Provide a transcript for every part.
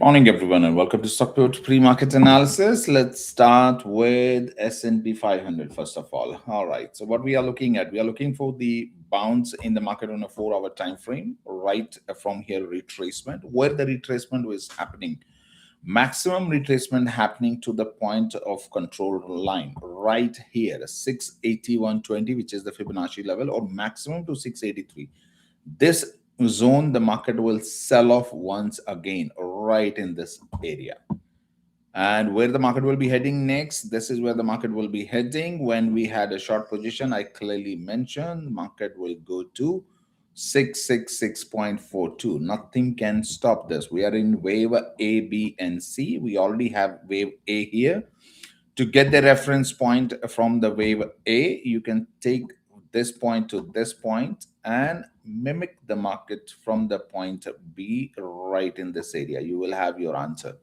Morning, everyone, and welcome to Stockport Pre-Market Analysis. Let's start with S&P 500 first of all. All right. So what we are looking at, we are looking for the bounce in the market on a 4-hour time frame. Right from here, retracement. Where the retracement was happening, maximum retracement happening to the point of control line right here, 681.20, which is the Fibonacci level, or maximum to 683. This zone, the market will sell off once again right in this area. And where the market will be heading next, this is where the market will be heading. When we had a short position, I clearly mentioned market will go to 666.42. Nothing can stop this. We are in wave A, B, and C. We already have wave A here. To get the reference point from the wave A, you can take this point to this point and mimic the market from the point B right in this area. You will have your answer.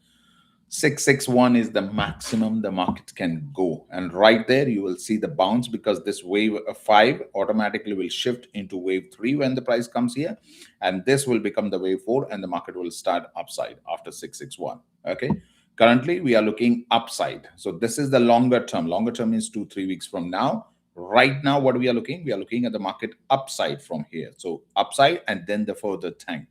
661 is the maximum the market can go, and right there you will see the bounce, because this wave 5 automatically will shift into wave 3 when the price comes here, and this will become the wave 4, and the market will start upside after 661. Okay, currently we are looking upside. So this is the longer term. Longer term is 2-3 weeks from now. Right now, what we are looking at the market upside from here. So upside and then the further tank.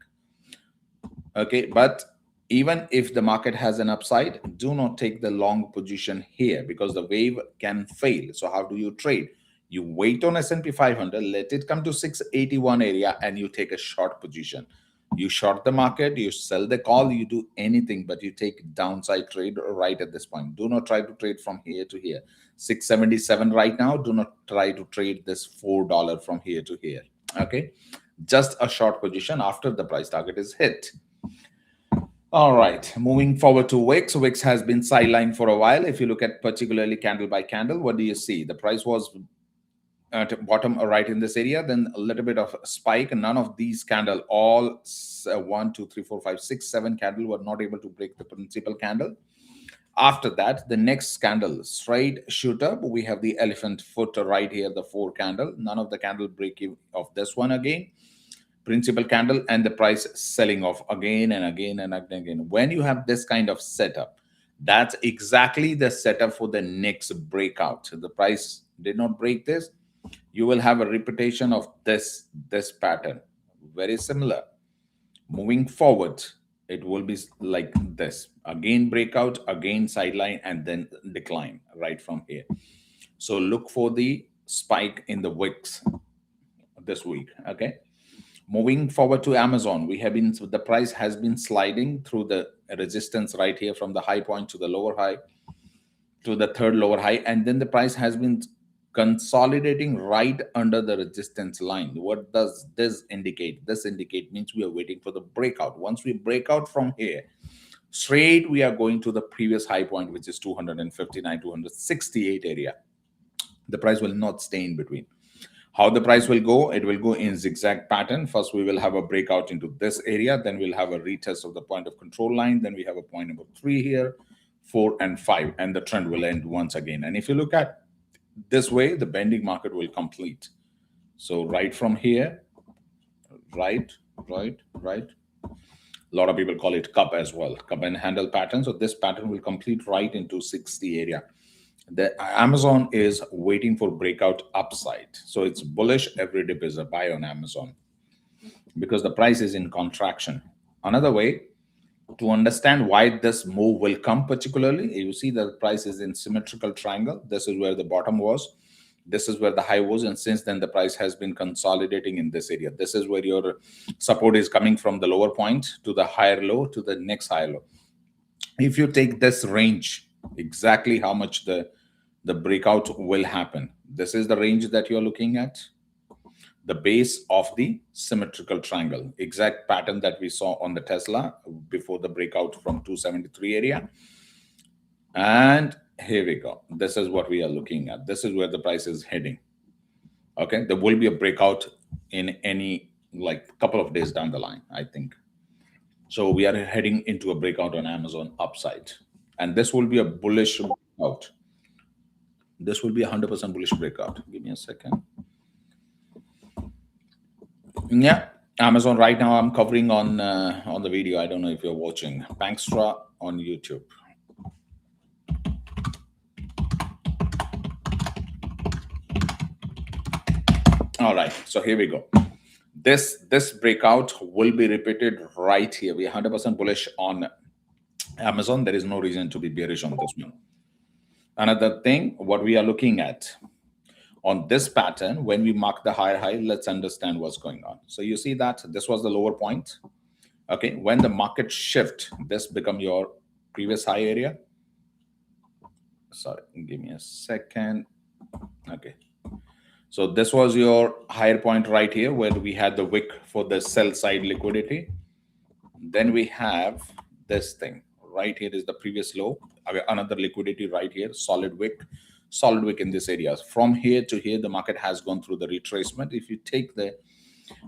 Okay, but even if the market has an upside, do not take the long position here, because the wave can fail. So how do you trade? You wait on S&P 500, let it come to 681 area, and you take a short position. You short the market, you sell the call, you do anything, but you take downside trade right at this point. Do not try to trade from here to here. 677 right now. Do not try to trade this $4 from here to here. Okay, just a short position after the price target is hit. All right, moving forward to WIX. WIX has been sidelined for a while. If you look at particularly candle by candle, what do you see? The price was at bottom right in this area, then a little bit of spike. None of these candle, all 1, 2, 3, 4, 5, 6, 7 candle were not able to break the principal candle. After that, the next candle straight shoot up. We have the elephant foot right here, the 4 candle. None of the candle break of this one again. Principal candle, and the price selling off again and again and again. When you have this kind of setup, that's exactly the setup for the next breakout. The price did not break this. You will have a repetition of this pattern, very similar. Moving forward, it will be like this: again breakout, again sideline, and then decline right from here. So look for the spike in the wicks this week. Okay, moving forward to Amazon, the price has been sliding through the resistance right here, from the high point to the lower high, to the third lower high, and then the price has been consolidating right under the resistance line. What does this indicate? This means we are waiting for the breakout. Once we break out from here, straight we are going to the previous high point, which is 259, 268 area. The price will not stay in between. How the price will go? It will go in zigzag pattern. First, we will have a breakout into this area. Then we'll have a retest of the point of control line. Then we have a point number 3 here, 4 and 5, and the trend will end once again. And if you look at this way, the bending market will complete. So right from here, right. A lot of people call it cup as well, cup and handle pattern. So this pattern will complete right into 60 area. The Amazon is waiting for breakout upside. So it's bullish. Every dip is a buy on Amazon, because the price is in contraction. Another way to understand why this move will come, particularly, you see the price is in symmetrical triangle. This is where the bottom was, this is where the high was, and since then the price has been consolidating in this area. This is where your support is coming from, the lower point to the higher low to the next higher low. If you take this range, exactly how much the breakout will happen, this is the range that you're looking at, the base of the symmetrical triangle, exact pattern that we saw on the Tesla before the breakout from 273 area. And here we go. This is what we are looking at. This is where the price is heading. Okay, there will be a breakout in any couple of days down the line, I think. So we are heading into a breakout on Amazon upside, and this will be a bullish breakout. This will be 100% bullish breakout. Give me a second. Yeah, Amazon right now I'm covering on the video. I don't know if you're watching. Bankstra on YouTube. All right, so here we go. This breakout will be repeated right here. We are 100% bullish on Amazon. There is no reason to be bearish on this one. Another thing, what we are looking at on this pattern, when we mark the higher high, let's understand what's going on. So you see that this was the lower point. Okay, when the market shift, this become your previous high area. Sorry, give me a second. Okay, so this was your higher point right here where we had the wick for the sell side liquidity. Then we have this thing right here is the previous low. Another liquidity right here, solid wick in this area. From here to here, the market has gone through the retracement. If you take the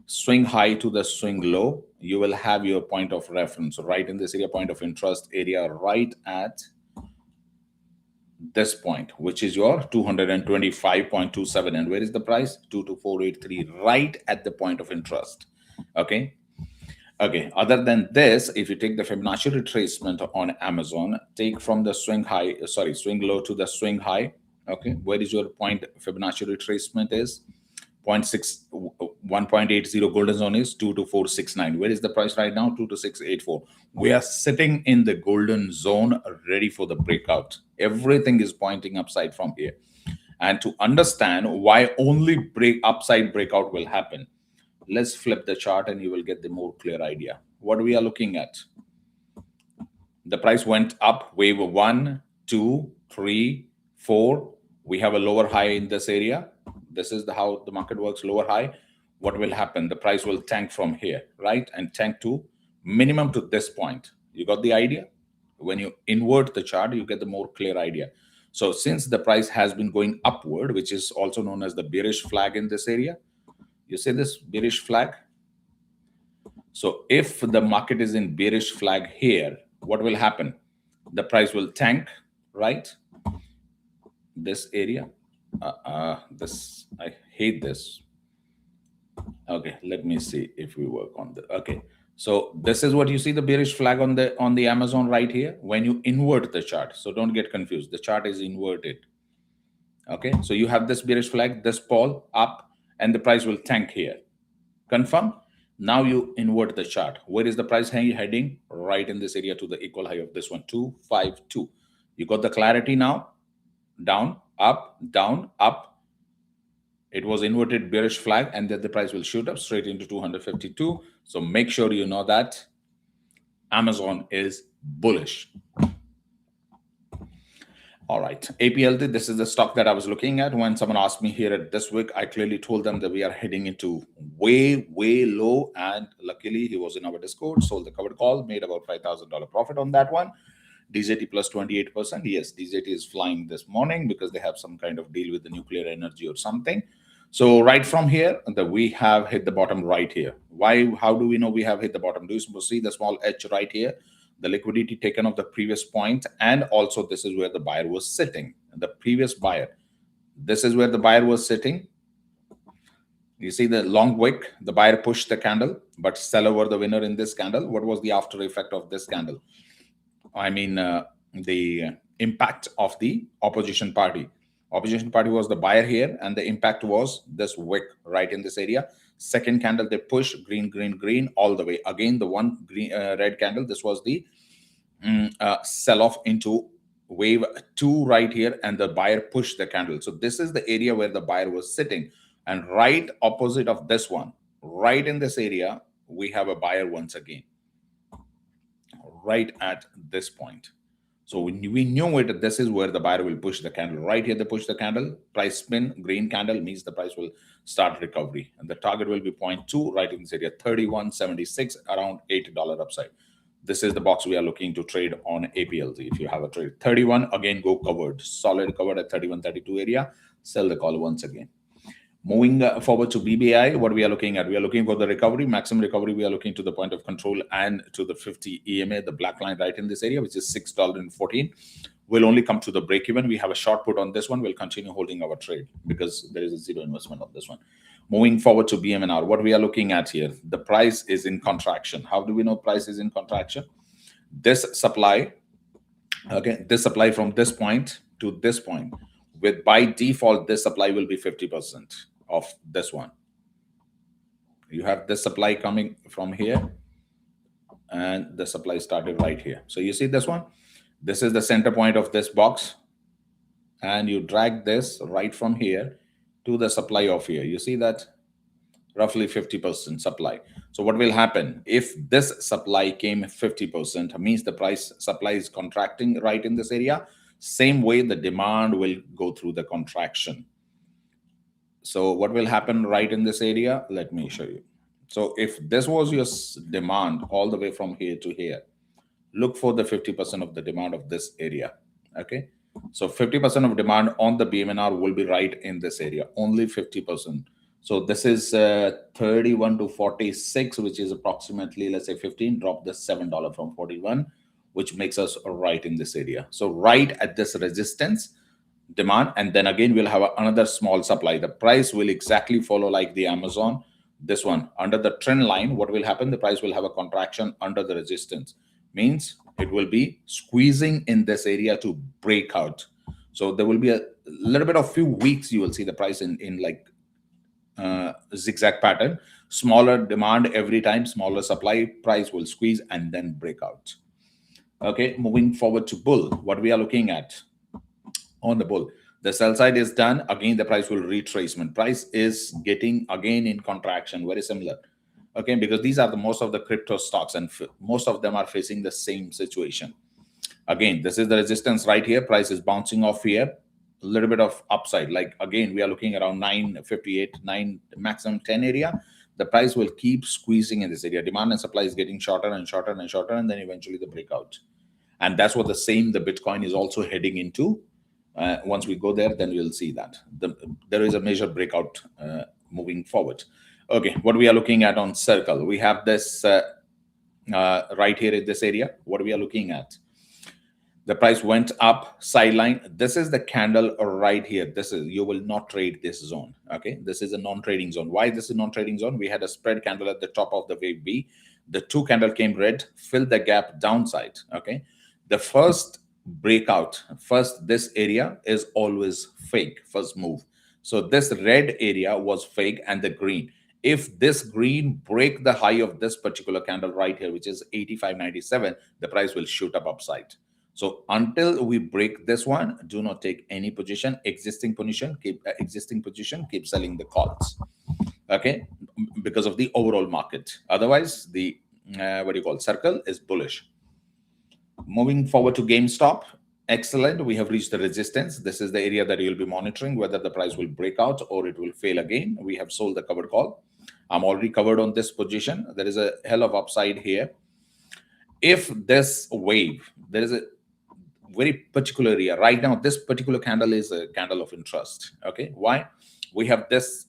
swing high to the swing low, you will have your point of reference right in this area, point of interest area right at this point, which is your 225.27. And where is the price? 22483, right at the point of interest. Okay. Okay, other than this, if you take the Fibonacci retracement on Amazon, take from the swing low to the swing high. Okay, where is your point Fibonacci retracement is? 1.80 golden zone is 22469. Where is the price right now? 22684. We are sitting in the golden zone ready for the breakout. Everything is pointing upside from here. And to understand why only upside breakout will happen, let's flip the chart and you will get the more clear idea. What we are looking at. The price went up, wave 1, 2, 3, 4. We have a lower high in this area. This is how the market works, lower high. What will happen? The price will tank from here, right? And tank to minimum to this point. You got the idea? When you invert the chart, you get the more clear idea. So since the price has been going upward, which is also known as the bearish flag in this area, you see this bearish flag? So if the market is in bearish flag here, what will happen? The price will tank, right? This area. I hate this. Okay, let me see if we work on the. Okay, so this is what you see, the bearish flag on the Amazon right here. When you invert the chart, so don't get confused. The chart is inverted. Okay, so you have this bearish flag, this fall up, and the price will tank here. Confirm? Now you invert the chart. Where is the price heading? Right in this area to the equal high of this one, 252. You got the clarity now? Down, up, down, up. It was inverted bearish flag, and then the price will shoot up straight into 252. So make sure you know that Amazon is bullish. All right, APLT, this is the stock that I was looking at. When someone asked me here at this week, I clearly told them that we are heading into way, way low. And luckily, he was in our Discord, sold the covered call, made about $5,000 profit on that one. DZT plus 28%. Yes, DZT is flying this morning because they have some kind of deal with the nuclear energy or something. So right from here, we have hit the bottom right here. Why? How do we know we have hit the bottom? Do you see the small H right here? The liquidity taken off the previous point, and also this is where the buyer was sitting. The previous buyer, this is where the buyer was sitting. You see the long wick, the buyer pushed the candle, but seller were the winner in this candle. What was the after effect of this candle? I mean, the impact of the opposition party. Opposition party was the buyer here, and the impact was this wick right in this area. Second candle, they push green, green, green all the way. Again, the one green, red candle, this was the sell-off into wave 2 right here, and the buyer pushed the candle. So this is the area where the buyer was sitting. And right opposite of this one, right in this area, we have a buyer once again, right at this point. So we knew it, this is where the buyer will push the candle. Right here, they push the candle, price spin, green candle means the price will start recovery. And the target will be 0.2 right in this area, 31.76, around $8 upside. This is the box we are looking to trade on APLZ. If you have a trade, 31, again, go covered, solid covered at 31.32 area, sell the call once again. Moving forward to BBI, what we are looking at, we are looking for the recovery, maximum recovery. We are looking to the point of control and to the 50 EMA, the black line right in this area, which is $6.14. We'll only come to the break even. We have a short put on this one. We'll continue holding our trade because there is a zero investment on this one. Moving forward to BMNR, what we are looking at here, the price is in contraction. How do we know price is in contraction? This supply, okay, this supply from this point to this point, with by default, this supply will be 50% of this one. You have this supply coming from here, and the supply started right here. So you see this one? This is the center point of this box, and you drag this right from here to the supply of here. You see that? Roughly 50% supply. So what will happen if this supply came 50%, means the price supply is contracting right in this area. Same way the demand will go through the contraction. So what will happen right in this area? Let me show you. So if this was your demand all the way from here to here, look for the 50% of the demand of this area. Okay. So 50% of demand on the BMNR will be right in this area, only 50%. So this is 31 to 46, which is approximately, let's say 15, drop the $7 from 41, which makes us right in this area. So right at this resistance demand, and then again, we'll have another small supply. The price will exactly follow like the Amazon, this one under the trend line. What will happen? The price will have a contraction under the resistance, means it will be squeezing in this area to break out. So there will be a little bit of few weeks, you will see the price in like zigzag pattern, smaller demand every time, smaller supply, price will squeeze and then break out. Okay, moving forward to bull, what we are looking at on the bull, the sell side is done. Again, the price will retracement. Price is getting again in contraction, very similar. Okay, because these are the most of the crypto stocks, and most of them are facing the same situation. Again, this is the resistance right here. Price is bouncing off here. A little bit of upside. Like again, we are looking around 958, 9 maximum 10 area. The price will keep squeezing in this area. Demand and supply is getting shorter and shorter and shorter, and then eventually the breakout. And that's what the Bitcoin is also heading into. Once we go there, then we'll see that there is a major breakout moving forward. Okay, what we are looking at on circle, we have this right here in this area. What we are looking at, the price went up, sideline. This is the candle right here. This is, you will not trade this zone. Okay, this is a non-trading zone. Why this is non-trading zone? We had a spread candle at the top of the wave B. The two candle came red, filled the gap downside. Okay, the first breakout, this area is always fake, first move. So this red area was fake, and the green, if this green break the high of this particular candle right here, which is 85.97, the price will shoot up upside. So until we break this one, do not take any position. Existing position, keep selling the calls. Okay, because of the overall market. Otherwise, the circle is bullish. Moving forward to GameStop, excellent. We have reached the resistance. This is the area that you'll be monitoring, whether the price will break out or it will fail again. We have sold the covered call. I'm already covered on this position. There is a hell of upside here. If this wave, there is a very particular area right now, this particular candle is a candle of interest. Okay, why? We have this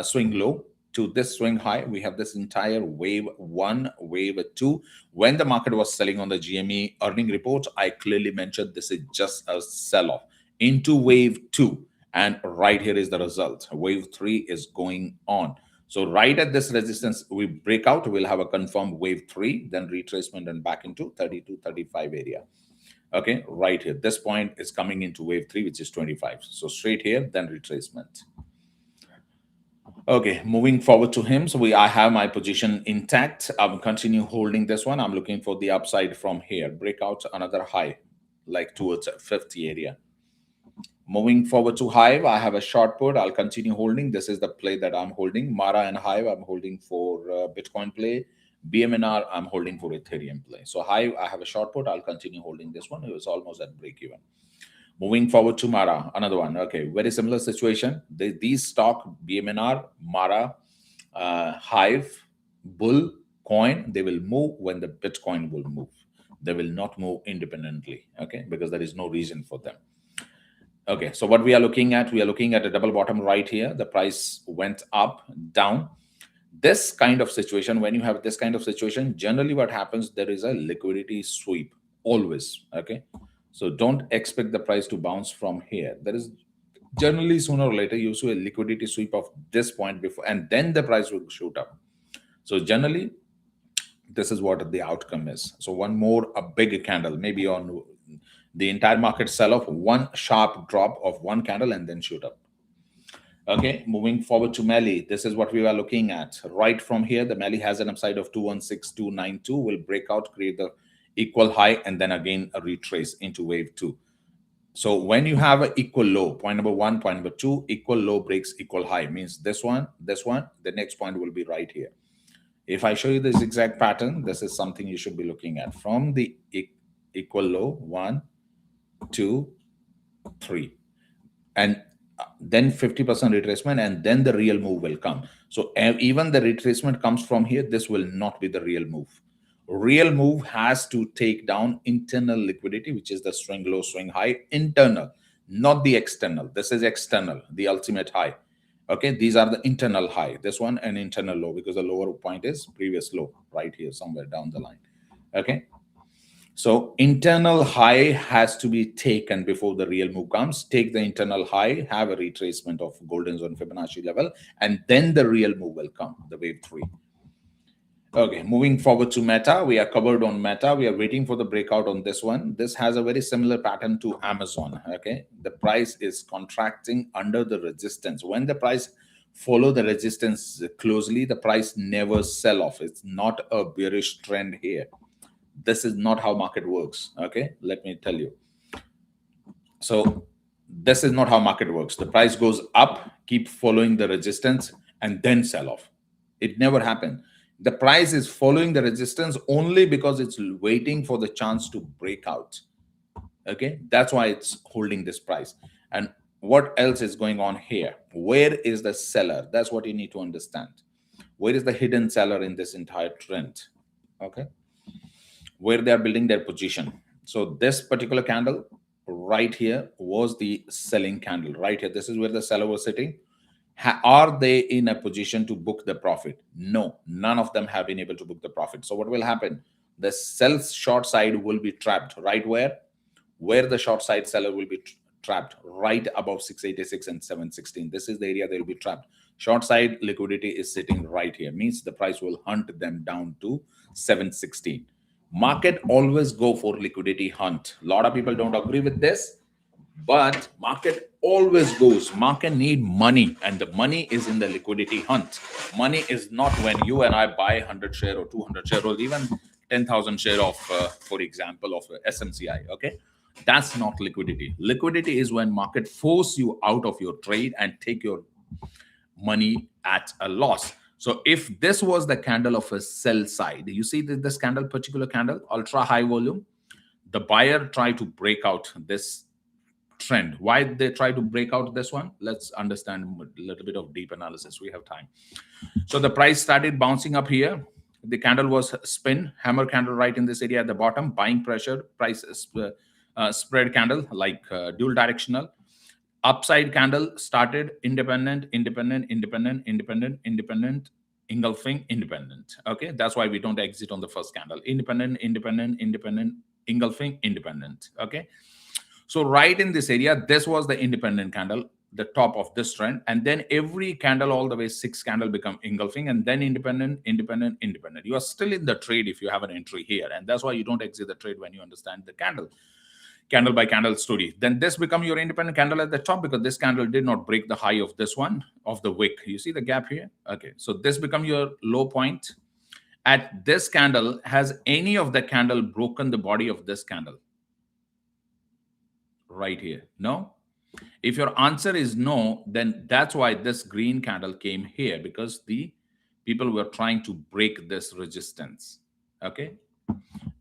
swing low to this swing high. We have this entire wave 1, wave 2. When the market was selling on the GME earning report, I clearly mentioned this is just a sell-off into wave 2, and right here is the result. Wave 3 is going on. So right at this resistance, we break out, we'll have a confirmed wave 3, then retracement and back into 32, 35 area. Okay, right here, this point is coming into wave 3, which is 25. So straight here, then retracement. Okay, moving forward to HIMS, I have my position intact. I'm continue holding this one. I'm looking for the upside from here. Breakout another high, like towards 50 area. Moving forward to Hive, I have a short put. I'll continue holding. This is the play that I'm holding. Mara and Hive, I'm holding for Bitcoin play. BMNR, I'm holding for Ethereum play. So Hive, I have a short put. I'll continue holding this one. It was almost at break even. Moving forward to Mara, another one. Okay, very similar situation. These stock, BMNR, Mara, Hive, Bull, Coin, they will move when the Bitcoin will move. They will not move independently, okay, because there is no reason for them. Okay, so what we are looking at, a double bottom right here. The price went up, down. This kind of situation, when you have this kind of situation, generally what happens, there is a liquidity sweep, always, okay? So don't expect the price to bounce from here. There is Generally, sooner or later, you see a liquidity sweep of this point before, and then the price will shoot up. So generally, this is what the outcome is. So one more, a big candle, maybe on the entire market sell off, one sharp drop of one candle and then shoot up. Okay, moving forward to Melly, this is what we were looking at. Right from here, the Melly has an upside of 216292, will break out, create the equal high, and then again a retrace into wave two. So when you have an equal low, point number one, point number two, equal low breaks equal high, means this one, the next point will be right here. If I show you this exact pattern, this is something you should be looking at. From the equal low, 1, 2, 3. And then 50% retracement, and then the real move will come. So even the retracement comes from here, this will not be the real move. Real move has to take down internal liquidity, which is the swing low, swing high, internal, not the external. This is external, the ultimate high. Okay, these are the internal high, this one, and internal low, because the lower point is previous low right here, somewhere down the line. Okay, so internal high has to be taken before the real move comes. Take the internal high, have a retracement of golden zone Fibonacci level, and then the real move will come, the wave 3. Okay, moving forward to Meta, we are covered on Meta. We are waiting for the breakout on this one. This has a very similar pattern to Amazon. Okay, the price is contracting under the resistance. When the price follow the resistance closely, the price never sell off. It's not a bearish trend here. This is not how market works. Okay, let me tell you. So this is not how market works. The price goes up, keep following the resistance, and then sell off. It never happened. The price is following the resistance only because it's waiting for the chance to break out. Okay, that's why it's holding this price. And what else is going on here? Where is the seller? That's what you need to understand. Where is the hidden seller in this entire trend? Okay, where they are building their position. So this particular candle right here was the selling candle right here. This is where the seller was sitting. Are they in a position to book the profit? No, none of them have been able to book the profit. So what will happen? The sell short side will be trapped right where the short side seller will be trapped right above 686 and 716. This is the area they will be trapped. Short side liquidity is sitting right here, means the price will hunt them down to 716. Market always go for liquidity hunt. A lot of people don't agree with this, but market always goes. Market need money, and the money is in the liquidity hunt. Money is not when you and I buy 100 share or 200 share or even 10,000 share of, for example, of SMCI. Okay, that's not liquidity. Liquidity is when market force you out of your trade and take your money at a loss. So if this was the candle of a sell side, you see that this candle, particular candle, ultra high volume, the buyer tried to break out this trend. Why they try to break out this one? Let's understand a little bit of deep analysis. We have time. So the price started bouncing up here. The candle was spin, hammer candle right in this area at the bottom, buying pressure, price spread candle, like dual directional. Upside candle started independent, independent, independent, independent, independent, engulfing, independent. Okay, that's why we don't exit on the first candle. Independent, independent, independent, engulfing, independent. Okay, so right in this area, this was the independent candle, the top of this trend, and then every candle all the way 6 candle become engulfing, and then independent, independent, independent. You are still in the trade if you have an entry here, and that's why you don't exit the trade when you understand the candle by candle story. Then this become your independent candle at the top, because this candle did not break the high of this one, of the wick. You see the gap here? Okay, so this become your low point. At this candle, has any of the candle broken the body of this candle right here? No. If your answer is no, then that's why this green candle came here, because the people were trying to break this resistance, okay,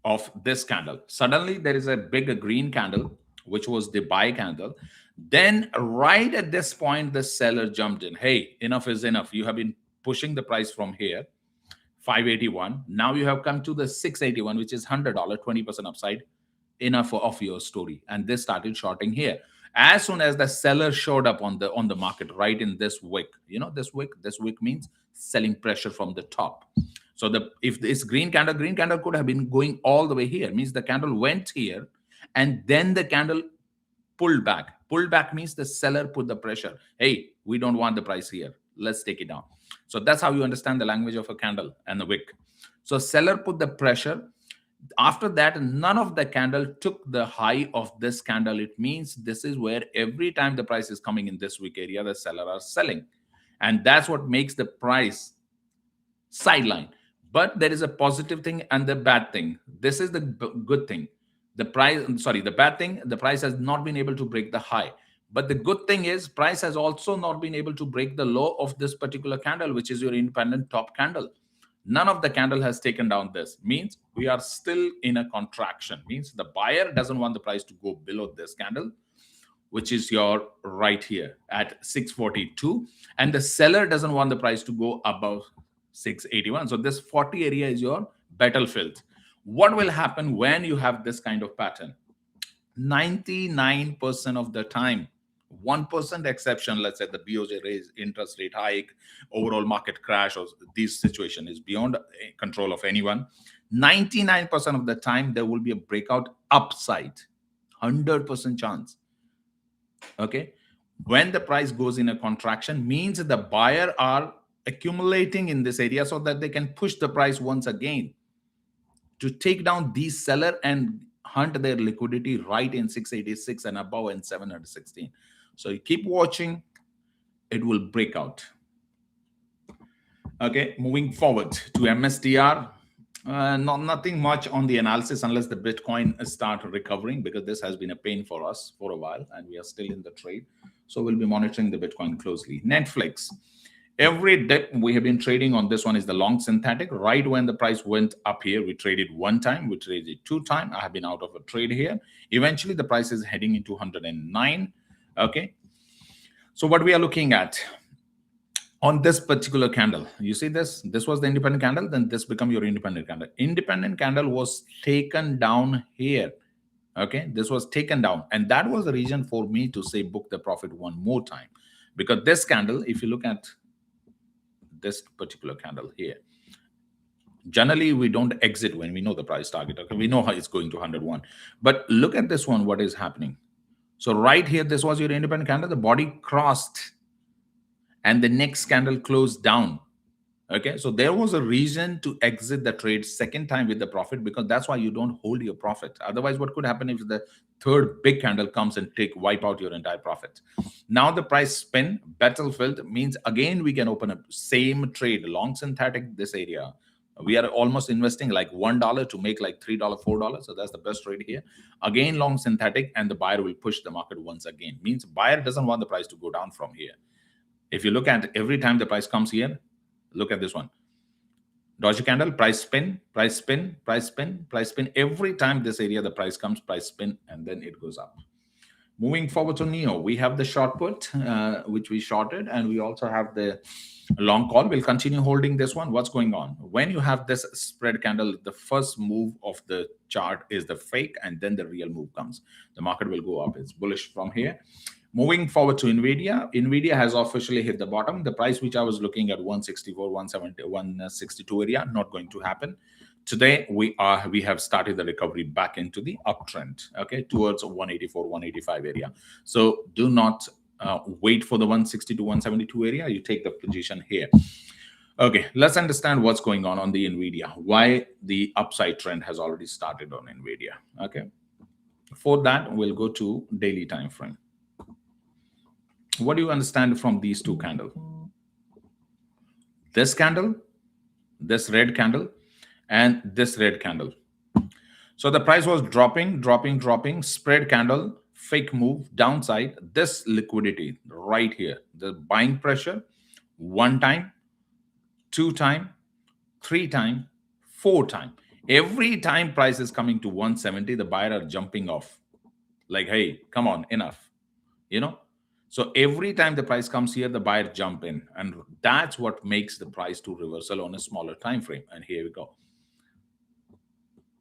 of this candle. Suddenly there is a big green candle, which was the buy candle. Then right at this point, the seller jumped in. Hey, enough is enough. You have been pushing the price from here, 581. Now you have come to the 681, which is $100, 20% upside. Enough of your story. And this started shorting here. As soon as the seller showed up on the market, right in this wick, you know, this wick means selling pressure from the top. So if this green candle could have been going all the way here, means the candle went here, and then the candle pulled back. Pulled back means the seller put the pressure. Hey, we don't want the price here. Let's take it down. So that's how you understand the language of a candle and the wick. So seller put the pressure. After that, none of the candle took the high of this candle. It means this is where every time the price is coming in this wick area, the seller are selling. And that's what makes the price sideline. But there is a positive thing and the bad thing. This is the good thing. The bad thing, the price has not been able to break the high. But the good thing is price has also not been able to break the low of this particular candle, which is your independent top candle. None of the candle has taken down this. Means we are still in a contraction. Means the buyer doesn't want the price to go below this candle, which is your right here at 642. And the seller doesn't want the price to go above 681. So this 40 area is your battlefield. What will happen when you have this kind of pattern? 99% of the time, 1% exception, let's say the BOJ raise, interest rate hike, overall market crash, or this situation is beyond control of anyone. 99% of the time, there will be a breakout upside, 100% chance. Okay. When the price goes in a contraction, means the buyer are accumulating in this area so that they can push the price once again to take down these seller and hunt their liquidity right in 686 and above and 716. So you keep watching, it will break out. Okay, moving forward to MSTR. Nothing much on the analysis unless the Bitcoin start recovering, because this has been a pain for us for a while and we are still in the trade. So we'll be monitoring the Bitcoin closely. Netflix. Every dip we have been trading on this one is the long synthetic. Right when the price went up here, we traded one time, we traded two times. I have been out of a trade here. Eventually, the price is heading into 109. Okay. So what we are looking at on this particular candle, you see this was the independent candle, then this become your independent candle. Independent candle was taken down here. Okay, this was taken down, and that was the reason for me to say book the profit one more time, because this candle, if you look at this particular candle here, generally we don't exit when we know the price target. Okay, we know how it's going to 101, but look at this one, what is happening. So right here, this was your independent candle, the body crossed and the next candle closed down. Okay, so there was a reason to exit the trade second time with the profit, because that's why you don't hold your profit. Otherwise, what could happen if the third big candle comes and wipe out your entire profit? Now the price spin, battlefield, means again we can open a same trade, long synthetic, this area. We are almost investing like $1 to make like $3, $4. So that's the best trade here. Again, long synthetic, and the buyer will push the market once again. Means buyer doesn't want the price to go down from here. If you look at every time the price comes here, look at this one. Doji candle, price spin, price spin, price spin, price spin. Every time this area, the price comes, price spin, and then it goes up. Moving forward to NEO, we have the short put, which we shorted, and we also have the long call. We'll continue holding this one. What's going on? When you have this spread candle, the first move of the chart is the fake, and then the real move comes. The market will go up. It's bullish from here. Moving forward to NVDA. NVDA has officially hit the bottom. The price which I was looking at 164, 170, 162 area, not going to happen. Today, we have started the recovery back into the uptrend, okay, towards 184, 185 area. So do not wait for the 162, 172 area. You take the position here. Okay, let's understand what's going on the NVIDIA, why the upside trend has already started on NVIDIA, okay? For that, we'll go to daily time frame. What do you understand from these two candles? This candle, this red candle, and this red candle. So the price was dropping, spread candle, fake move, downside, this liquidity right here, the buying pressure, one time, two time, three time, four time. Every time price is coming to 170, the buyer are jumping off. Like, hey, come on, enough, you know? So every time the price comes here, the buyer jump in, and that's what makes the price to reversal on a smaller time frame. And here we go.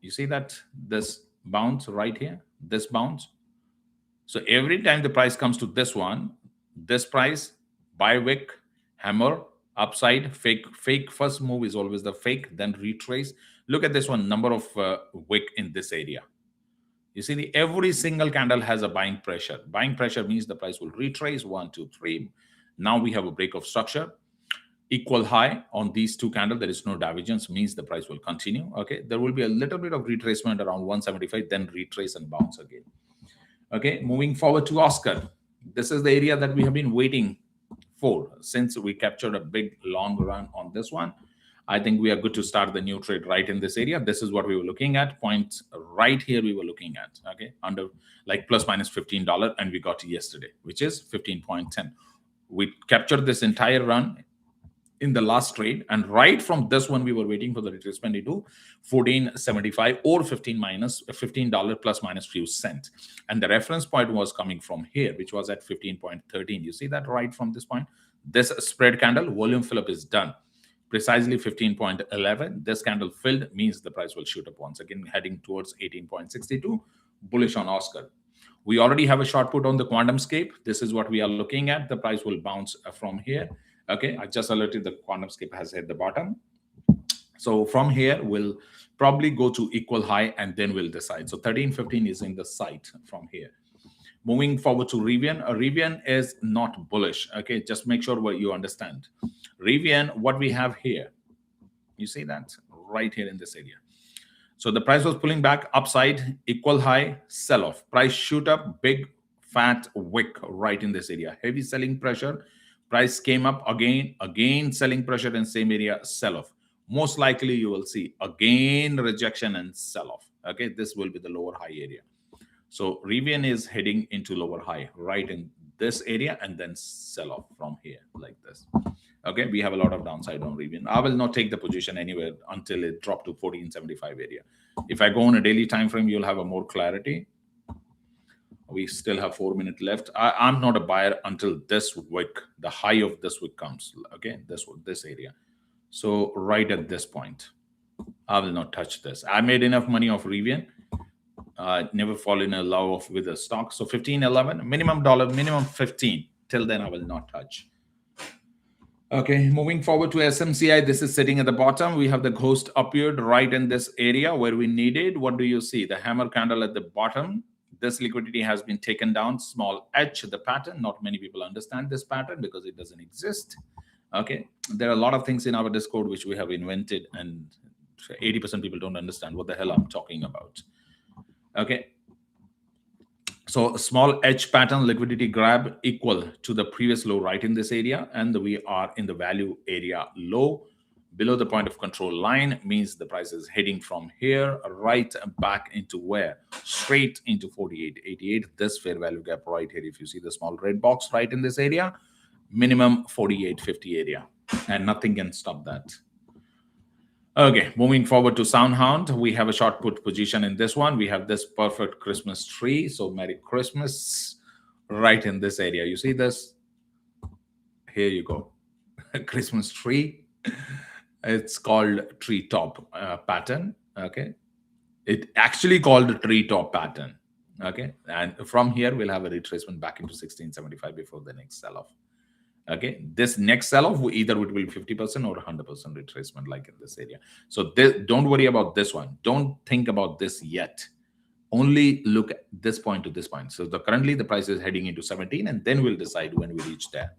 You see that this bounce right here, this bounce. So every time the price comes to this one, this price, buy wick, hammer, upside, fake. First move is always the fake, then retrace. Look at this one, number of wick in this area. You see, every single candle has a buying pressure. Buying pressure means the price will retrace 1, 2, 3. Now we have a break of structure. Equal high on these two candles. There is no divergence, means the price will continue. Okay, there will be a little bit of retracement around 175, then retrace and bounce again. Okay, moving forward to Oscar. This is the area that we have been waiting for since we captured a big long run on this one. I think we are good to start the new trade right in this area. This is what we were looking at. Points right here we were looking at. Okay, under like plus minus $15, and we got yesterday, which is 15.10. We captured this entire run in the last trade, and right from this one we were waiting for the retracement into 14.75 or 15 minus $15 plus minus few cents, and the reference point was coming from here, which was at 15.13. You see that right from this point, this spread candle volume fill up is done precisely 15.11. This candle filled means the price will shoot up once again, heading towards 18.62. Bullish on Oscar. We already have a short put on the QuantumScape. This is what we are looking at. The price will bounce from here. Okay, I just alerted the QuantumScape has hit the bottom. So from here, we'll probably go to equal high and then we'll decide. So 13.15 is in the sight from here. Moving forward to Rivian. Rivian is not bullish. Okay, just make sure what you understand. Rivian, what we have here, you see that right here in this area. So the price was pulling back upside, equal high, sell off. Price shoot up, big fat wick right in this area. Heavy selling pressure. Price came up again selling pressure in same area, sell off. Most likely you will see again rejection and sell off. Okay, this will be the lower high area. So Rivian is heading into lower high right in this area and then sell off from here like this. Okay, we have a lot of downside on Rivian. I will not take the position anywhere until it dropped to 1475 area. If I go on a daily time frame, you'll have a more clarity. We still have 4 minutes left. I'm not a buyer until this wick, the high of this wick comes. Okay, this area. So right at this point, I will not touch this. I made enough money off Rivian. Never fall in love with a stock. So 15.11, minimum dollar, minimum 15. Till then, I will not touch. Okay, moving forward to SMCI. This is sitting at the bottom. We have the ghost appeared right in this area where we needed. What do you see? The hammer candle at the bottom. This liquidity has been taken down. Small H, the pattern. Not many people understand this pattern because it doesn't exist. Okay, there are a lot of things in our Discord which we have invented, and 80% people don't understand what the hell I'm talking about. Okay, so small H pattern, liquidity grab equal to the previous low right in this area, and we are in the value area low below the point of control line, means the price is heading from here right back into where? Straight into 48.88. This fair value gap right here, if you see the small red box right in this area, minimum 48.50 area, and nothing can stop that. Okay, moving forward to SoundHound, we have a short put position in this one. We have this perfect Christmas tree. So Merry Christmas right in this area. You see this? Here you go. Christmas tree. It's called treetop pattern. Okay, it actually called a treetop pattern. Okay, and from here we'll have a retracement back into 1675 before the next sell-off. Okay, this next sell-off either it will be 50% or 100% retracement like in this area. So don't worry about this one. Don't think about this yet. Only look at this point to this point. So currently the price is heading into 17, and then we'll decide when we reach there.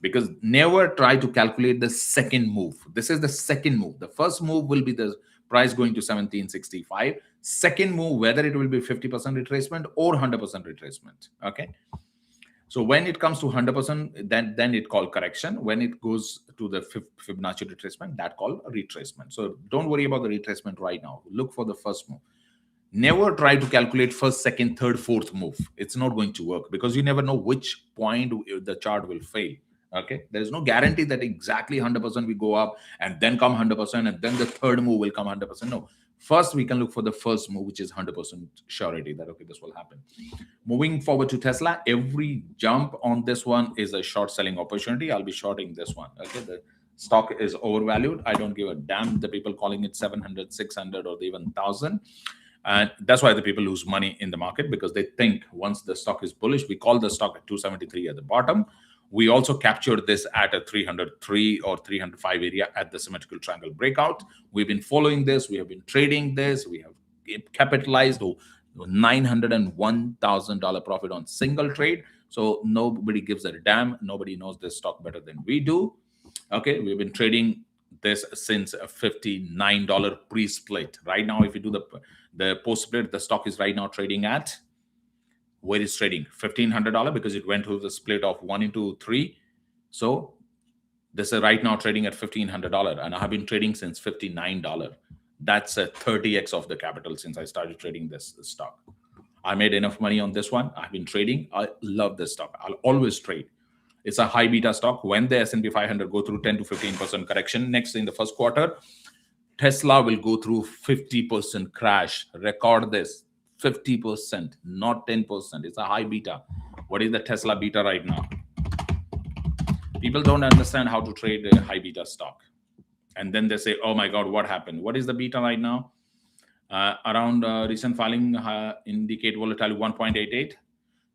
Because never try to calculate the second move. This is the second move. The first move will be the price going to 1765. Second move, whether it will be 50% retracement or 100% retracement. Okay. So when it comes to 100%, then it called correction. When it goes to the Fibonacci retracement, that called retracement. So don't worry about the retracement right now. Look for the first move. Never try to calculate first, second, third, fourth move. It's not going to work because you never know which point the chart will fail. Okay, there is no guarantee that exactly 100% we go up and then come 100% and then the third move will come 100%. No, first we can look for the first move, which is 100% surety that okay, this will happen. Moving forward to Tesla, every jump on this one is a short selling opportunity. I'll be shorting this one. Okay, the stock is overvalued. I don't give a damn the people calling it 700, 600, or even 1,000. And that's why the people lose money in the market, because they think once the stock is bullish, we call the stock at 273 at the bottom. We also captured this at a 303 or 305 area at the symmetrical triangle breakout. We've been following this. We have been trading this. We have capitalized $901,000 profit on single trade. So nobody gives a damn. Nobody knows this stock better than we do. Okay, we've been trading this since $59 pre-split. Right now, if you do the post-split, the stock is right now trading at, where is trading? $1,500, because it went through the split of 1 into 3. So this is right now trading at $1,500, and I have been trading since $59. That's a 30x of the capital since I started trading this stock. I made enough money on this one. I've been trading. I love this stock. I'll always trade. It's a high beta stock. When the S&P 500 go through 10 to 15% correction next in the first quarter, Tesla will go through 50% crash. Record this, 50%, not 10%. It's a high beta. What is the Tesla beta right now? People don't understand how to trade a high beta stock. And then they say, oh my God, what happened? What is the beta right now? Around recent filing indicate volatility 1.88.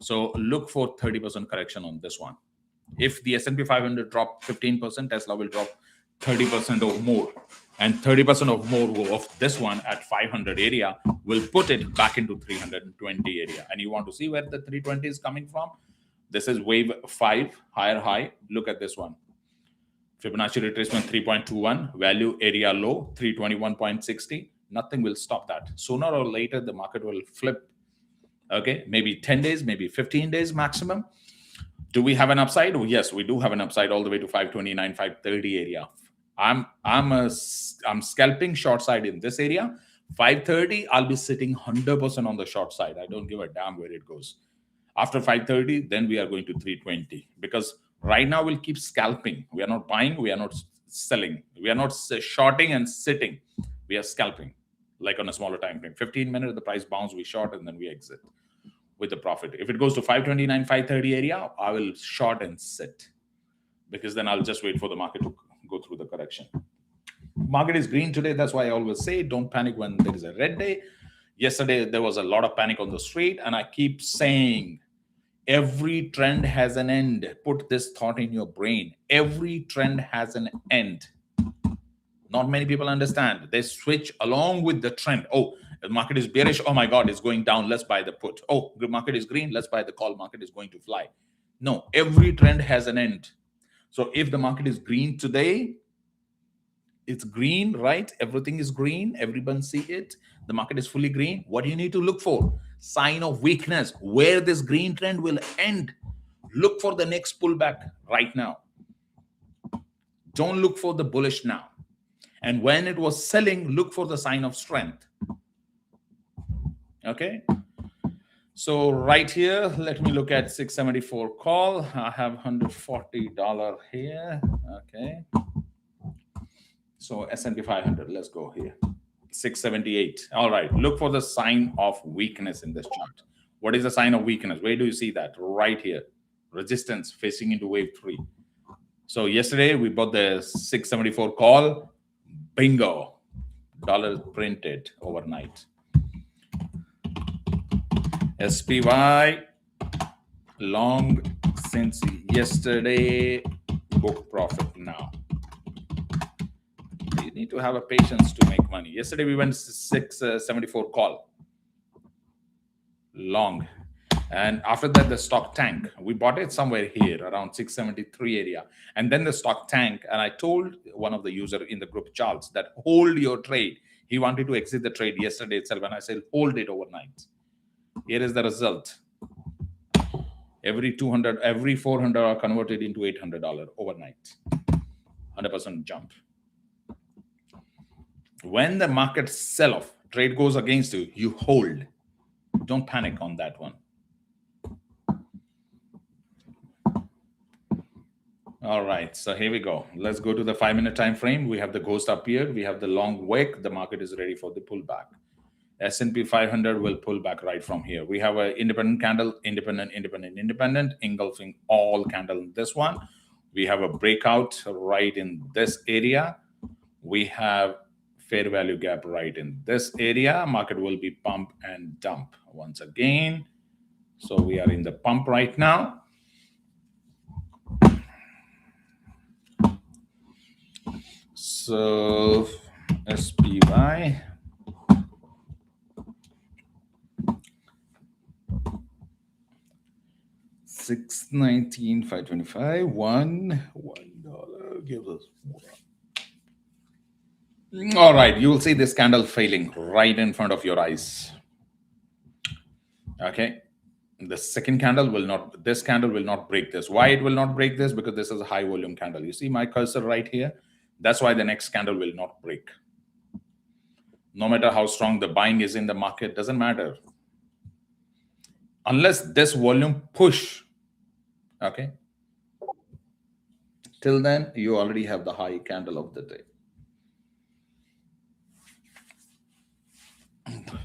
So look for 30% correction on this one. If the S&P 500 drop 15%, Tesla will drop 30% or more. And 30% or more of this one at 500 area will put it back into 320 area. And you want to see where the 320 is coming from? This is wave 5, higher high. Look at this one. Fibonacci retracement 3.21, value area low 321.60. Nothing will stop that. Sooner or later, the market will flip. Okay, maybe 10 days, maybe 15 days maximum. Do we have an upside? Oh, yes, we do have an upside all the way to 529, 530 area. I'm scalping short side in this area. 530, I'll be sitting 100% on the short side. I don't give a damn where it goes. After 530, then we are going to 320, because right now we'll keep scalping. We are not buying, we are not selling, we are not shorting and sitting. We are scalping, like on a smaller time frame. 15 minutes, the price bounce, we short, and then we exit with the profit. If it goes to 529, 530 area, I will short and sit, because then I'll just wait for the market to go through the correction. Market is green today. That's why I always say don't panic when there is a red day. Yesterday, there was a lot of panic on the street, and I keep saying every trend has an end. Put this thought in your brain. Every trend has an end. Not many people understand. They switch along with the trend. Oh, the market is bearish. Oh my God, it's going down. Let's buy the put. Oh, the market is green. Let's buy the call. Market is going to fly. No, every trend has an end. So if the market is green today, it's green, right? Everything is green. Everyone see it. The market is fully green. What do you need to look for? Sign of weakness. Where this green trend will end. Look for the next pullback right now. Don't look for the bullish now. And when it was selling, look for the sign of strength. Okay. So right here, let me look at 674 call. I have $140 here. Okay. So S&P 500, let's go here. 678. All right. Look for the sign of weakness in this chart. What is the sign of weakness? Where do you see that? Right here. Resistance facing into wave 3. So yesterday we bought the 674 call. Bingo. Dollar printed overnight. SPY long since yesterday, book profit now. You need to have a patience to make money. Yesterday we went 674 call long, and after that the stock tanked. We bought it somewhere here around 673 area, and then the stock tanked. And I told one of the user in the group, Charles, that hold your trade. He wanted to exit the trade yesterday itself, and I said hold it overnight. Here is the result. Every 200, every 400 are converted into $800 overnight. 100% jump. When the market sell off, trade goes against you, you hold. Don't panic on that one. All right, so here we go. Let's go to the 5-minute time frame. We have the ghost up here. We have the long wick. The market is ready for the pullback. S&P 500 will pull back right from here. We have an independent candle, independent, engulfing all candle in this one. We have a breakout right in this area. We have fair value gap right in this area. Market will be pump and dump once again. So we are in the pump right now. So SPY. 619, 525, $1 gives us. All right, you will see this candle failing right in front of your eyes. Okay, the second candle will not, this candle will not break this. Why it will not break this? Because this is a high volume candle. You see my cursor right here? That's why the next candle will not break. No matter how strong the buying is in the market, doesn't matter. Unless this volume push, okay? Till then, you already have the high candle of the day.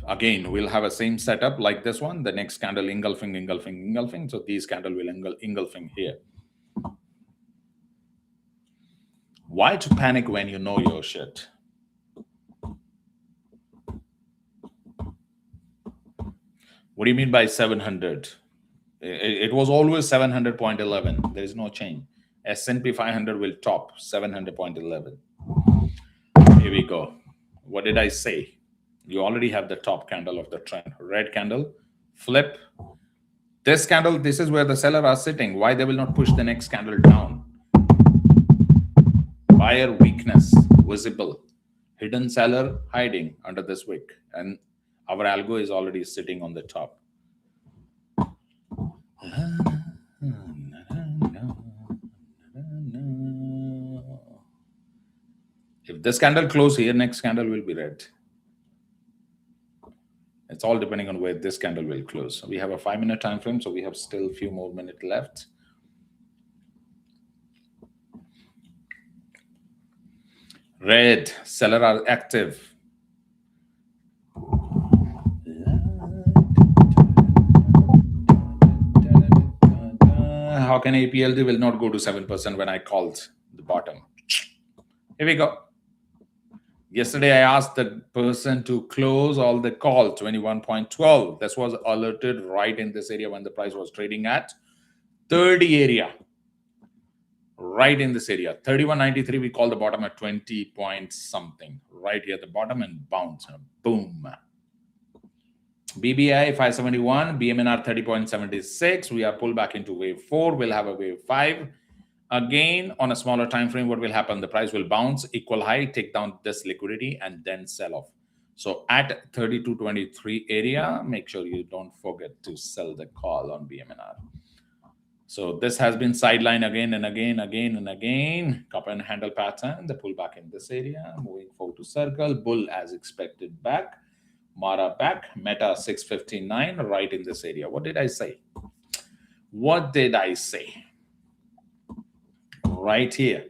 Again, we'll have a same setup like this one. The next candle engulfing, engulfing, engulfing. So these candle will engulfing here. Why to panic when you know your shit? What do you mean by 700? It was always 700.11. There is no change. S&P 500 will top 700.11. Here we go. What did I say? You already have the top candle of the trend. Red candle, flip. This candle, this is where the seller are sitting. Why they will not push the next candle down? Buyer weakness, visible. Hidden seller hiding under this wick. And our algo is already sitting on the top. If this candle close here, next candle will be red. It's all depending on where this candle will close. We have a 5-minute time frame, so we have still a few more minutes left. Red, seller are active. How can APLD will not go to 7% when I called the bottom? Here we go. Yesterday, I asked the person to close all the call, 21.12. This was alerted right in this area when the price was trading at 30 area. Right in this area. 31.93, we call the bottom at 20 point something. Right here at the bottom and bounce. Boom. BBI 571, BMNR 30.76. We are pulled back into wave 4. We'll have a wave 5. Again, on a smaller time frame, what will happen? The price will bounce, equal high, take down this liquidity, and then sell off. So at 32.23 area, make sure you don't forget to sell the call on BMNR. So this has been sideline again and again, and again. Cup and handle pattern, the pullback in this area, moving forward to circle, bull as expected back, Mara back, Meta 659, right in this area. What did I say? What did I say? Right here,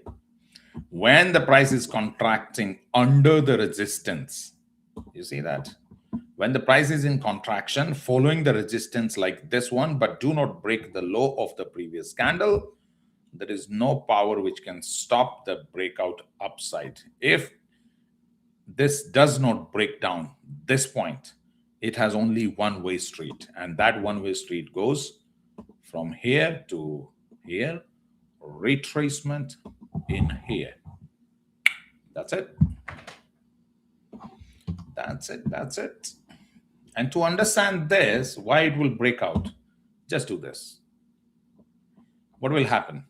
when the price is contracting under the resistance, you see that? When the price is in contraction, following the resistance like this one, but do not break the low of the previous candle, there is no power which can stop the breakout upside. If this does not break down this point, it has only one-way street, and that one-way street goes from here to here, retracement in here. That's it. That's it. That's it. And to understand this, why it will break out, just do this. What will happen?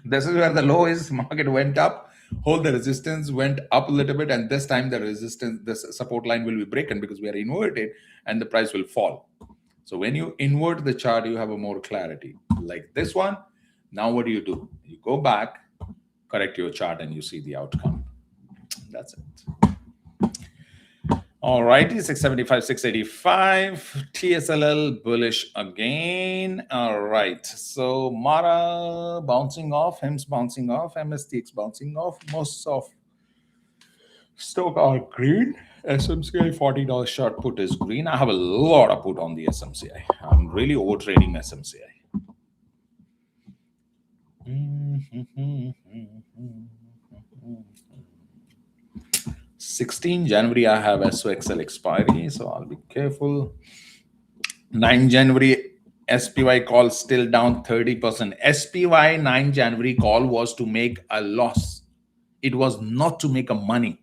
This is where the low is. Market went up, hold the resistance, went up a little bit, and this time the resistance, this support line will be broken because we are inverted, and the price will fall. So when you invert the chart, you have a more clarity. Like this one, now what do? You go back, correct your chart, and you see the outcome. That's it. All righty, 675, 685, TSLL bullish again. All right, so Mara bouncing off, HIMS bouncing off, MSTX bouncing off. Most of stock are green. SMCI $40 short put is green. I have a lot of put on the SMCI. I'm really over trading SMCI. 16 January, I have SOXL expiry, so I'll be careful. 9 January, SPY call still down 30%. SPY 9 January call was to make a loss. It was not to make a money.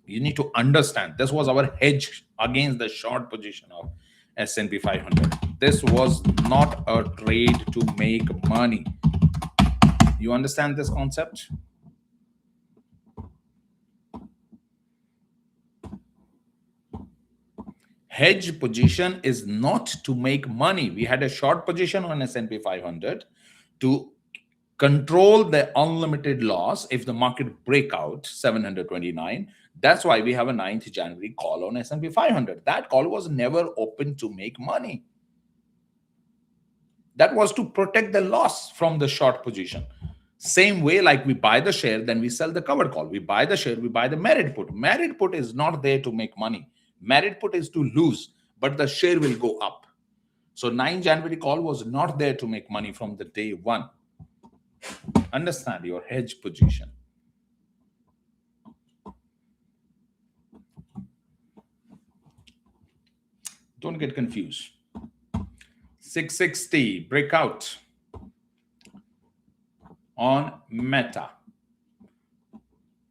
You need to understand, this was our hedge against the short position of S&P 500. This was not a trade to make money. You understand this concept? Hedge position is not to make money. We had a short position on S&P 500 to control the unlimited loss if the market break out 729. That's why we have a 9th January call on S&P 500. That call was never open to make money. That was to protect the loss from the short position. Same way, like we buy the share, then we sell the covered call. We buy the share, we buy the merit put. Merit put is not there to make money. Merit put is to lose, but the share will go up. So 9 January call was not there to make money from the day one. Understand your hedge position. Don't get confused. 660 breakout on Meta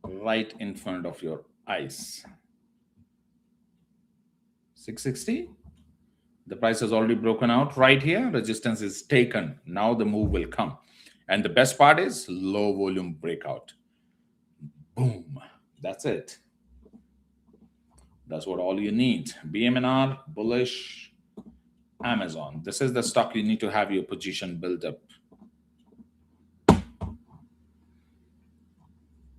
right in front of your eyes. 660. The price has already broken out right here. Resistance is taken. Now the move will come. And the best part is low volume breakout. Boom. That's it. That's what all you need. BMNR, bullish, Amazon. This is the stock you need to have your position built up.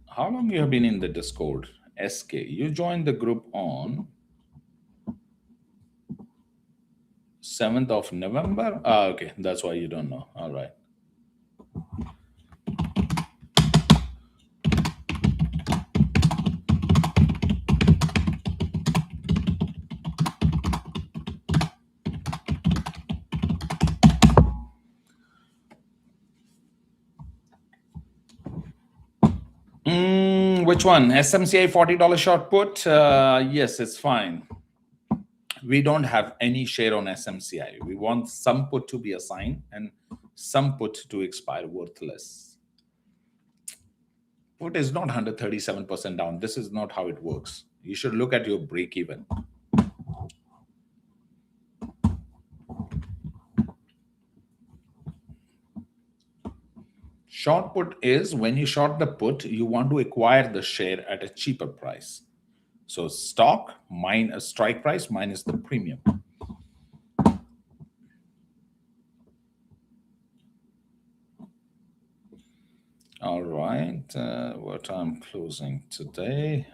How long you have been in the Discord? SK. You joined the group on 7th of November. Okay. That's why you don't know. All right. Which one? SMCI $40 short put? Yes, it's fine. We don't have any share on SMCI. We want some put to be assigned and some put to expire worthless. Put is not 137% down. This is not how it works. You should look at your break even. Short put is when you short the put, you want to acquire the share at a cheaper price. So stock minus strike price minus the premium. All right, what I'm closing today,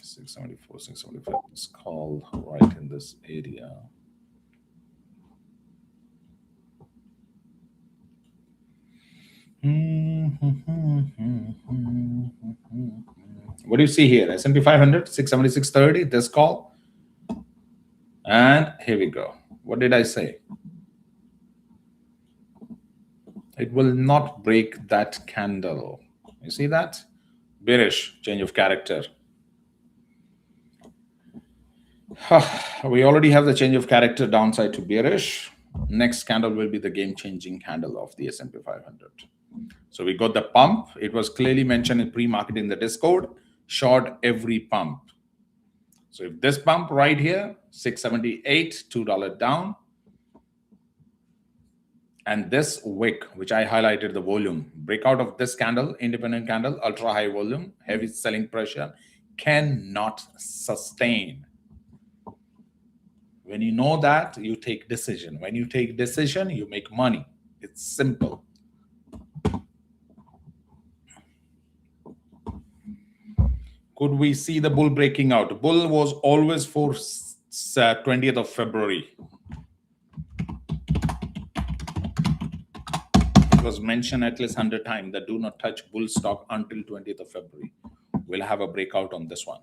674, 675, let's call right in this area. What do you see here? S&P 500, 676.30, this call. And here we go. What did I say? It will not break that candle. You see that? Bearish, change of character. We already have the change of character downside to bearish. Next candle will be the game-changing candle of the S&P 500. So we got the pump. It was clearly mentioned in pre-market in the Discord. Short every pump. So if this pump right here, 678, $2 down, and this wick, which I highlighted the volume, breakout of this candle, independent candle, ultra high volume, heavy selling pressure, cannot sustain. When you know that, you take decision. When you take decision, you make money. It's simple. Could we see the bull breaking out? Bull was always for 20th of February. It was mentioned at least 100 times that do not touch bull stock until 20th of February. We'll have a breakout on this one.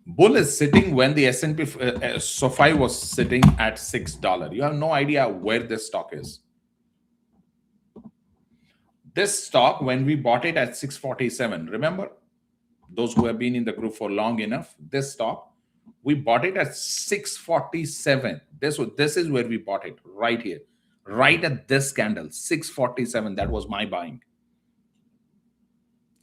Bull is sitting when the S&P SoFi was sitting at $6. You have no idea where this stock is. This stock, when we bought it at 647, remember, those who have been in the group for long enough, this stock, we bought it at 647. This is where we bought it, right here, right at this candle, 647. That was my buying.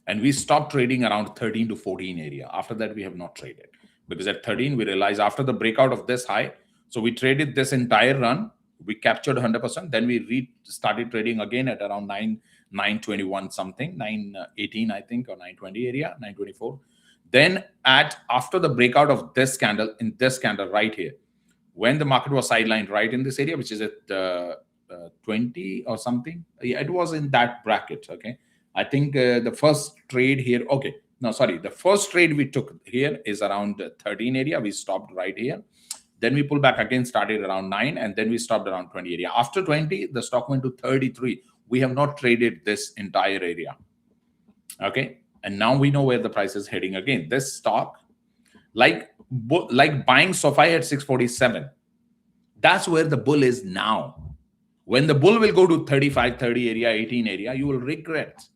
And we stopped trading around 13 to 14 area. After that, we have not traded, because at 13, we realized after the breakout of this high, so we traded this entire run, we captured 100%. Then we started trading again at around 921 something, 918, I think, or 920 area, 924. Then after the breakout of this candle, in this candle right here, when the market was sidelined right in this area, which is at 20 or something, yeah, it was in that bracket. Okay, I think the first trade here, okay, no, sorry, the first trade we took here is around 13 area. We stopped right here. Then we pulled back again, started around 9, and then we stopped around 20 area. After 20, the stock went to 33. We have not traded this entire area. Okay, and now we know where the price is heading again. This stock, like buying SoFi at 647, that's where the bull is now. When the bull will go to 35, 30 area, 18 area, you will regret.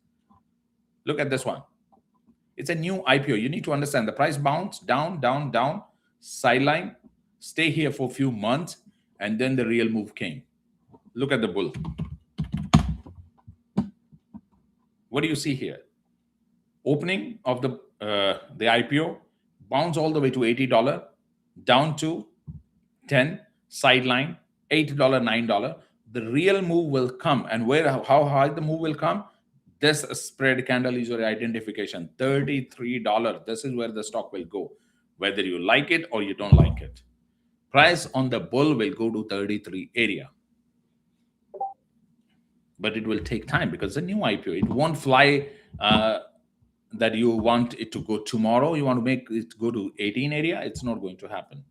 Look at this one. It's a new IPO. You need to understand the price bounced down, down, down, sideline, stay here for a few months, and then the real move came. Look at the bull. What do you see here? Opening of the IPO, bounce all the way to $80, down to 10, sideline, $8, $9. The real move will come. And how high the move will come? This spread candle is your identification, $33. This is where the stock will go, whether you like it or you don't like it. Price on the bull will go to 33 area. But it will take time because it's a new IPO. It won't fly that you want it to go tomorrow. You want to make it go to 18 area. It's not going to happen.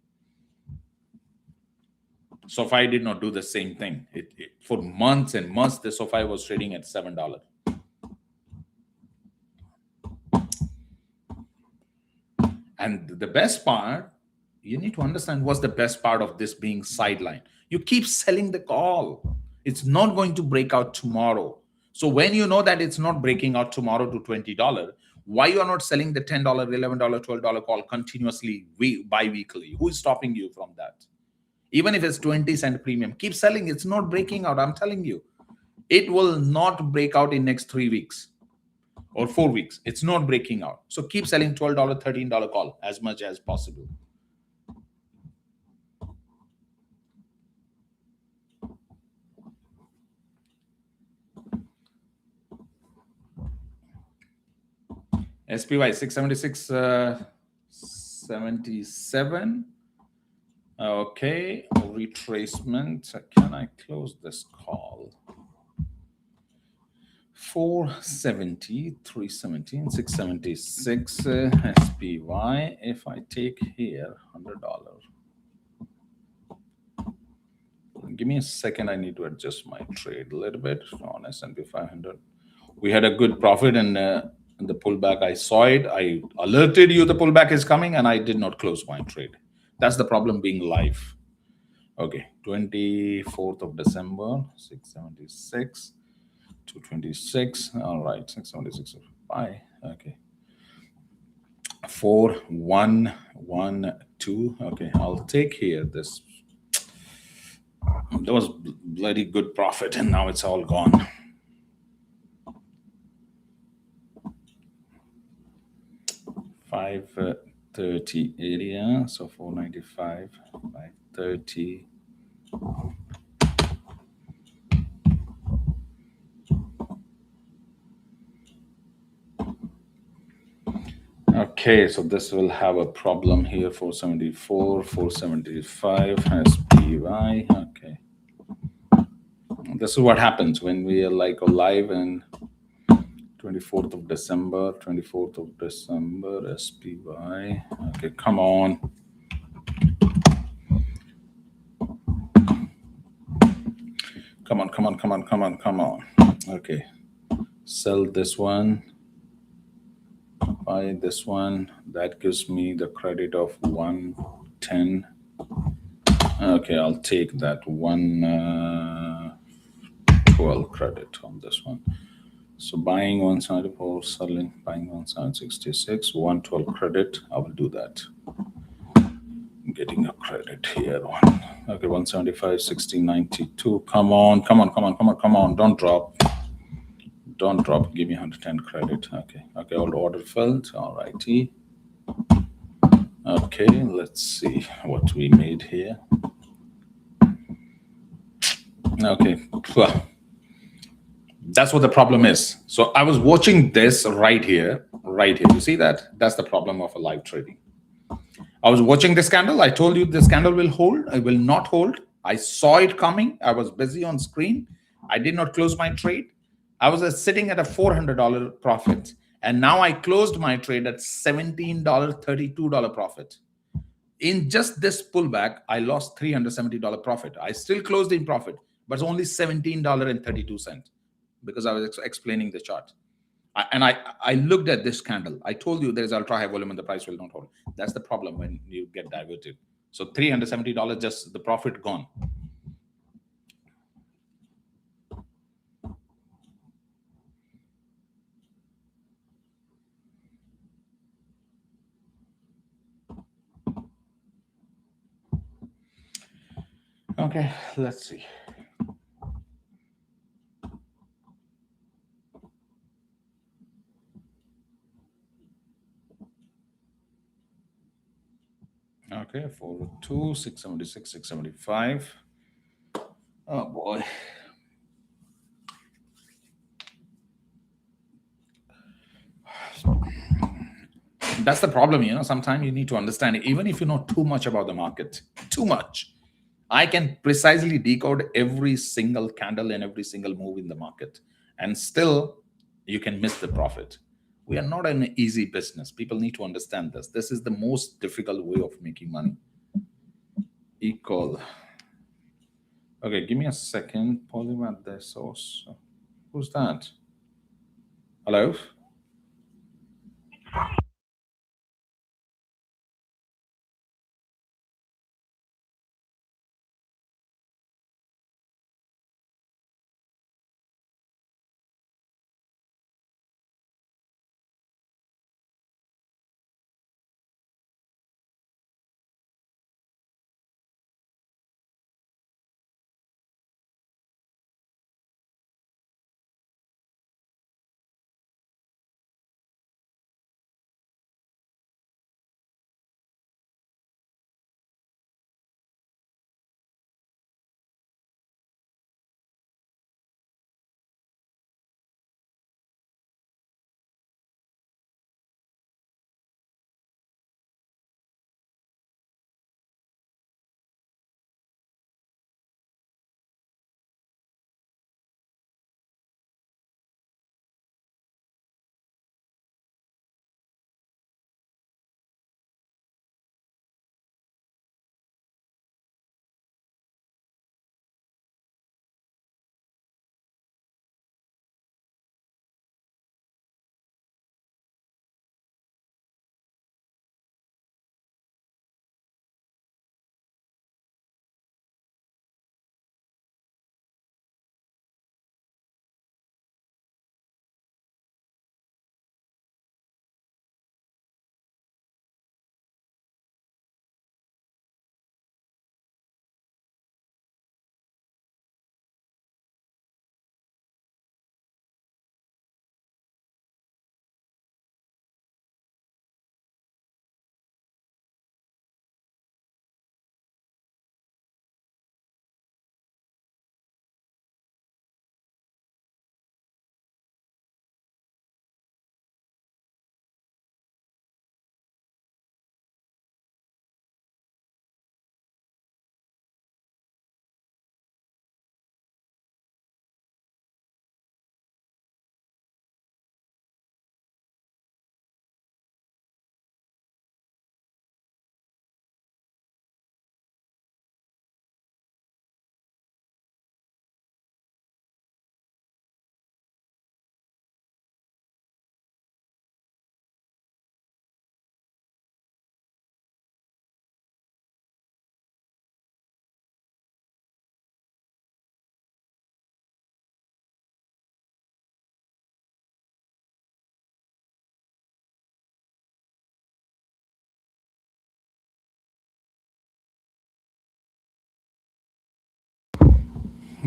SoFi did not do the same thing. For months and months, the SoFi was trading at $7. And the best part, you need to understand what's the best part of this being sidelined. You keep selling the call. It's not going to break out tomorrow. So when you know that it's not breaking out tomorrow to $20, why you are not selling the $10, $11, $12 call continuously bi-weekly? Who is stopping you from that? Even if it's 20-cent premium, keep selling. It's not breaking out. I'm telling you, it will not break out in next 3 weeks or 4 weeks. It's not breaking out. So keep selling $12, $13 call as much as possible. SPY 676.77. Okay, retracement. Can I close this call? 470, 317, 676 SPY. If I take here $100. Give me a second. I need to adjust my trade a little bit on S&P 500. We had a good profit and the pullback. I saw it. I alerted you the pullback is coming, and I did not close my trade. That's the problem being live. Okay, 24th of December, 676 to 26. All right, 676. Bye. Okay. 4112. Okay, I'll take here this. There was bloody good profit, and now it's all gone. $530 area, so 495, 530. Okay, so this will have a problem here. 474, 475 SPY. Okay, this is what happens when we are like alive and 24th of December, SPY. Okay, come on. Come on. Okay, sell this one, buy this one. That gives me the credit of 110. Okay, I'll take that 112 credit on this one. So buying 174, selling, buying 1766, 112 credit. I will do that. I'm getting a credit here on. Okay, 175, 1692. Come on. Don't drop. don't drop. Give me 110 credit. Okay. Okay. All order filled. All righty. Okay. Let's see what we made here. Okay. Well, that's what the problem is. So I was watching this right here. Right here. You see that? That's the problem of a live trading. I was watching this candle. I told you this candle will hold. I will not hold. I saw it coming. I was busy on screen. I did not close my trade. I was sitting at a $400 profit. And now I closed my trade at $17, $32 profit. In just this pullback, I lost $370 profit. I still closed in profit, but it's only $17.32 because I was explaining the chart. I looked at this candle. I told you there's ultra high volume and the price will not hold. That's the problem when you get diverted. So $370, just the profit gone. Okay, let's see. Okay, 402, 676, 675. Oh boy. That's the problem, sometimes you need to understand it. Even if you know too much about the market, too much, I can precisely decode every single candle and every single move in the market, and still you can miss the profit. We are not an easy business. People need to understand this. This is the most difficult way of making money. Equal. Okay, give me a second. Polymath the source. Who's that? Hello?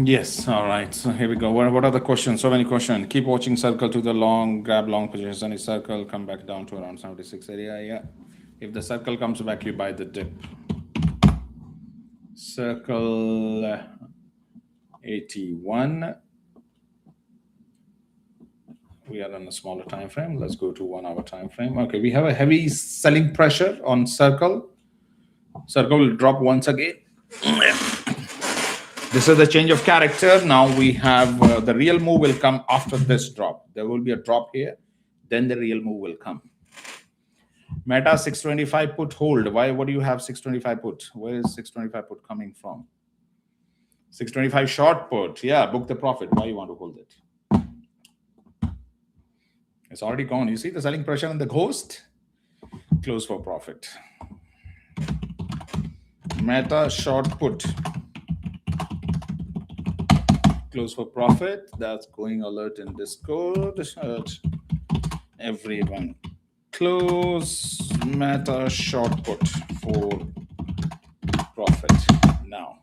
Yes. All right. So here we go. What are the questions? So many questions. Keep watching circle to the long, grab long positions on a circle, come back down to around 76 area. Yeah. If the circle comes back, you buy the dip. Circle 81. We are on a smaller time frame. Let's go to 1 hour time frame. Okay, we have a heavy selling pressure on circle. Circle will drop once again. This is the change of character. Now we have the real move will come after this drop. There will be a drop here, then the real move will come. Meta 625 put hold. Why? What do you have 625 put? Where is 625 put coming from? 625 short put. Yeah, book the profit. Why you want to hold it? It's already gone. You see the selling pressure on the ghost? Close for profit. Meta short put. Close for profit. That's going alert in Discord. Everyone. Close Meta short put for profit now.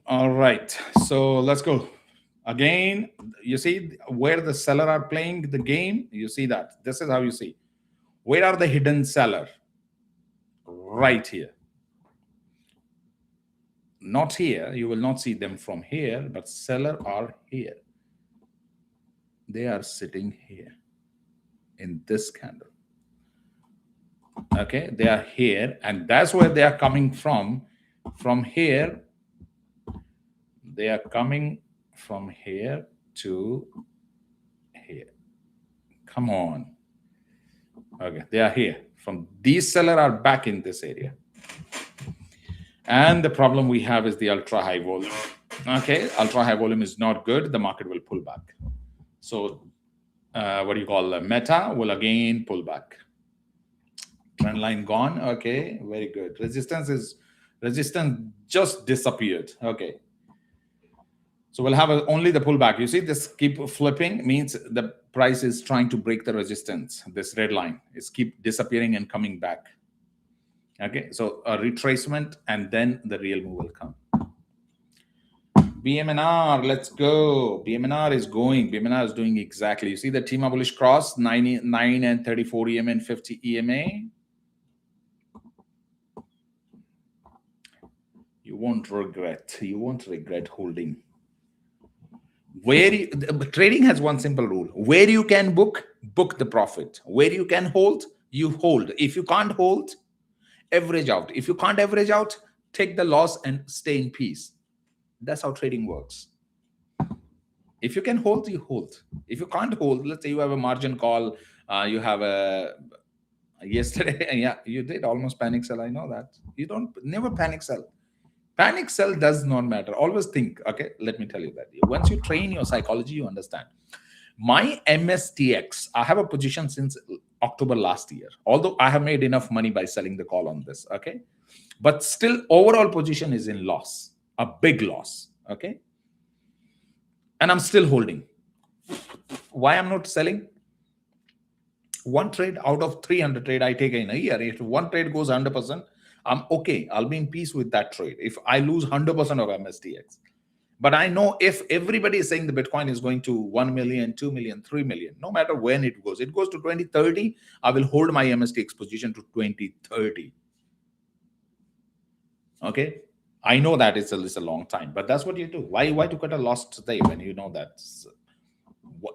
All right, so let's go. Again, you see where the seller are playing the game? You see that. This is how you see. Where are the hidden seller? Right here. Not here. You will not see them from here, but seller are here. They are sitting here in this candle. Okay, they are here, and that's where they are coming from. From here, they are coming from here to here. Come on. Okay, they are here. From these sellers are back in this area. And the problem we have is the ultra high volume. Okay, ultra high volume is not good. The market will pull back. So what do you call Meta will again pull back. Trend line gone. Okay, very good. Resistance just disappeared. Okay. So we'll have only the pullback. You see this keep flipping means the price is trying to break the resistance. This red line is keep disappearing and coming back. Okay, so a retracement and then the real move will come. BMNR, let's go. BMNR is going. BMNR is doing exactly. You see the TMA bullish cross, 9 and 34 EMA and 50 EMA. You won't regret. You won't regret holding. Trading has one simple rule. Where you can book the profit. Where you can hold, you hold. If you can't hold, average out. If you can't average out, take the loss and stay in peace. That's how trading works. If you can hold, you hold. If you can't hold, let's say you have a margin call, you have a yesterday, yeah, you did almost panic sell. I know that. You never panic sell. Panic sell does not matter. Always think, okay, let me tell you that. Once you train your psychology, you understand. My MSTX, I have a position since October last year, although I have made enough money by selling the call on this, okay? But still, overall position is in loss, a big loss, okay? And I'm still holding. Why I'm not selling? One trade out of 300 trade I take in a year. If one trade goes 100%, I'm okay. I'll be in peace with that trade. If I lose 100% of MSTX. But I know if everybody is saying the Bitcoin is going to 1 million, 2 million, 3 million, no matter when it goes to 2030, I will hold my MSTX position to 2030. Okay. I know that it's a long time, but that's what you do. Why to cut a loss today when you know that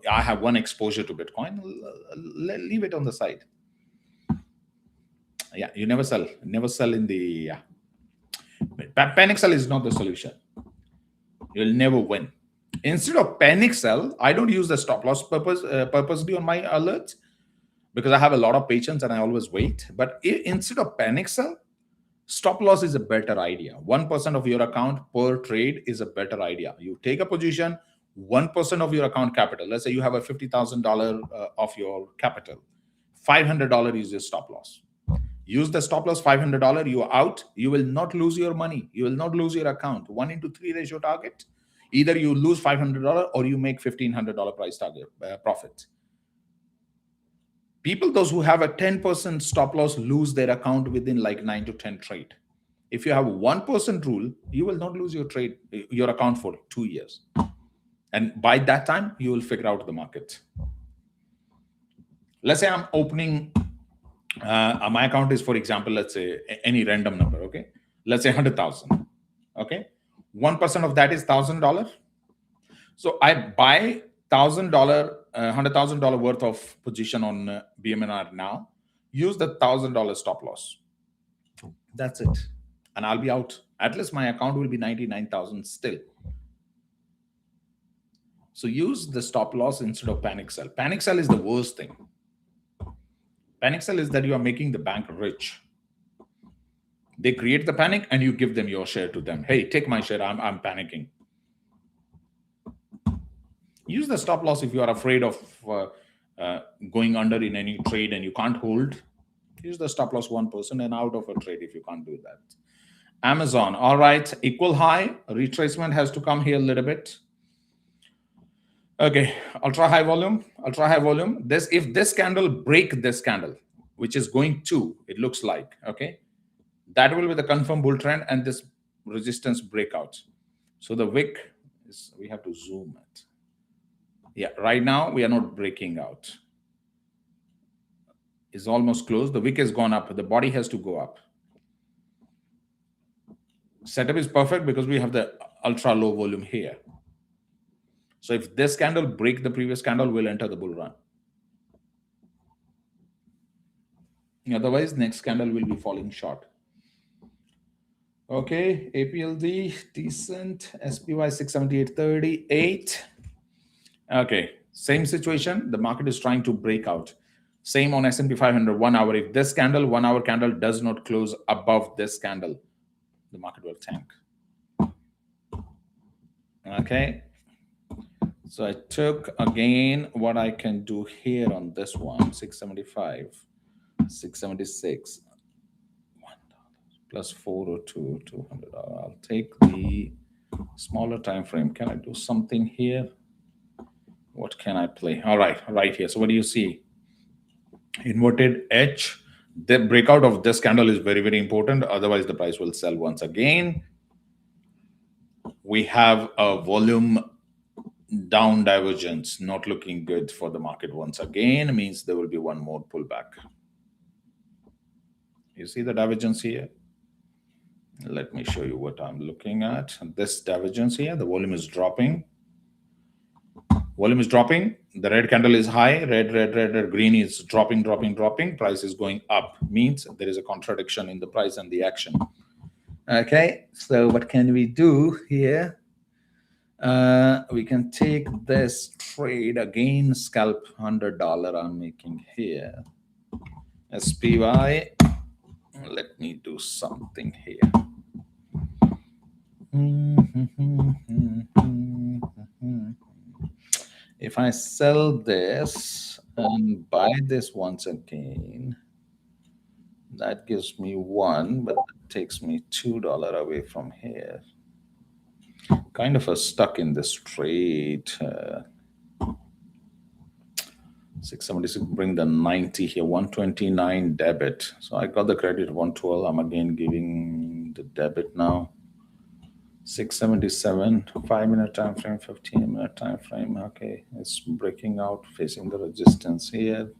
I have one exposure to Bitcoin? Leave it on the side. Yeah, you never sell. Never sell in the panic sell is not the solution. You'll never win. Instead of panic sell, I don't use the stop loss purposely on my alerts because I have a lot of patience and I always wait. But instead of panic sell, stop loss is a better idea. 1% of your account per trade is a better idea. You take a position, 1% of your account capital. Let's say you have a $50,000 of your capital. $500 is your stop loss. Use the stop loss, $500, you are out. You will not lose your money. You will not lose your account. 1:3 ratio target. Either you lose $500 or you make $1,500 price target profit. People, those who have a 10% stop loss, lose their account within like 9 to 10 trade. If you have 1% rule, you will not lose your trade, your account for 2 years. And by that time, you will figure out the market. Let's say I'm opening, my account is, for example, let's say any random number, okay? Let's say 100,000, okay? 1% of that is $1,000. So I buy $1,000, $100,000 worth of position on BMNR now, use the $1,000 stop loss. That's it. And I'll be out. At least my account will be 99,000 still. So use the stop loss instead of panic sell. Panic sell is the worst thing. Panic sell is that you are making the bank rich. They create the panic and you give them your share to them. Hey, take my share. I'm panicking. Use the stop loss if you are afraid of going under in any trade and you can't hold. Use the stop loss 1% and out of a trade if you can't do that. Amazon, all right, equal high. Retracement has to come here a little bit. Okay, ultra high volume. This, if this candle break this candle, which is going to, it looks like, okay, that will be the confirmed bull trend and this resistance breakout. So the wick is, we have to zoom it. Yeah, right now we are not breaking out. It's almost closed. The wick has gone up. The body has to go up. Setup is perfect because we have the ultra low volume here. So if this candle break the previous candle, we'll enter the bull run. Otherwise, next candle will be falling short. Okay, APLD, decent. SPY 678.38. Okay, same situation. The market is trying to break out. Same on S&P 500, 1 hour. If this candle, 1 hour candle does not close above this candle, the market will tank. Okay. So I took again what I can do here on this one, 675, 676, $1 plus 402, $200. I'll take the smaller time frame. Can I do something here? What can I play? All right, right here. So what do you see? Inverted H. The breakout of this candle is very, very important. Otherwise, the price will sell once again. We have a volume down divergence, not looking good for the market once again, means there will be one more pullback. You see the divergence here? Let me show you what I'm looking at. This divergence here, the volume is dropping. Volume is dropping. The red candle is high. Red, green is dropping. Price is going up. Means there is a contradiction in the price and the action. Okay, so what can we do here? We can take this trade again, scalp $100 I'm making here. SPY, let me do something here. If I sell this and buy this once again, that gives me 1, but that takes me $2 away from here. Kind of a stuck in this trade. 676, bring the 90 here, 129 debit. So I got the credit 112. I'm again giving the debit now. 677, 5-minute time frame, 15-minute time frame. Okay, it's breaking out, facing the resistance here.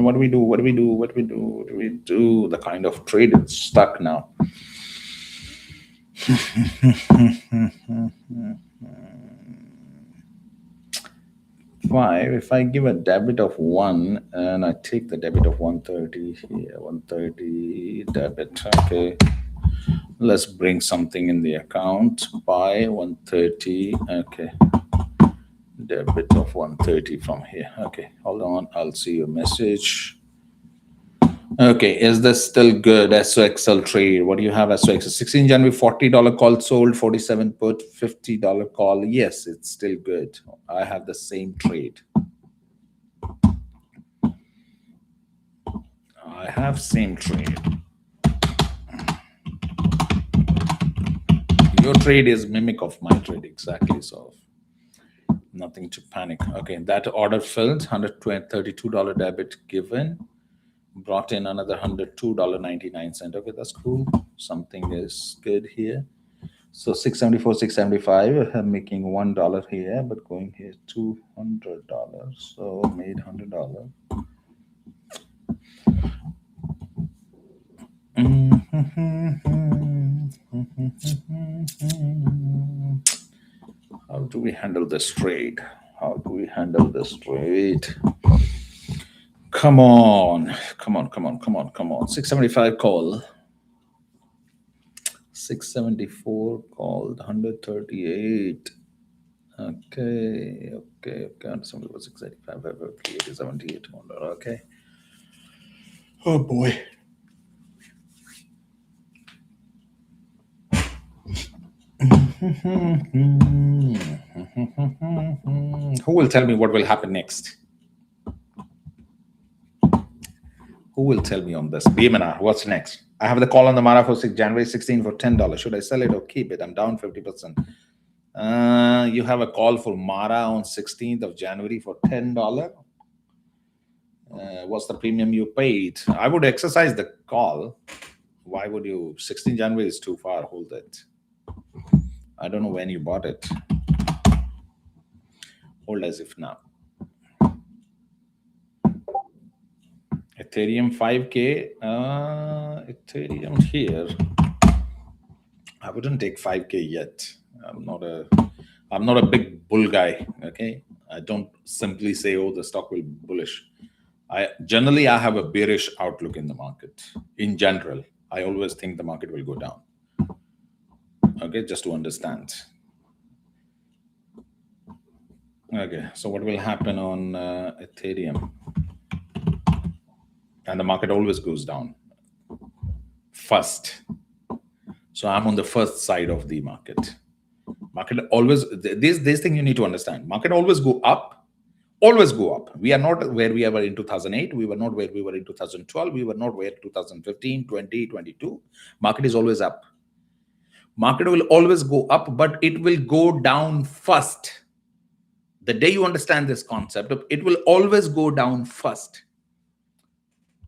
What do we do? The kind of trade is stuck now. If I give a debit of 1 and I take the debit of 130 here, 130 debit. Okay, let's bring something in the account. Buy 130. Okay, debit of 130 from here. Okay, hold on, I'll see your message. Okay, is this still good? SOXL trade. What do you have? SOXL 16 January, $40 call sold, 47 put, $50 call. Yes, it's still good. I have the same trade. I have same trade. Your trade is mimic of my trade, exactly. So Nothing to panic. Okay, that order filled, $132 debit given, brought in another $102.99. Okay, that's cool. Something is good here. So 674, 675, making $1 here, but going here $200. So made $100. How do we handle this trade? How do we handle this trade? Come on, come on, come on, come on, come on. 675 call. 674 called, 138. Okay, okay, okay. 685, 78, okay. Oh boy. Who will tell me what will happen next? Who will tell me on this? BMNR, what's next? I have the call on the Mara for January 16 for $10. Should I sell it or keep it? I'm down 50%. You have a call for Mara on 16th of January for $10. What's the premium you paid? I would exercise the call. Why would you? 16 January is too far. Hold it. I don't know when you bought it. Hold as if now. Ethereum 5K. Ethereum here. I wouldn't take 5K yet. I'm not a big bull guy. Okay. I don't simply say, oh, the stock will be bullish. I have a bearish outlook in the market. In general, I always think the market will go down. Okay, just to understand. Okay, so what will happen on Ethereum? And the market always goes down first. So I'm on the first side of the market. Market always, this thing you need to understand. Market always go up. Always go up. We are not where we were in 2008. We were not where we were in 2012. We were not where 2015, 20, 22. Market is always up. Market will always go up, but it will go down first. The day you understand this concept, it will always go down first.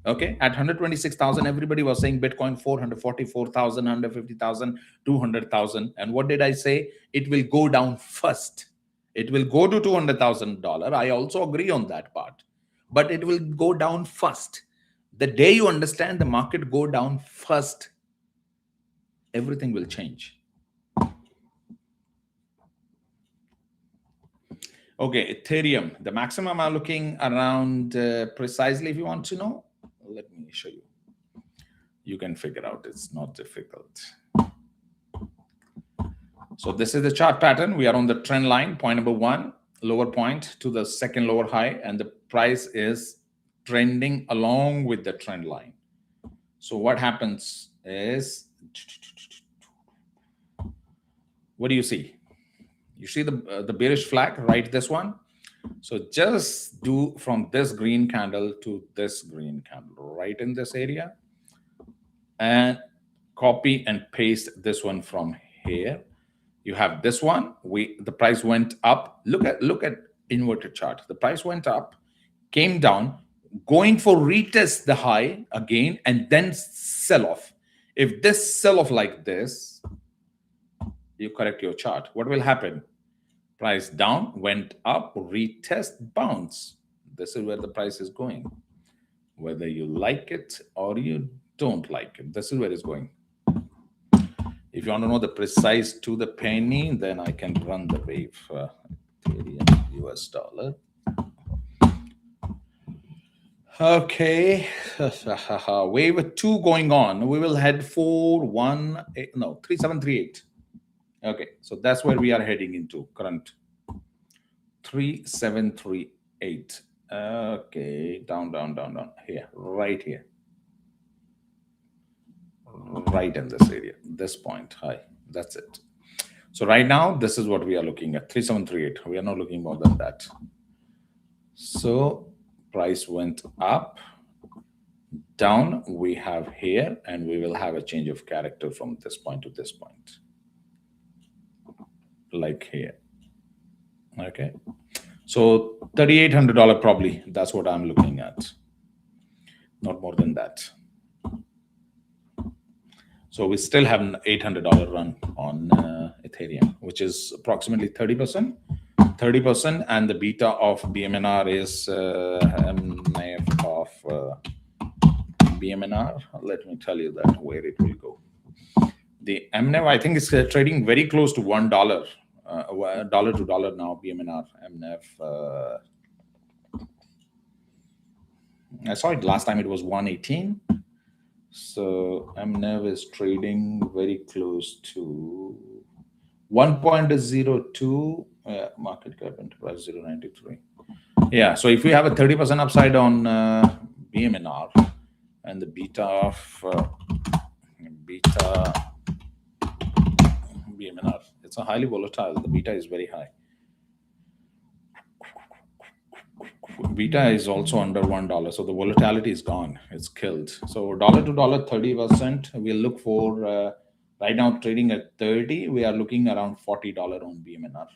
Okay, at 126,000, everybody was saying Bitcoin 444,000, 150,000, 200,000. And what did I say? It will go down first. It will go to $200,000. I also agree on that part, but it will go down first. The day you understand the market go down first, everything will change. Okay, Ethereum, the maximum I'm looking around precisely, if you want to know, let me show you. You can figure out, it's not difficult. So this is the chart pattern. We are on the trend line, point number 1, lower point to the second lower high, and the price is trending along with the trend line. So what happens is, what do you see? You see the bearish flag, right? This one. So just do from this green candle to this green candle, right in this area, and copy and paste this one from here. You have this one. The price went up. Look at inverted chart. The price went up, came down, going for retest the high again, and then sell off. If this sell off like this, you correct your chart. What will happen? Price down, went up, retest, bounce. This is where the price is going. Whether you like it or you don't like it, this is where it's going. If you want to know the precise to the penny, then I can run the wave. Ethereum, US dollar. Okay, wave 2 going on. We will head for 3738. Okay, so that's where we are heading into current 3738. Okay, down here, right here, right in this area, this point high. That's it. So right now, this is what we are looking at, 3738. We are not looking more than that. So price went up, down we have here, and we will have a change of character from this point to this point, like here. Okay. So $3,800 probably. That's what I'm looking at. Not more than that. So we still have an $800 run on Ethereum, which is approximately 30%. 30%, and the beta of BMNR is MNF of BMNR. Let me tell you that where it will go. The MNF, I think, is trading very close to $1, dollar to dollar now. BMNR, MNF. I saw it last time; it was 118. So MNF is trading very close to 1.02. Market cap enterprise 0.93. Yeah. So if we have a 30% upside on BMNR and the beta of BMNR, it's a highly volatile. The beta is very high. Beta is also under $1, so the volatility is gone. It's killed. So dollar to dollar, 30%. We'll look for right now trading at 30. We are looking around $40 on BMNR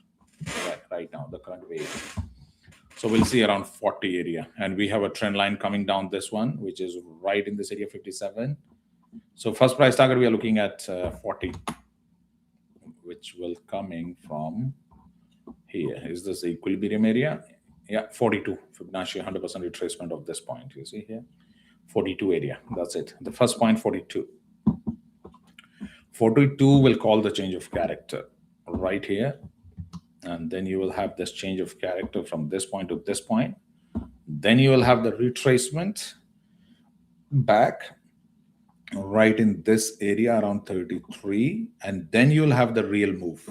right now, the current wave. So we'll see around 40 area, and we have a trend line coming down this one, which is right in this area 57. So first price target we are looking at 40, which will coming from here. Is this the equilibrium area? Yeah, 42 Fibonacci, 100% retracement of this point. You see here, 42 area. That's it. The first point, 42. 42 will call the change of character right here, and then you will have this change of character from this point to this point. Then you will have the retracement back right in this area around 33, and then you'll have the real move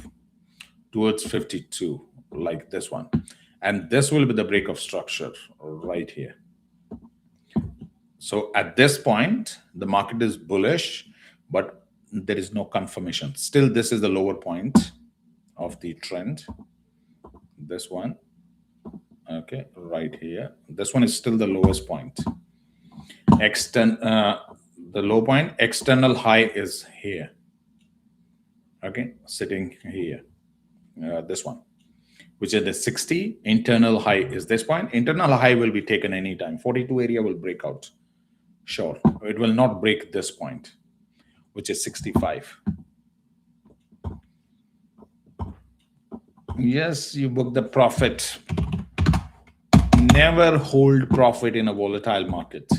towards 52, like this one. And this will be the break of structure right here. So at this point, the market is bullish, but there is no confirmation. Still, this is the lower point of the trend. This one, okay, right here. This one is still the lowest point. The low point, external high is here. Okay, sitting here. This one, which is the 60. Internal high is this point. Internal high will be taken anytime. 42 area will break out. Sure. It will not break this point, which is 65. Yes, you book the profit. Never hold profit in a volatile market.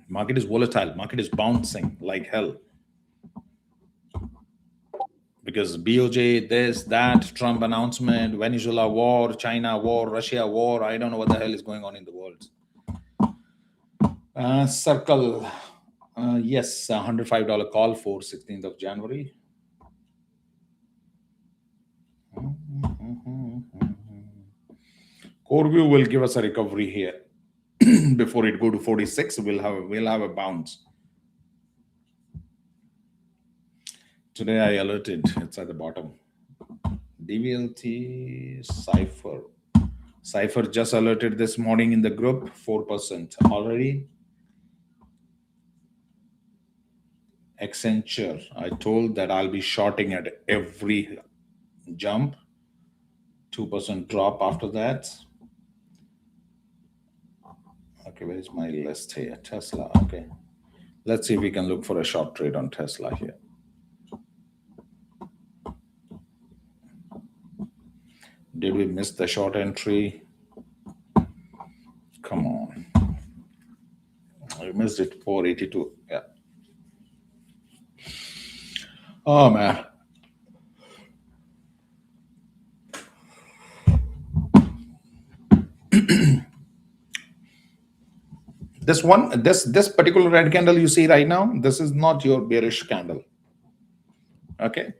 Market is volatile. Market is bouncing like hell. Because BOJ, this, that, Trump announcement, Venezuela war, China war, Russia war, I don't know what the hell is going on in the world. Circle, yes, $105 call for 16th of January. CRWV will give us a recovery here. Before it go to 46, we'll have a bounce. Today I alerted, it's at the bottom. DVLT, Cypher. Cypher just alerted this morning in the group, 4% already. Accenture, I told that I'll be shorting at every jump. 2% drop after that. Okay, where is my list here? Tesla, okay. Let's see if we can look for a short trade on Tesla here. Did we miss the short entry? Come on. I missed it, 482. Yeah. Oh, man. This particular red candle you see right now, this is not your bearish candle. Okay.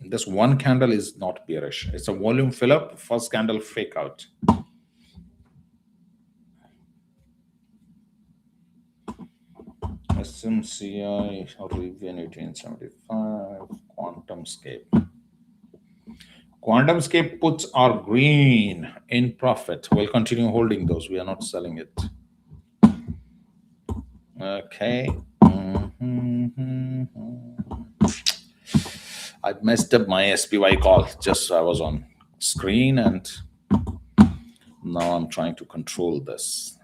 This one candle is not bearish. It's a volume fill up, first candle fake out. SMCI, Rivian 1875, QuantumScape. QuantumScape puts are green in profit. We'll continue holding those. We are not selling it. Okay. I messed up my SPY call. Just I was on screen and now I'm trying to control this.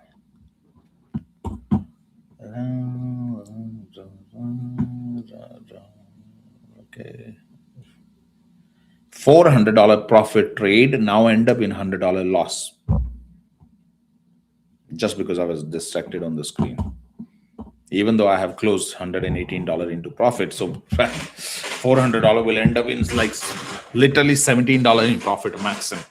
Okay. $400 profit trade now end up in $100 loss. Just because I was distracted on the screen. Even though I have closed $118 into profit. So $400 will end up in like literally $17 in profit maximum.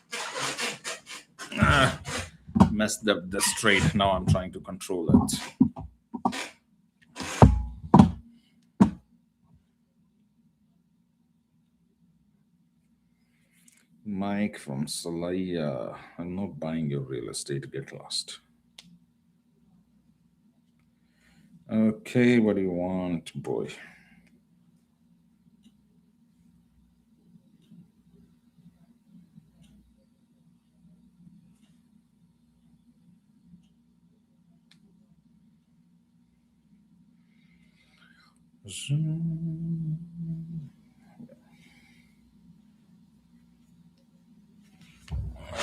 Messed up this trade. Now I'm trying to control it. Mike from Salaya. I'm not buying your real estate. Get lost. Okay, what do you want, boy?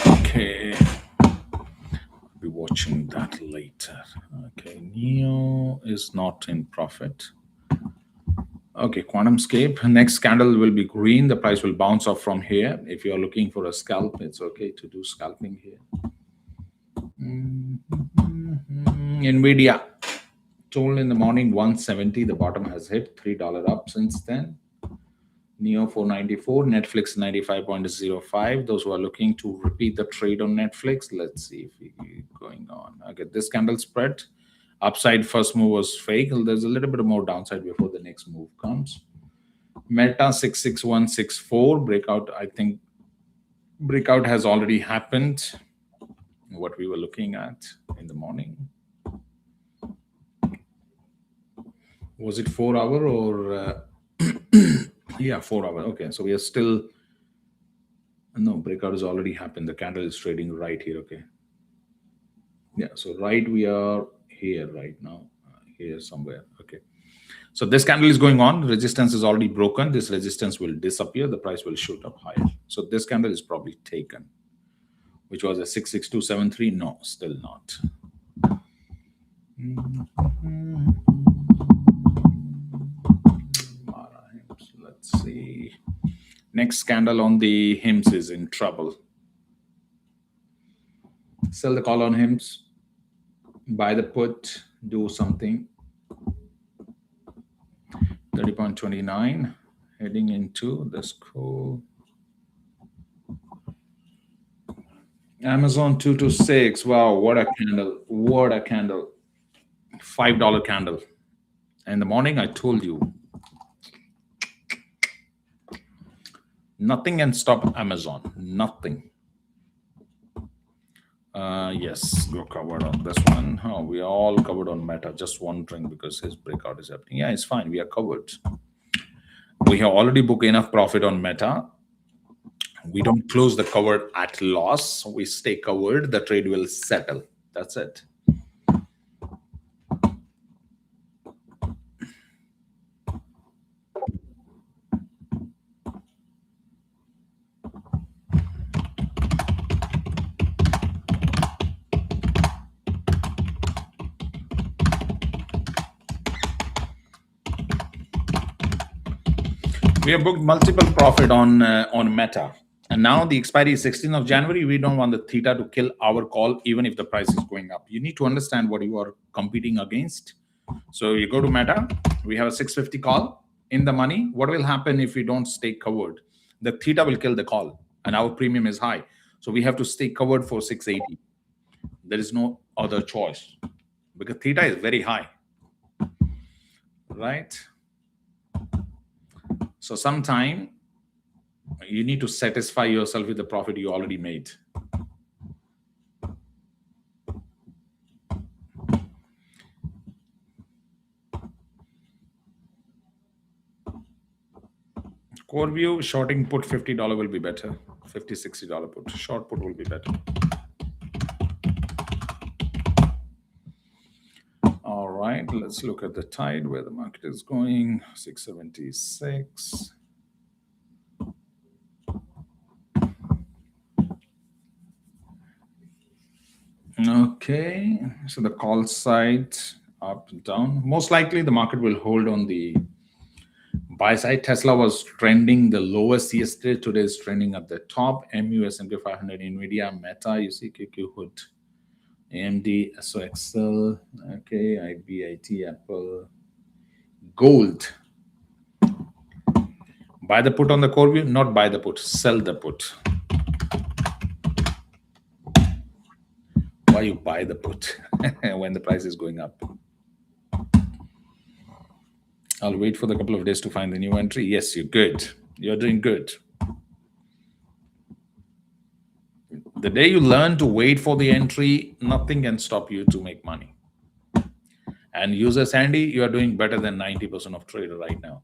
Okay, I'll be watching that later. Okay, Neo is not in profit. Okay, QuantumScape. Next candle will be green. The price will bounce off from here. If you're looking for a scalp, it's okay to do scalping here. NVDA. Told in the morning 170. The bottom has hit $3 up since then. Neo 494. Netflix 95.05. Those who are looking to repeat the trade on Netflix, let's see if we going on. Okay, this candle spread. Upside first move was fake. There's a little bit more downside before the next move comes. Meta 66164 breakout. I think breakout has already happened. What we were looking at in the morning. Was it 4 hour or yeah, 4 hour? Okay, so we are still no breakout has already happened. The candle is trading right here. Okay, yeah, so right we are here right now, here somewhere. Okay, so this candle is going on. Resistance is already broken. This resistance will disappear. The price will shoot up higher. So this candle is probably taken, which was a 66273. No, still not. Let's see. Next candle on the HIMS is in trouble. Sell the call on HIMS. Buy the put. Do something. 30.29. Heading into this call. Amazon 226. Wow, what a candle. What a candle. $5 candle. In the morning, I told you. Nothing can stop Amazon. Nothing. Yes, we're covered on this one. Oh, we are all covered on Meta. Just wondering because his breakout is happening. Yeah, it's fine. We are covered. We have already booked enough profit on Meta. We don't close the cover at loss. We stay covered. The trade will settle. That's it. We have booked multiple profit on Meta. And now the expiry is 16th of January. We don't want the theta to kill our call, even if the price is going up. You need to understand what you are competing against. So you go to Meta. We have a 650 call in the money. What will happen if we don't stay covered? The theta will kill the call, and our premium is high. So we have to stay covered for 680. There is no other choice because theta is very high, right? So sometime you need to satisfy yourself with the profit you already made. Core view, shorting put $50 will be better. $50, $60 put. Short put will be better. All right, let's look at the tide where the market is going. 676. Okay, so the call side up and down. Most likely the market will hold on the buy side. Tesla was trending the lowest yesterday. Today is trending at the top. MU, S&P 500, NVDA, Meta, you see QQ Hood, AMD, SOXL, okay, IBIT, Apple, gold. Buy the put on the core view, not buy the put, sell the put. Why you buy the put when the price is going up? I'll wait for the couple of days to find the new entry. Yes, you're good. You're doing good. The day you learn to wait for the entry, nothing can stop you to make money. And user Sandy, you are doing better than 90% of trader right now.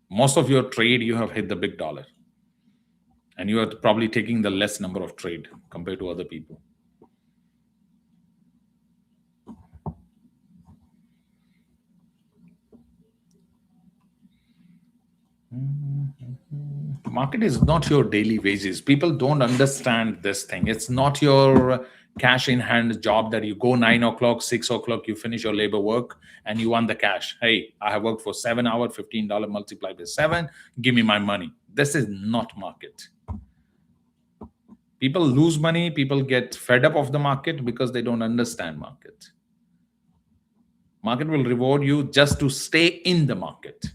Most of your trade, you have hit the big dollar. And you are probably taking the less number of trade compared to other people. Market is not your daily wages. People don't understand this thing. It's not your cash in hand job that you go 9 o'clock, 6 o'clock, you finish your labor work and you want the cash. Hey, I have worked for 7 hours, $15 multiplied by 7. Give me my money. This is not market. People lose money. People get fed up of the market because they don't understand market. Market will reward you just to stay in the market.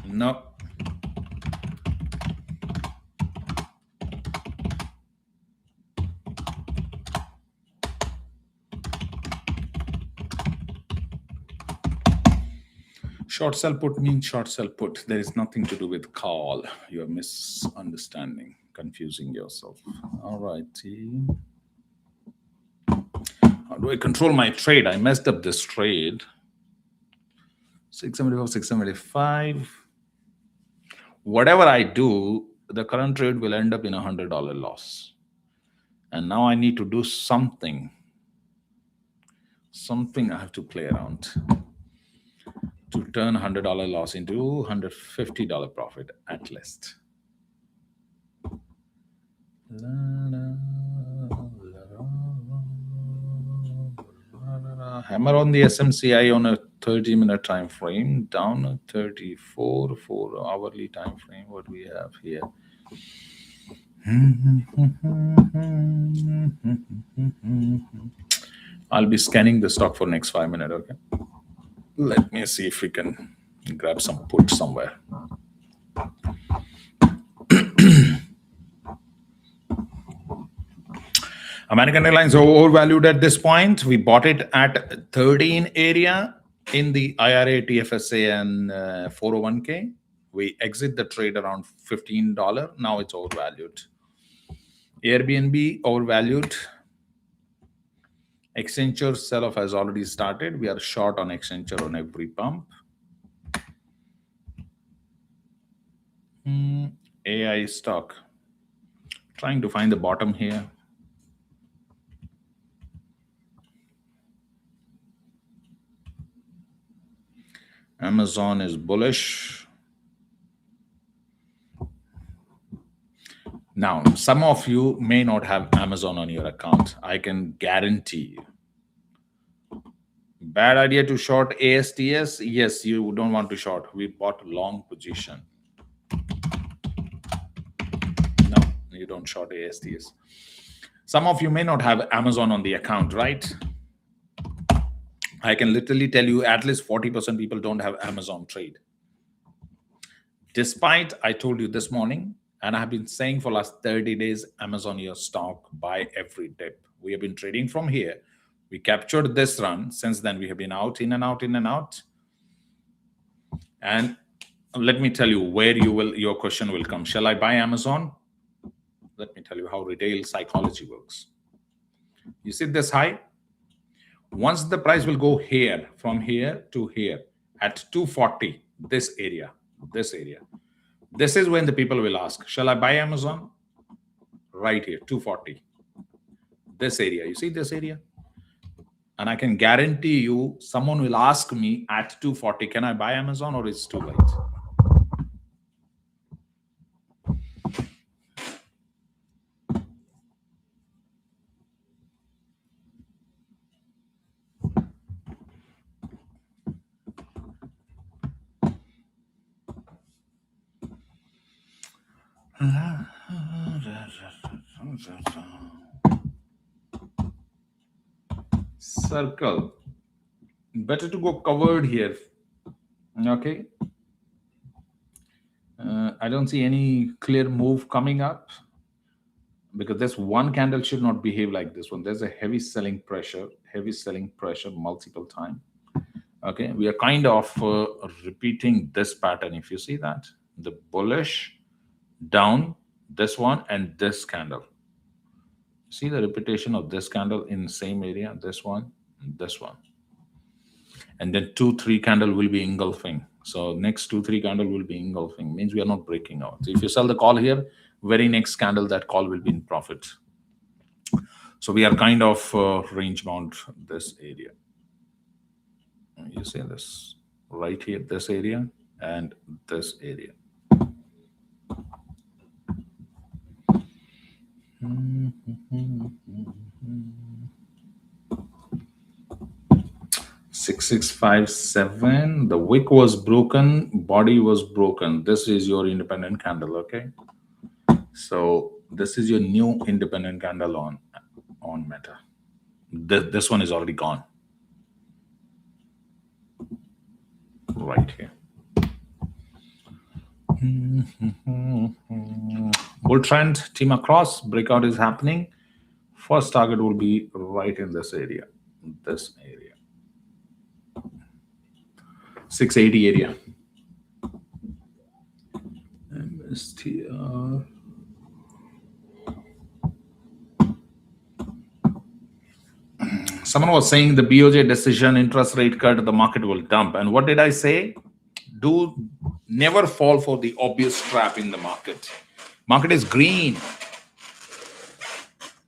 No. Short sell put means short sell put. There is nothing to do with call. You are misunderstanding, confusing yourself. All righty. How do I control my trade? I messed up this trade. 674, 675. Whatever I do, the current trade will end up in $100 loss. And now I need to do something. Something I have to play around to turn $100 loss into $150 profit at least. Hammer on the SMCI on a 30-minute time frame, down a 34 for hourly time frame. What do we have here? I'll be scanning the stock for next 5 minutes. Okay, let me see if we can grab some put somewhere. American Airlines overvalued at this point. We bought it at 13 area in the IRA, TFSA, and 401k. We exit the trade around $15. Now it's overvalued. Airbnb overvalued. Accenture sell-off has already started. We are short on Accenture on every pump. AI stock. Trying to find the bottom here. Amazon is bullish. Now, some of you may not have Amazon on your account. I can guarantee you. Bad idea to short ASTS? Yes, you don't want to short. We bought long position. No, you don't short ASTS. Some of you may not have Amazon on the account, right? I can literally tell you at least 40% people don't have Amazon trade. Despite I told you this morning, and I have been saying for last 30 days, Amazon your stock, buy every dip. We have been trading from here. We captured this run. Since then, we have been out, in and out, in and out. And let me tell you where your question will come. Shall I buy Amazon? Let me tell you how retail psychology works. You see this high? Once the price will go here, from here to here, at 240, this area. This is when the people will ask, shall I buy Amazon? Right here, 240. This area, you see this area? And I can guarantee you, someone will ask me at 240, can I buy Amazon or it's too late? Circle. Better to go covered here. Okay. I don't see any clear move coming up because this one candle should not behave like this one. There's a heavy selling pressure multiple times. Okay. We are kind of repeating this pattern. If you see that, the bullish down, this one and this candle. See the repetition of this candle in the same area, this one, and then 2-3 candle will be engulfing. So next 2-3 candle will be engulfing, means we are not breaking out. So if you sell the call here, very next candle, that call will be in profit. So we are kind of range bound this area. You see this right here, this area and this area. 6657. The wick was broken, body was broken. This is your independent candle. Okay, so this is your new independent candle on Meta. This one is already gone right here. Bull trend, team across, breakout is happening. First target will be right in this area, 680 area. MSTR. Someone was saying the BOJ decision, interest rate cut, the market will dump. And what did I say? Never fall for the obvious trap in the market. Market is green.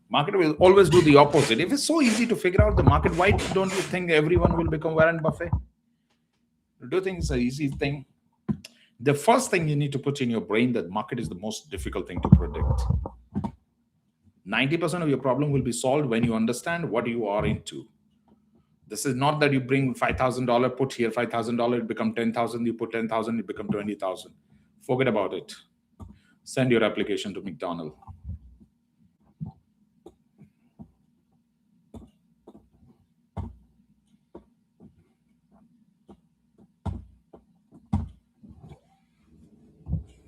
Market will always do the opposite. If it's so easy to figure out the market, why don't you think everyone will become Warren Buffett? Do you think it's an easy thing? The first thing you need to put in your brain, that market is the most difficult thing to predict. 90% of your problem will be solved when you understand what you are into. This is not that you bring $5,000, put here $5,000, it become 10,000. You put 10,000, it become 20,000. Forget about it. Send your application to McDonald's.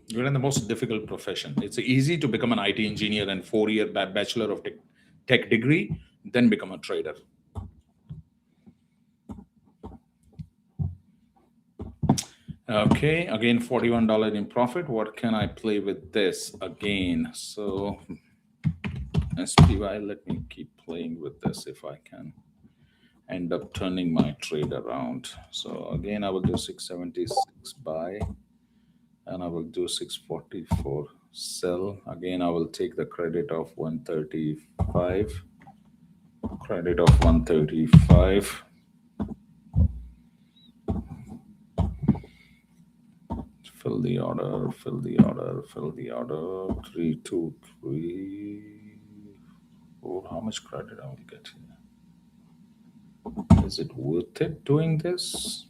You're in the most difficult profession. It's easy to become an IT engineer and 4-year bachelor of tech degree, then become a trader. Okay, again, $41 in profit. What can I play with this again? So SPY, let me keep playing with this if I can end up turning my trade around. So again, I will do 676 buy. And I will do 644 sell. Again, I will take the credit of 135. Credit of 135. Fill the order, fill the order, fill the order. 3, 2, 3, 4. How much credit I will get here? Is it worth it doing this?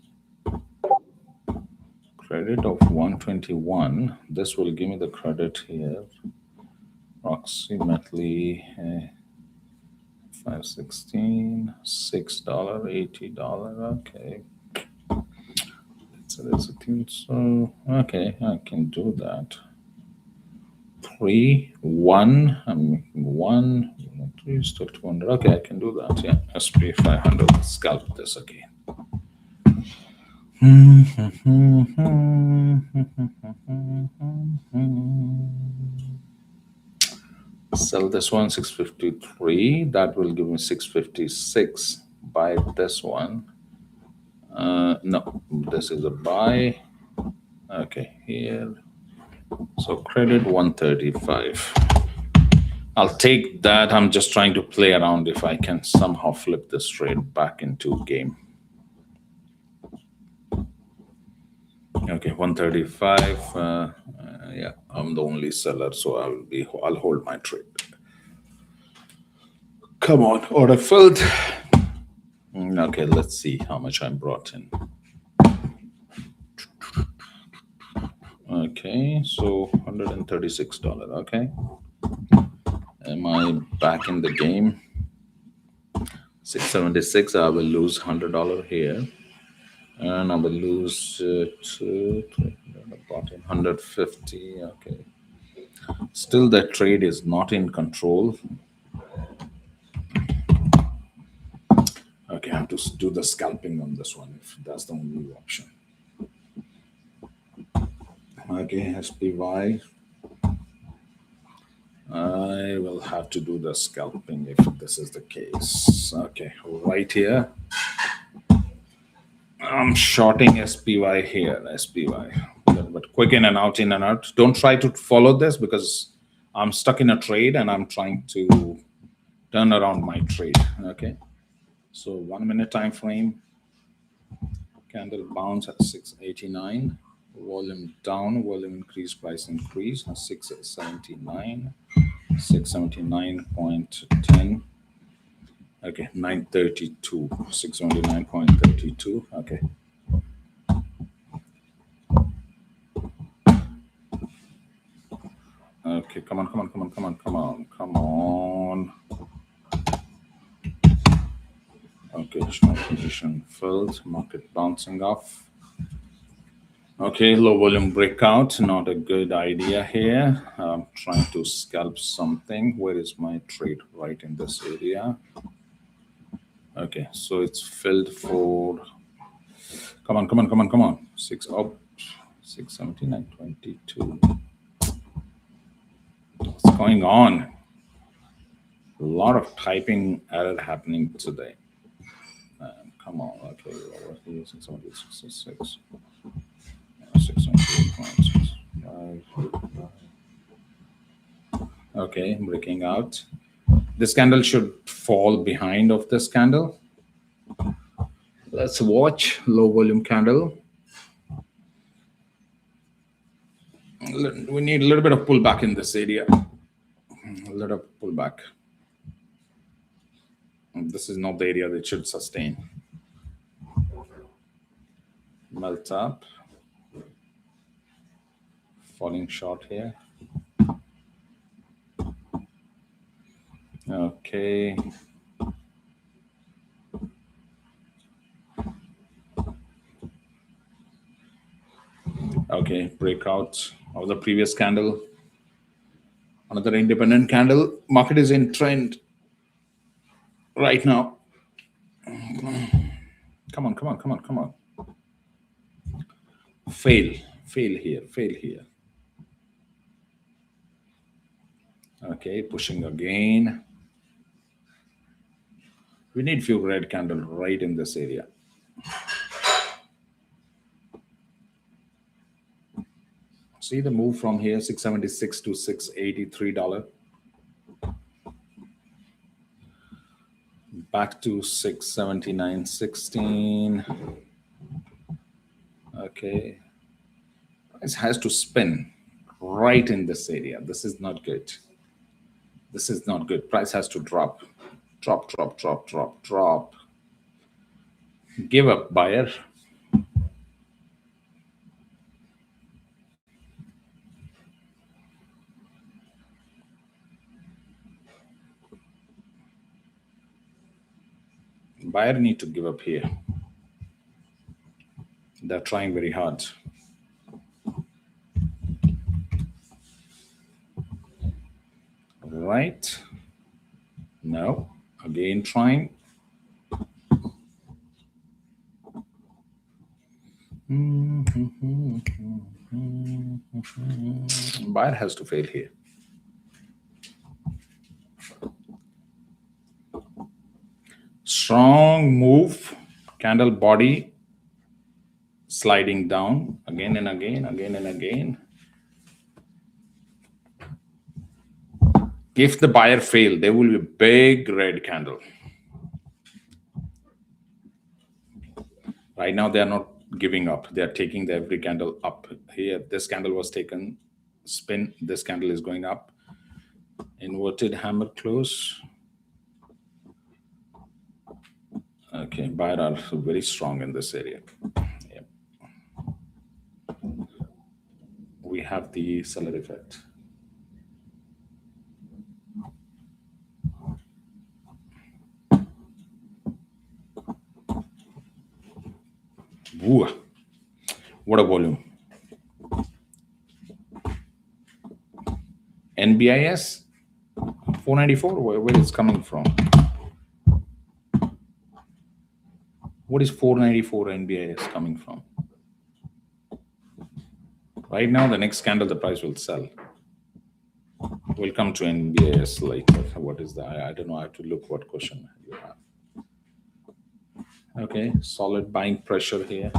Credit of 121. This will give me the credit here. Approximately 516, $6, $80. Okay. So there's a thing. So okay, I can do that. 3, 1. I'm making 1, 3, still 200. Okay, I can do that. Yeah, SP 500. Let's scalp this again. Sell this one 653. That will give me 656. Buy this one. No, this is a buy. Okay, here. So credit 135. I'll take that. I'm just trying to play around if I can somehow flip this trade back into game. Okay, 135. Yeah, I'm the only seller, so I'll hold my trade. Come on, order filled. Okay, let's see how much I brought in. Okay, so $136. Okay. Am I back in the game? 676. I will lose $100 here, and I will lose about 150. Okay. Still, that trade is not in control. Okay, I have to do the scalping on this one if that's the only option. Okay, SPY. I will have to do the scalping if this is the case. Okay, right here. I'm shorting SPY here, SPY. But quick in and out, in and out. Don't try to follow this because I'm stuck in a trade and I'm trying to turn around my trade. Okay. So 1 minute time frame. Candle bounce at 689. Volume down, volume increase, price increase. 679. 679.10. Okay, 932. 679.32. Okay. Okay, come on. Okay, strong position filled, market bouncing off. Okay, low volume breakout, not a good idea here. I'm trying to scalp something. Where is my trade? Right in this area. Okay, so it's filled for, come on. 6 up, 679.22. What's going on? A lot of typing error happening today. Come on, okay, over here, 676. 678.65. Okay, breaking out. This candle should fall behind of this candle. Let's watch low volume candle. We need a little bit of pullback in this area. A little pullback. This is not the area that should sustain. Melt up. Falling short here. Okay. Okay, breakout of the previous candle. Another independent candle. Market is in trend right now. Come on. Fail here. Okay, pushing again. We need few red candle right in this area. See the move from here, 676 to $683. Back to 679.16. Okay. Price has to spin right in this area. This is not good. Price has to drop. Drop. Give up, buyer. Buyer need to give up here. They're trying very hard. Right. No. Again trying. Buyer has to fail here. Strong move, candle body sliding down again and again. If the buyer fail, there will be a big red candle. Right now, they are not giving up. They are taking the every candle up. Here, this candle was taken, spin. This candle is going up. Inverted hammer close. Okay, buyer are very strong in this area. Yep. We have the seller effect. Woo. What a volume. NBIS 494, where it's coming from? What is 494 NBIS coming from? Right now, the next candle, the price will sell. We'll come to NBIS later. What is that? I don't know. I have to look what question you have. Okay, solid buying pressure here.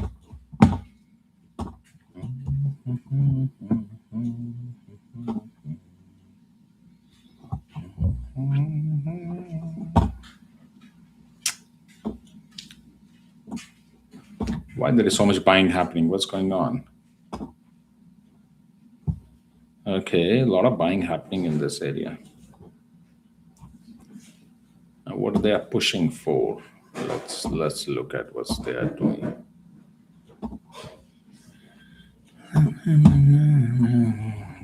Why there is so much buying happening? What's going on? Okay, a lot of buying happening in this area. Now, what they are pushing for? Let's look at what they are doing.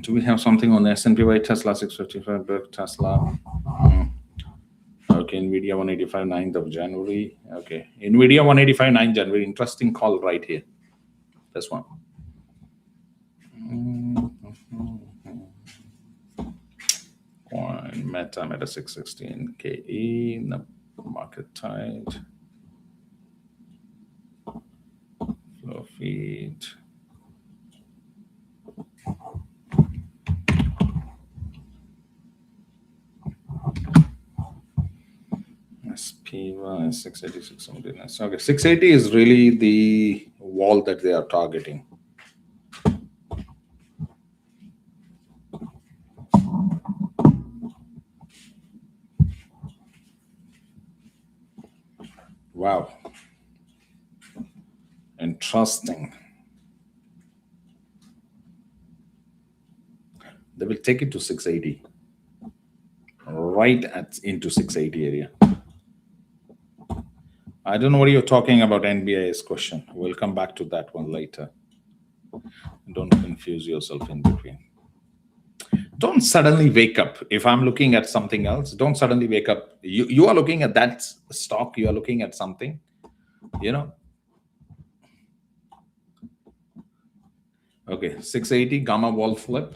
Do we have something on the S&P Tesla 655 Tesla? Okay, NVDA 185 9th of January. Okay, NVDA 185 9th January. Interesting call right here. This one. Coin Meta 616 KE. No, market tight. Flow feed. SPY 680, 679. Okay, 680 is really the wall that they are targeting. Wow. Interesting. They will take it to 680. Right into 680 area. I don't know what you're talking about, NBIS question. We'll come back to that one later. Don't confuse yourself in between. Don't suddenly wake up. If I'm looking at something else, don't suddenly wake up. You are looking at that stock, you are looking at something, you know. Okay, 680 gamma wall flip.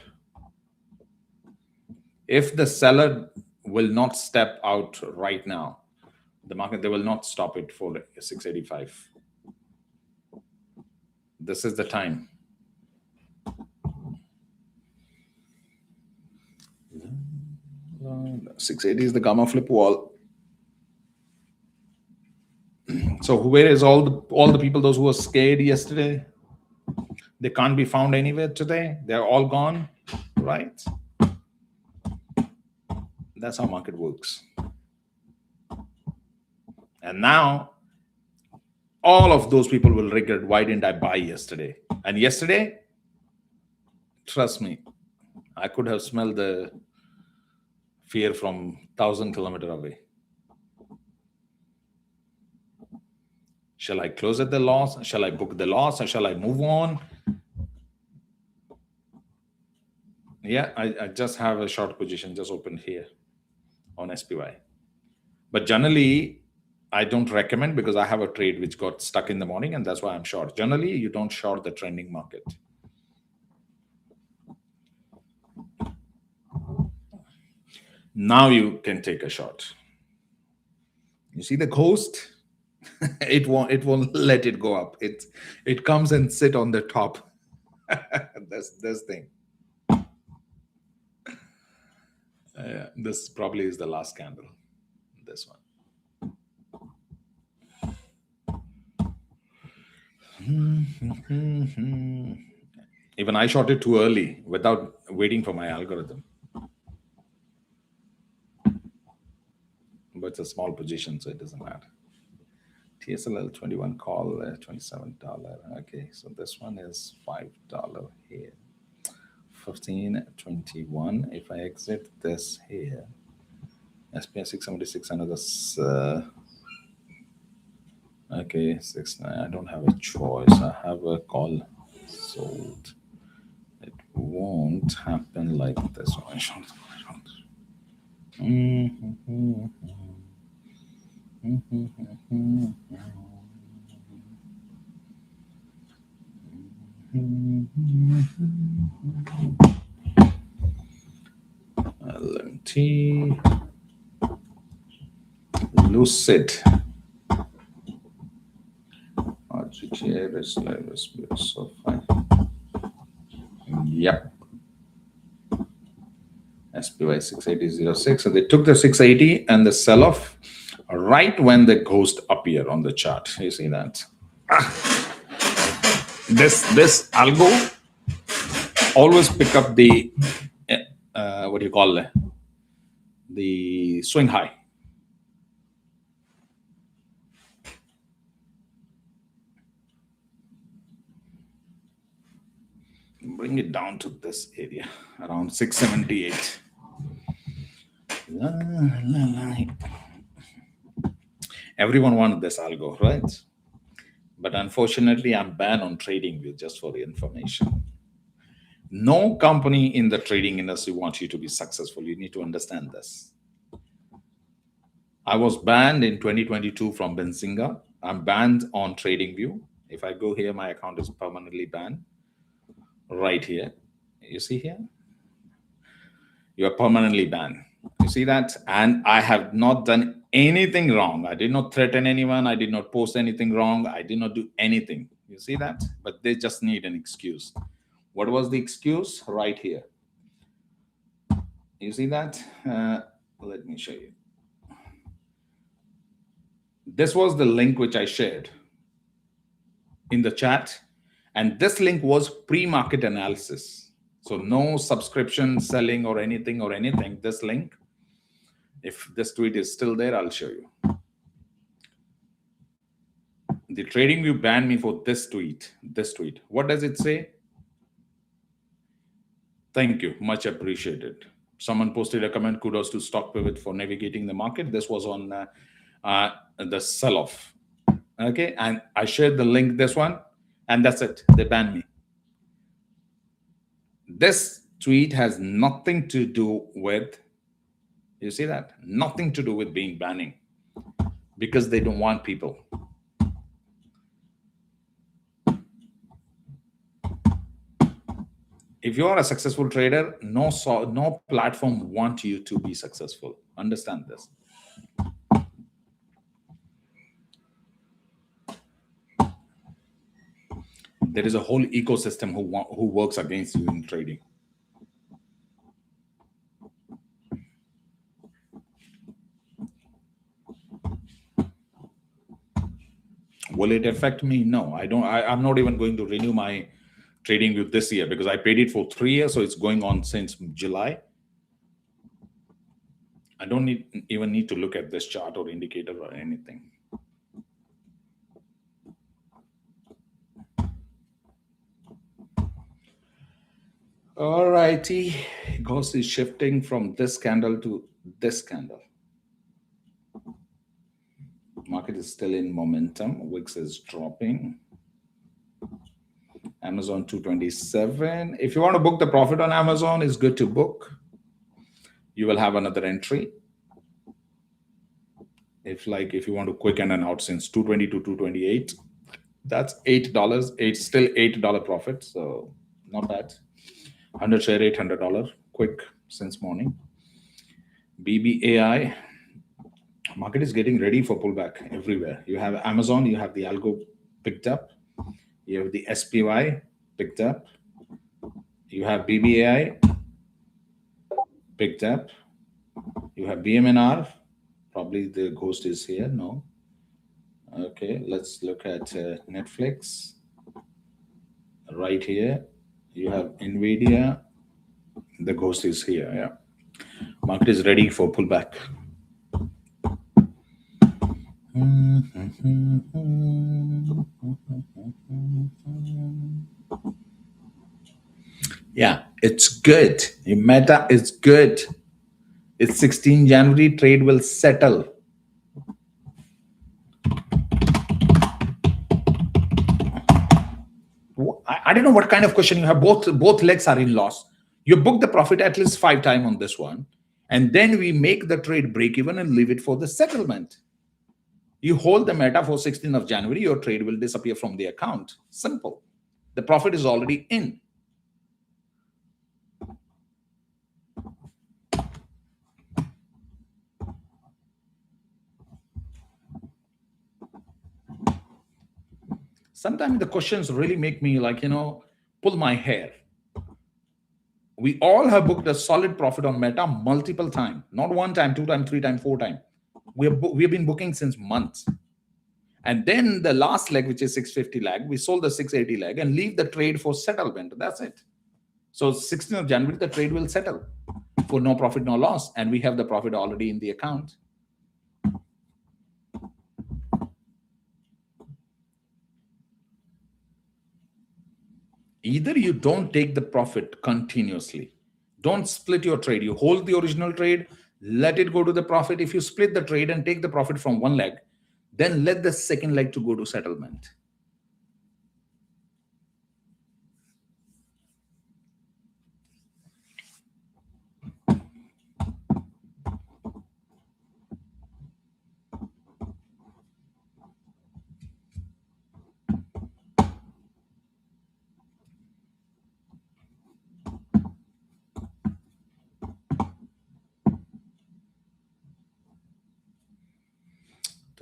If the seller will not step out right now, the market, they will not stop it for 685. This is the time. No, 680 is the gamma flip wall. So where is all the people, those who were scared yesterday? They can't be found anywhere today. They're all gone, right? That's how market works. And now all of those people will regret, why didn't I buy yesterday? And yesterday, trust me, I could have smelled the fear from 1,000 kilometers away. Shall I close at the loss? Shall I book the loss? Or shall I move on? Yeah, I just have a short position just opened here on SPY. But generally, I don't recommend, because I have a trade which got stuck in the morning, and that's why I'm short. Generally, you don't short the trending market. Now you can take a shot. You see the ghost? it won't let it go up. It comes and sit on the top. this thing. This probably is the last candle. This one. Even I shorted too early without waiting for my algorithm. it's a small position, so it doesn't matter. TSLA 21 call, $27. Okay, so this one is $5 here. 15.21. If I exit this here, SPI 676, another okay, 69. I don't have a choice. I have a call sold. It won't happen like this one. LMT, Lucid, RGTA, so fine. Yep. SPY 680.06. So they took the 680 and the sell off right when the ghost appear on the chart. You see that? This algo always pick up the what do you call it? The swing high. Bring it down to this area around 678. Everyone wanted this algo, right? But unfortunately, I'm banned on TradingView, just for the information. No company in the trading industry wants you to be successful. You need to understand this. I was banned in 2022 from Benzinga. I'm banned on TradingView. If I go here, my account is permanently banned. Right here. You see here? You are permanently banned. You see that? And I have not done anything wrong. I did not threaten anyone. I did not post anything wrong. I did not do anything. You see that? But they just need an excuse. What was the excuse? Right here. You see that? Let me show you. This was the link which I shared in the chat. And this link was pre-market analysis. So no subscription selling or anything. This link, if this tweet is still there, I'll show you. The TradingView banned me for this tweet. What does it say? Thank you. Much appreciated. Someone posted a comment, kudos to Stock Pivot for navigating the market. This was on the sell-off. Okay, and I shared the link, this one, and that's it. They banned me. This tweet has nothing to do with, you see that? Nothing to do with being banning, because they don't want people. If you are a successful trader, no platform wants you to be successful. Understand this. There is a whole ecosystem who works against you in trading. Will it affect me? No, I don't. I'm not even going to renew my TradingView this year because I paid it for 3 years, so it's going on since July. I don't even need to look at this chart or indicator or anything. All righty, ghost is shifting from this candle to this candle. Market is still in momentum. Wix is dropping. Amazon 227. If you want to book the profit on Amazon, it's good to book. You will have another entry. If you want to quick in and out since 220 to 228, that's $8. It's still $8 profit, so not bad. 100 share, $800 quick since morning. BBAI. Market is getting ready for pullback everywhere. You have Amazon, you have the algo picked up. You have the SPY picked up. You have BBAI picked up. You have BMNR. Probably the ghost is here. No. Okay, let's look at Netflix. Right here. You have NVDA. The ghost is here. Yeah. Market is ready for pullback. Yeah, it's good. Meta is good. It's 16 January, trade will settle. I don't know what kind of question you have. Both legs are in loss. You book the profit at least 5 times on this one, and then we make the trade break even and leave it for the settlement. You hold the meta for 16th of January, your trade will disappear from the account. Simple. The profit is already in. Sometimes the questions really make me pull my hair. We all have booked a solid profit on Meta multiple times, not 1 time, 2 times, 3 times, 4 times. We have been booking since months. And then the last leg, which is 650 leg, we sold the 680 leg and leave the trade for settlement. That's it. So 16th of January, the trade will settle for no profit, no loss. And we have the profit already in the account. Either you don't take the profit continuously, don't split your trade, you hold the original trade, let it go to the profit. If you split the trade and take the profit from one leg, then let the second leg to go to settlement.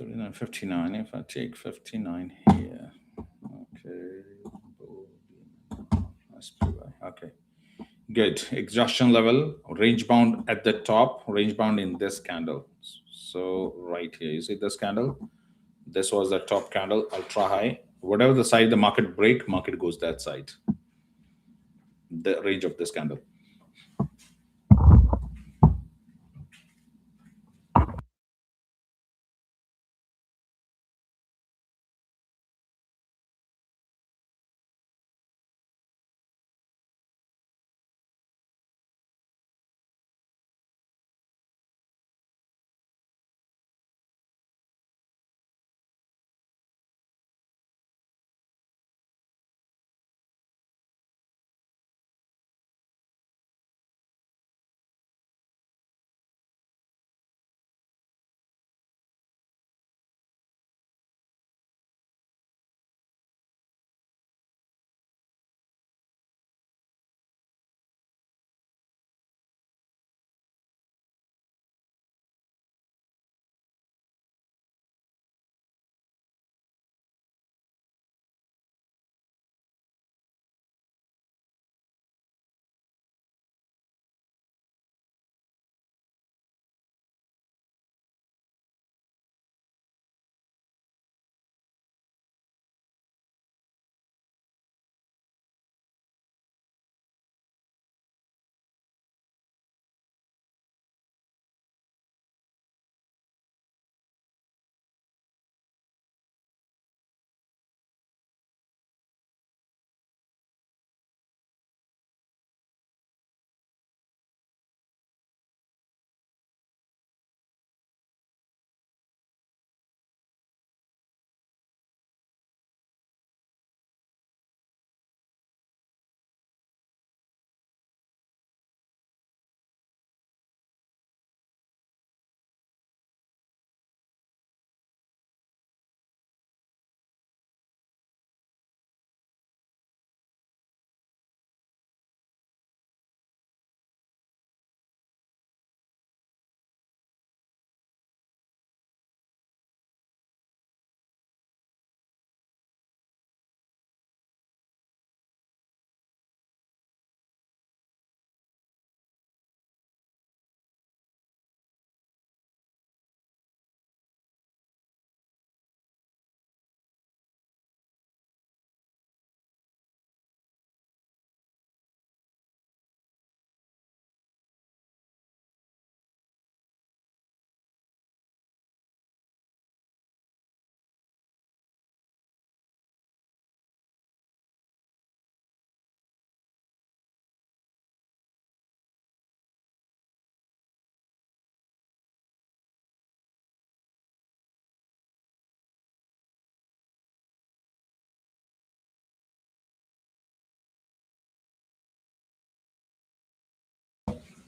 $39.59. If I take 59 here, okay, okay, good. Exhaustion level, range bound at the top, range bound in this candle. So right here, you see this candle? This was the top candle, ultra high. Whatever the side the market break, market goes that side. The range of this candle.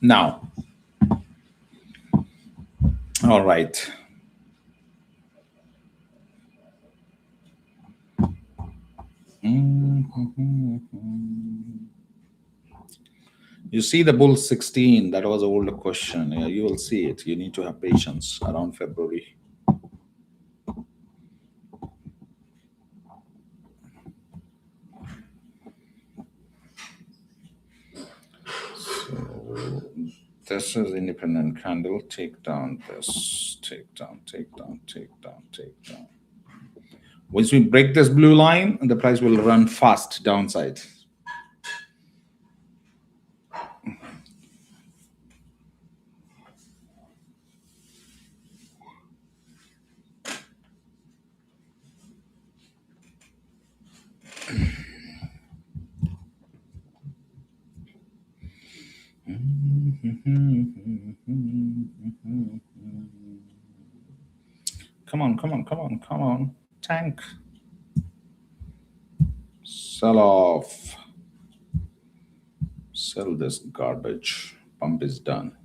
Now, all right. You see the bull 16, that was an older question. Yeah, you will see it. You need to have patience around February. So this is independent candle. Take down this. Take down, take down, take down, take down. Once we break this blue line, the price will run fast downside. Come on, come on, come on, come on. Tank. Sell off. Sell this garbage. Pump is done.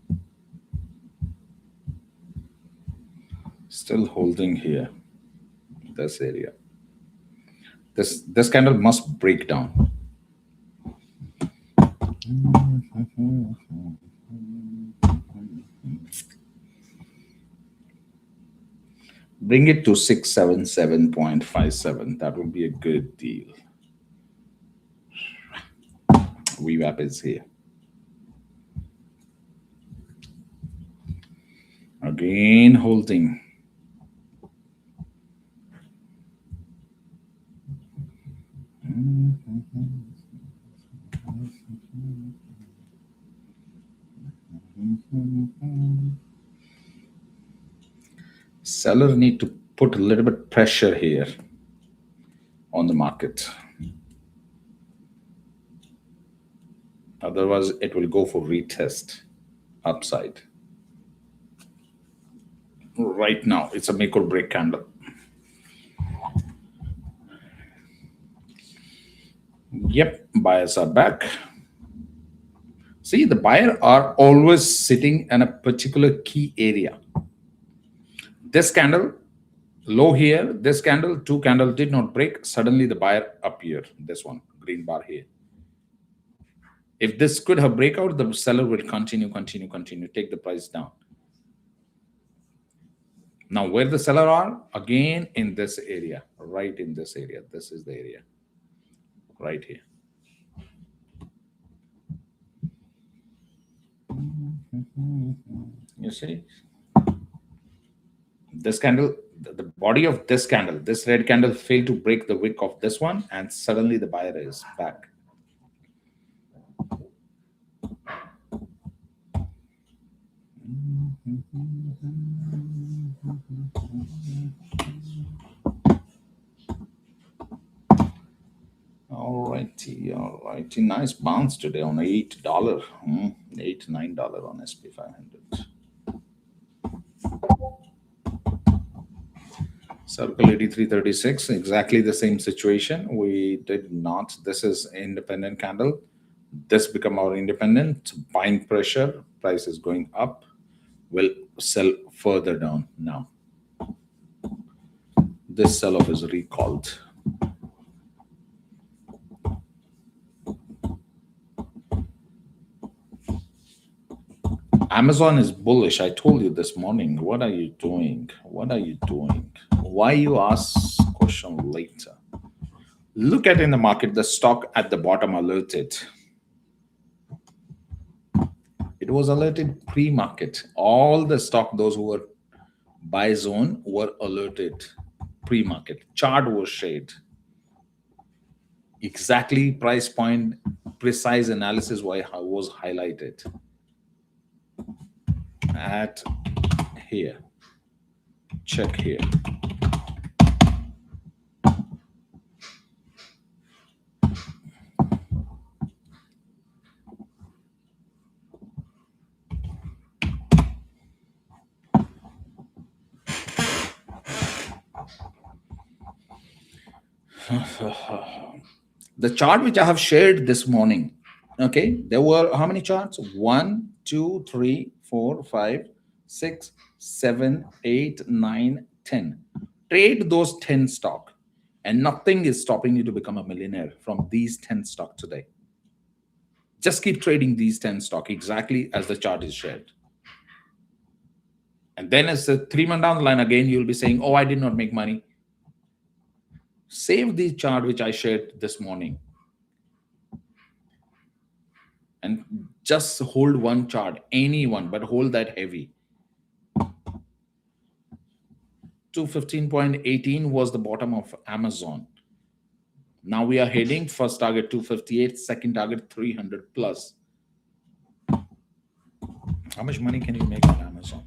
Still holding here. This area. This candle must break down. Bring it to 677.57. That would be a good deal. VWAP is here. Again, holding. Seller need to put a little bit pressure here on the market. Otherwise, it will go for retest upside. Right now, it's a make or break candle. Yep, buyers are back. See, the buyers are always sitting in a particular key area. This candle, low here, this candle, two candles did not break. Suddenly the buyer appeared. This one, green bar here. If this could have breakout, the seller will continue, take the price down. Now, where the seller are? Again, in this area, right in this area. This is the area, right here. You see? This candle, the body of this candle, this red candle failed to break the wick of this one, and suddenly the buyer is back. All righty. Nice bounce today on $8, $8, $9 on SP 500. Circle 8336, exactly the same situation. We did not. This is independent candle. This become our independent. Buying pressure. Price is going up. Will sell further down now. This sell-off is recalled. Amazon is bullish. I told you this morning. What are you doing? What are you doing? Why you ask question later? Look at in the market, the stock at the bottom alerted. It was alerted pre-market. All the stock, those who were buy zone, were alerted pre-market. Chart was shared. Exactly price point, precise analysis was highlighted. At here, check here. The chart which I have shared this morning, okay, there were how many charts? 1, 2, 3, 4, 5, 6, 7, 8, 9, 10. Trade those 10 stock, and nothing is stopping you to become a millionaire from these 10 stock today. Just keep trading these 10 stock exactly as the chart is shared. And then as the 3 months down the line, again, you'll be saying, oh, I did not make money. Save the chart which I shared this morning. And just hold one chart, any one, but hold that heavy. 215.18 was the bottom of Amazon. Now we are heading first target 258, second target 300 plus. How much money can you make on Amazon?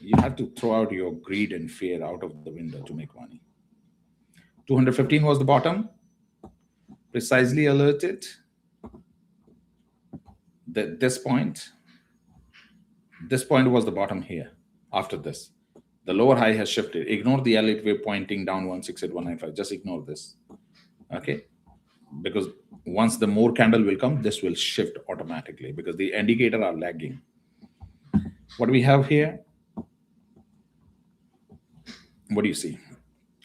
You have to throw out your greed and fear out of the window to make money. 215 was the bottom. Precisely alerted that this point was the bottom here. After this, the lower high has shifted. Ignore the Elliott wave pointing down 168.195. Just ignore this. Okay, because once the more candle will come, this will shift automatically because the indicator are lagging. What do we have here? What do you see?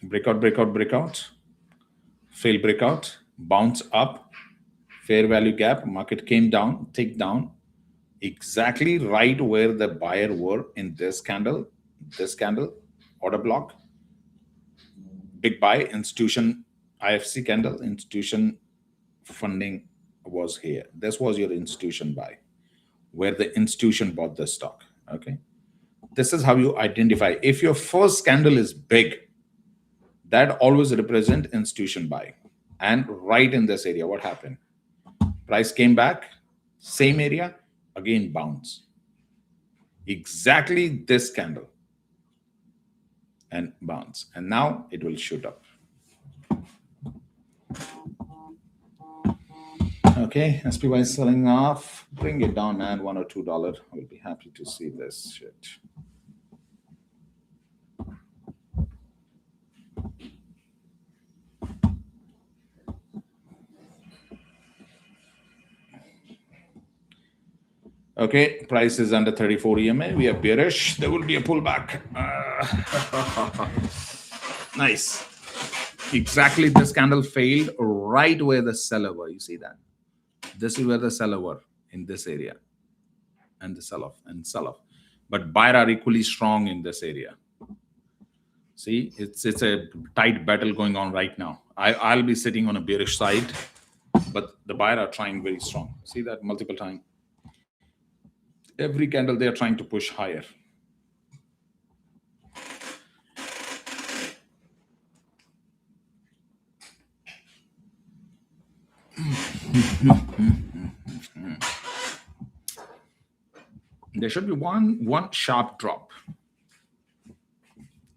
Breakout, breakout, breakout, fail breakout, bounce up, fair value gap, market came down, tick down, exactly right where the buyer were in this candle, order block, big buy, institution, IFC candle, institution funding was here. This was your institution buy, where the institution bought the stock, okay? This is how you identify. If your first candle is big, that always represent institution buy. And right in this area, what happened? Price came back, same area, again bounce. Exactly this candle and bounce. And now it will shoot up. Okay, SPY is selling off. Bring it down, man, $1 or $2. I will be happy to see this shit. Okay, price is under 34 EMA. We are bearish. There will be a pullback. Nice. Exactly this candle failed right where the seller were. You see that? This is where the seller were in this area. And the sell-off and sell-off. But buyer are equally strong in this area. See, it's a tight battle going on right now. I'll be sitting on a bearish side, but the buyer are trying very strong. See that multiple times? Every candle they are trying to push higher. There should be one sharp drop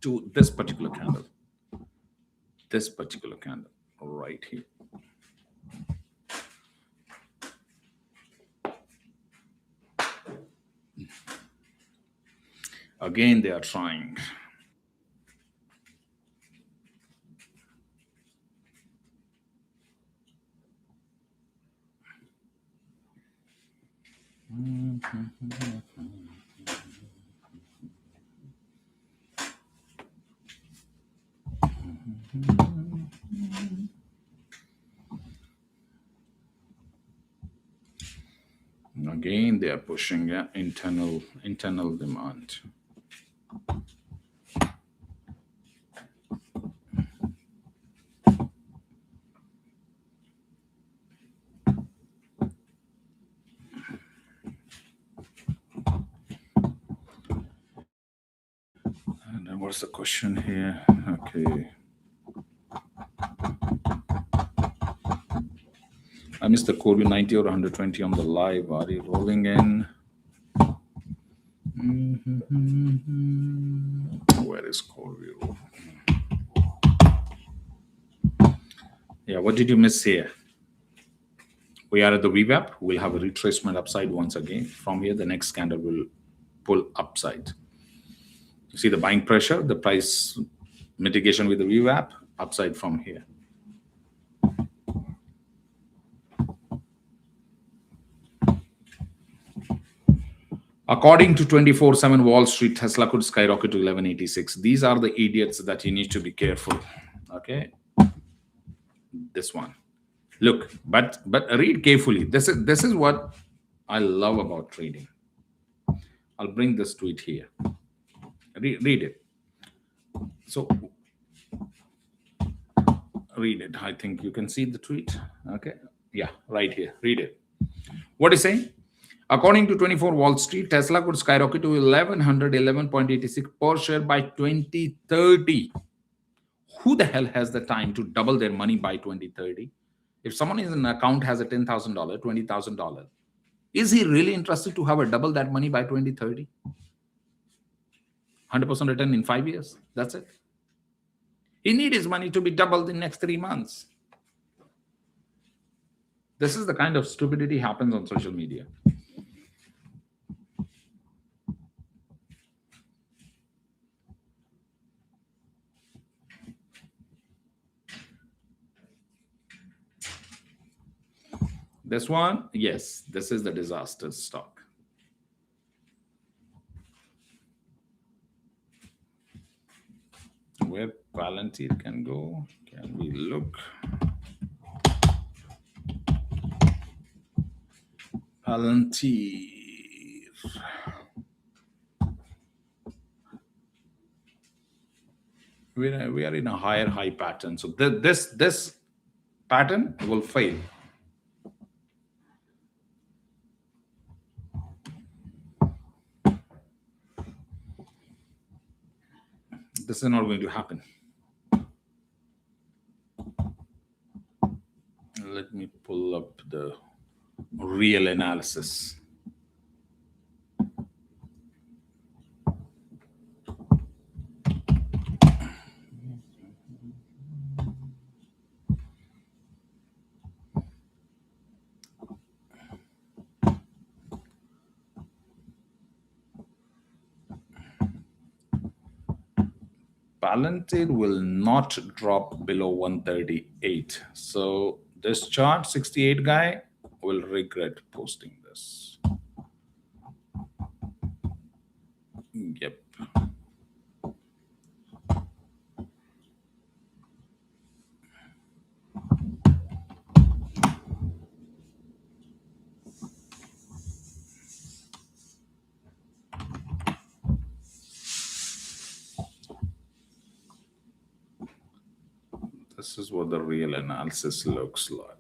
to this particular candle. This particular candle right here. Again, they are trying. Again, they are pushing internal demand. And then what's the question here? Okay. I missed the core 90 or 120 on the live. Are you rolling in? Where is core view? Yeah, what did you miss here? We are at the VWAP. We'll have a retracement upside once again. From here, the next candle will pull upside. You see the buying pressure, the price mitigation with the VWAP, upside from here. According to 24/7 Wall Street, Tesla could skyrocket to 1186. These are the idiots that you need to be careful. Okay, this one. Look, but read carefully. This is what I love about trading. I'll bring this tweet here. Read it. So read it. I think you can see the tweet. Okay, yeah, right here. Read it. What is saying? According to 24 Wall Street, Tesla could skyrocket to 1111.86 per share by 2030. Who the hell has the time to double their money by 2030? If someone in an account has a $10,000, $20,000, is he really interested to have a double that money by 2030? 100% return in 5 years. That's it. He needs his money to be doubled in next 3 months. This is the kind of stupidity happens on social media. This one, yes, this is the disaster stock. Where Palantir can go? Can we look? Palantir. We are in a higher high pattern. So this pattern will fail. This is not going to happen. Let me pull up the real analysis. Palantir will not drop below 138. So this chart, 68 guy, will regret posting this. Yep. This is what the real analysis looks like.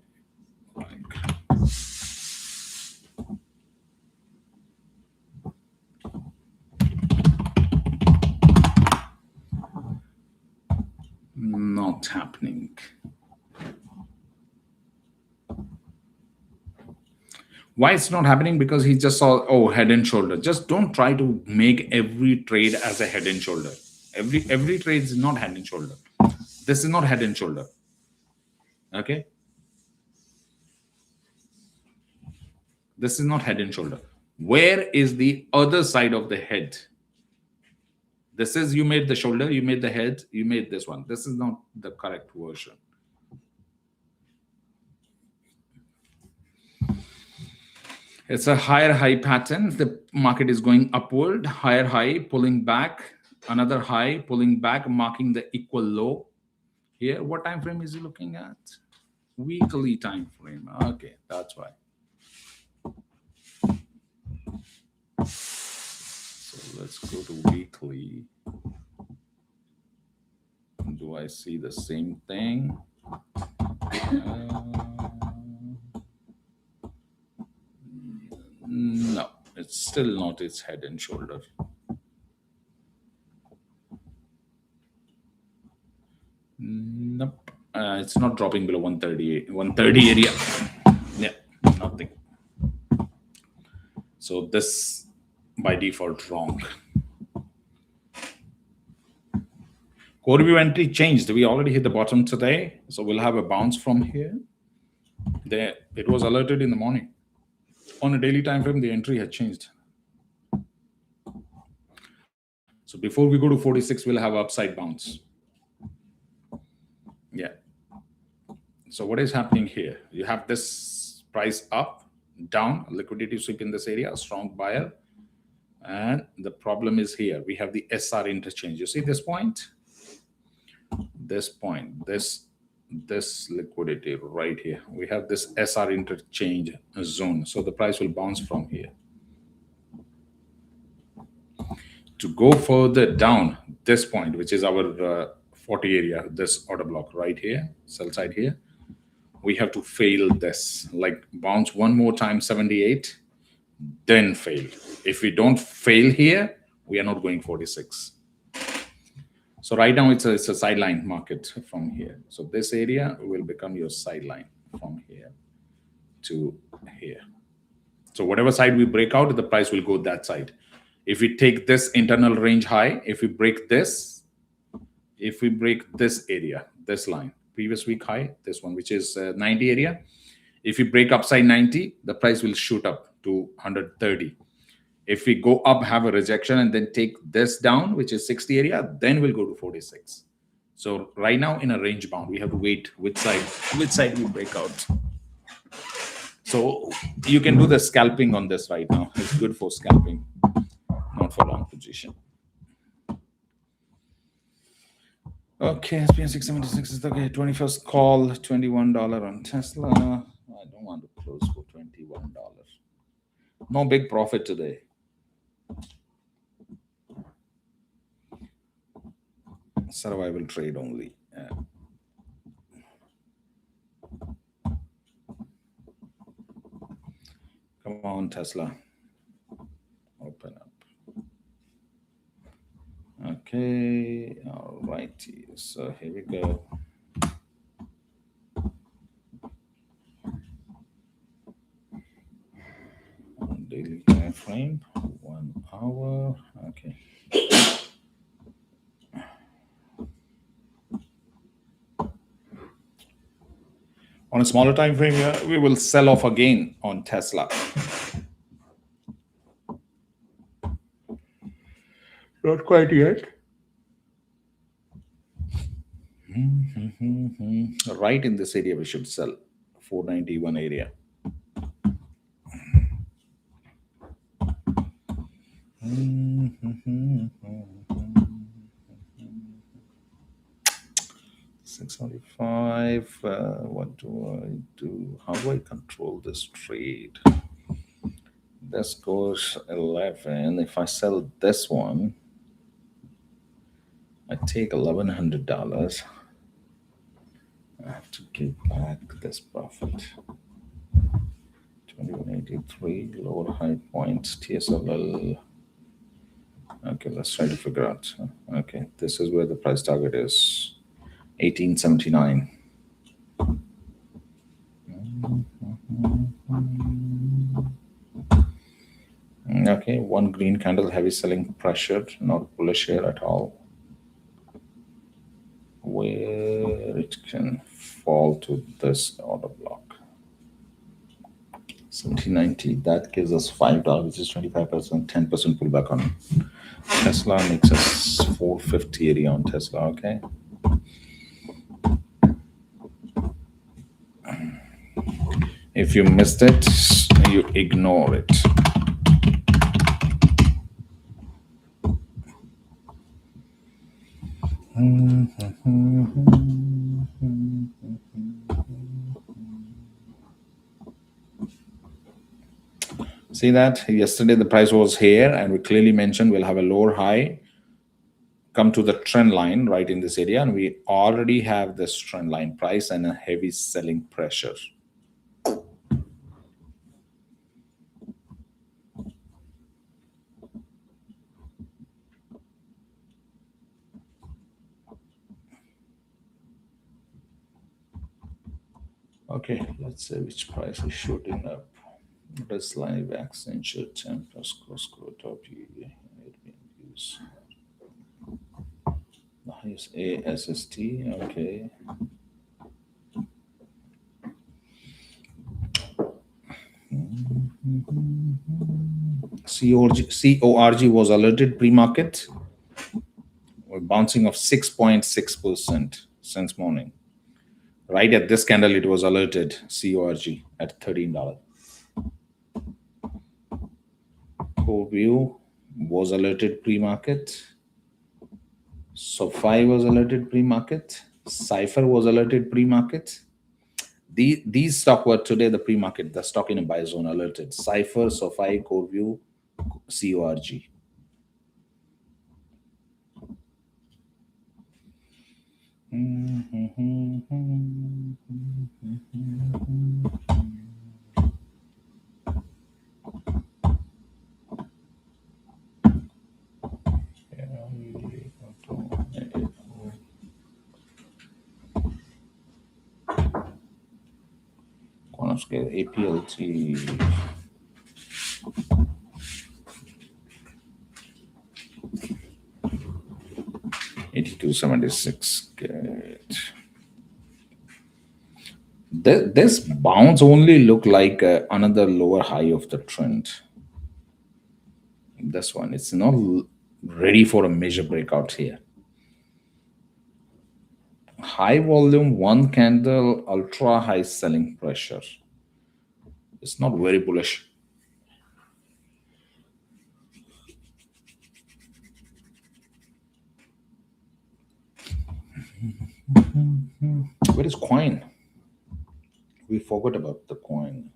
Not happening. Why it's not happening? Because he just saw, oh, head and shoulder. Just don't try to make every trade as a head and shoulder. Every trade is not head and shoulder. This is not head and shoulder. Okay. This is not head and shoulder. Where is the other side of the head? This is, you made the shoulder, you made the head, you made this one. This is not the correct version. It's a higher high pattern. The market is going upward, higher high, pulling back, another high, pulling back, marking the equal low. Here, what time frame is he looking at? Weekly time frame. Okay, that's why. So let's go to weekly. Do I see the same thing? No, it's still not its head and shoulder. Nope. It's not dropping below 138, 130 area. Yeah, nothing. So this by default wrong. Core view entry changed. We already hit the bottom today, so we'll have a bounce from here. There, it was alerted in the morning. On a daily time frame, the entry had changed. So before we go to 46, we'll have upside bounce. Yeah. So what is happening here? You have this price up, down, liquidity sweep in this area, a strong buyer. And the problem is here. We have the SR interchange. You see this point? This point, this liquidity right here. We have this SR interchange zone. So the price will bounce from here. To go further down, this point, which is our 40 area, this order block right here, sell side here, we have to fail this, like bounce one more time, 78, then fail. If we don't fail here, we are not going 46. So right now it's a sideline market from here. So this area will become your sideline from here to here. So whatever side we break out, the price will go that side. If we take this internal range high, if we break this area, this line, previous week high, this one, which is 90 area, if we break upside 90, the price will shoot up to 130. If we go up, have a rejection, and then take this down, which is 60 area, then we'll go to 46. So right now in a range bound, we have to wait which side we break out. So you can do the scalping on this right now. It's good for scalping, not for long position. Okay, SPN 676 is okay. 21st call, $21 on Tesla. I don't want to close for $21. No big profit today. Survival trade only. Come on, Tesla. Open up. Okay, all righty. So here we go. Daily time frame, 1 hour. Okay. On a smaller time frame here, we will sell off again on Tesla. Not quite yet. Right in this area, we should sell 491 area. $675. What do I do? How do I control this trade? This goes 11. If I sell this one, I take $1,100. I have to give back this profit. 2183, lower high points, TSLA. Okay, let's try to figure out. Okay, this is where the price target is. 1879. Okay, one green candle, heavy selling pressure, not bullish here at all. Where it can fall to this order block. 1790, that gives us $5, which is 25%, 10% pullback on Tesla, makes us 450 area on Tesla, okay? If you missed it, you ignore it. See that? Yesterday the price was here, and we clearly mentioned we'll have a lower high, come to the trend line right in this area, and we already have this trend line price and a heavy selling pressure. Okay, let's see which price is shooting up. This live Accenture 10 plus cross top use. The highest ASST, okay. CORG was alerted pre-market. We're bouncing of 6.6% since morning. Right at this candle, it was alerted CORG at $13. Core view, was alerted pre-market. SoFi was alerted pre-market. Cypher was alerted pre-market. These stock were today the pre-market, the stock in a buy zone alerted. Cypher, SoFi, CoreView, CORG. Scale APLT. $82.76. Good. This bounce only look like another lower high of the trend. This one, it's not ready for a major breakout here. High volume, one candle, ultra high selling pressure. It's not very bullish. Where is coin? We forgot about the coin.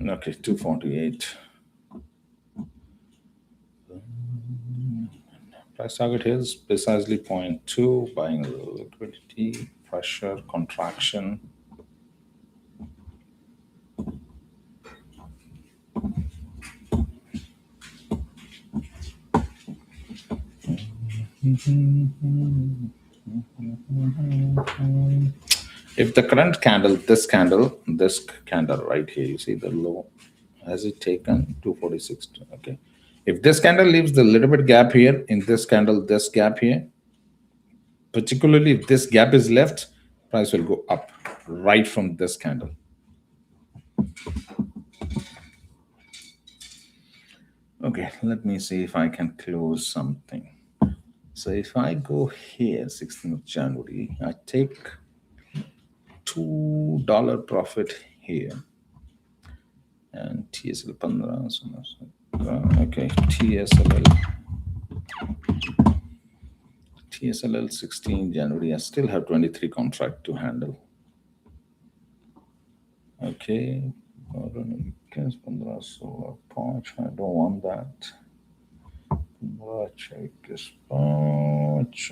Okay, 248. Price target is precisely 0.2, buying liquidity, pressure, contraction. If the current candle, this candle right here, you see the low, has it taken 246? Okay. If this candle leaves the little bit gap here, in this candle, this gap here, particularly if this gap is left, price will go up right from this candle. Okay, let me see if I can close something. So if I go here, 16th of January, I take $2 profit here. And TSL 15. Okay, TSLL 16 January. I still have 23 contract to handle. Okay. I don't want that. Check this punch.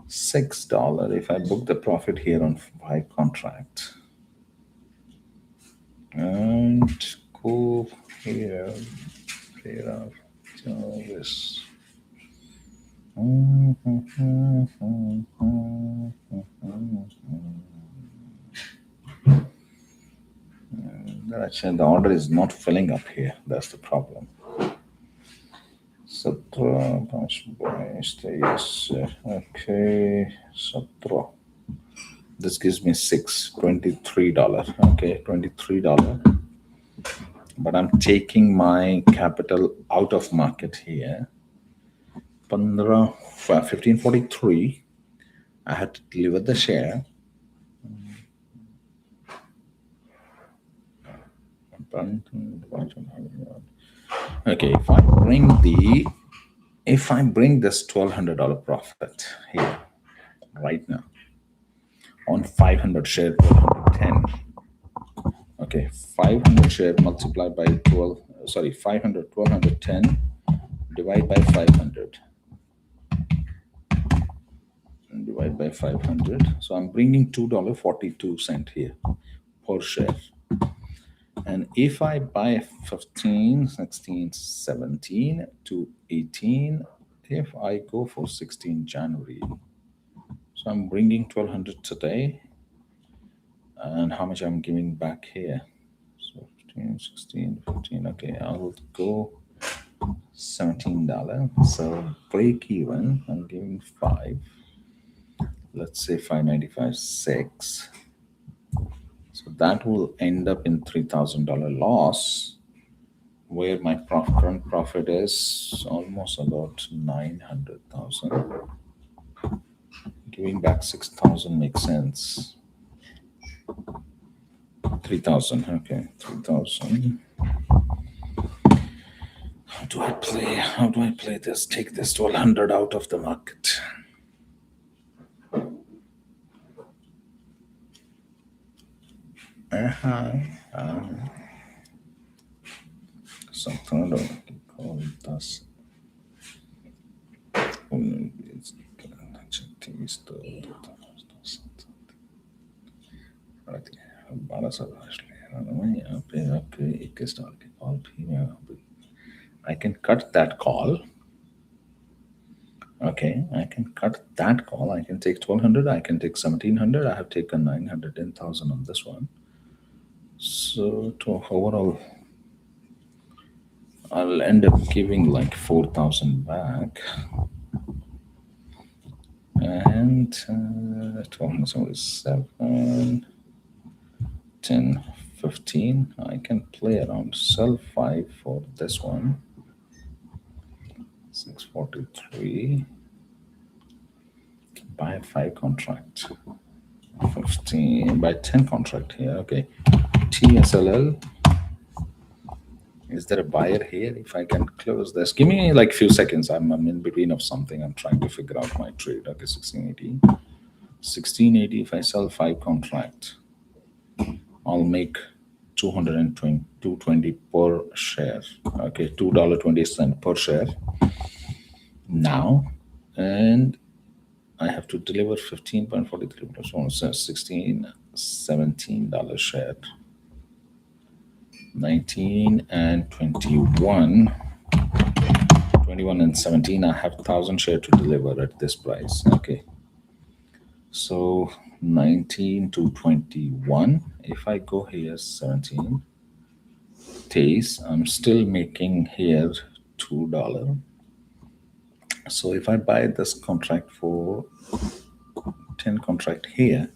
$6 if I book the profit here on 5 contract. And go here. Clear out this. Actually, the order is not filling up here. That's the problem. Satra, yes. Okay, Satra. This gives me $23. Okay, $23. But I'm taking my capital out of market here. 1543. I had to deliver the share. Okay, if I bring this $1,200 profit here right now on 500 share, 1210. Okay, 500 share multiplied by 12. Sorry, 500, 1210 divide by 500. And divide by 500. So I'm bringing $2.42 here per share. And if I buy 15, 16, 17 to 18, if I go for 16 January, so I'm bringing 1200 today. And how much I'm giving back here? So 15, 16, 15. Okay, I'll go $17. So break even, I'm giving 5. Let's say 595.6. So that will end up in $3,000 loss. where my current profit is almost about 900,000. Giving back 6,000 makes sense. 3,000, okay, 3,000. How do I play? How do I play this? Take this 1,200 out of the market. Something call this. I can cut that call. Okay, I can cut that call. I can take 1,200. I can take 1,700. I have taken 900, 10,000 on this one. So to overall, I'll end up giving like 4,000 back. And 1277, 10, 15. I can play around sell 5 for this one. 643. Buy 5 contract. 15. Buy 10 contract here. Okay. TSLA. Is there a buyer here? If I can close this, give me like a few seconds. I'm in between of something. I'm trying to figure out my trade. Okay, 1680. 1680. If I sell 5 contract, I'll make 220 per share. Okay, $2.20 per share now, and I have to deliver 15.43 plus 1 says $17 share. 19 and 21. 21 and 17. I have 1,000 share to deliver at this price. Okay. So 19 to 21. If I go here 17 days, I'm still making here $2. So if I buy this contract for 10 contract here,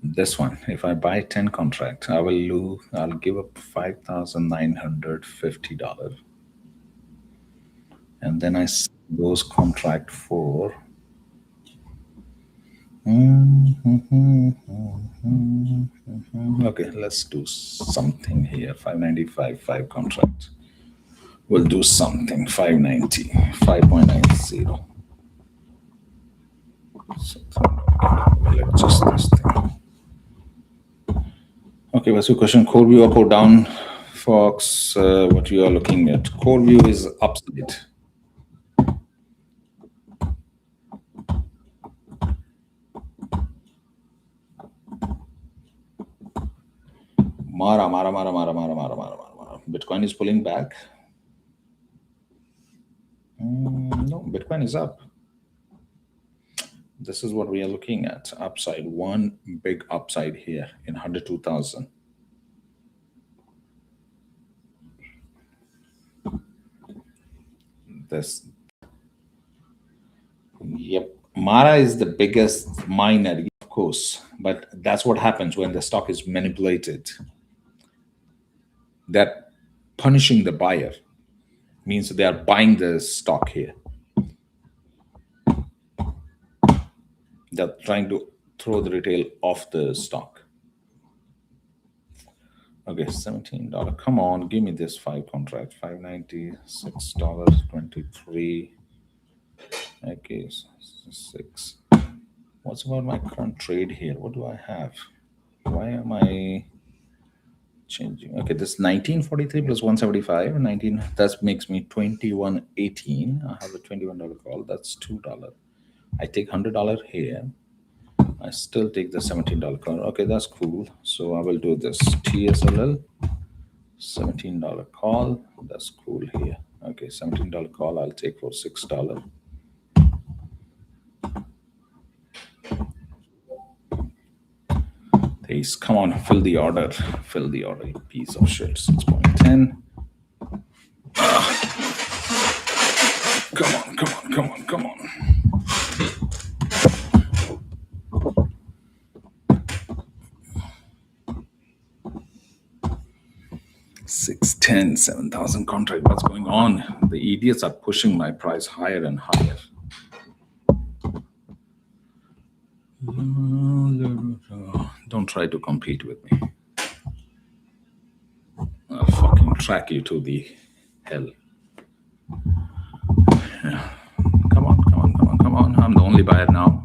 this one, if I buy 10 contract, I'll give up $5,950. And then I sell those contract for okay, let's do something here. 595, 5 contract. We'll do something. 590, 5.90. So we'll adjust this thing. Okay, what's your question? Core view up or down, Fox? What you are looking at? Core view is upside. Mara. Bitcoin is pulling back. No, Bitcoin is up. This is what we are looking at. Upside. One big upside here in 102,000. This. Yep. Mara is the biggest miner, of course, but that's what happens when the stock is manipulated. They're punishing the buyer. Means they are buying the stock here. They're trying to throw the retail off the stock. Okay, $17. Come on, give me this 5 contract. $596.23. Okay, 6. What's about my current trade here? What do I have? Why am I changing? Okay, this 1943 plus 175. 19. That makes me 2118. I have a $21 call. That's $2. I take $100 here. I still take the $17 call. Okay, that's cool. So I will do this TSLA $17 call. That's cool here. Okay, $17 call I'll take for $6. Please, come on, fill the order. Fill the order, you piece of shit. 6.10. Come on. 610, 7,000 contract. What's going on? The idiots are pushing my price higher and higher. Don't try to compete with me. I'll fucking track you to the hell. Yeah. Come on, come on, come on, come on. I'm the only buyer now.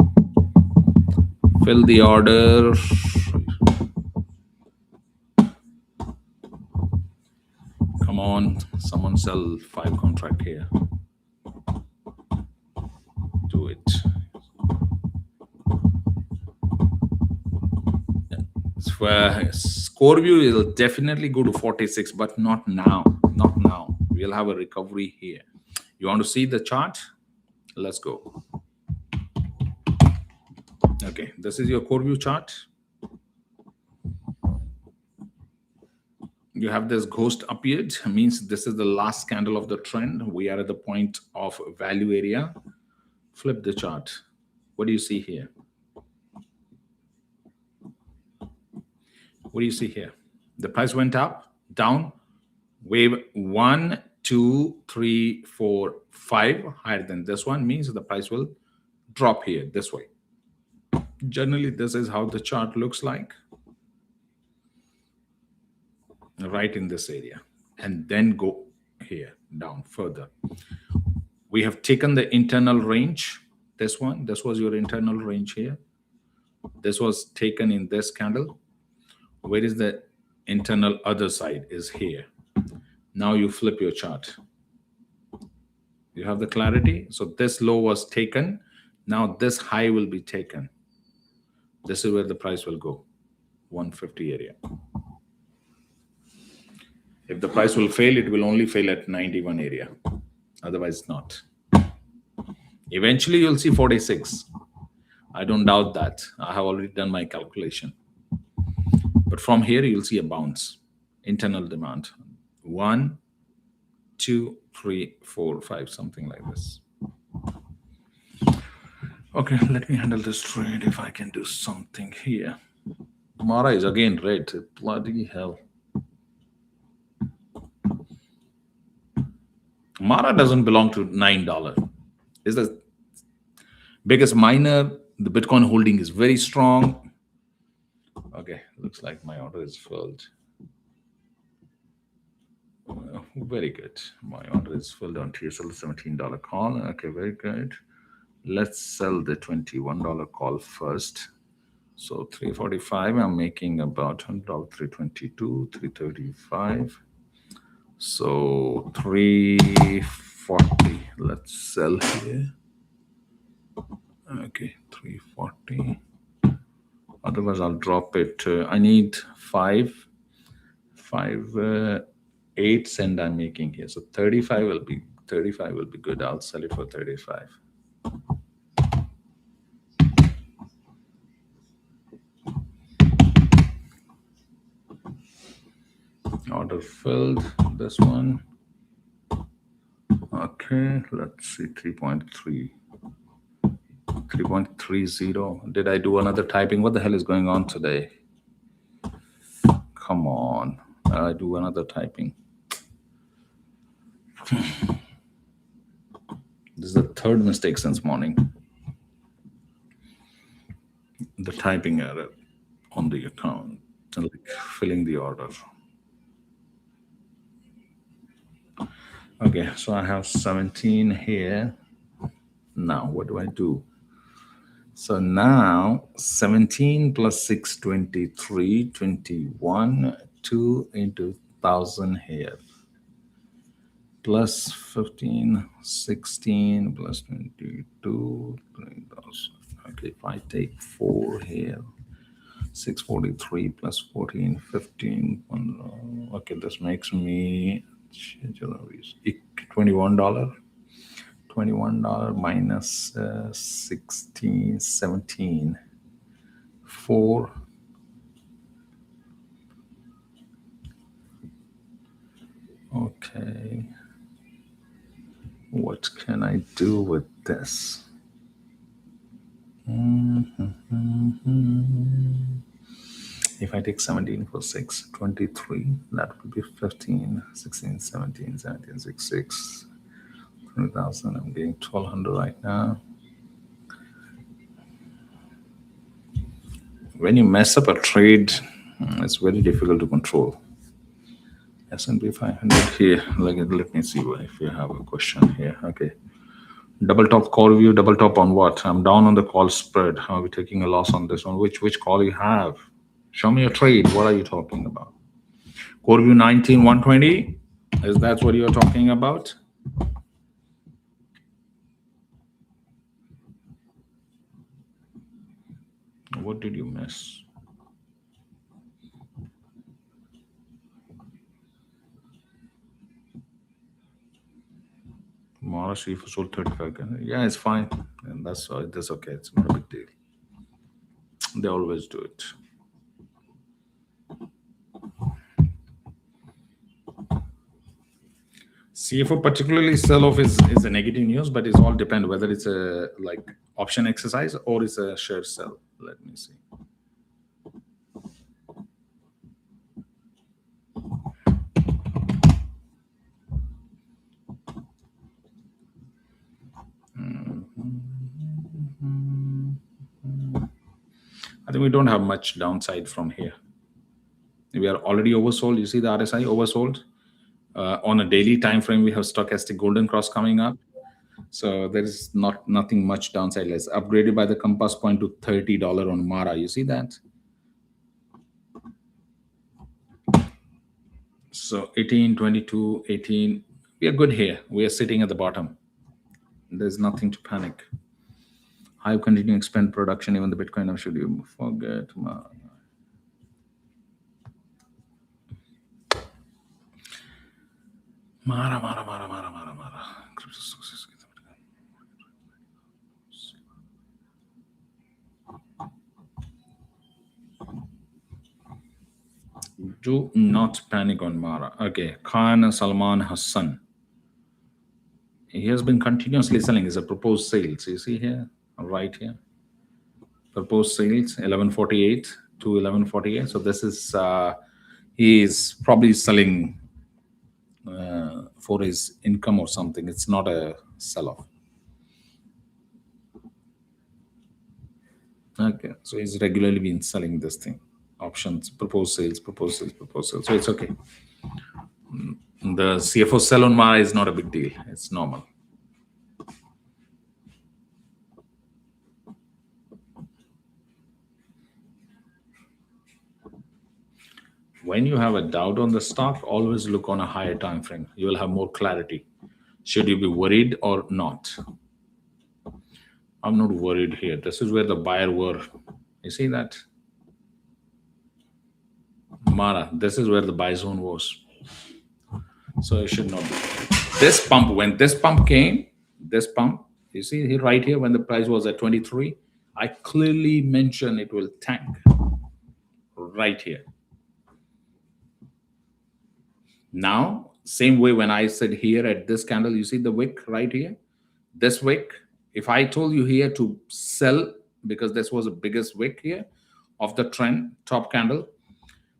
Fill the order. Come on, someone sell 5 contract here. Do it. CRWV will definitely go to 46, but not now. Not now. We'll have a recovery here. You want to see the chart? Let's go. Okay, this is your CRWV chart. You have this ghost appeared, means this is the last candle of the trend. We are at the point of value area. Flip the chart. What do you see here? What do you see here? The price went up, down, wave 1, 2, 3, 4, 5, higher than this one, means the price will drop here this way. Generally, this is how the chart looks like. Right in this area, and then go here down further. We have taken the internal range. This one, this was your internal range here. This was taken in this candle. Where is the internal other side? Is here. Now you flip your chart. You have the clarity. So this low was taken. Now this high will be taken. This is where the price will go. 150 area. If the price will fail, it will only fail at 91 area. Otherwise not. Eventually you'll see 46. I don't doubt that. I have already done my calculation. But from here, you'll see a bounce. Internal demand. 1, 2, 3, 4, 5, something like this. Okay, let me handle this trade if I can do something here. Mara is again red. Bloody hell. Mara doesn't belong to $9. It's the biggest miner. The Bitcoin holding is very strong. Okay, looks like my order is filled. Well, very good. My order is filled on TSLA $17 call. Okay, very good. Let's sell the $21 call first. So 345, I'm making about $100, 322, 335. So 340, let's sell here. Okay, 340. Otherwise, I'll drop it. I need 5 8s, and I'm making here. So 35 will be good. I'll sell it for 35. Order filled. This one. Okay, let's see. 3.30. Did I do another typing? What the hell is going on today? Come on. I do another typing. This is the third mistake since morning. The typing error on the account, like filling the order. Okay, so I have 17 here. Now, what do I do? So now 17 plus 6, 23, 21, 2 into 1,000 here. Plus 15, 16, plus 22, 3,000. Okay, if I take 4 here, 643 plus 14, 15. Okay, this makes me $21. $21 minus 16, 17, 4. Okay. What can I do with this? If I take 17 for 6, 23, that would be 15, 16, 17, 17, 6, 6, 20,000. I'm getting 1,200 right now. When you mess up a trade, it's very difficult to control. S&P 500 here. Let me see if you have a question here. Okay. Double top call view, double top on what? I'm down on the call spread. Are we taking a loss on this one? Which call you have? Show me a trade. What are you talking about? Core view 19, 120? Is that what you're talking about? What did you miss? Mara Shifa sold 35. Yeah, it's fine. And that's okay. It's not a big deal. They always do it. CFO particularly sell-off is a negative news, but it's all depend whether it's a like option exercise or it's a share sell. Let me see. I think we don't have much downside from here. We are already oversold. You see the RSI oversold. On a daily time frame, we have stochastic golden cross coming up. So there is nothing much downside. Let's upgraded by the compass point to $30 on Mara. You see that? So 18, 22, 18. We are good here. We are sitting at the bottom. There's nothing to panic. Hive continue to expand production, even the Bitcoin. Or should you forget? Mara. Do not panic on Mara. Okay, Khan Salman Hassan. He has been continuously selling. It's a proposed sales. You see here, right here. Proposed sales 1148 to 1148. So this is he is probably selling for his income or something. It's not a sell-off. Okay, so he's regularly been selling this thing. Options, proposed sales. So it's okay. The CFO sell on Mara is not a big deal. It's normal. When you have a doubt on the stock, always look on a higher time frame. You will have more clarity. Should you be worried or not? I'm not worried here. This is where the buyer were. You see that? Mara, this is where the buy zone was. So it should not be. This pump, when this pump came, you see here, right here, when the price was at 23, I clearly mentioned it will tank right here. Now, same way when I said here at this candle, you see the wick right here? This wick, if I told you here to sell, because this was the biggest wick here of the trend, top candle,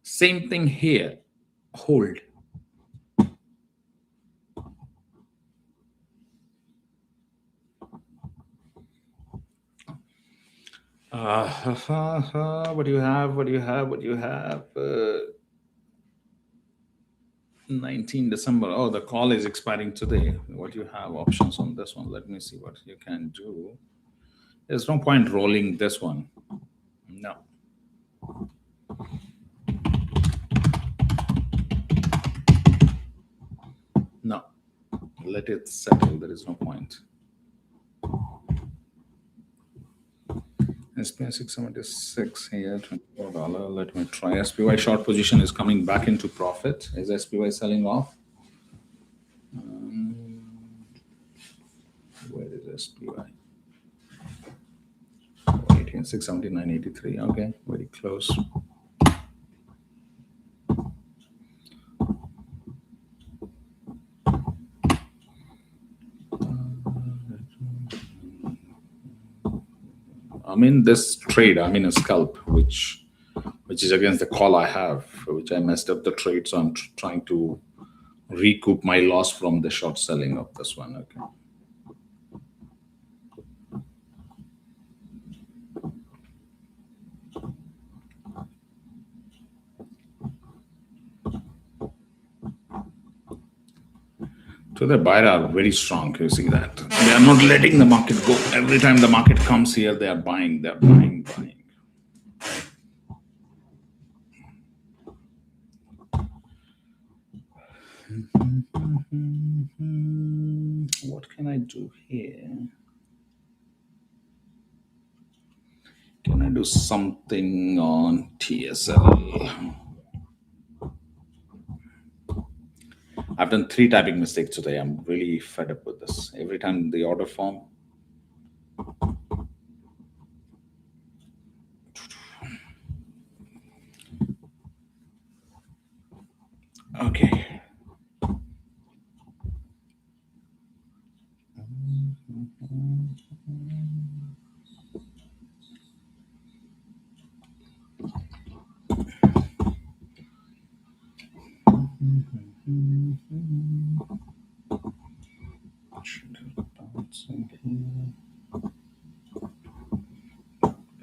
same thing here, hold. What do you have? 19 December. Oh, the call is expiring today. What do you have options on this one? Let me see what you can do. There's no point rolling this one. No. No. Let it settle. There is no point. SPY 676 here, $24. Let me try. SPY short position is coming back into profit. Is SPY selling off? Where is SPY? 18, 679.83. Okay, very close. I'm in this trade, I'm in a scalp, which which is against the call I have, which I messed up the trade. So I'm trying to recoup my loss from the short selling of this one. Okay. So the buyer are very strong. You see that they are not letting the market go. Every time the market comes here, they are buying. They are buying, buying. What can I do here? Can I do something on TSLA? I've done 3 typing mistakes today. I'm really fed up with this. Every time the order form. Okay.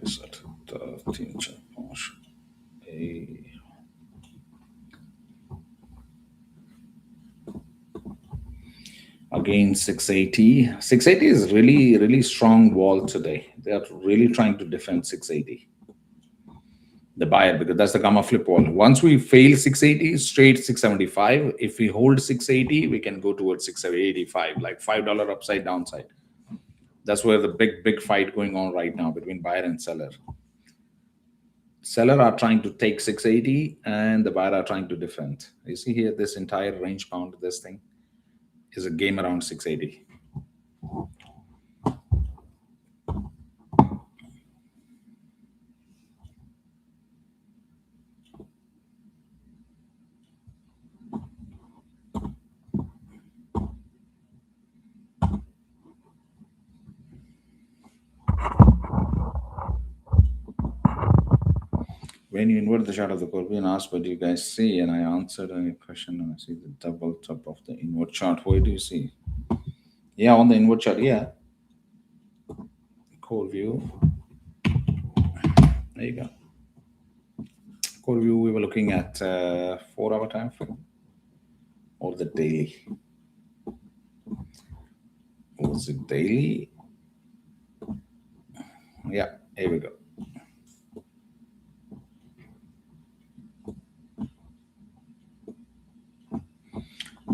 Is that the teacher? Again, 680. 680 is really strong wall today. They are really trying to defend 680. The buyer, because that's the gamma flip wall. Once we fail 680, straight 675. If we hold 680, we can go towards 685, like $5 upside downside. That's where the big fight going on right now between buyer and seller. Seller are trying to take 680 and the buyer are trying to defend. You see here, this entire range bound, this thing is a game around 680. When you invert the chart of the Corbian asked, what do you guys see? And I answered a question and I see the double top of the invert chart. What do you see? Yeah, on the invert chart, yeah. Core view. There you go. Core view, we were looking at 4-hour time frame or the daily. Was it daily? Yeah, here we go.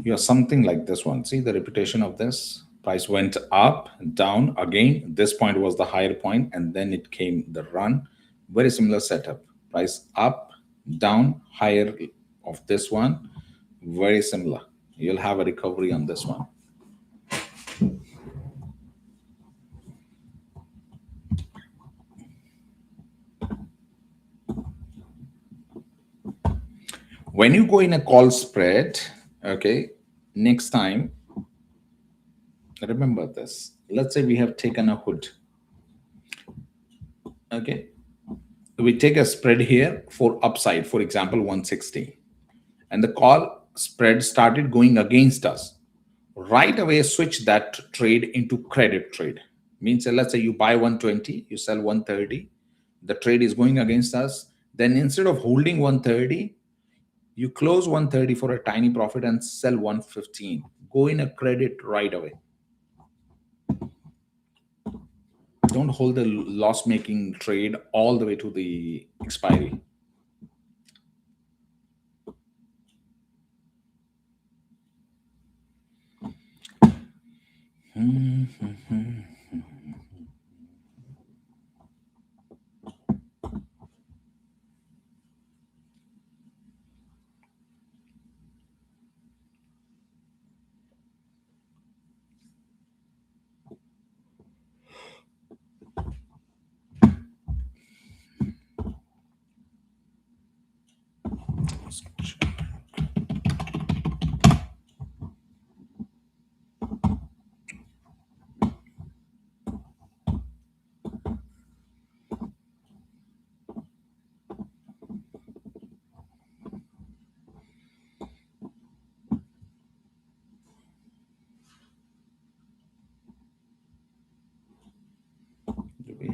You have something like this one. See the repetition of this? Price went up, down again. This point was the higher point, and then it came the run. Very similar setup. Price up, down, higher of this one. Very similar. You'll have a recovery on this one. When you go in a call spread, okay, next time, remember this. Let's say we have taken a hood. Okay. We take a spread here for upside, for example, 160. And the call spread started going against us. Right away, switch that trade into credit trade. Means, let's say you buy 120, you sell 130. The trade is going against us. Then instead of holding 130, you close 130 for a tiny profit and sell 115. Go in a credit right away. Don't hold the loss-making trade all the way to the expiry.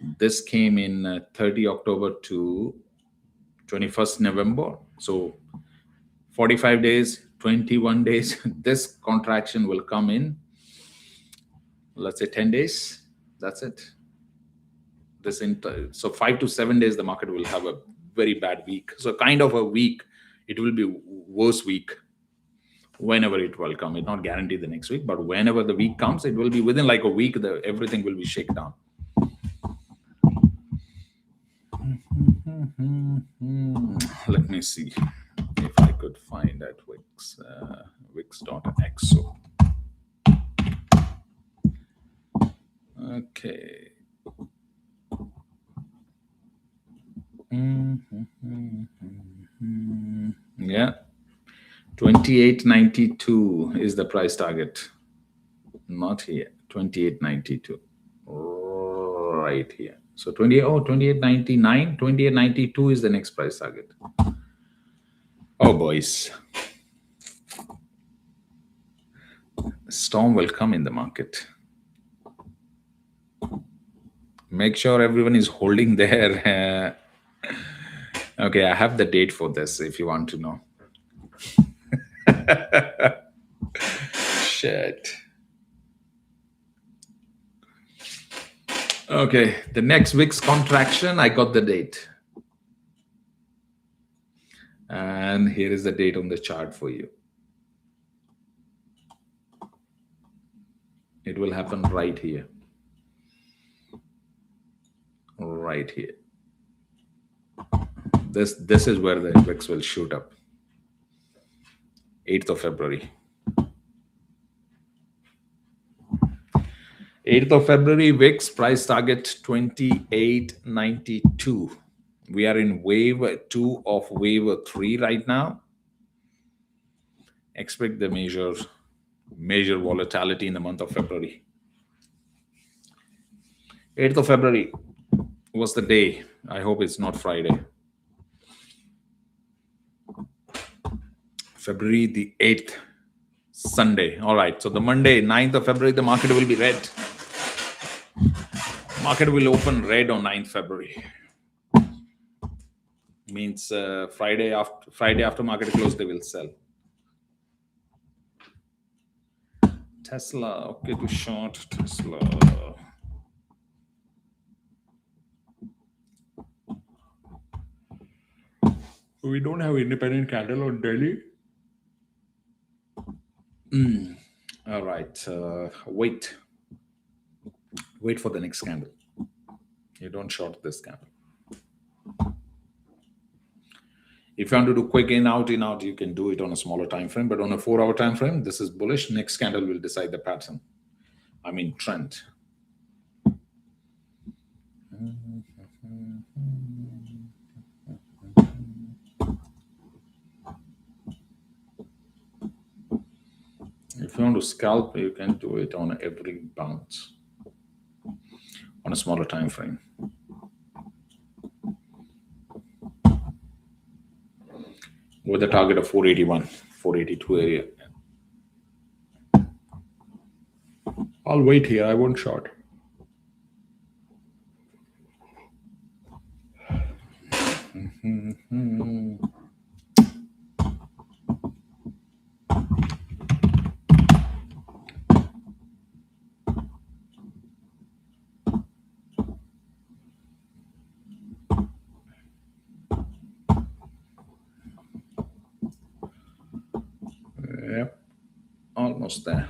This came in 30 October to 21st November. So 45 days, 21 days, this contraction will come in, let's say 10 days. That's it. So 5 to 7 days, the market will have a very bad week. So kind of a week, it will be worse week whenever it will come. It's not guaranteed the next week, but whenever the week comes, it will be within like a week, everything will be shaken down. Let me see if I could find that Wix, Wix.X. Okay. Yeah. 28.92 is the price target. Not here. 28.92. Right here. So 28.99, 28.92 is the next price target. Oh, boys. Storm will come in the market. Make sure everyone is holding their... okay, I have the date for this if you want to know. Shit. Okay, the next Wix contraction, I got the date. And here is the date on the chart for you. It will happen right here. Right here. This is where the Wix will shoot up. 8th of February. 8th of February, Wix price target 28.92. We are in wave 2 of wave 3 right now. Expect the major volatility in the month of February. 8th of February was the day. I hope it's not Friday. February the 8th, Sunday. All right. So the Monday, 9th of February, the market will be red. Market will open red on 9th February. Means Friday after market close, they will sell. Tesla, okay, to short Tesla. We don't have independent candle on Delhi. All right, wait for the next candle. You don't short this candle. If you want to do quick in out, you can do it on a smaller time frame, but on a 4-hour time frame, this is bullish. Next candle will decide the pattern. I mean trend. If you want to scalp, you can do it on every bounce on a smaller time frame. With a target of 481, 482 area. I'll wait here. I won't short. Yep, almost there.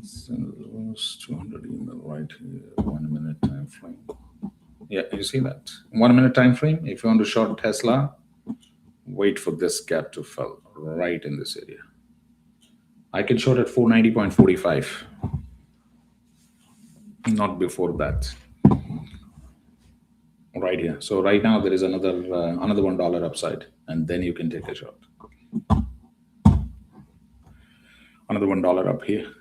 So 200 email right here, 1 minute time frame. Yeah, you see that 1 minute time frame. If you want to short Tesla, wait for this gap to fall right in this area. I can short at 490.45. Not before that. Right here. So right now there is another $1 upside, and then you can take a shot. Another $1 up here.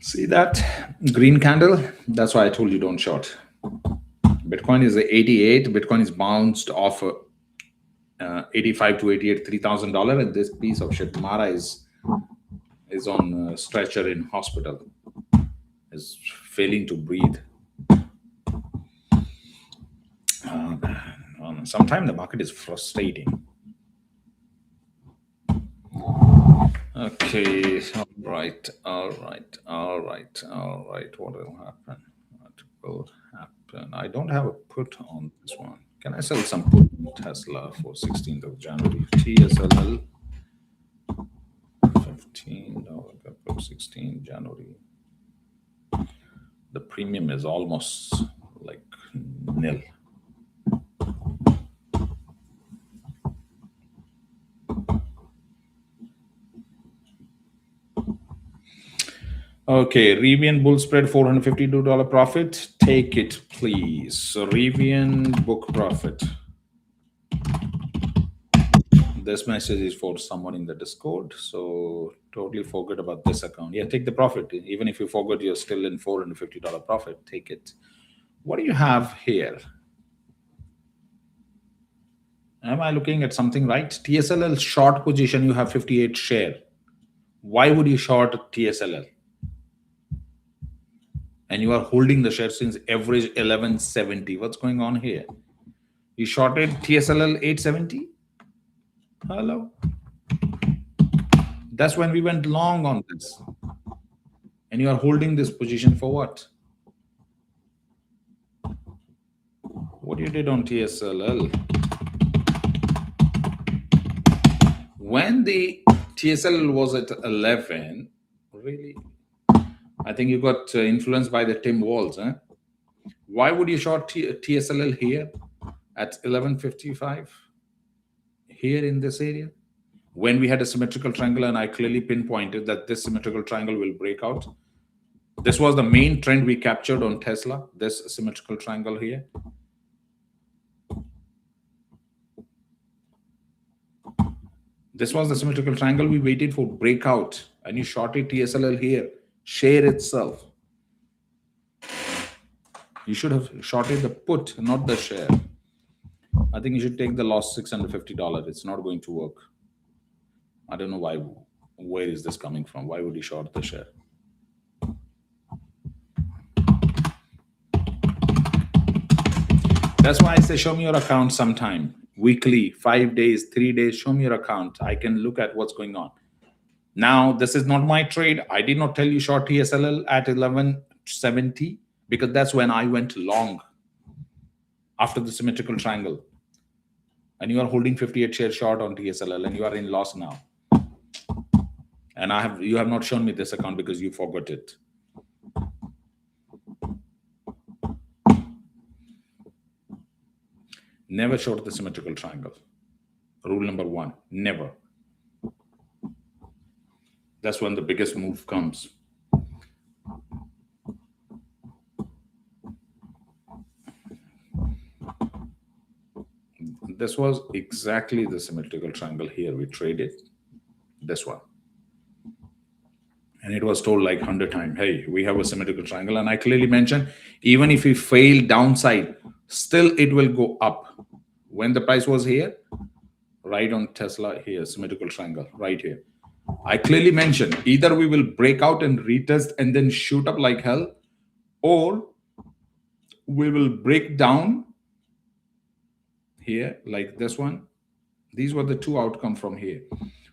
See that green candle? That's why I told you don't short. Bitcoin is at 88. Bitcoin is bounced off 85 to 88, $3,000, and this piece of shit Mara is on stretcher in hospital, is failing to breathe. Sometimes the market is frustrating. Okay, all right. What will happen? What will happen? I don't have a put on this one. Can I sell some put on Tesla for 16th of January? TSLA $15. Put 16 January. The premium is almost like nil. Okay, Rivian bull spread $452 profit. Take it, please. So Rivian book profit. This message is for someone in the Discord. So totally forget about this account. Yeah, take the profit. Even if you forgot, you're still in $450 profit. Take it. What do you have here? Am I looking at something right? TSLL short position, you have 58 share. Why would you short TSLL? And you are holding the share since average 1170. What's going on here? You shorted TSLL 870? Hello? That's when we went long on this. And you are holding this position for what? What you did on TSLL? When the TSLL was at 11, really? I think you got influenced by the Tim Walls. Huh? Why would you short TSLL here at 1155? Here in this area? When we had a symmetrical triangle, and I clearly pinpointed that this symmetrical triangle will break out. This was the main trend we captured on Tesla, this symmetrical triangle here. This was the symmetrical triangle we waited for breakout, and you shorted TSLL here, share itself. You should have shorted the put, not the share. I think you should take the loss $650. It's not going to work. I don't know why. Where is this coming from? Why would you short the share? That's why I say show me your account sometime. Weekly, 5 days, 3 days, show me your account. I can look at what's going on. Now, this is not my trade. I did not tell you short TSLL at 1170 because that's when I went long after the symmetrical triangle. And you are holding 58 share short on TSLL and you are in loss now. And you have not shown me this account because you forgot it. Never short the symmetrical triangle. Rule number 1, never. That's when the biggest move comes. This was exactly the symmetrical triangle here. We traded this one. And it was told like 100 times, hey, we have a symmetrical triangle. And I clearly mentioned, even if we fail downside, still it will go up. When the price was here, right on Tesla here, symmetrical triangle, right here. I clearly mentioned, either we will break out and retest and then shoot up like hell, or we will break down here like this one. These were the two outcomes from here.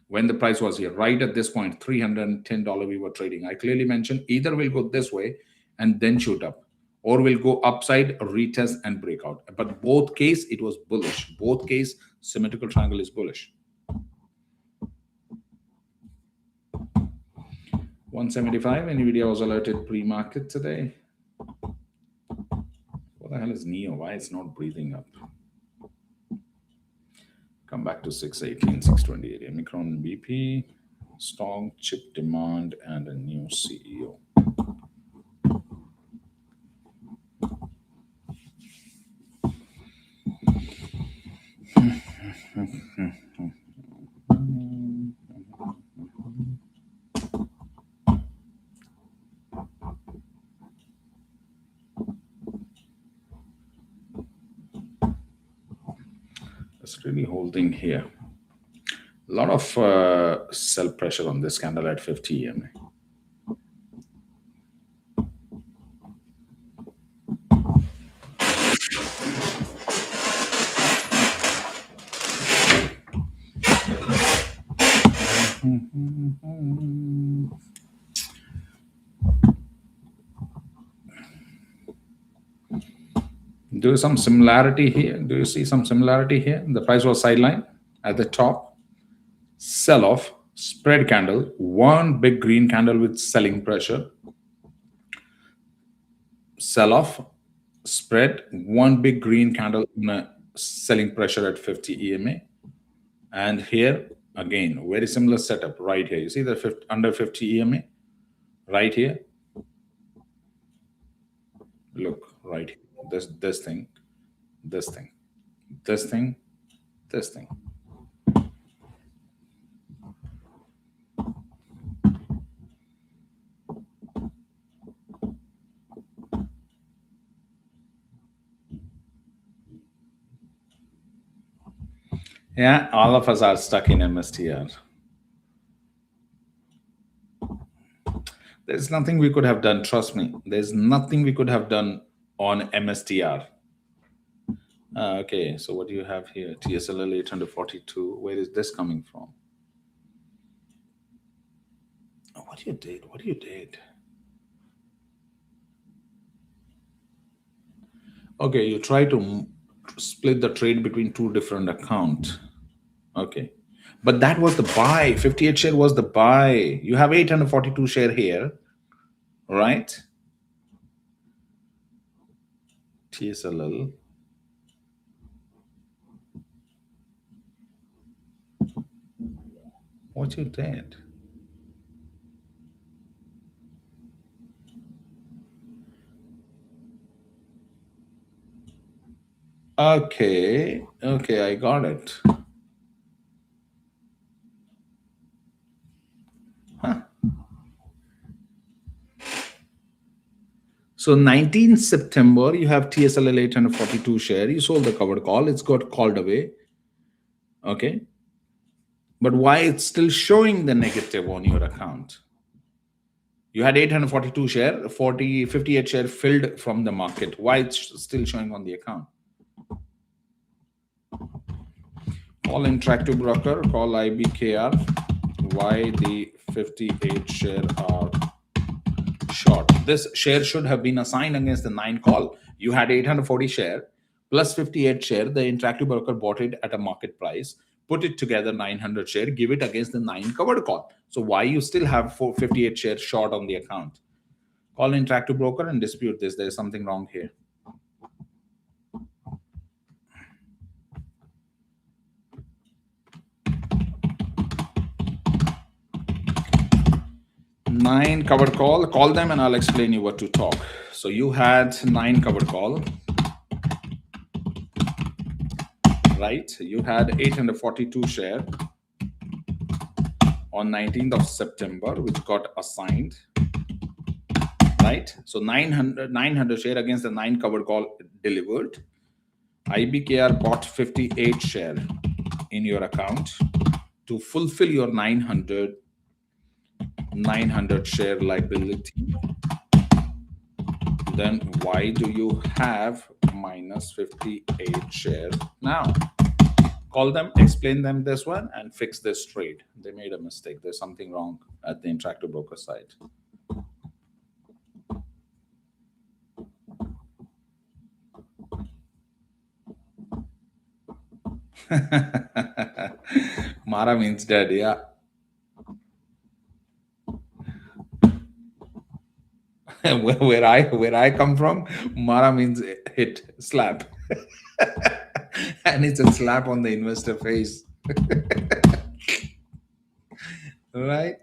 When the price was here, right at this point, $310 we were trading. I clearly mentioned either we'll go this way and then shoot up, or we'll go upside, retest and break out. But both case, it was bullish. Both case, symmetrical triangle is bullish. 175, NVDA was alerted pre-market today. What the hell is NEO? Why it's not breathing up? Come back to 618, 628. Omicron BP, strong chip demand, and a new CEO. holding here. A lot of sell pressure on this candle at 50 EMA. Do you some similarity here? Do you see some similarity here? The price was sideline at the top. Sell off, spread candle, one big green candle with selling pressure. Sell off, spread, one big green candle in a selling pressure at 50 EMA. And here again, very similar setup right here. You see the under 50 EMA right here. Look right here. This thing, this thing, this thing, this thing. Yeah, all of us are stuck in MSTR. There's nothing we could have done. Trust me. There's nothing we could have done on MSTR. Okay, so what do you have here? TSLA 842. Where is this coming from? Oh, what you did? Okay, you try to split the trade between two different accounts. Okay, but that was the buy. 58 share was the buy. You have 842 share here, right? TSLL. What you did? Okay, I got it. Huh. So 19th September, you have TSLL 842 share. You sold the covered call. It's got called away. Okay. But why it's still showing the negative on your account? You had 842 share, 58 share filled from the market. Why it's still showing on the account? Call interactive broker, call IBKR. Why the 58 share are short? This share should have been assigned against the 9 call. You had 840 share plus 58 share. The interactive broker bought it at a market price, put it together 900 share, give it against the 9 covered call. So why you still have 58 shares short on the account? Call interactive broker and dispute this. There's something wrong here. Nine covered call them and I'll explain you what to talk. So you had 9 covered call, right? You had 842 share on 19th of September, which got assigned, right? So 900 share against the 9 covered call delivered. IBKR bought 58 share in your account to fulfill your 900 share liability. Then why do you have minus 58 share now? Call them, explain them this one, and fix this trade. They made a mistake. There's something wrong at the interactive broker side. Mara means dead, yeah. where I come from, Mara means hit, slap. And it's a slap on the investor face. Right?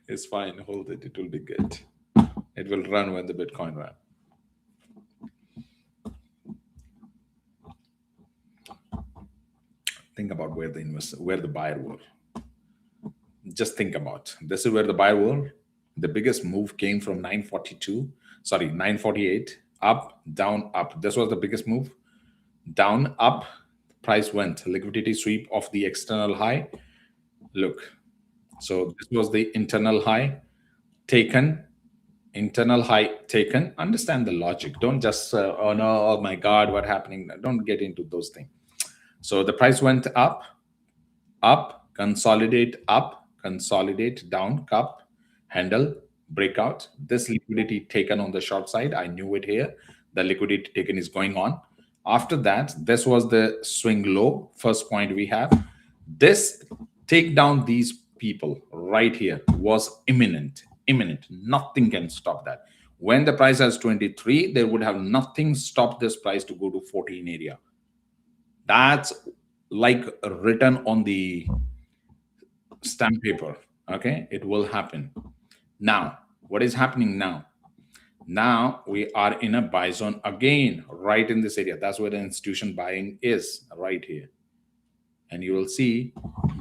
It's fine. Hold it. It will be good. It will run when the Bitcoin runs. Think about where the buyer were. Just think about. This is where the buyer were. The biggest move came from 948, up, down, up. This was the biggest move. down, up, price went. Liquidity sweep of the external high. Look, so this was the internal high taken, internal high taken. Understand the logic. Don't just, oh no, oh my God, what happening? Don't get into those things. So the price went up, consolidate, down, cup, handle, breakout. This liquidity taken on the short side, I knew it here. The liquidity taken is going on. After that, this was the swing low, first point we have. This take down these people right here was imminent. Nothing can stop that. When the price has 23, there would have nothing stopped this price to go to 14 area. That's like written on the stamp paper. Okay, it will happen. Now, what is happening now? Now we are in a buy zone again, right in this area. That's where the institution buying is, right here. And you will see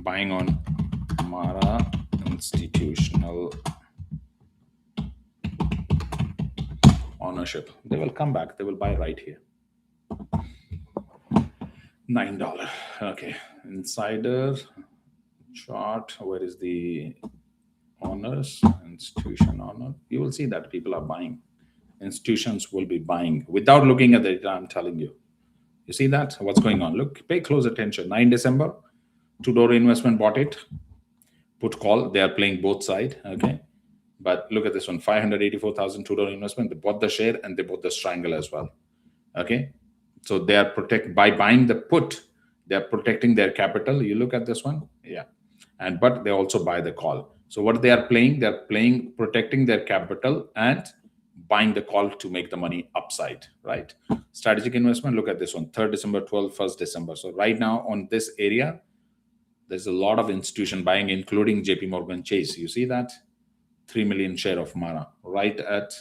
buying on Mara institutional ownership. They will come back. They will buy right here. $9. Okay. Insider chart. Where is the owners? Institution owner. You will see that people are buying. Institutions will be buying without looking at the data. I'm telling you. You see that? What's going on? Look, pay close attention. 9 December, Two-Door Investment bought it. Put call. They are playing both sides. Okay. But look at this one, 584,000 Two-Door Investment. They bought the share and they bought the triangle as well. Okay. So they are by buying the put, they are protecting their capital. You look at this one. Yeah. But they also buy the call. So what they are playing, they're playing protecting their capital and buying the call to make the money upside, right? Strategic investment, look at this one, 3rd December, 12th, 1st December. So right now on this area, there's a lot of institution buying, including JP Morgan Chase. You see that? 3 million share of Mara right at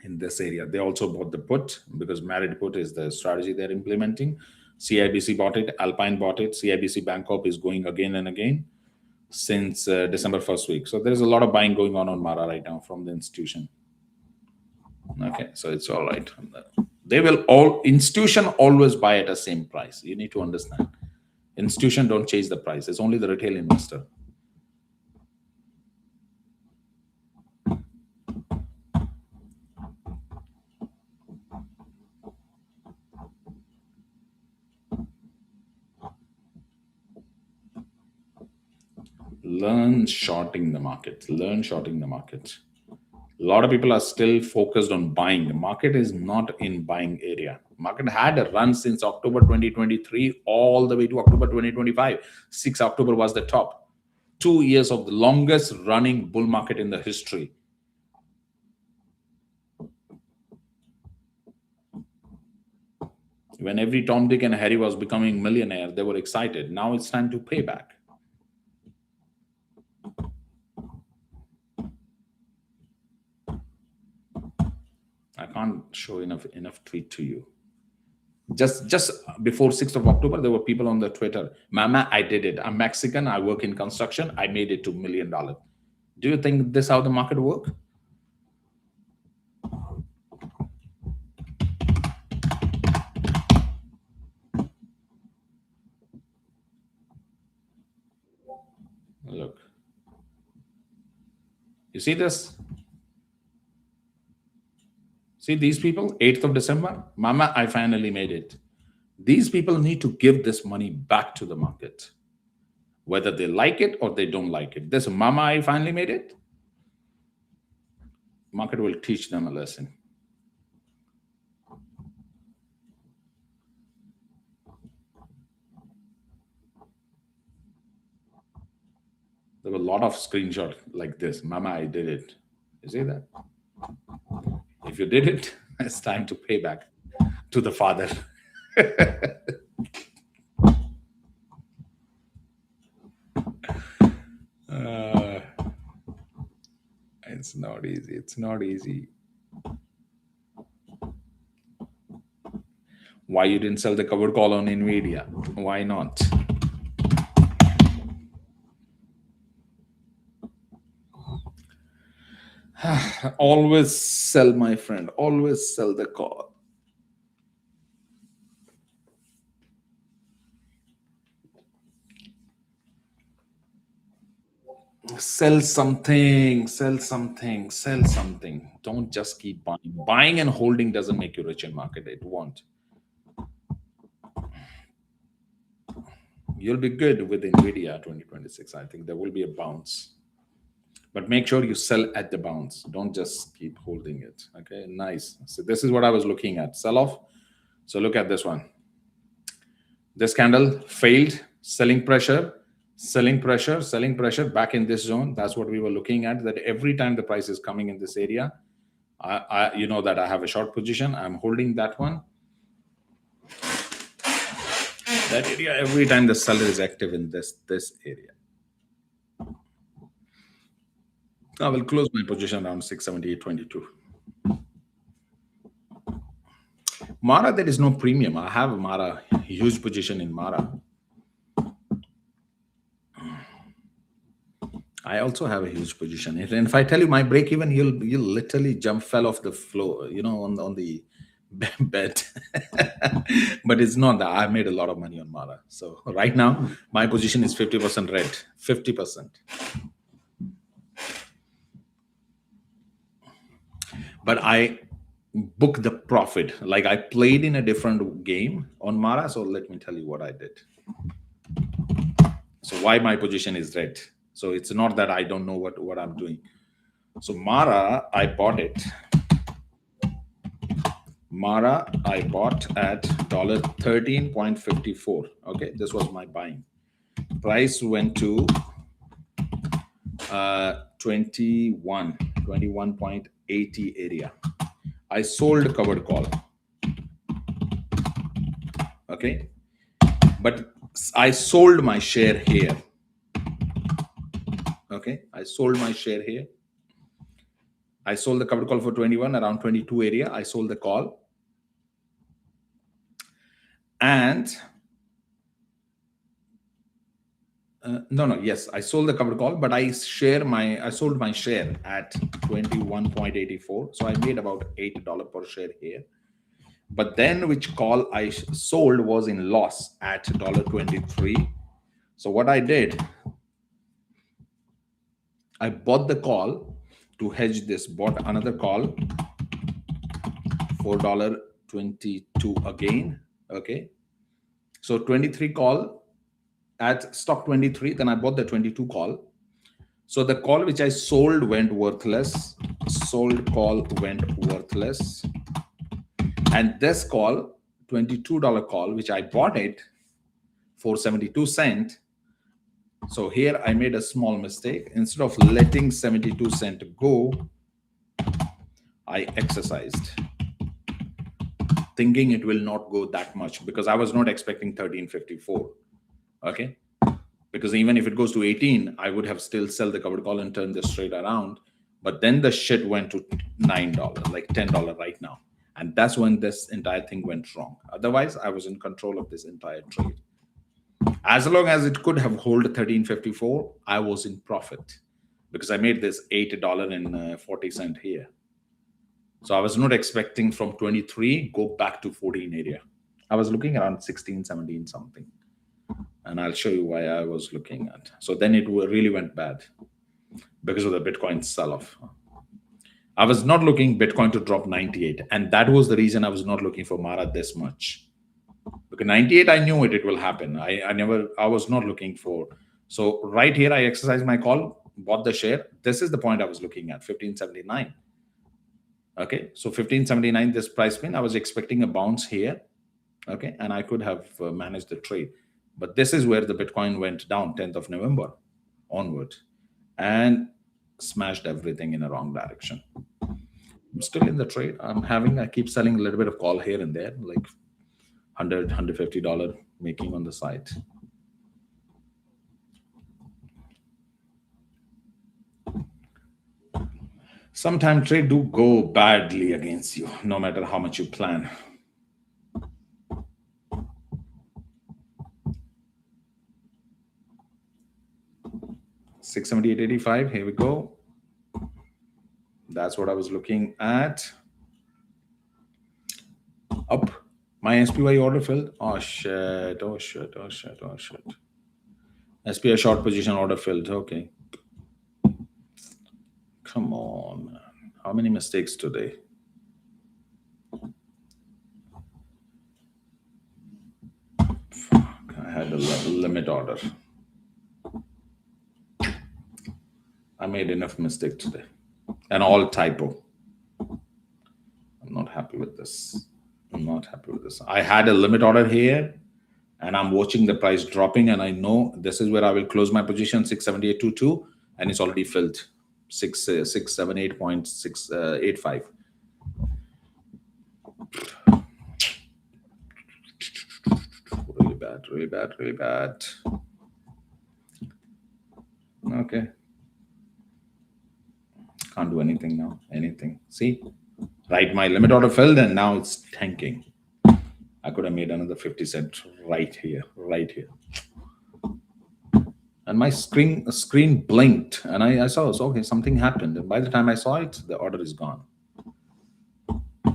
in this area. They also bought the put because married put is the strategy they're implementing. CIBC bought it, Alpine bought it, CIBC Bancorp is going again and again since December 1st week. So there's a lot of buying going on Mara right now from the institution. Okay, so it's all right. They will institution always buy at the same price. You need to understand. Institution don't chase the price. It's only the retail investor. Learn shorting the market. Learn shorting the market. A lot of people are still focused on buying. The market is not in buying area. Market had a run since October 2023 all the way to October 2025. 6 October was the top. 2 years of the longest running bull market in the history. When every Tom, Dick, and Harry was becoming millionaire, they were excited. Now it's time to pay back. I can't show enough tweet to you. Just before 6th of October, there were people on the Twitter, Mama, I did it. I'm Mexican. I work in construction. I made it to $1 million. Do you think this is how the market works? Look. You see this? See these people, 8th of December, Mama, I finally made it. These people need to give this money back to the market, whether they like it or they don't like it. This Mama, I finally made it. Market will teach them a lesson. There were a lot of screenshots like this. Mama, I did it. You see that? If you did it, it's time to pay back to the father. It's not easy. It's not easy. Why you didn't sell the covered call on NVDA? Why not? Always sell, my friend. Always sell the call. Sell something, sell something, sell something. Don't just keep buying. Buying and holding doesn't make you rich in market. It won't. You'll be good with NVDA 2026. I think there will be a bounce. But make sure you sell at the bounce. Don't just keep holding it. Okay, nice. So this is what I was looking at. Sell off. So look at this one. This candle failed. Selling pressure, selling pressure, selling pressure back in this zone. That's what we were looking at. That every time the price is coming in this area, you know that I have a short position. I'm holding that one. That area, every time the seller is active in this area. I will close my position around 678.22. Mara, there is no premium. I have Mara, huge position in Mara. I also have a huge position. And if I tell you my break even, you'll literally fell off the floor, you know, on the bed. But it's not that. I made a lot of money on Mara. So right now, my position is 50% red, 50%. But I booked the profit. Like I played in a different game on Mara. So let me tell you what I did. So why my position is red. So it's not that I don't know what I'm doing. So Mara, I bought it. Mara, I bought at $13.54. Okay, this was my buying. Price went to 21.80 area. I sold covered call. Okay, but I sold my share here. Okay, I sold my share here. I sold the covered call for 21, around 22 area. I sold the call. And yes, I sold the covered call, but I sold my share at 21.84. So I made about $8 per share here. But then which call I sold was in loss at $23. So what I did, I bought the call to hedge this, bought another call, $4.22 again. Okay. So 23 call at stock 23, then I bought the 22 call. So the call which I sold went worthless. Sold call went worthless. And this call, $22 call, which I bought it for 72 cents. So here I made a small mistake. Instead of letting 72 cents go, I exercised, thinking it will not go that much because I was not expecting 13.54. Okay. Because even if it goes to 18, I would have still sell the covered call and turn this trade around. But then the shit went to $9, like $10 right now. And that's when this entire thing went wrong. Otherwise, I was in control of this entire trade. As long as it could have held 13.54, I was in profit because I made this $8.40 here. So I was not expecting from 23 go back to 14 area. I was looking around 16, 17 something. And I'll show you why I was looking at. So then it really went bad because of the Bitcoin sell-off. I was not looking Bitcoin to drop 98. And that was the reason I was not looking for Mara this much. Because 98, I knew it will happen. I was not looking for. So right here, I exercised my call, bought the share. This is the point I was looking at, 1579. Okay, so 1579, this price pin, I was expecting a bounce here. Okay, and I could have managed the trade. But this is where the Bitcoin went down 10th of November onward and smashed everything in a wrong direction. I'm still in the trade. I keep selling a little bit of call here and there, like $100, $150 making on the side. Sometimes trade do go badly against you, no matter how much you plan. $678.85. Here we go. That's what I was looking at. Up. My SPY order filled. Oh shit. Oh shit. Oh shit. Oh shit. SPY short position order filled. Okay. Come on. How many mistakes today? Fuck, I had a limit order. I made enough mistake today. And all typo. I'm not happy with this. I'm not happy with this. I had a limit order here, and I'm watching the price dropping, and I know this is where I will close my position, 678.22, and it's already filled, 678.685. Really bad, really bad, really bad. Okay. Can't do anything now, anything. See, right, my limit order filled, and now it's tanking. I could have made another 50 cents right here, right here. And my screen blinked, and I saw, so, okay, something happened. And by the time I saw it, the order is gone.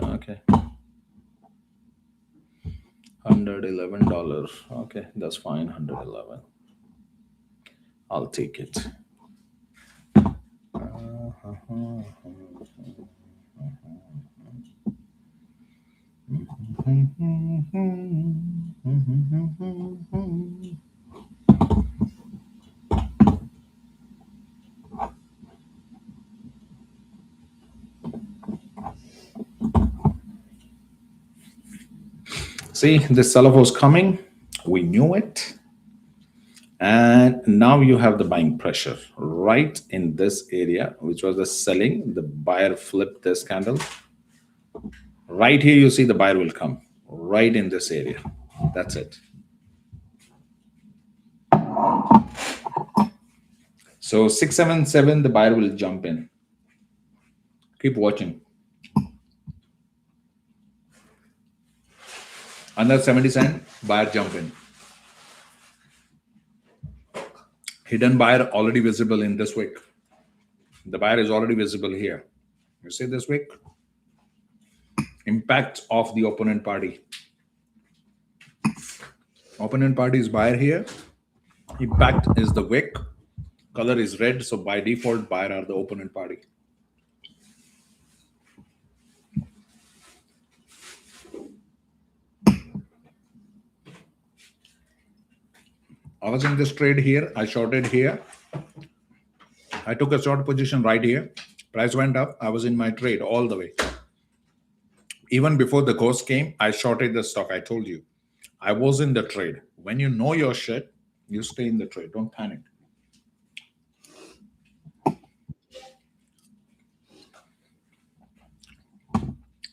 Okay. $111. Okay, that's fine. 111. I'll take it. See, this sell-off was coming. We knew it. And now you have the buying pressure right in this area, which was the selling. The buyer flipped this candle. Right here, you see the buyer will come right in this area. That's it. So 677, the buyer will jump in. Keep watching. Under 70 cent, buyer jump in. Hidden buyer already visible in this wick. The buyer is already visible here. You see this wick? Impact of the opponent party. Opponent party is buyer here. Impact is the wick. Color is red, so by default, buyer are the opponent party. I was in this trade here. I shorted here. I took a short position right here. Price went up. I was in my trade all the way. Even before the ghost came, I shorted the stock. I told you. I was in the trade. When you know your shit, you stay in the trade. Don't panic. A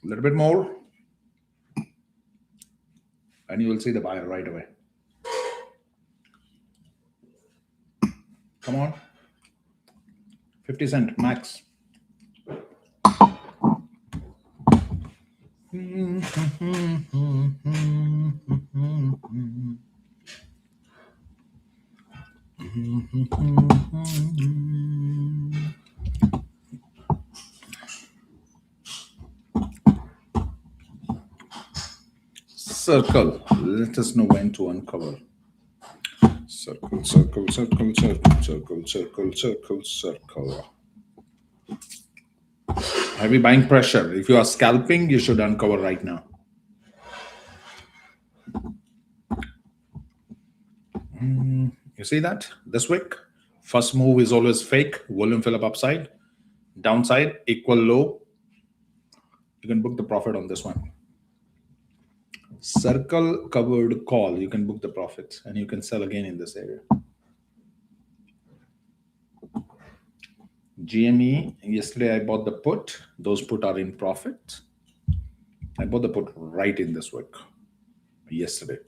little bit more. And you will see the buyer right away. Come on. 50 cent max. Circle. Let us know when to uncover. Circle, circle, circle, circle, circle, circle, circle, circle. Heavy buying pressure. If you are scalping, you should uncover right now. You see that? This wick. First move is always fake. Volume fill up upside. Downside, equal low. You can book the profit on this one. Circle covered call. You can book the profit and you can sell again in this area. GME, yesterday I bought the put. Those put are in profit. I bought the put right in this wick yesterday.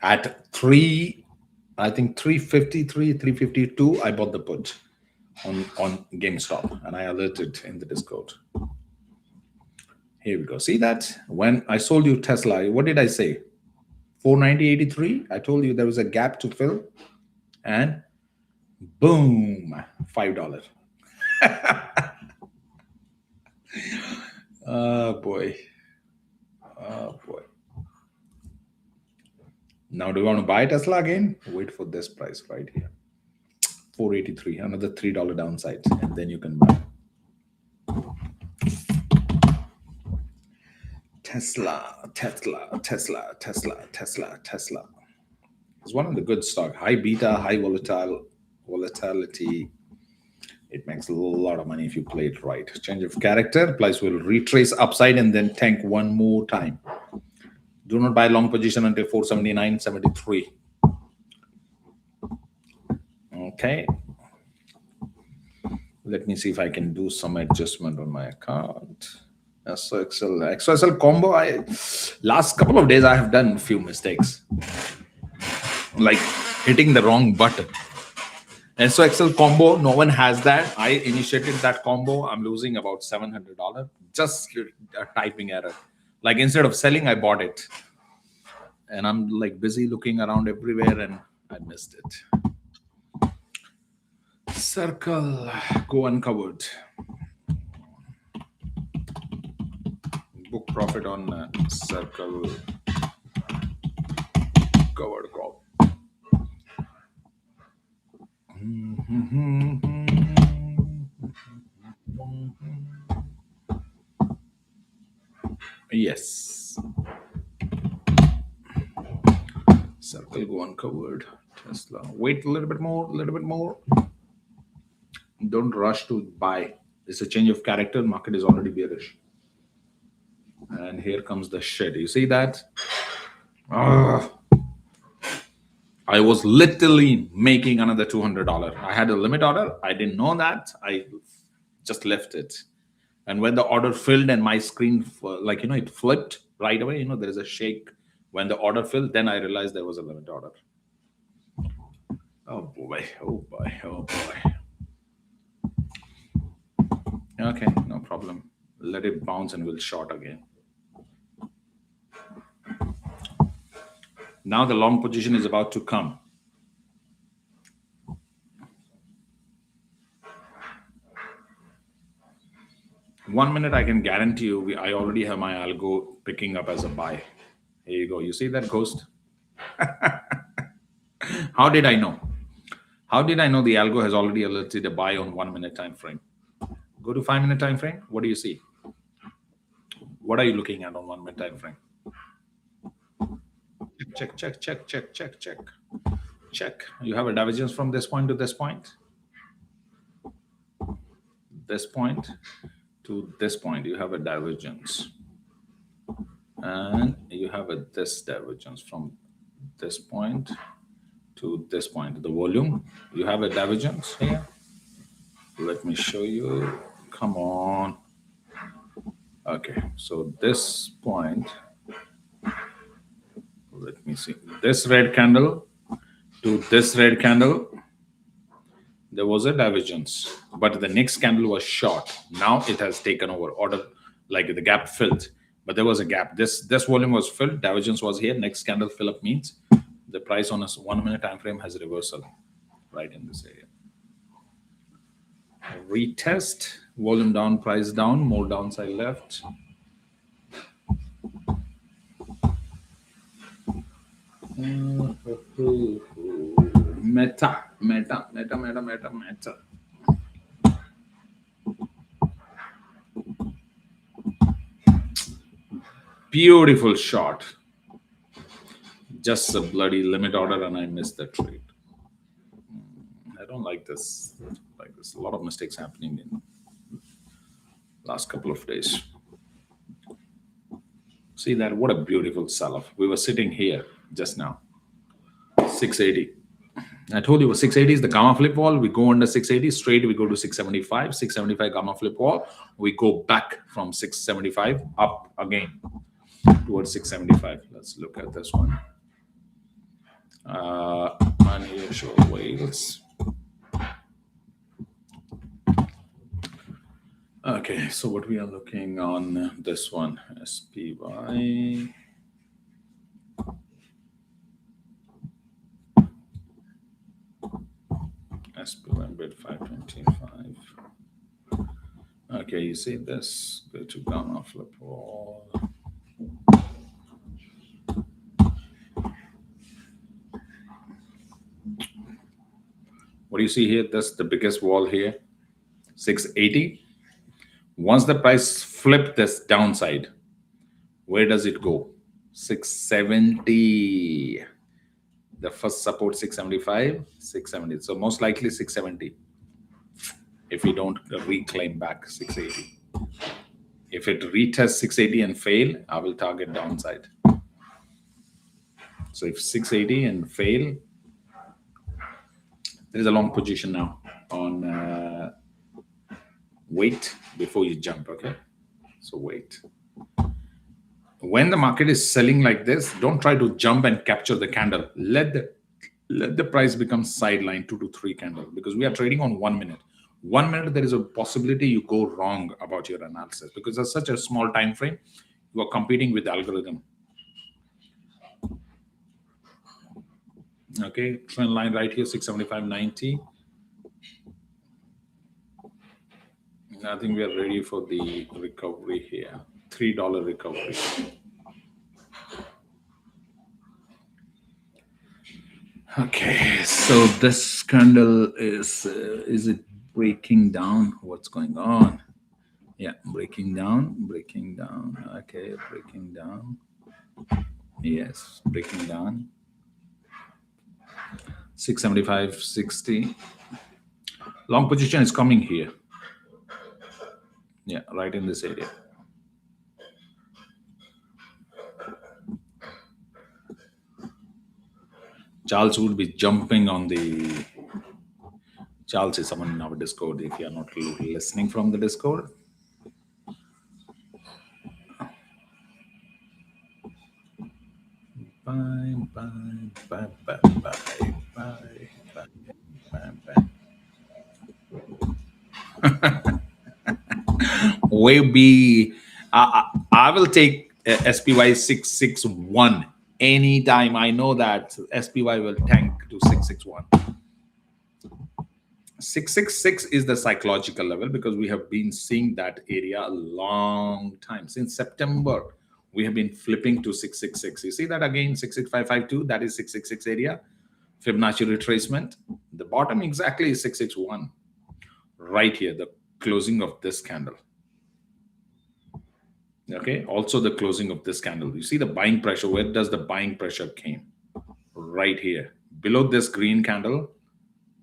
At 3, I think 353, 352, I bought the put on GameStop and I alerted in the Discord. Here we go. See that? When I sold you Tesla, what did I say? 490.83. I told you there was a gap to fill and boom, $5. Oh boy. Oh boy. Now do you want to buy Tesla again? Wait for this price right here. 483, another $3 downside, and then you can buy. Tesla. It's one of the good stock. High beta, high volatility. It makes a lot of money if you play it right. Change of character. Price will retrace upside and then tank one more time. Do not buy long position until 479.73. Okay. Let me see if I can do some adjustment on my account. XOXL combo. Last couple of days I have done a few mistakes, like hitting the wrong button. XOXL combo, no one has that. I initiated that combo. I'm losing about $700 just a typing error. Like instead of selling, I bought it, and I'm like busy looking around everywhere, and I missed it. Circle, go uncovered. Book profit on circle, covered call. Yes. Circle, go uncovered. Tesla. Wait a little bit more. Don't rush to buy. It's a change of character. Market is already bearish. And here comes the shit. You see that? I was literally making another $200. I had a limit order. I didn't know that. I just left it. And when the order filled and my screen, it flipped right away. There is a shake. When the order filled, then I realized there was a limit order. Oh boy. Okay, no problem. Let it bounce and we'll short again. Now the long position is about to come. One minute, I can guarantee you, I already have my algo picking up as a buy. Here you go. You see that ghost? How did I know? How did I know the algo has already alerted a buy on 1 minute time frame? Go to 5 minute time frame. What do you see? What are you looking at on 1 minute time frame? Check. You have a divergence from this point to this point. This point to this point, you have a divergence. And you have this divergence from this point to this point. The volume, you have a divergence here. Let me show you. Come on. Okay, so this point, let me see. This red candle to this red candle, there was a divergence, but the next candle was short. Now it has taken over. Order, like the gap filled, but there was a gap. This volume was filled. Divergence was here. Next candle fill up means the price on a 1 minute time frame has a reversal right in this area. Retest, volume down, price down, more downside left. Meta. Beautiful shot. Just a bloody limit order, and I missed the trade. I don't like this. A lot of mistakes happening in last couple of days. See that? What a beautiful sell-off. We were sitting here just now. 680. I told you 680 is the gamma flip wall. We go under 680 straight. We go to 675. 675 gamma flip wall. We go back from 675 up again towards 675. Let's look at this one. Unusual whales. Okay, so what we are looking on this one, SPY. SPY bid 525. Okay, you see this, go to gamma flip wall. What do you see here? That's the biggest wall here, 680. Once the price flip this downside, Where does it go? 670. The first support 675, 670. So most likely 670. If we don't reclaim back 680. If it retests 680 and fail, I will target downside. So if 680 and fail, there is a long position now on wait before you jump, okay? So wait. When the market is selling like this, don't try to jump and capture the candle. Let the price become sideline 2 to 3 candle, because we are trading on 1 minute. 1 minute, there is a possibility you go wrong about your analysis, because it's such a small time frame. You are competing with the algorithm. Okay, trend line right here, 675.90. I think we are ready for the recovery here. $3 recovery. Okay, so this candle is it breaking down? What's going on? Yeah, breaking down. Okay, breaking down. Yes, breaking down. 675.60. Long position is coming here. Yeah, right in this area. Charles would be jumping on the... Charles is someone in our Discord. If you are not listening from the Discord, Wave B. I will take SPY 661 anytime. I know that SPY will tank to 661. 666 is the psychological level, because we have been seeing that area a long time. Since September, we have been flipping to 666. You see that again, 66552, that is 666 area. Fibonacci retracement. The bottom exactly is 661. Right here, the closing of this candle. Okay, also the closing of this candle. You see the buying pressure. Where does the buying pressure came? Right here. Below this green candle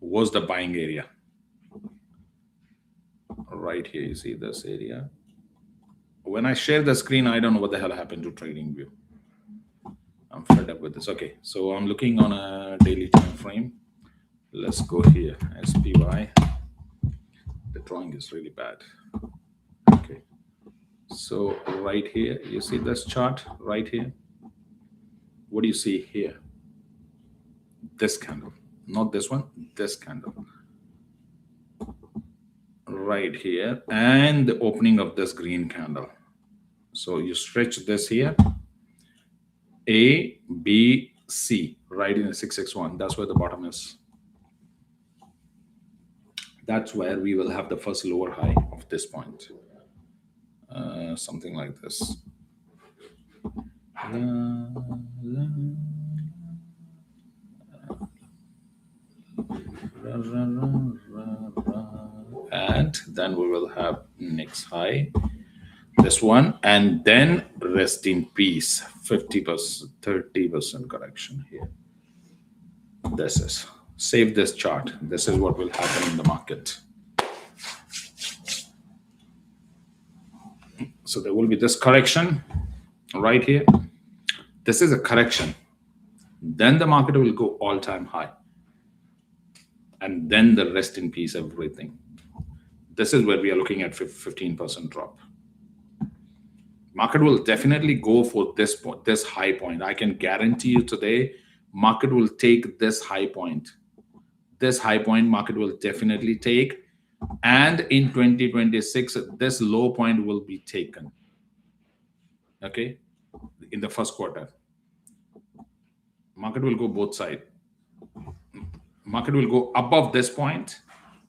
was the buying area. Right here, you see this area. When I share the screen, I don't know what the hell happened to TradingView. I'm fed up with this. Okay, so I'm looking on a daily time frame. Let's go here, SPY. The drawing is really bad. Okay, so right here, you see this chart right here. What do you see here? This candle, not this one, this candle. Right here, and the opening of this green candle. So you stretch this here, A, B, C, right in the 661. That's where the bottom is. That's where we will have the first lower high of this point. Something like this. And then we will have next high, this one, and then rest in peace, 50%, 30% correction here. This is, save this chart. This is what will happen in the market. So there will be this correction right here. This is a correction. Then the market will go all-time high. And then the rest in peace, everything. This is where we are looking at 15% drop. Market will definitely go for this point, this high point. I can guarantee you today, market will take this high point. This high point market will definitely take. And in 2026, this low point will be taken. Okay, in the first quarter. Market will go both sides. Market will go above this point,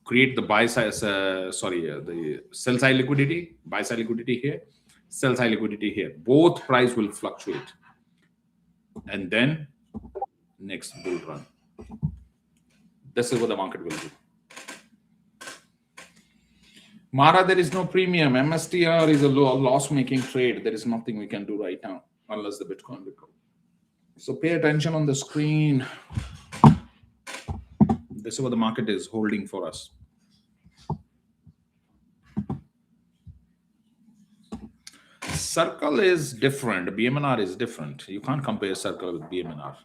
create the buy side, the sell side liquidity, buy side liquidity here, sell side liquidity here. Both price will fluctuate. And then next bull run. This is what the market will do. Mara, there is no premium. MSTR is a loss-making trade. There is nothing we can do right now unless the Bitcoin recovers. So pay attention on the screen. This is what the market is holding for us. Circle is different. BMNR is different. You can't compare Circle with BMNR.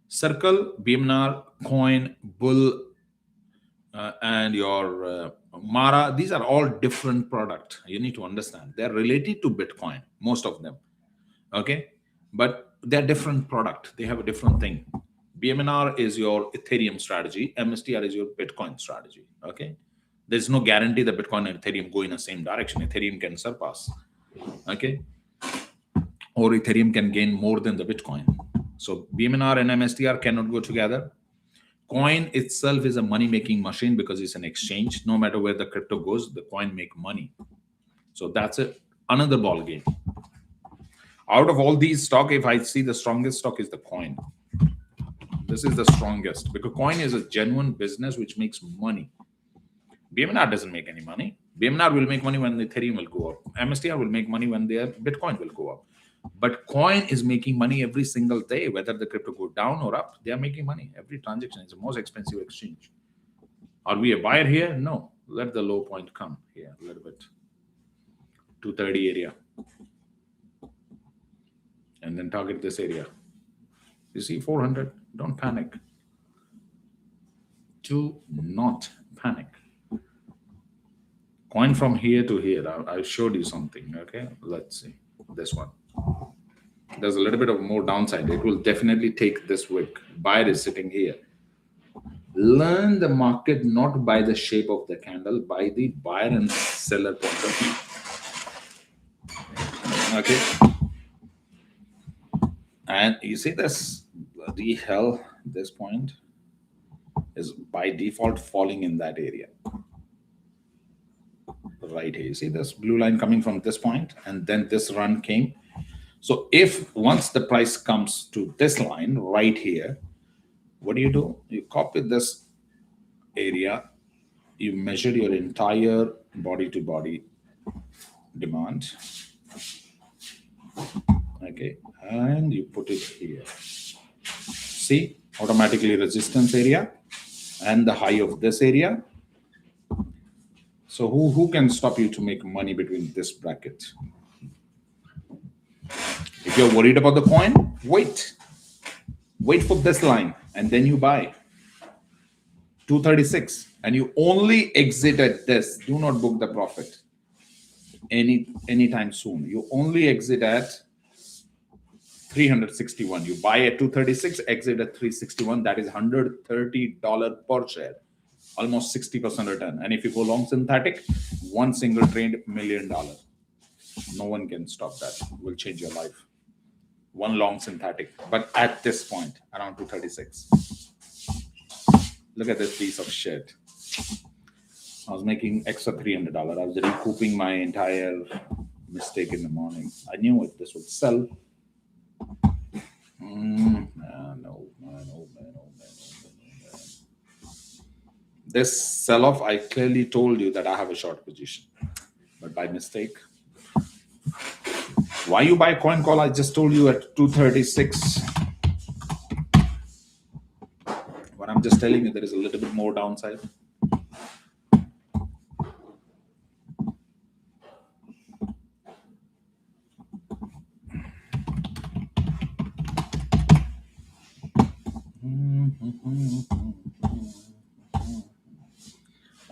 Circle, BMNR, Coin, Bull, and your Mara, these are all different products. You need to understand. They're related to Bitcoin, most of them. Okay? But they're different product. They have a different thing. BMNR is your Ethereum strategy. MSTR is your Bitcoin strategy. Okay? There's no guarantee that Bitcoin and Ethereum go in the same direction. Ethereum can surpass. Okay? Or Ethereum can gain more than the Bitcoin. So BMNR and MSTR cannot go together. Coin itself is a money-making machine because it's an exchange. No matter where the crypto goes, the coin make money. So that's it. Another ball game. Out of all these stock, if I see the strongest stock is the coin. This is the strongest because coin is a genuine business which makes money. BMNR doesn't make any money. BMNR will make money when the Ethereum will go up. MSTR will make money when their Bitcoin will go up. But coin is making money every single day, whether the crypto go down or up. They are making money. Every transaction is the most expensive exchange. Are we a buyer here? No. Let the low point come here a little bit. 230 area. And then target this area. You see 400. Don't panic. Do not panic. Coin from here to here. I showed you something. Okay. Let's see. This one. There's a little bit of more downside. It will definitely take this wick. Buyer is sitting here. Learn the market not by the shape of the candle, by the buyer and seller point of view. Okay. And you see this, the hell, this point is by default falling in that area. Right here. You see this blue line coming from this point, and then this run came. So if once the price comes to this line right here, what do? You copy this area, you measure your entire body to body demand. Okay, and you put it here. See, automatically resistance area and the high of this area. So who can stop you to make money between this bracket? If you're worried about the coin, wait for this line and then you buy 236 and you only exit at this. Do not book the profit anytime soon. You only exit at 361. You buy at 236, exit at 361. That is $130 per share, almost 60% return. And if you go long synthetic, one single trade, $1 million. No one can stop that. Will change your life. One long synthetic, but at this point, around 236. Look at this piece of shit. I was making extra $300. I was recouping my entire mistake in the morning. I knew it. This would sell. No. This sell-off, I clearly told you that I have a short position, but by mistake. Why you buy coin call? I just told you at 236. But I'm just telling you there is a little bit more downside.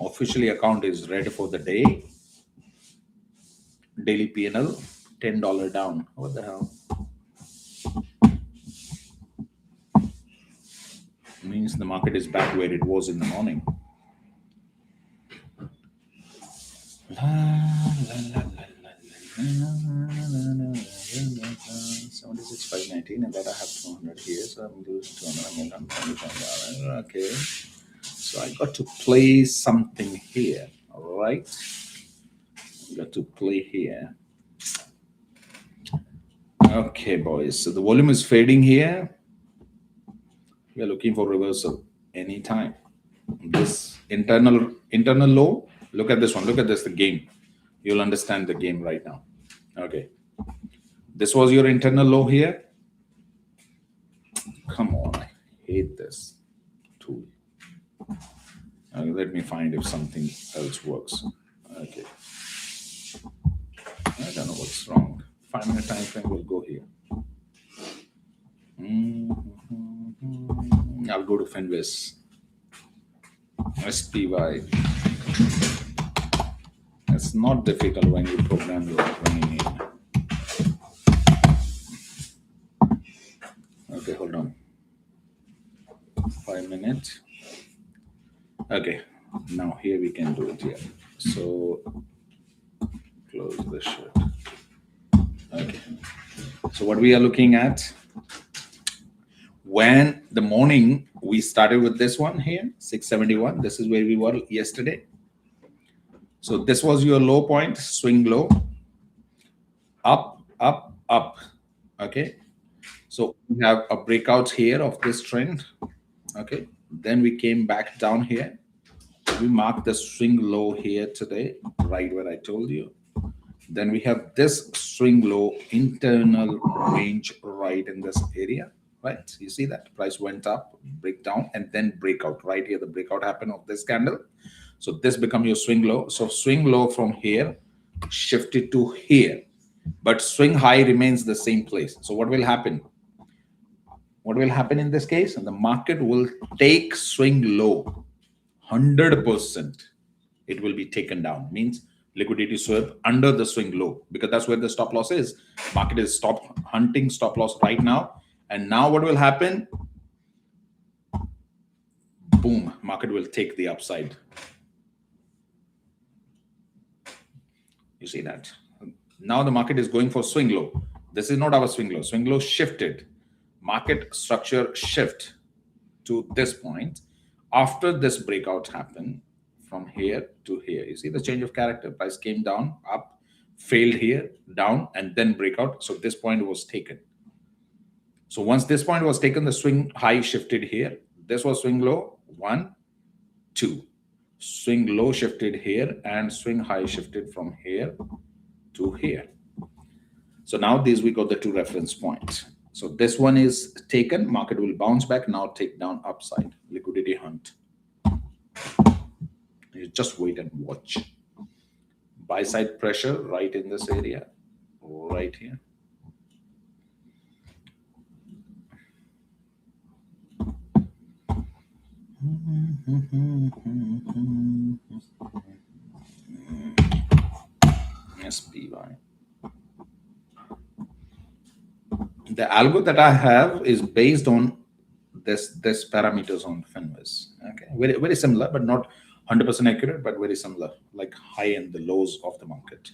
Officially account is ready for the day. Daily P&L, $10 down. What the hell? Means the market is back where it was in the morning. 76,519, and that I have 200 here, so I'm losing $200. Okay, so I got to play something here. All right, got to play here. Okay, boys. So the volume is fading here. We are looking for reversal anytime. This internal low. Look at this one. Look at this, the game. You'll understand the game right now. Okay. This was your internal low here. Come on, I hate this tool. Let me find if something else works. Okay. I don't know what's wrong. 5-minute time frame will go here. I'll go to Fenwis. SPY. It's not difficult when you program your brain. Okay, hold on. 5 minutes. Okay, now here we can do it here. So close the shit. Okay. So what we are looking at, when the morning we started with this one here, 671. This is where we were yesterday. So this was your low point, swing low, up, up, up. Okay. So we have a breakout here of this trend. Okay. Then we came back down here. We marked the swing low here today, right where I told you. Then we have this swing low internal range right in this area, right? You see that price went up, break down, and then breakout right here. The breakout happened of this candle. So this become your swing low. So swing low from here shifted to here, but swing high remains the same place. So what will happen? What will happen in this case? And the market will take swing low 100%. It will be taken down. Means liquidity sweep under the swing low, because that's where the stop loss is. Market is stop hunting stop loss right now. And now what will happen? Boom, market will take the upside. You see that? Now the market is going for swing low. This is not our swing low. Swing low shifted. Market structure shift to this point. After this breakout happened from here to here, you see the change of character. Price came down, up, failed here, down, and then breakout. So this point was taken. So once this point was taken, the swing high shifted here. This was swing low, 1, 2. Swing low shifted here, and swing high shifted from here to here. So now these we got the 2 reference points. So this one is taken, market will bounce back, now take down upside, liquidity hunt. You just wait and watch. Buy side pressure right in this area, right here. SPY. The algo that I have is based on this parameters on Fenwis. Okay, very similar, but not 100% accurate, but very similar, like high and the lows of the market.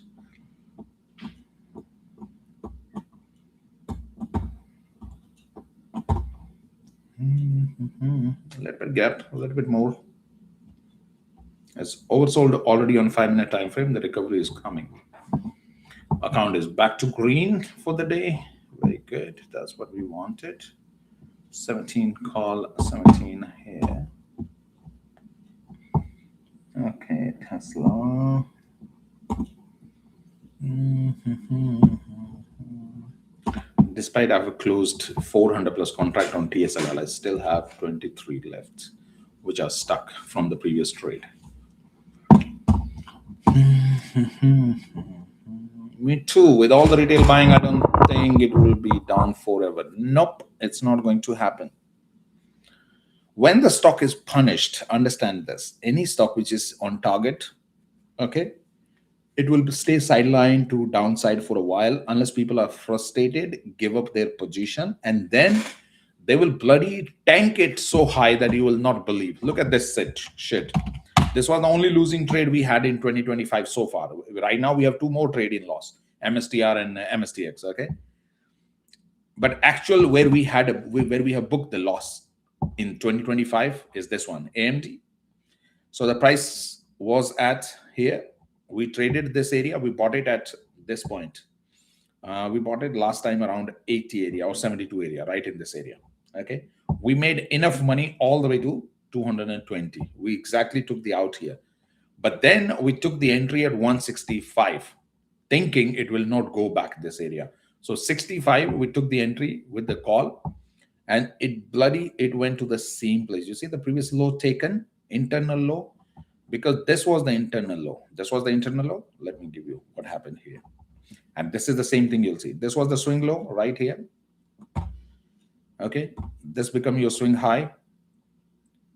A little bit gap, a little bit more. It's oversold already on 5-minute time frame. The recovery is coming. Account is back to green for the day. Very good. That's what we wanted. 17 call, 17 here. Okay, Tesla. Despite I've closed 400 plus contract on TSLA, I still have 23 left, which are stuck from the previous trade. Me too. With all the retail buying, I don't think it will be down forever. Nope, it's not going to happen. When the stock is punished, understand this. Any stock which is on target, okay, it will stay sidelined to downside for a while unless people are frustrated, give up their position, and then they will bloody tank it so high that you will not believe. Look at this shit. This was the only losing trade we had in 2025 so far. Right now, we have 2 more trading loss, MSTR and MSTR.X, okay? But actual where we have booked the loss in 2025 is this one, AMD. So the price was at here. We traded this area. We bought it at this point. We bought it last time around 80 area or 72 area, right in this area, okay? We made enough money all the way to 220. We exactly took the out here. But then we took the entry at 165, thinking it will not go back this area. So 65, we took the entry with the call, and it went to the same place. You see the previous low taken, internal low, because this was the internal low. This was the internal low. Let me give you what happened here. And this is the same thing you'll see. This was the swing low right here. Okay, this become your swing high.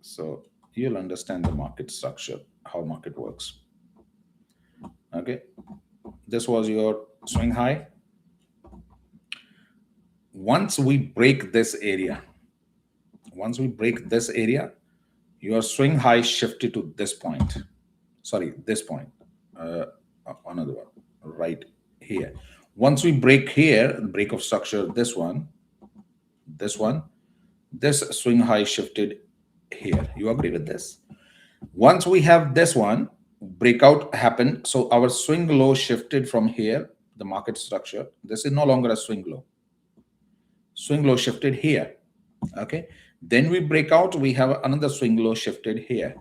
So you'll understand the market structure, how market works. Okay, this was your swing high. Once we break this area, your swing high shifted to this point. Sorry, this point. Another one right here. Once we break here, break of structure, this swing high shifted here. You agree with this? Once we have this one, breakout happened. So our swing low shifted from here, the market structure. This is no longer a swing low. Swing low shifted here. Okay. Then we break out, we have another swing low shifted here,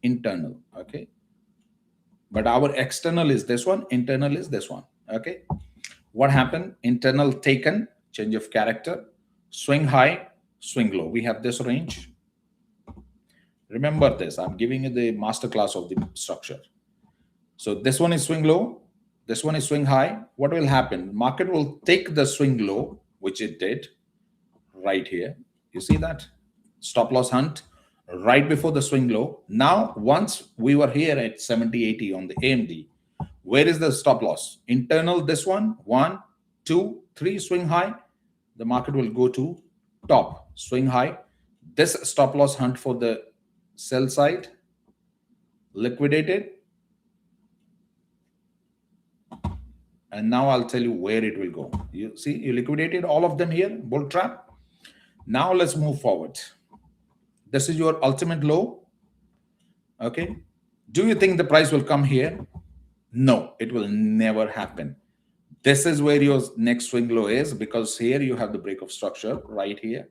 internal. Okay. But our external is this one, internal is this one. Okay. What happened? Internal taken, change of character, swing high, swing low. We have this range. Remember this, I'm giving you the master class of the structure. So this one is swing low, this one is swing high. What will happen? Market will take the swing low, which it did right here. You see that? Stop loss hunt right before the swing low. Now, once we were here at 70, 80 on the AMD, where is the stop loss? Internal, this one, 1, 2, 3, swing high. The market will go to top, swing high. This stop loss hunt for the sell side, liquidated. And now I'll tell you where it will go. You see, you liquidated all of them here, bull trap. Now let's move forward. This is your ultimate low. Okay. Do you think the price will come here? No, it will never happen. This is where your next swing low is, because here you have the break of structure right here.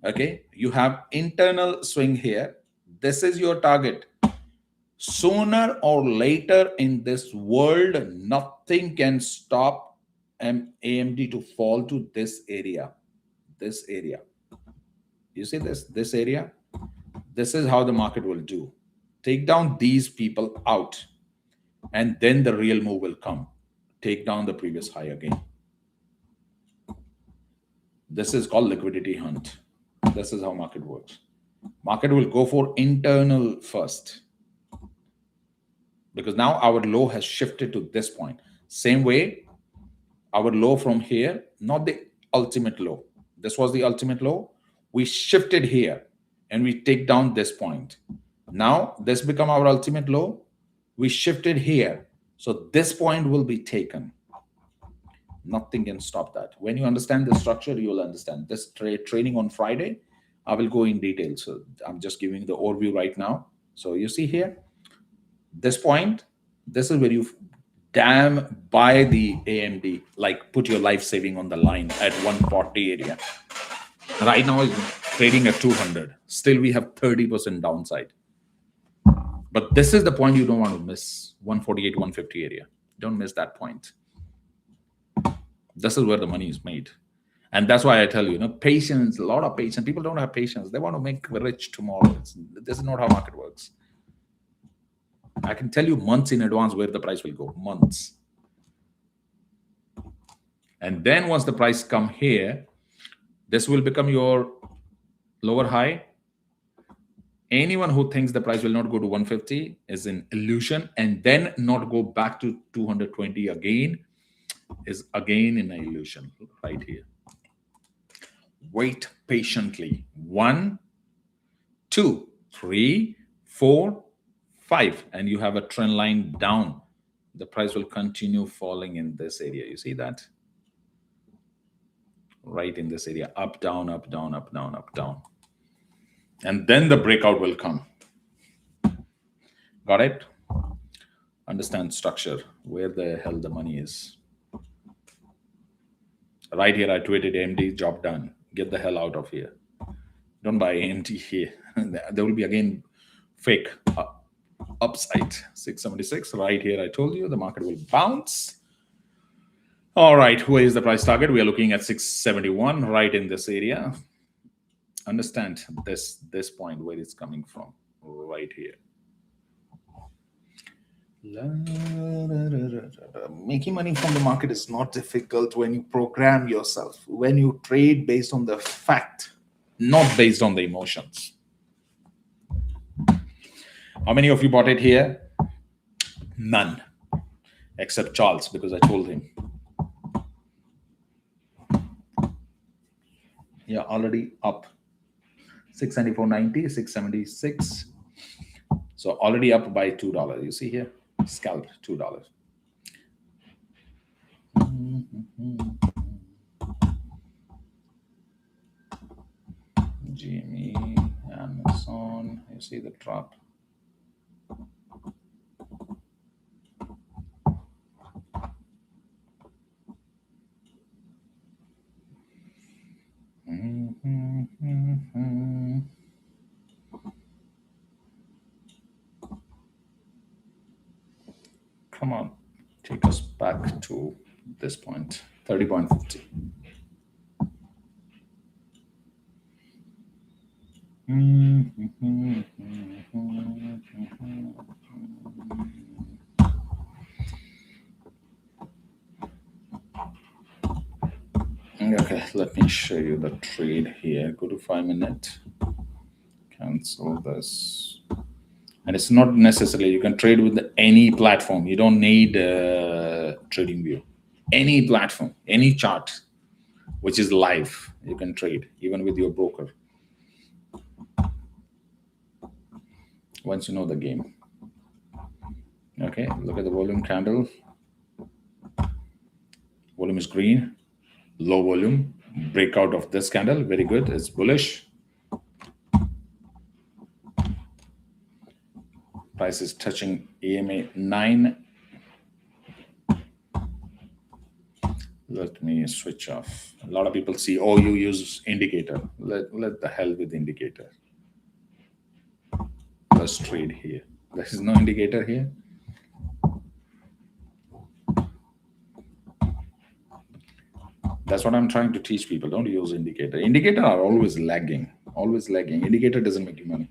Okay. You have internal swing here. This is your target. Sooner or later in this world, nothing can stop AMD to fall to this area. This area. You see this area? This is how the market will do. Take down these people out, and then the real move will come. Take down the previous high again. This is called liquidity hunt. This is how market works. Market will go for internal first, because now our low has shifted to this point. Same way, our low from here, not the ultimate low. This was the ultimate low. We shifted here and we take down this point. Now this become our ultimate low. We shifted here. So this point will be taken. Nothing can stop that. When you understand the structure, you will understand. This training on Friday, I will go in detail. So I'm just giving the overview right now. So you see here, this point, this is where you damn buy the AMD, like put your life saving on the line at 140 area. Right now it's trading at 200. Still we have 30% downside. But this is the point you don't want to miss, 148, 150 area. Don't miss that point. This is where the money is made. And that's why I tell you, patience, a lot of patience. People don't have patience. They want to make rich tomorrow. This is not how market works. I can tell you months in advance where the price will go, months. And then once the price come here, this will become your lower high. Anyone who thinks the price will not go to 150 is an illusion, and then not go back to 220 again is again an illusion right here. Wait patiently. 1, 2, 3, 4, 5, and you have a trend line down. The price will continue falling in this area. You see that? Right in this area, up, down, up, down, up, down, up, down. And then the breakout will come. Got it? Understand structure, where the hell the money is. Right here, I tweeted AMD, job done. Get the hell out of here. Don't buy AMD here. There will be again fake upside. 676 right here. I told you the market will bounce. All right, where is the price target? We are looking at 671 right in this area. Understand this point where it's coming from, right here. Making money from the market is not difficult when you program yourself, when you trade based on the fact, not based on the emotions. How many of you bought it here? None, except Charles, because I told him. Yeah, already up 694.90, 676. So already up by $2. You see here, scalp $2. GME, Amazon. You see the drop. Come on, take us back to this point, 30.50. Okay, let me show you the trade here. Go to 5 minute, cancel this. And it's not necessarily, you can trade with any platform. You don't need TradingView. Any platform, any chart, which is live, you can trade, even with your broker. Once you know the game. Okay, look at the volume candle. Volume is green, low volume. Breakout of this candle, very good, it's bullish. Price is touching EMA 9. Let me switch off. A lot of people see, oh, you use indicator. Let the hell with indicator. Let's trade here. There is no indicator here. That's what I'm trying to teach people. Don't use indicator. Indicator are always lagging. Always lagging. Indicator doesn't make you money.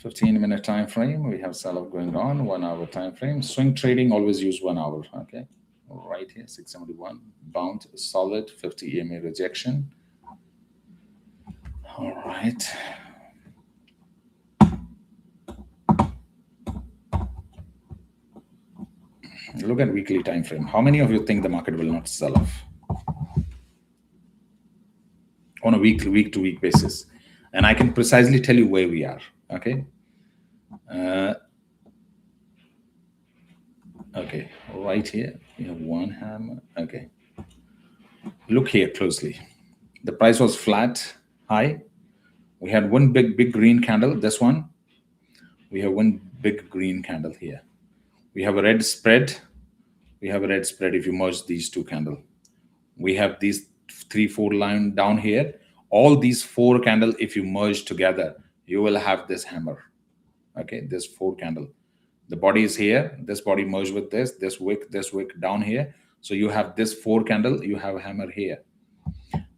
15-minute time frame. We have sell-off going on. 1 hour time frame. Swing trading, always use 1 hour. Okay. Right here, 671. Bounce, solid. 50 EMA rejection. All right. Look at weekly time frame. How many of you think the market will not sell off on a week-to-week basis? And I can precisely tell you where we are. Okay. Okay, right here we have one hammer. Okay, look here closely. The price was flat, high. We had one big green candle. This one, we have one big green candle here. We have a red spread. We have a red spread if you merge these two candles. We have these 3-4 line down here. All these 4 candles, if you merge together, you will have this hammer. Okay, this 4 candle. The body is here. This body merged with this wick down here. So you have this 4 candle. You have a hammer here.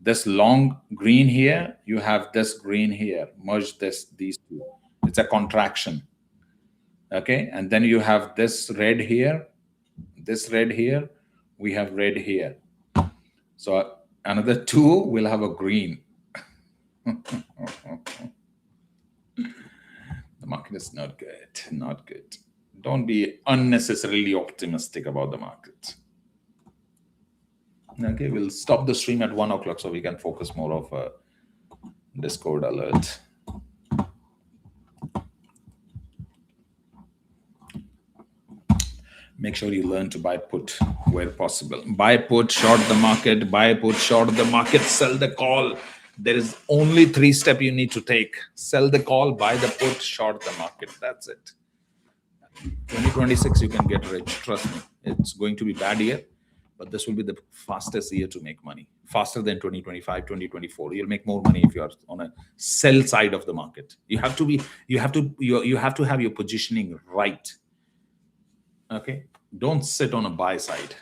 This long green here. You have this green here. Merge these two. It's a contraction. Okay, and then you have this red here. This red here. We have red here. So another 2 will have a green. The market is not good. Not good. Don't be unnecessarily optimistic about the market. Okay, we'll stop the stream at 1 o'clock so we can focus more of a Discord alert. Make sure you learn to buy put where possible. Buy put, short the market, buy put, short the market, sell the call. There is only 3 steps you need to take. Sell the call, buy the put, short the market. That's it. 2026, you can get rich. Trust me. It's going to be a bad year, but this will be the fastest year to make money. faster than 2025, 2024. You'll make more money if you are on a sell side of the market. You have to have your positioning right. Okay, don't sit on a buy side.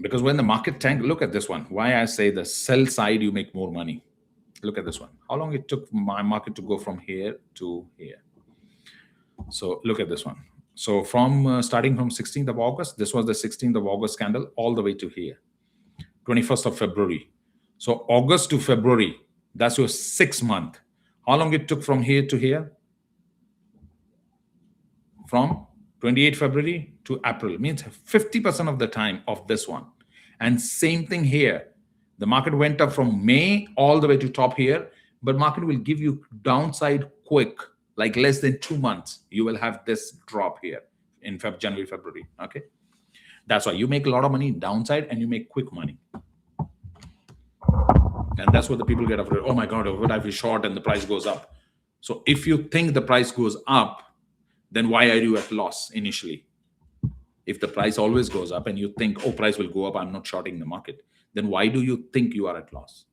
Because when the market tank, look at this one. Why I say the sell side, you make more money. Look at this one. How long it took my market to go from here to here. So look at this one. So from starting from 16th of August, this was the 16th of August candle, all the way to here, 21st of February. So August to February, that's your 6 month. How long it took from here to here? From 28 February to April, means 50% of the time of this one. And same thing here. The market went up from May all the way to top here, but market will give you downside quick, like less than 2 months. You will have this drop here in January, February. Okay. That's why you make a lot of money downside and you make quick money. And that's what the people get afraid. Oh my God, what if we short and the price goes up? So if you think the price goes up, then why are you at loss initially? If the price always goes up and you think, oh, price will go up, I'm not shorting the market, then why do you think you are at loss?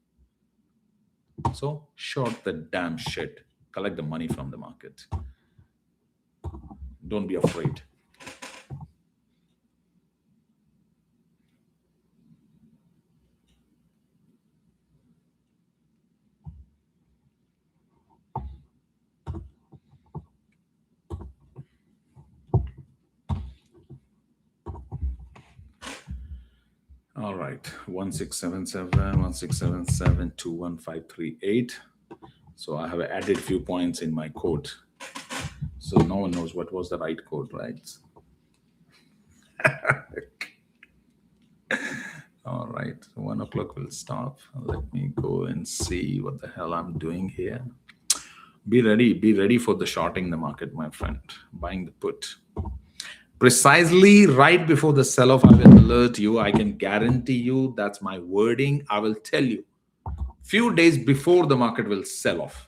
So short the damn shit. Collect the money from the market. Don't be afraid. All right, 1677, 1677, 21538. So I have added a few points in my code. So no one knows what was the right code, right? All right, 1 o'clock will stop. Let me go and see what the hell I'm doing here. Be ready for the shorting the market, my friend. Buying the put. Precisely right before the sell-off, I will alert you. I can guarantee you, that's my wording. I will tell you, few days before the market will sell off.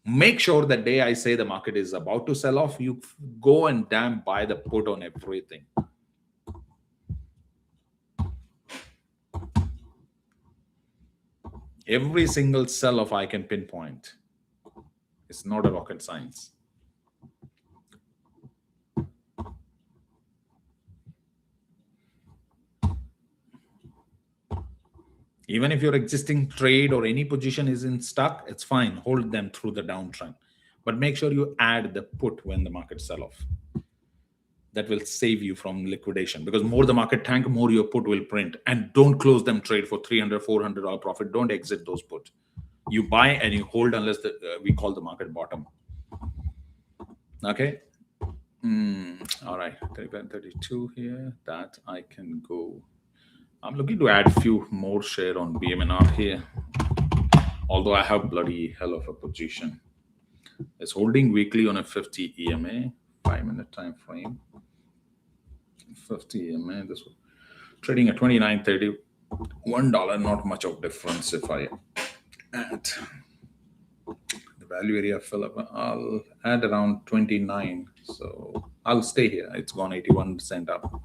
Make sure that day I say the market is about to sell off, you go and damn buy the put on everything. Every single sell-off I can pinpoint. It's not a rocket science. Even if your existing trade or any position is in stuck, it's fine. Hold them through the downtrend. But make sure you add the put when the market sell off. That will save you from liquidation, because more the market tank, more your put will print. And don't close them trade for $300, $400 profit. Don't exit those put. You buy and you hold unless we call the market bottom. Okay. All right. 35, 32 here. That I can go. I'm looking to add a few more share on BMNR here. Although I have bloody hell of a position. It's holding weekly on a 50 EMA, 5-minute time frame. 50 EMA, this one. Trading at $29.30, $1, not much of difference if I add the value area fill up. I'll add around 29. So I'll stay here. It's gone 81% up.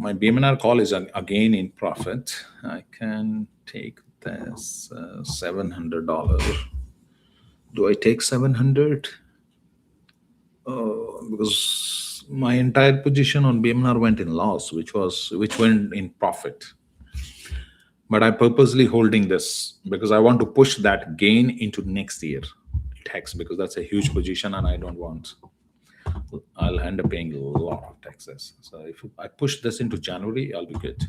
My BMNR call is again in profit. I can take this $700. Do I take 700? Because my entire position on BMNR went in loss, which went in profit. But I'm purposely holding this because I want to push that gain into next year tax, because that's a huge position and I don't want. I'll end up paying a lot of taxes. So if I push this into January, I'll be good.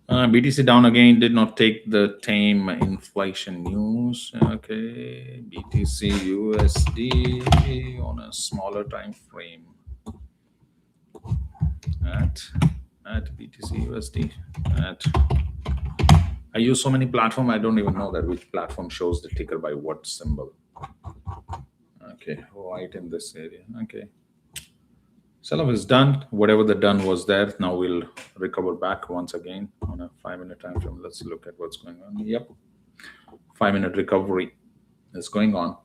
BTC down again, did not take the tame inflation news. Okay, BTC USD on a smaller time frame. At BTC USD. I use so many platforms, I don't even know that which platform shows the ticker by what symbol. Okay, right in this area. Okay. Sell-off is done. Whatever the done was there, now we'll recover back once again on a 5-minute time frame. Let's look at what's going on. Yep, 5-minute recovery is going on.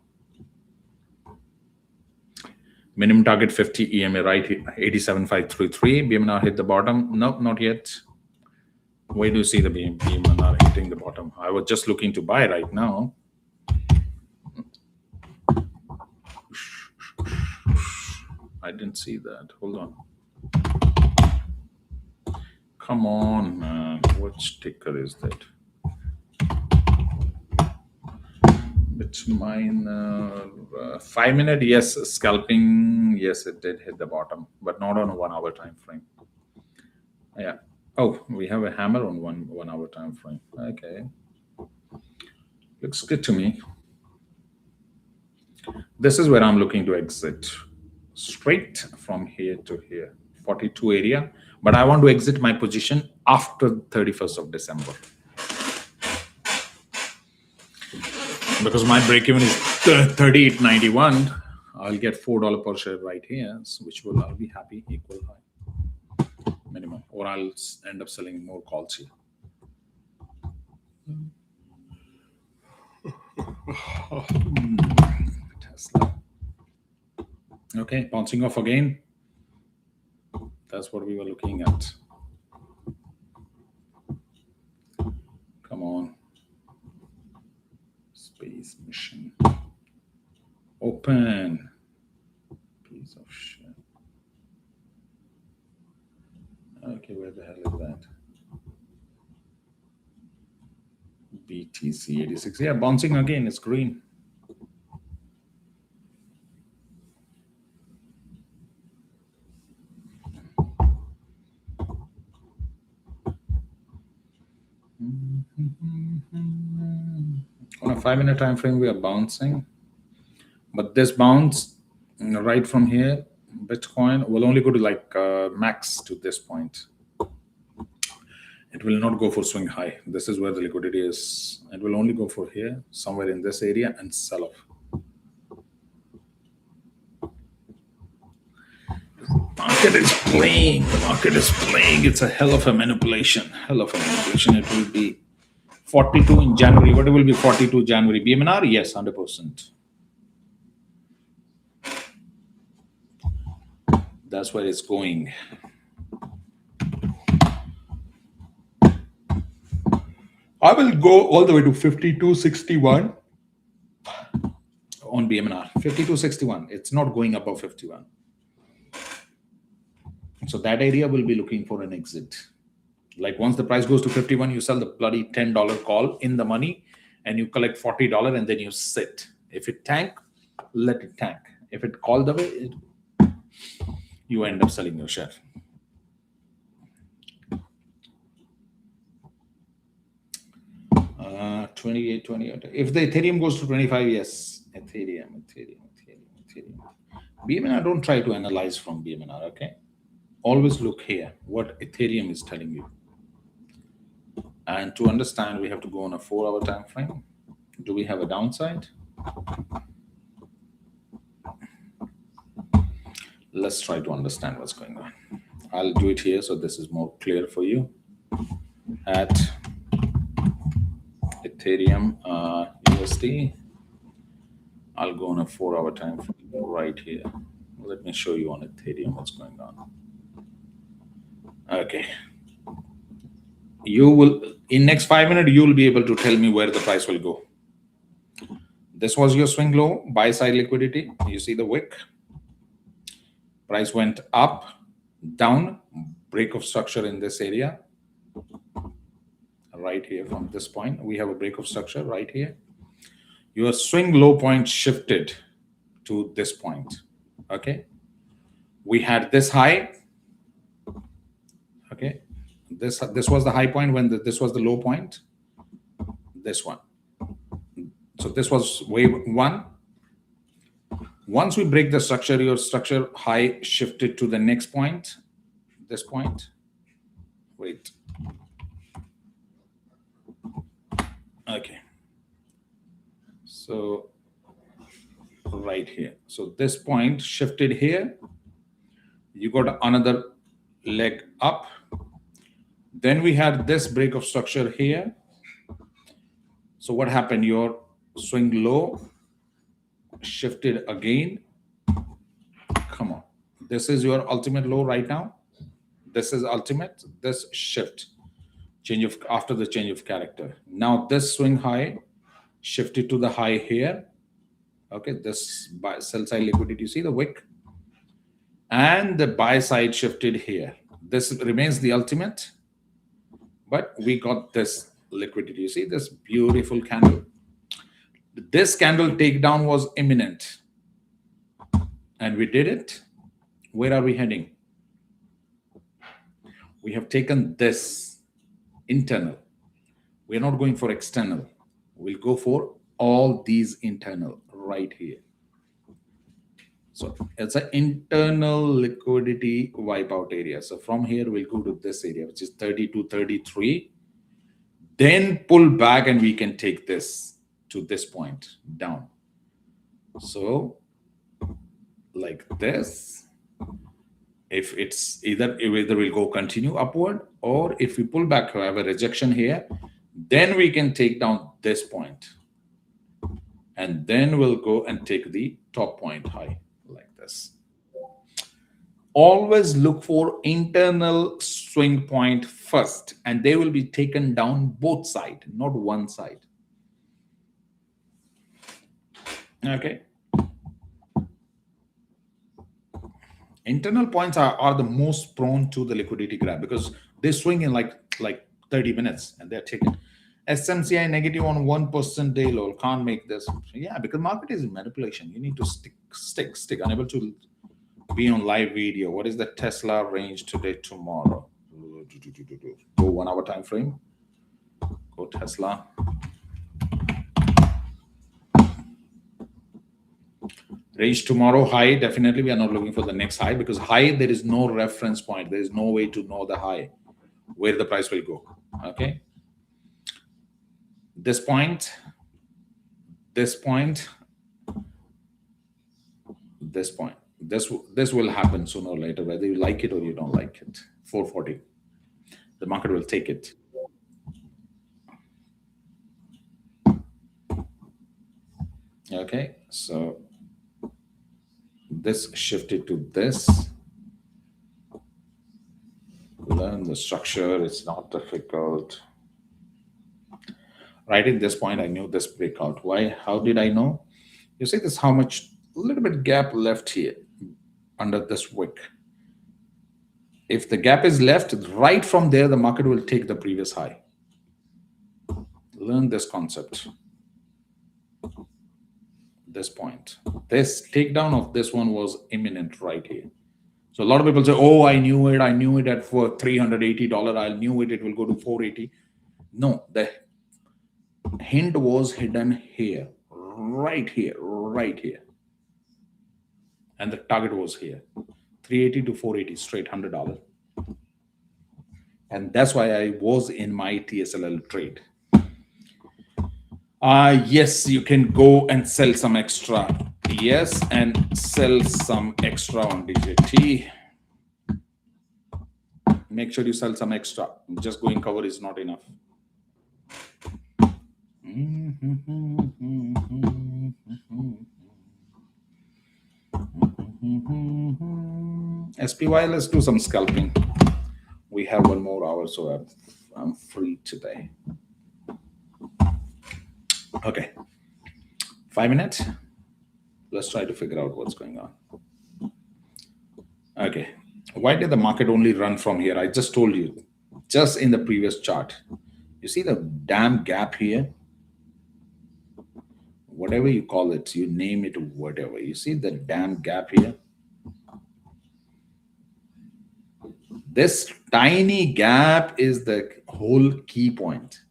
Minimum target 50 EMA right here, 87,533. BMNR hit the bottom. No, not yet. Where do you see the BMNR hitting the bottom? I was just looking to buy right now. I didn't see that. Hold on. Come on, man. Which ticker is that? It's mine. 5-minute, yes. Scalping, yes, it did hit the bottom, but not on a 1-hour time frame. Yeah. Oh, we have a hammer on one hour time frame. Okay. Looks good to me. This is where I'm looking to exit. Straight from here to here, 42 area. But I want to exit my position after 31st of December. Because my break-even is 38.91. I'll get $4 per share right here, which will I'll be happy, equal high minimum. Or I'll end up selling more calls here. Tesla. Okay, bouncing off again. That's what we were looking at. Come on. Space mission. Open. Piece of shit. Okay, where the hell is that? BTC.X. Yeah, bouncing again. It's green. On a 5-minute time frame, we are bouncing, but this bounce right from here, Bitcoin will only go to like max to this point. It will not go for swing high. This is where the liquidity is. It will only go for here, somewhere in this area, and sell off. Market is playing. The market is playing. It's a hell of a manipulation. Hell of a manipulation. It will be 42 in January. What will be 42 January? BMNR? Yes, 100%. That's where it's going. I will go all the way to 52.61 on BMNR. 52.61. It's not going above 51. So that area will be looking for an exit. Like once the price goes to 51, you sell the bloody $10 call in the money and you collect $40 and then you sit. If it tank, let it tank. If it call the way, you end up selling your share. Uh, 28. If the Ethereum goes to 25, yes. Ethereum. BMNR, don't try to analyze from BMNR, okay? Always look here, what Ethereum is telling you. And to understand, we have to go on a 4-hour time frame. Do we have a downside? Let's try to understand what's going on. I'll do it here so this is more clear for you. At Ethereum USD, I'll go on a 4-hour time frame right here. Let me show you on Ethereum what's going on. Okay. You will, in next 5 minutes, you will be able to tell me where the price will go. This was your swing low, buy side liquidity. You see the wick. Price went up, down, break of structure in this area. Right here from this point, we have a break of structure right here. Your swing low point shifted to this point. Okay. We had this high. Okay. This was the high point when this was the low point. This one. So this was wave 1. Once we break the structure, your structure high shifted to the next point. This point. Wait. Okay. So right here. So this point shifted here. You got another leg up. Then we had this break of structure here. So what happened? Your swing low shifted again. Come on. This is your ultimate low right now. This is ultimate. This shift. Change of after the change of character. Now this swing high shifted to the high here. Okay, this buy sell side liquidity. You see the wick? And the buy side shifted here. This remains the ultimate, but we got this liquidity. You see this beautiful candle? This candle takedown was imminent, and we did it. Where are we heading? We have taken this internal. We're not going for external. We'll go for all these internal right here. So it's an internal liquidity wipeout area. So from here, we'll go to this area, which is 32, 33. Then pull back and we can take this to this point down. So like this, if it's either we'll go continue upward, or if we pull back, have a rejection here, then we can take down this point. And then we'll go and take the top point high like this. Always look for internal swing point first, and they will be taken down both sides, not one side. Okay. Internal points are the most prone to the liquidity grab because they swing in like 30 minutes and they're taken. SMCI negative on 1% day low. Can't make this. Yeah, because market is manipulation. You need to stick. Unable to be on live video. What is the Tesla range today, tomorrow? Go 1 hour time frame. Go Tesla. Range tomorrow high. Definitely, we are not looking for the next high because high there is no reference point. There is no way to know the high where the price will go. Okay. This point, this point, this point. This will happen sooner or later, whether you like it or you don't like it. 440. The market will take it. Okay, so this shifted to this. Learn the structure. It's not difficult. Right in this point, I knew this breakout. Why? How did I know? You see this, how much, a little bit gap left here under this wick. If the gap is left, right from there, the market will take the previous high. Learn this concept. This point. This takedown of this one was imminent right here. So a lot of people say, oh, I knew it at for $380. I knew it will go to 480. No, the hint was hidden here, right here. And the target was here, 380 to 480, straight $100. And that's why I was in my TSLA trade. Yes, you can go and sell some extra. Yes, and sell some extra on DJT. Make sure you sell some extra. Just going cover is not enough. SPY, let's do some scalping. We have 1 more hour, so I'm free today. Okay, 5 minutes. Let's try to figure out what's going on. Okay, why did the market only run from here? I just told you, just in the previous chart. You see the damn gap here? Whatever you call it, you name it, whatever. You see the damn gap here? This tiny gap is the whole key point.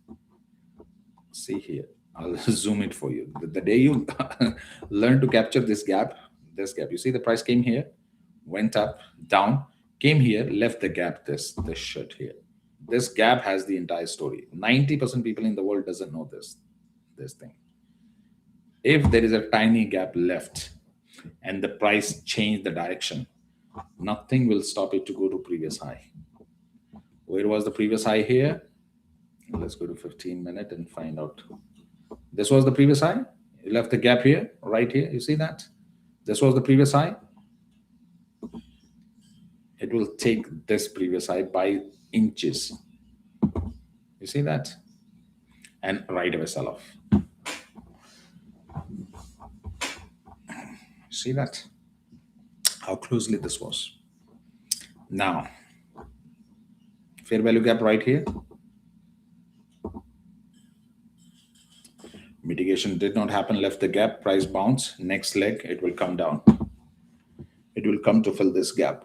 See here, I'll zoom it for you. The day you learn to capture this gap, you see the price came here, went up, down, came here, left the gap, this shit here. This gap has the entire story. 90% people in the world doesn't know this thing. If there is a tiny gap left and the price changed the direction, Nothing will stop it to go to previous high. Where was the previous high here? Let's go to 15-minute and find out. This was the previous high. You left the gap here, right here. You see that? This was the previous high. It will take this previous high by inches. You see that? And right away sell off. See that? How closely this was. Now, fair value gap right here. Mitigation did not happen, left the gap, price bounce. Next leg, it will come down. It will come to fill this gap.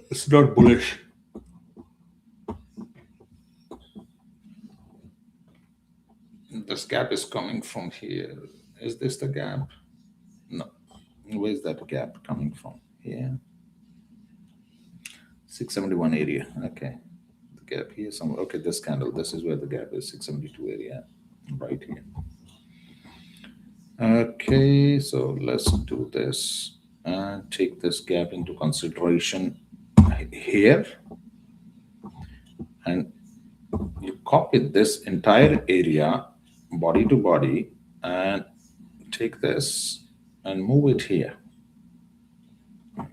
It's not bullish. This gap is coming from here. Is this the gap? No. Where's that gap coming from? Here. 671 area. Okay. The gap here somewhere. Okay, this candle. This is where the gap is. 672 area. Right here. Okay, so let's do this and take this gap into consideration here. And you copy this entire area, body to body, and take this and move it here.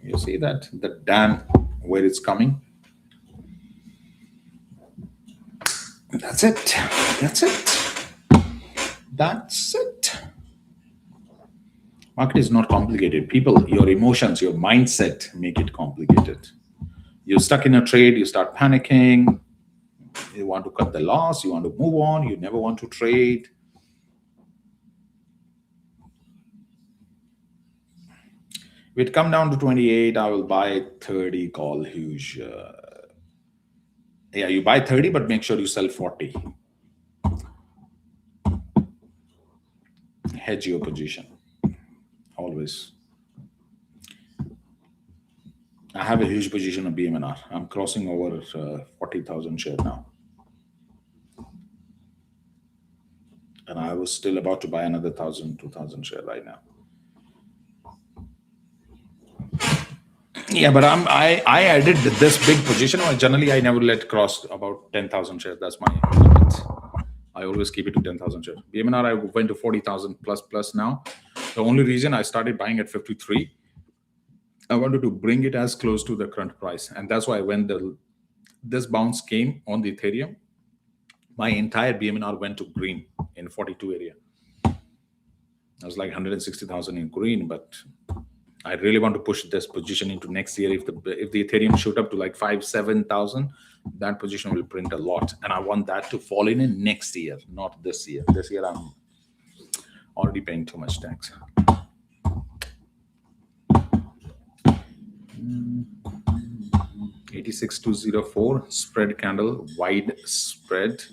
You see that? The dam where it's coming. That's it. That's it. That's it. Market is not complicated. People, your emotions, your mindset make it complicated. You're stuck in a trade, you start panicking. You want to cut the loss, you want to move on, you never want to trade. If it come down to 28, I will buy 30, call huge. Yeah, you buy 30, but make sure you sell 40. Hedge your position, always. I have a huge position of BMNR. I'm crossing over 40,000 share now. And I was still about to buy another 1,000, 2,000 share right now. Yeah, but I added this big position. Generally, I never let cross about 10,000 shares. That's my limit. I always keep it to 10,000 shares. BMNR, I went to 40,000 plus now. The only reason I started buying at 53, I wanted to bring it as close to the current price. And that's why when this bounce came on the Ethereum, my entire BMNR went to green in 42 area. I was like 160,000 in green, but I really want to push this position into next year. If the Ethereum shoot up to like 5,000-7,000, that position will print a lot. And I want that to fall in next year, not this year. This year, I'm already paying too much tax. $86,204 spread candle, wide spread.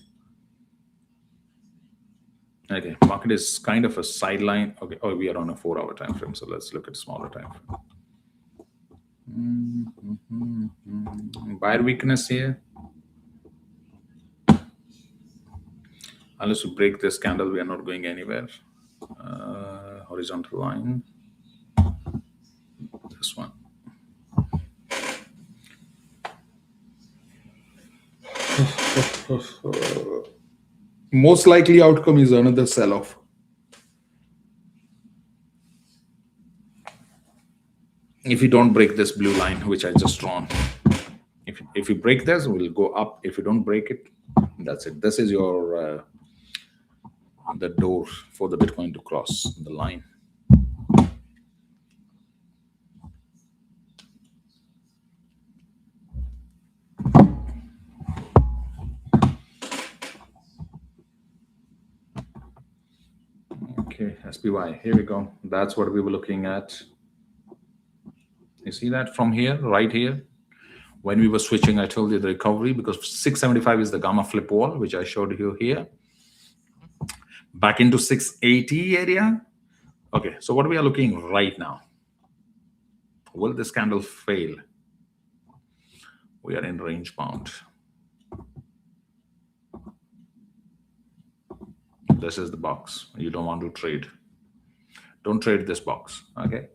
Okay, market is kind of a sideline. Okay, oh, we are on a 4-hour time frame, so let's look at smaller time frame. Buyer weakness here. Unless we break this candle, we are not going anywhere. Horizontal line. This one. Most likely outcome is another sell-off. If you don't break this blue line, which I just drawn, if you break this, we'll go up. If you don't break it, that's it. This is your the door for the Bitcoin to cross the line. Okay, SPY, here we go. That's what we were looking at. You see that from here, right here? When we were switching, I told you the recovery, because 675 is the gamma flip wall, which I showed you here. Back into 680 area. Okay, so what we are looking right now? Will this candle fail? We are in range bound. This is the box. You don't want to trade. Don't trade this box, okay?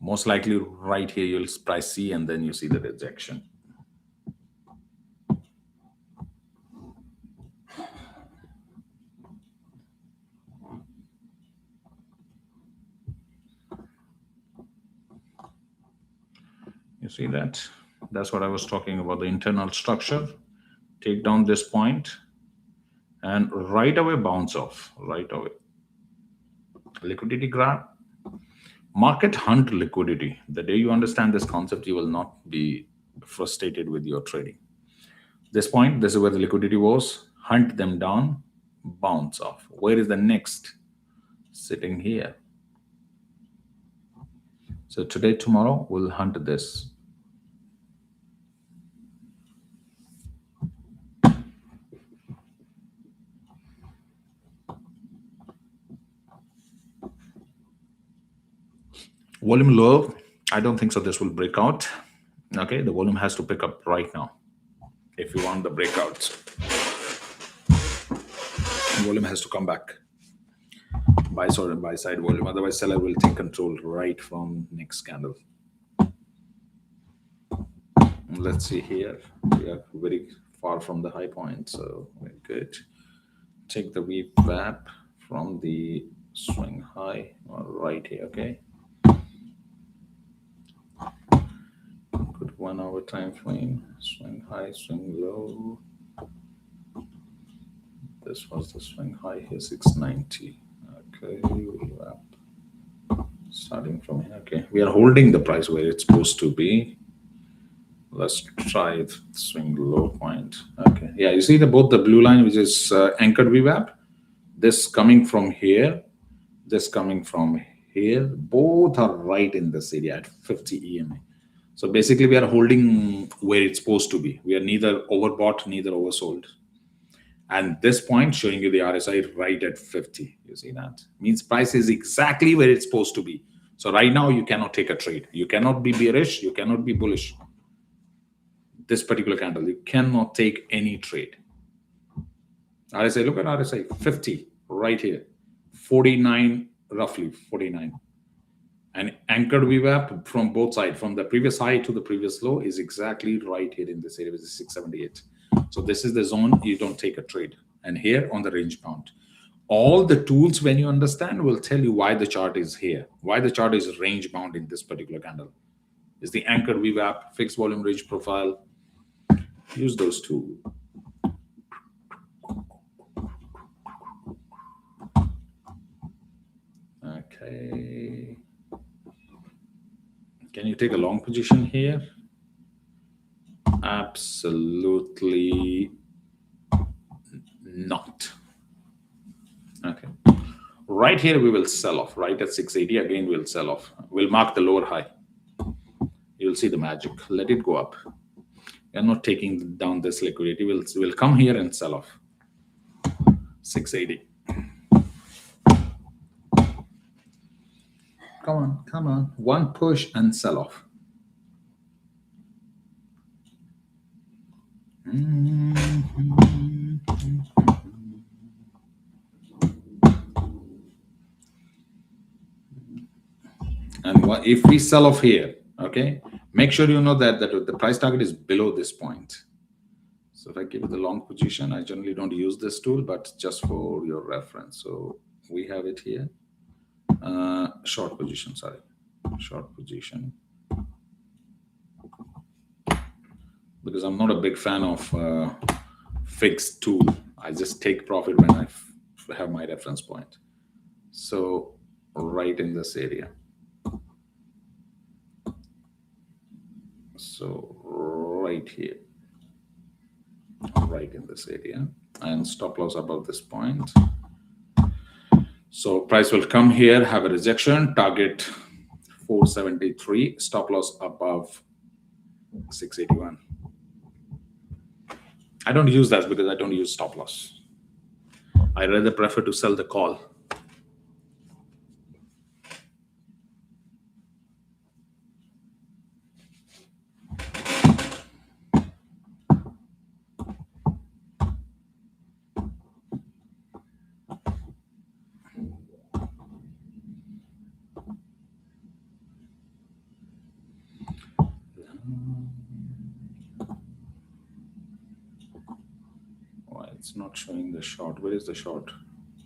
Most likely right here, you'll price C and then you see the rejection. You see that? That's what I was talking about, the internal structure. Take down this point and right away bounce off, right away. Liquidity grab. Market hunt liquidity. The day you understand this concept, you will not be frustrated with your trading. This point, this is where the liquidity was. Hunt them down, bounce off. Where is the next? Sitting here. So today, tomorrow, we'll hunt this. Volume low. I don't think so this will break out. Okay, the volume has to pick up right now if you want the breakouts. Volume has to come back. Buy side volume. Otherwise, seller will take control right from next candle. Let's see here. We are very far from the high point, so we're good. Take the VWAP from the swing high right here. Okay. Good 1 hour time frame. Swing high, swing low. This was the swing high here, 690. Okay, VWAP. Starting from here. Okay, we are holding the price where it's supposed to be. Let's try it. Swing low point. Okay, yeah, you see both the blue line, which is anchored VWAP. This coming from here, this coming from here. Both are right in this area at 50 EMA. So basically, we are holding where it's supposed to be. We are neither overbought, neither oversold. And this point showing you the RSI right at 50. You see that? Means price is exactly where it's supposed to be. So right now, you cannot take a trade. You cannot be bearish. You cannot be bullish. This particular candle, you cannot take any trade. RSI, look at RSI, 50 right here. 49, roughly 49. And anchored VWAP from both sides, from the previous high to the previous low, is exactly right here in this area, which is 678. So this is the zone you don't take a trade. And here on the range bound. All the tools, when you understand, will tell you why the chart is here, why the chart is range bound in this particular candle. Is the anchored VWAP, fixed volume range profile. Use those tools. Okay. Can you take a long position here? Absolutely not. Okay. Right here, we will sell off. Right at 680, again, we'll sell off. We'll mark the lower high. You'll see the magic. Let it go up. We're not taking down this liquidity. We'll come here and sell off. 680. Come on. One push and sell off. And if we sell off here, okay, make sure you know that the price target is below this point. So if I give it the long position, I generally don't use this tool, but just for your reference. So we have it here. Short position. Because I'm not a big fan of fixed tool. I just take profit when I have my reference point. So right in this area. So right here. Right in this area. And stop loss above this point. So price will come here, have a rejection, target 473, stop loss above 681. I don't use that because I don't use stop loss. I rather prefer to sell the call. It's not showing the short. Where is the short?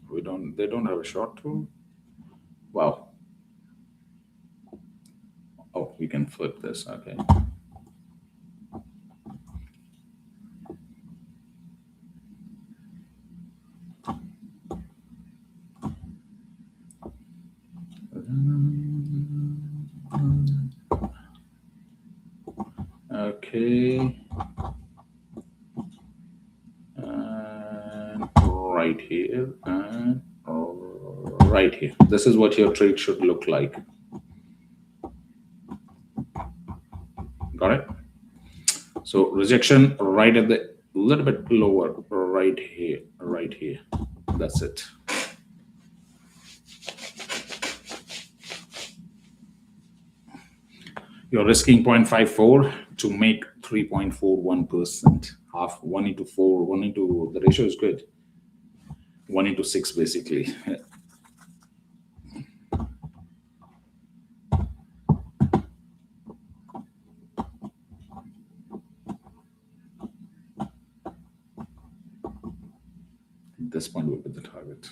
They don't have a short tool. Wow. Oh, we can flip this. Okay. Okay. And right here and right here. This is what your trade should look like. Got it? So rejection right at the little bit lower, right here, right here. That's it. You're risking 0.54 to make 3.41%. Half 1 into 4, 1 into the ratio is good. 1 into 6 basically. This point will be the target.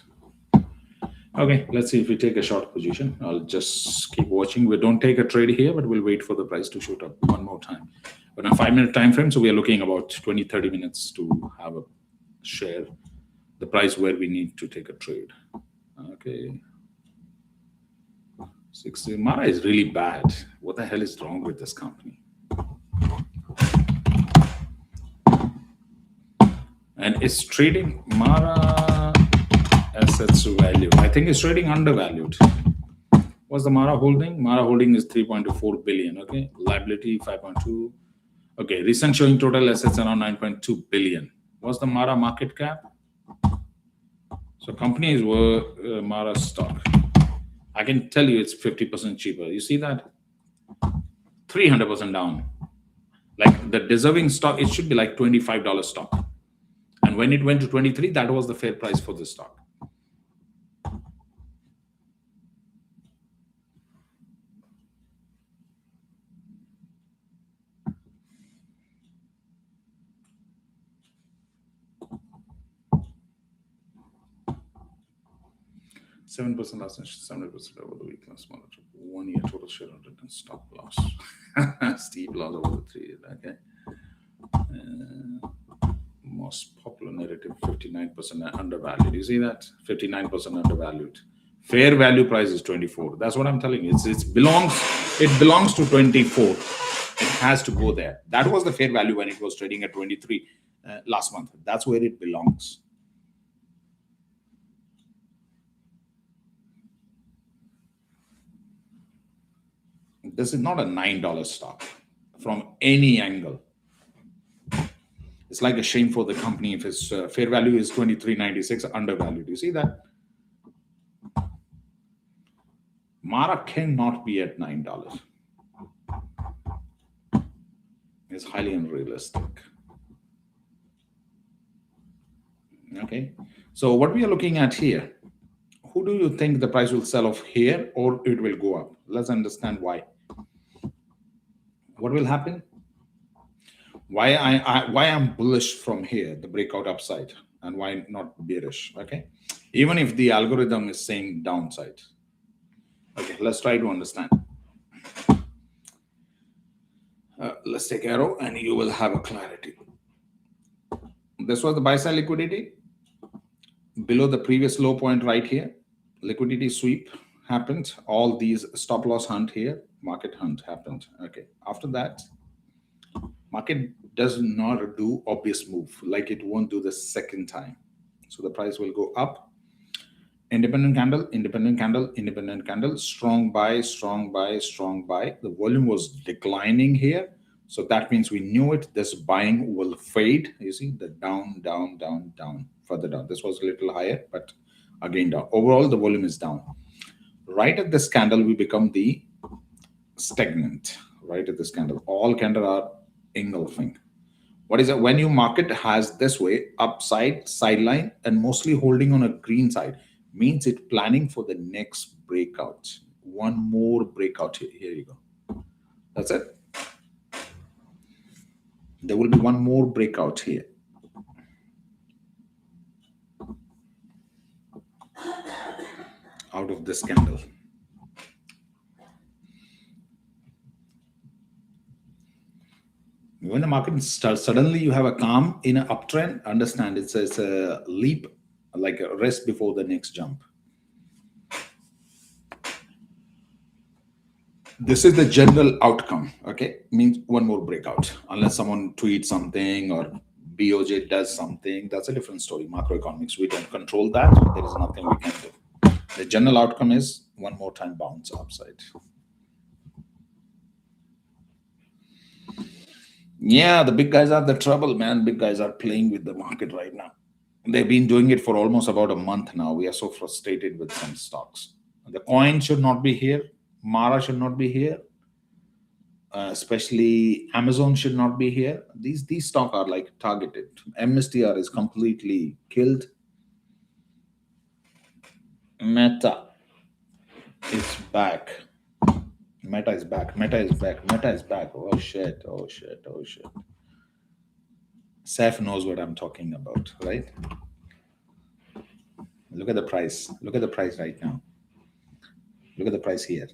Okay, let's see if we take a short position. I'll just keep watching. We don't take a trade here, but we'll wait for the price to shoot up one more time. But on a 5-minute time frame, so we are looking about 20-30 minutes to have a share the price where we need to take a trade. Okay. 60. Mara is really bad. What the hell is wrong with this company? And it's trading Mara assets value. I think it's trading undervalued. What's the Mara holding? Mara holding is 3.24 billion. Okay. Liability 5.2. Okay. Recent showing total assets around 9.2 billion. What's the Mara market cap? So companies were Mara stock. I can tell you it's 50% cheaper. You see that? 300% down. Like the deserving stock, it should be like $25 stock. And when it went to 23, that was the fair price for the stock. $7% last night, 70% over the week last month. 1 year total shareholder and stop loss. Steep loss over the 3 years. Okay. Most popular narrative 59% undervalued. You see that? 59% undervalued. Fair value price is 24. That's what I'm telling you. It belongs to 24. It has to go there. That was the fair value when it was trading at 23 last month. That's where it belongs. This is not a $9 stock from any angle. It's like a shame for the company if its fair value is $23.96 undervalued. You see that? Mara cannot be at $9. It's highly unrealistic. Okay. So what we are looking at here, who do you think the price will sell off here or it will go up? Let's understand why. What will happen? Why I'm bullish from here, the breakout upside, and why not bearish? Okay. Even if the algorithm is saying downside. Okay, let's try to understand. Let's take arrow and you will have a clarity. This was the buy side liquidity below the previous low point right here. Liquidity sweep happened. All these stop loss hunt here, market hunt happened. Okay. After that, market does not do obvious move, like it won't do the second time. So the price will go up. Independent candle, independent candle, independent candle, strong buy, strong buy, strong buy. The volume was declining here. So that means we knew it. This buying will fade. You see the down, down, down, down, further down. This was a little higher, but again down. Overall, the volume is down. Right at this candle, we become the stagnant. Right at this candle, all candle are engulfing. What is it? When your market has this way, upside, sideline, and mostly holding on a green side, means it planning for the next breakout. One more breakout here. Here you go. That's it. There will be one more breakout here. out of this candle. When the market starts, suddenly you have a calm in an uptrend, understand it's a leap, like a rest before the next jump. This is the general outcome, okay? Means one more breakout, unless someone tweets something or BOJ does something. That's a different story. Macroeconomics, we don't control that. There is nothing we can do. The general outcome is one more time bounce upside. Yeah, the big guys are the trouble, man. Big guys are playing with the market right now. They've been doing it for almost about a month now. We are so frustrated with some stocks. The coin should not be here. Mara should not be here. Especially Amazon should not be here. These stocks are like targeted. MSTR is completely killed. Meta is back. Meta is back. Meta is back. Meta is back. Oh shit. Oh shit. Oh shit. Seth knows what I'm talking about, right? Look at the price. Look at the price right now. Look at the price here.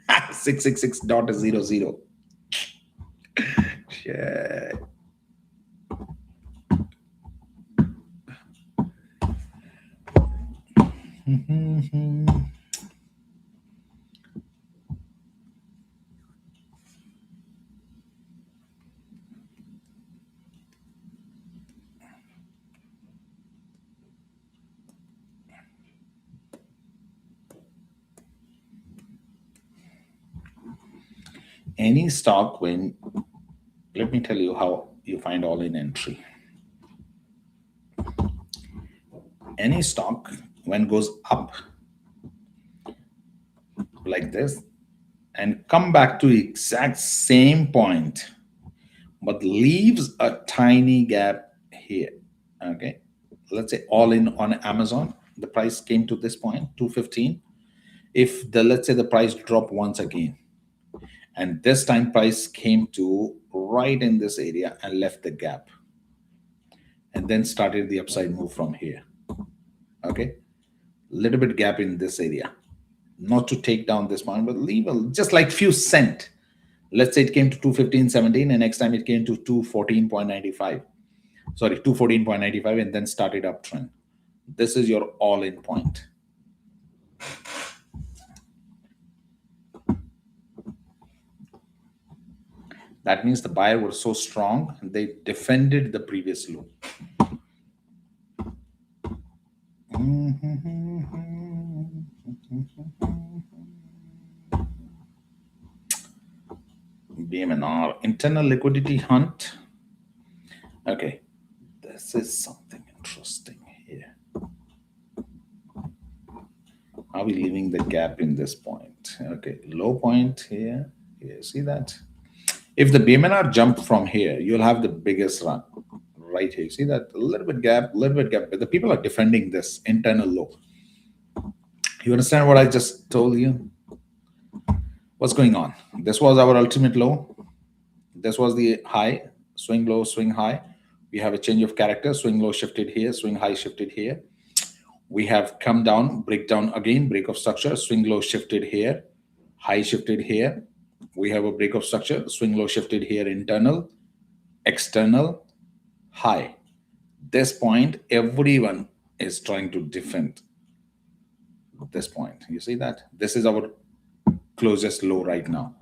666.00. Shit. Any stock, when, let me tell you how you find all-in entry. Any stock when goes up like this and come back to exact same point, but leaves a tiny gap here, okay? Let's say all in on Amazon, the price came to this point, 215. If the, let's say the price dropped once again, and this time price came to right in this area and left the gap, and then started the upside move from here, okay? Little bit gap in this area, not to take down this one, but leave just like few cent. Let's say it came to 215.17, and next time it came to 214.95. Sorry, 214.95, and then started uptrend. This is your all-in point. That means the buyer was so strong, they defended the previous low. BMNR, internal liquidity hunt. Okay, this is something interesting here. Are we leaving the gap in this point? Okay, low point here. Here, see that? If the BMNR jump from here, you'll have the biggest run right here. See that? A little bit gap, but the people are defending this internal low. You understand what I just told you? What's going on? This was our ultimate low. This was the high, swing low, swing high. We have a change of character. Swing low shifted here, swing high shifted here. We have come down, break down again, break of structure, swing low shifted here, high shifted here. We have a break of structure, swing low shifted here, internal, external, high. This point, everyone is trying to defend this point. You see that? This is our closest low right now.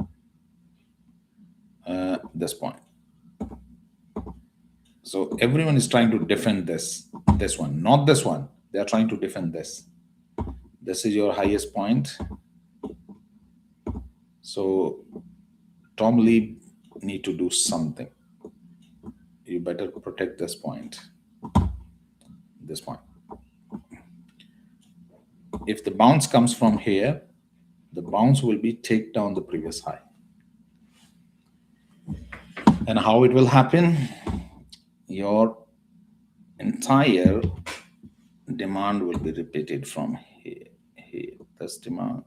This point. So everyone is trying to defend this one, not this one. They are trying to defend this. This is your highest point. So Tom Lee need to do something. You better protect this point. This point. If the bounce comes from here, the bounce will be take down the previous high. And how it will happen? Your entire demand will be repeated from here. This demand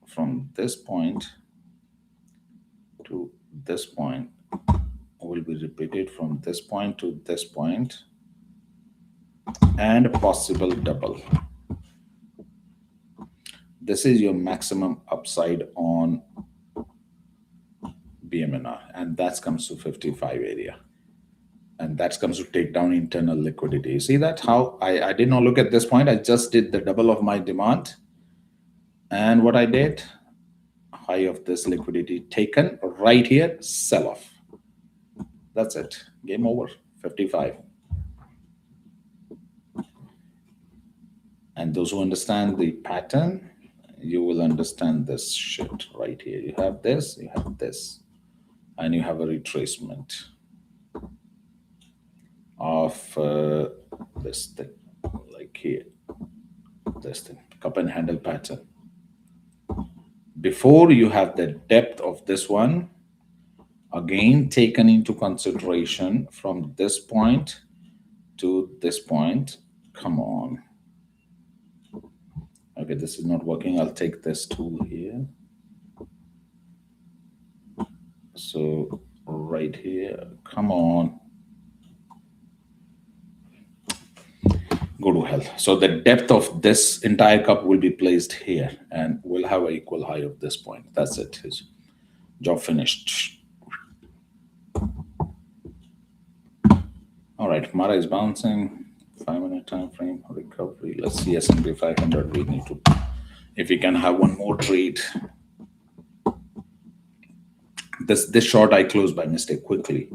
from this point to this point will be repeated from this point to this point, and a possible double. this is your maximum upside on BMNR, and that comes to 55 area. And that comes to take down internal liquidity. You see that how I did not look at this point. I just did the double of my demand. And what I did, high of this liquidity taken right here, sell off. That's it. Game over. 55. And those who understand the pattern, you will understand this shit right here. You have this, and you have a retracement of this thing, like here, this thing, cup and handle pattern. Before you have the depth of this one, again taken into consideration from this point to this point. Come on. Okay, this is not working. I'll take this tool here. So right here, come on. Go to hell. So the depth of this entire cup will be placed here and we'll have an equal high of this point. That's it. His job finished. All right, Mara is bouncing. 5-minute time frame recovery. Let's see S&P 500. We need to, if we can have one more trade. This short I closed by mistake quickly.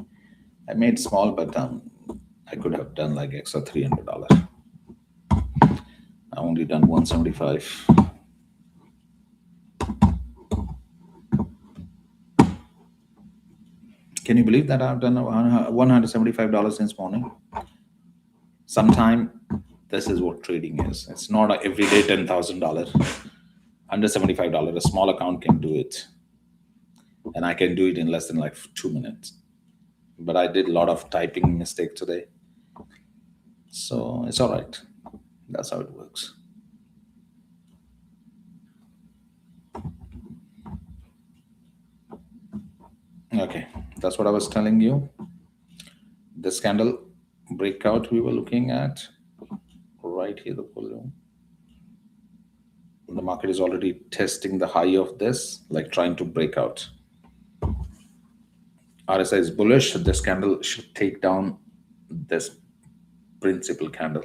I made small, but I could have done like extra $300. I only done 175. Can you believe that I've done $175 since morning? Sometime this is what trading is. It's not a everyday $10,000. Under $75, a small account can do it. And I can do it in less than like 2 minutes. But I did a lot of typing mistake today. So it's all right. That's how it works. Okay, that's what I was telling you. This candle breakout we were looking at right here, the volume. The market is already testing the high of this, like trying to break out. RSI is bullish. This candle should take down this principal candle.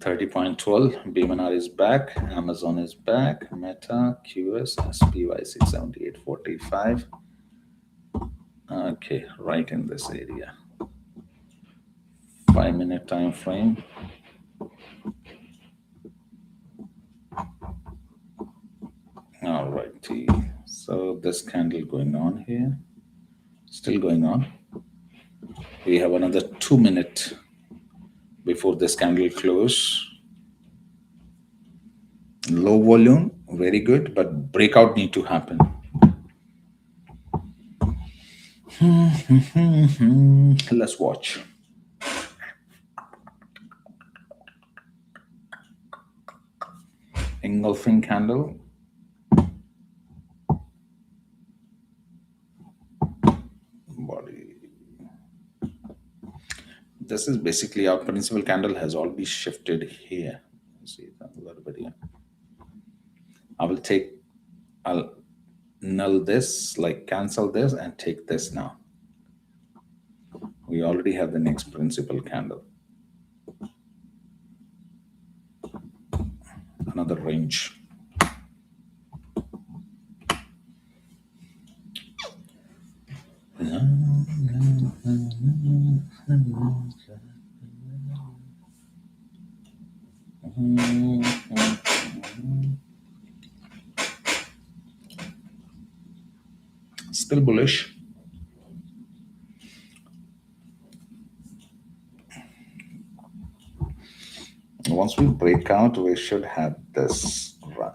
30.12. BMNR is back. Amazon is back. Meta, QS, SPY 678.45. Okay, right in this area. 5-minute time frame. All righty. So this candle going on here, still going on. We have another 2 minutes before this candle close. Low volume, very good, but breakout need to happen. Let's watch. Engulfing candle. Body. This is basically our principal candle has already shifted here. See that a little bit here. I'll null this, like cancel this and take this now. We already have the next principal candle. Another range. Still bullish. Once we break out, we should have this run.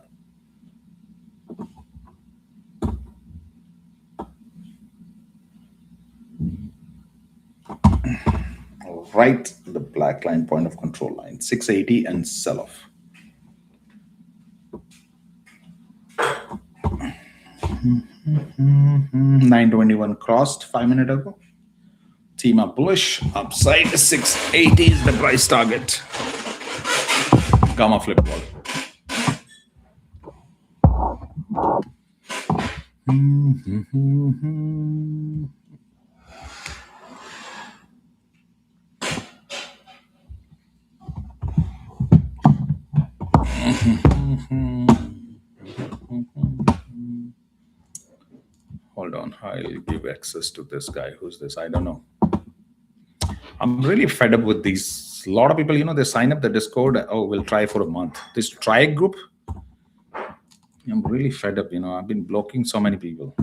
Right, the black line, point of control line, 680 and sell off. $921 crossed 5 minutes ago. Team up bullish, upside 680 is the price target. Gamma flip ball. Hold on, I'll give access to this guy. Who's this? I don't know. I'm really fed up with these. A lot of people, they sign up the Discord. Oh, we'll try for a month. This try group, I'm really fed up. I've been blocking so many people.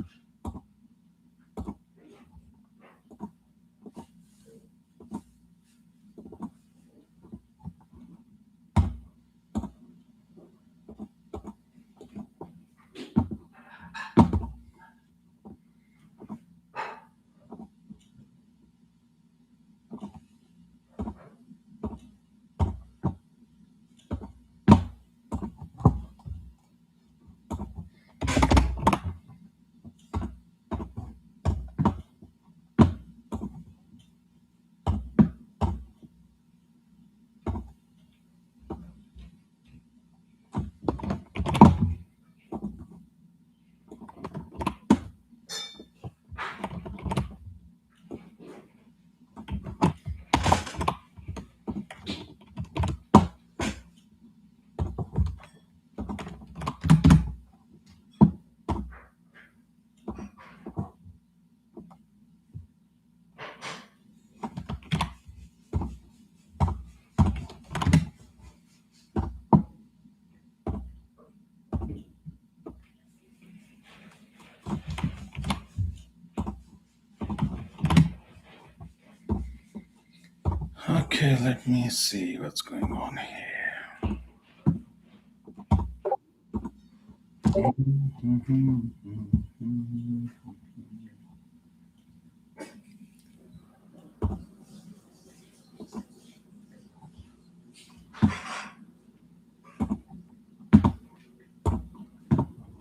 Okay, let me see what's going on here.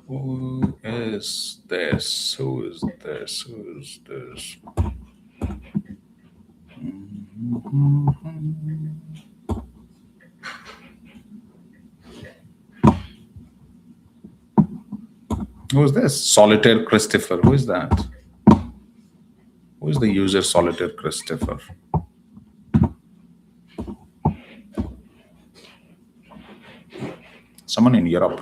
Who is this? Who is this? Who is this? Who is this? Solitaire Christopher. Who is that? Who is the user Solitaire Christopher? Someone in Europe.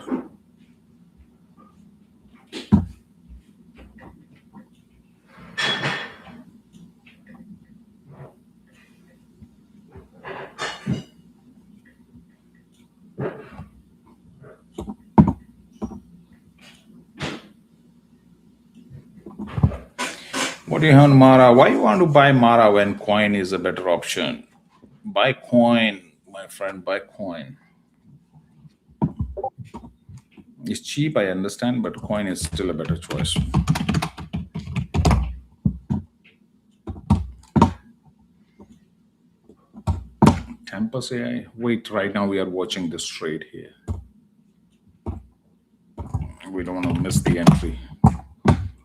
What do you have on Mara? Why you want to buy Mara when coin is a better option? Buy coin, my friend, buy coin. It's cheap, I understand, but coin is still a better choice. Campus AI. Wait, right now we are watching this trade here. We don't want to miss the entry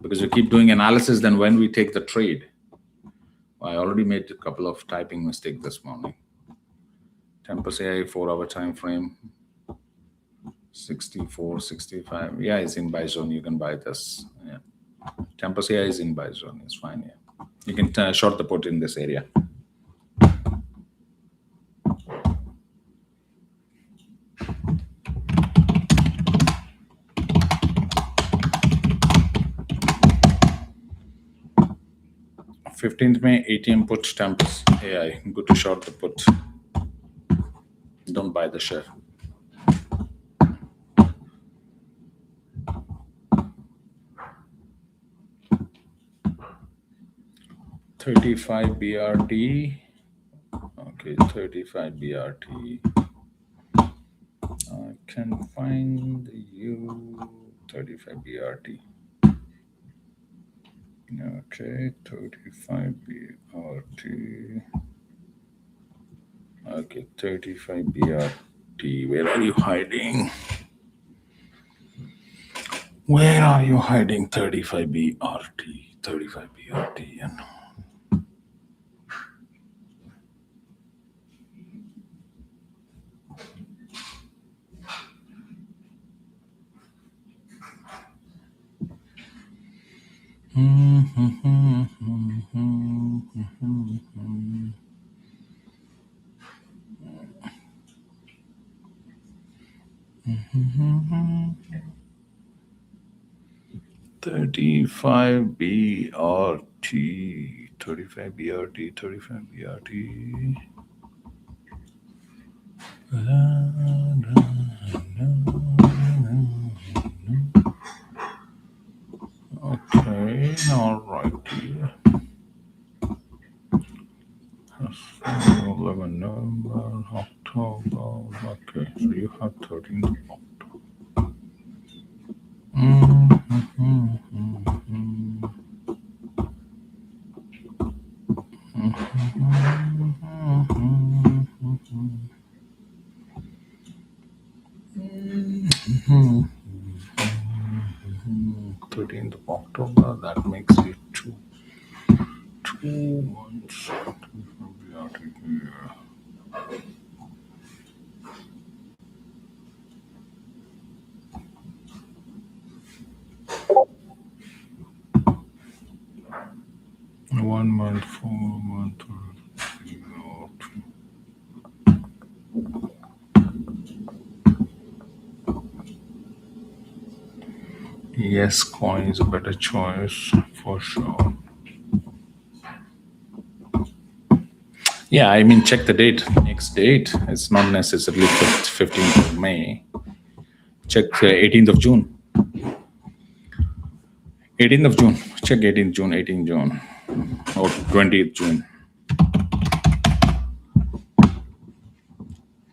because we keep doing analysis. Then when we take the trade, I already made a couple of typing mistakes this morning. Campus AI 4-hour time frame. 64, 65. Yeah, it's in buy zone. You can buy this. Yeah, Campus AI is in buy zone. It's fine. Yeah, you can short the put in this area. May 18 put Campus AI. Good to short the put. Don't buy the share. $35 BRT. Okay, 35 BRT. I can find you 35 BRT. Okay, 35 BRT. Okay, 35 BRT. Where are you hiding? Where are you hiding? 35 BRT. 35 BRT. 35 BRT, 35 BRT, 35 BRT. Okay, all right. 11 November, October. Okay, so you have 13th of October. Thirteenth of October. That makes it 2 months. 1 month, 4 months, 3 or 2. Yes, coin is a better choice for sure. Yeah, I mean, check the date. Next date. It's not necessarily 15th of May. Check 18th of June. 18th of June. Check 18th June, 18th June. Or 20th June.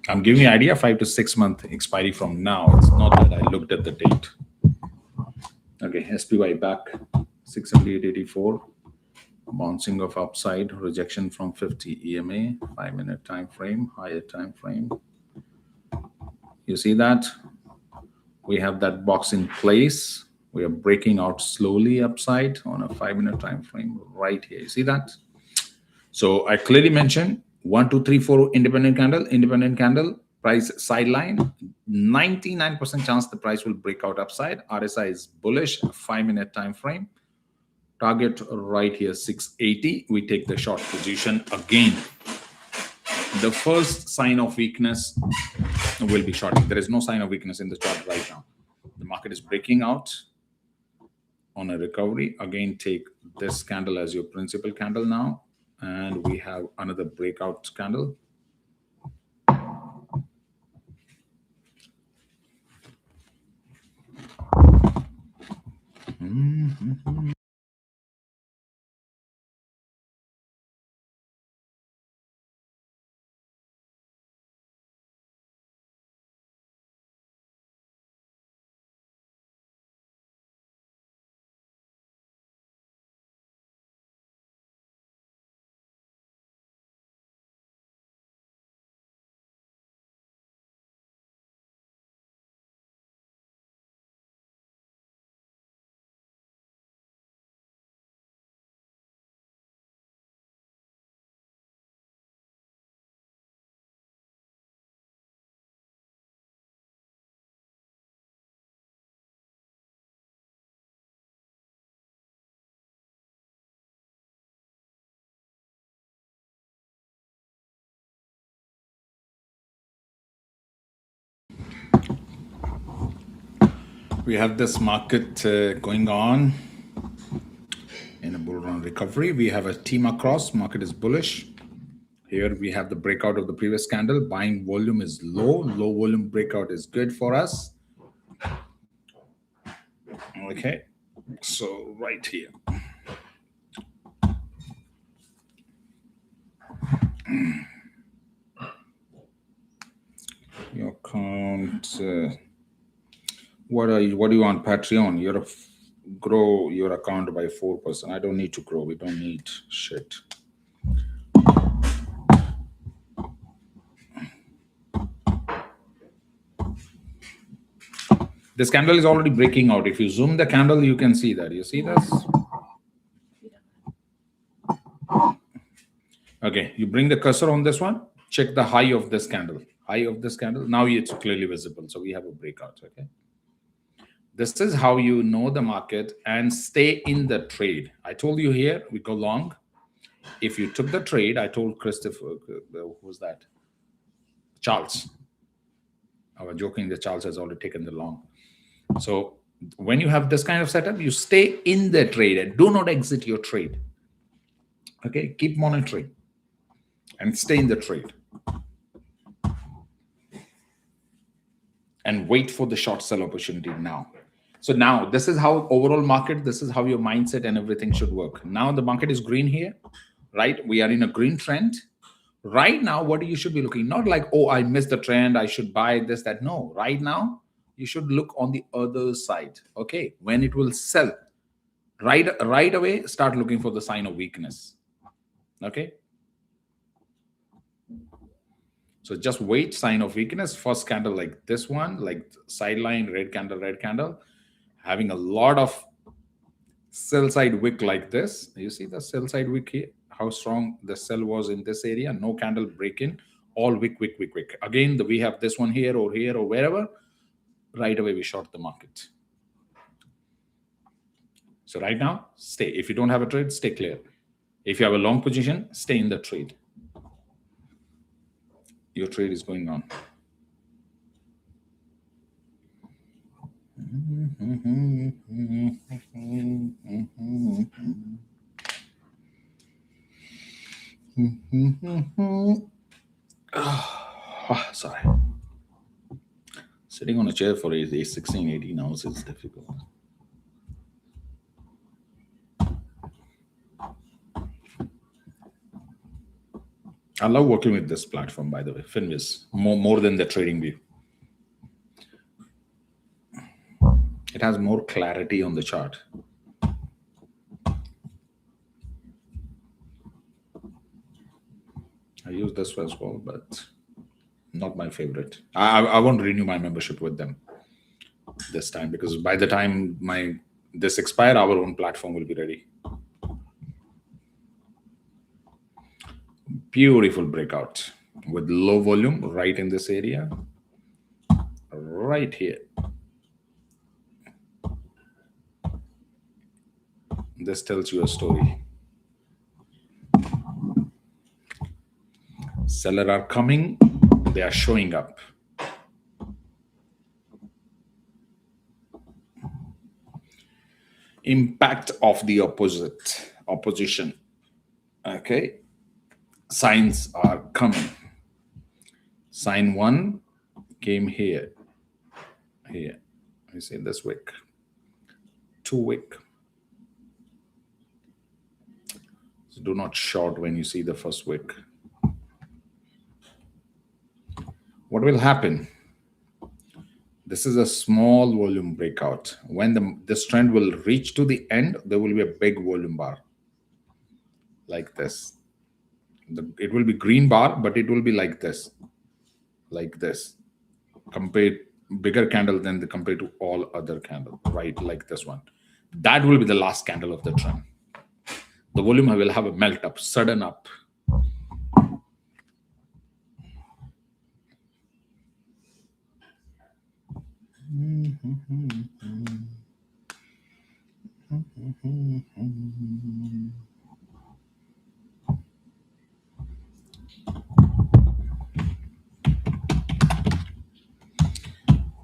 I'm giving you an idea, 5 to 6 month expiry from now. It's not that I looked at the date. Okay, SPY back 678.84. Bouncing of upside, rejection from 50 EMA, 5-minute time frame, higher time frame. You see that? We have that box in place. We are breaking out slowly upside on a 5-minute time frame right here. You see that? So I clearly mentioned 1, 2, 3, 4 independent candle, price sideline, 99% chance the price will break out upside. RSI is bullish, 5-minute time frame. Target right here, 680. We take the short position again. The first sign of weakness will be shorting. There is no sign of weakness in the chart right now. The market is breaking out on a recovery. Again, take this candle as your principal candle now. And we have another breakout candle. We have this market going on in a bull run recovery. We have a team across. Market is bullish. Here we have the breakout of the previous candle. Buying volume is low. Low volume breakout is good for us. Okay, so right here. Your account. What do you want, Patreon? You're grow your account by 4%. I don't need to grow. We don't need shit. This candle is already breaking out. If you zoom the candle, you can see that. You see this? Okay, you bring the cursor on this one. Check the high of this candle. High of this candle. Now it's clearly visible. So we have a breakout. Okay. This is how you know the market and stay in the trade. I told you here, we go long. If you took the trade, I told Christopher, who was that? Charles. I was joking that Charles has already taken the long. So when you have this kind of setup, you stay in the trade and do not exit your trade. Okay, keep monitoring and stay in the trade. And wait for the short sell opportunity now. So now this is how overall market, this is how your mindset and everything should work. Now the market is green here, right? We are in a green trend. Right now, what you should be looking, not like, oh, I missed the trend, I should buy this, that. No, right now, you should look on the other side. Okay, when it will sell, right away, start looking for the sign of weakness. Okay. So just wait, sign of weakness, first candle like this one, like sideline, red candle, having a lot of sell side wick like this. You see the sell side wick here, how strong the sell was in this area, no candle break in, all wick. Again, we have this one here or wherever, right away we short the market. So right now, stay. If you don't have a trade, stay clear. If you have a long position, stay in the trade. Your trade is going on. Sorry. Sitting on a chair for 16, 18 hours is difficult. I love working with this platform, by the way, Finviz, more than the trading view. It has more clarity on the chart. I use this as well, but not my favorite. I won't renew my membership with them this time, because by the time this expire, our own platform will be ready. Beautiful breakout with low volume right in this area, right here. This tells you a story. Seller are coming, they are showing up. Impact of the opposition. Okay, signs are coming. Sign 1 came here. You see this wick, 2 wick. So do not short when you see the first wick. What will happen? This is a small volume breakout. When this trend will reach to the end, there will be a big volume bar like this. It will be green bar, but it will be like this, compared bigger candle than compared to all other candle, right? Like this one. That will be the last candle of the trend. The volume will have a melt up, sudden up.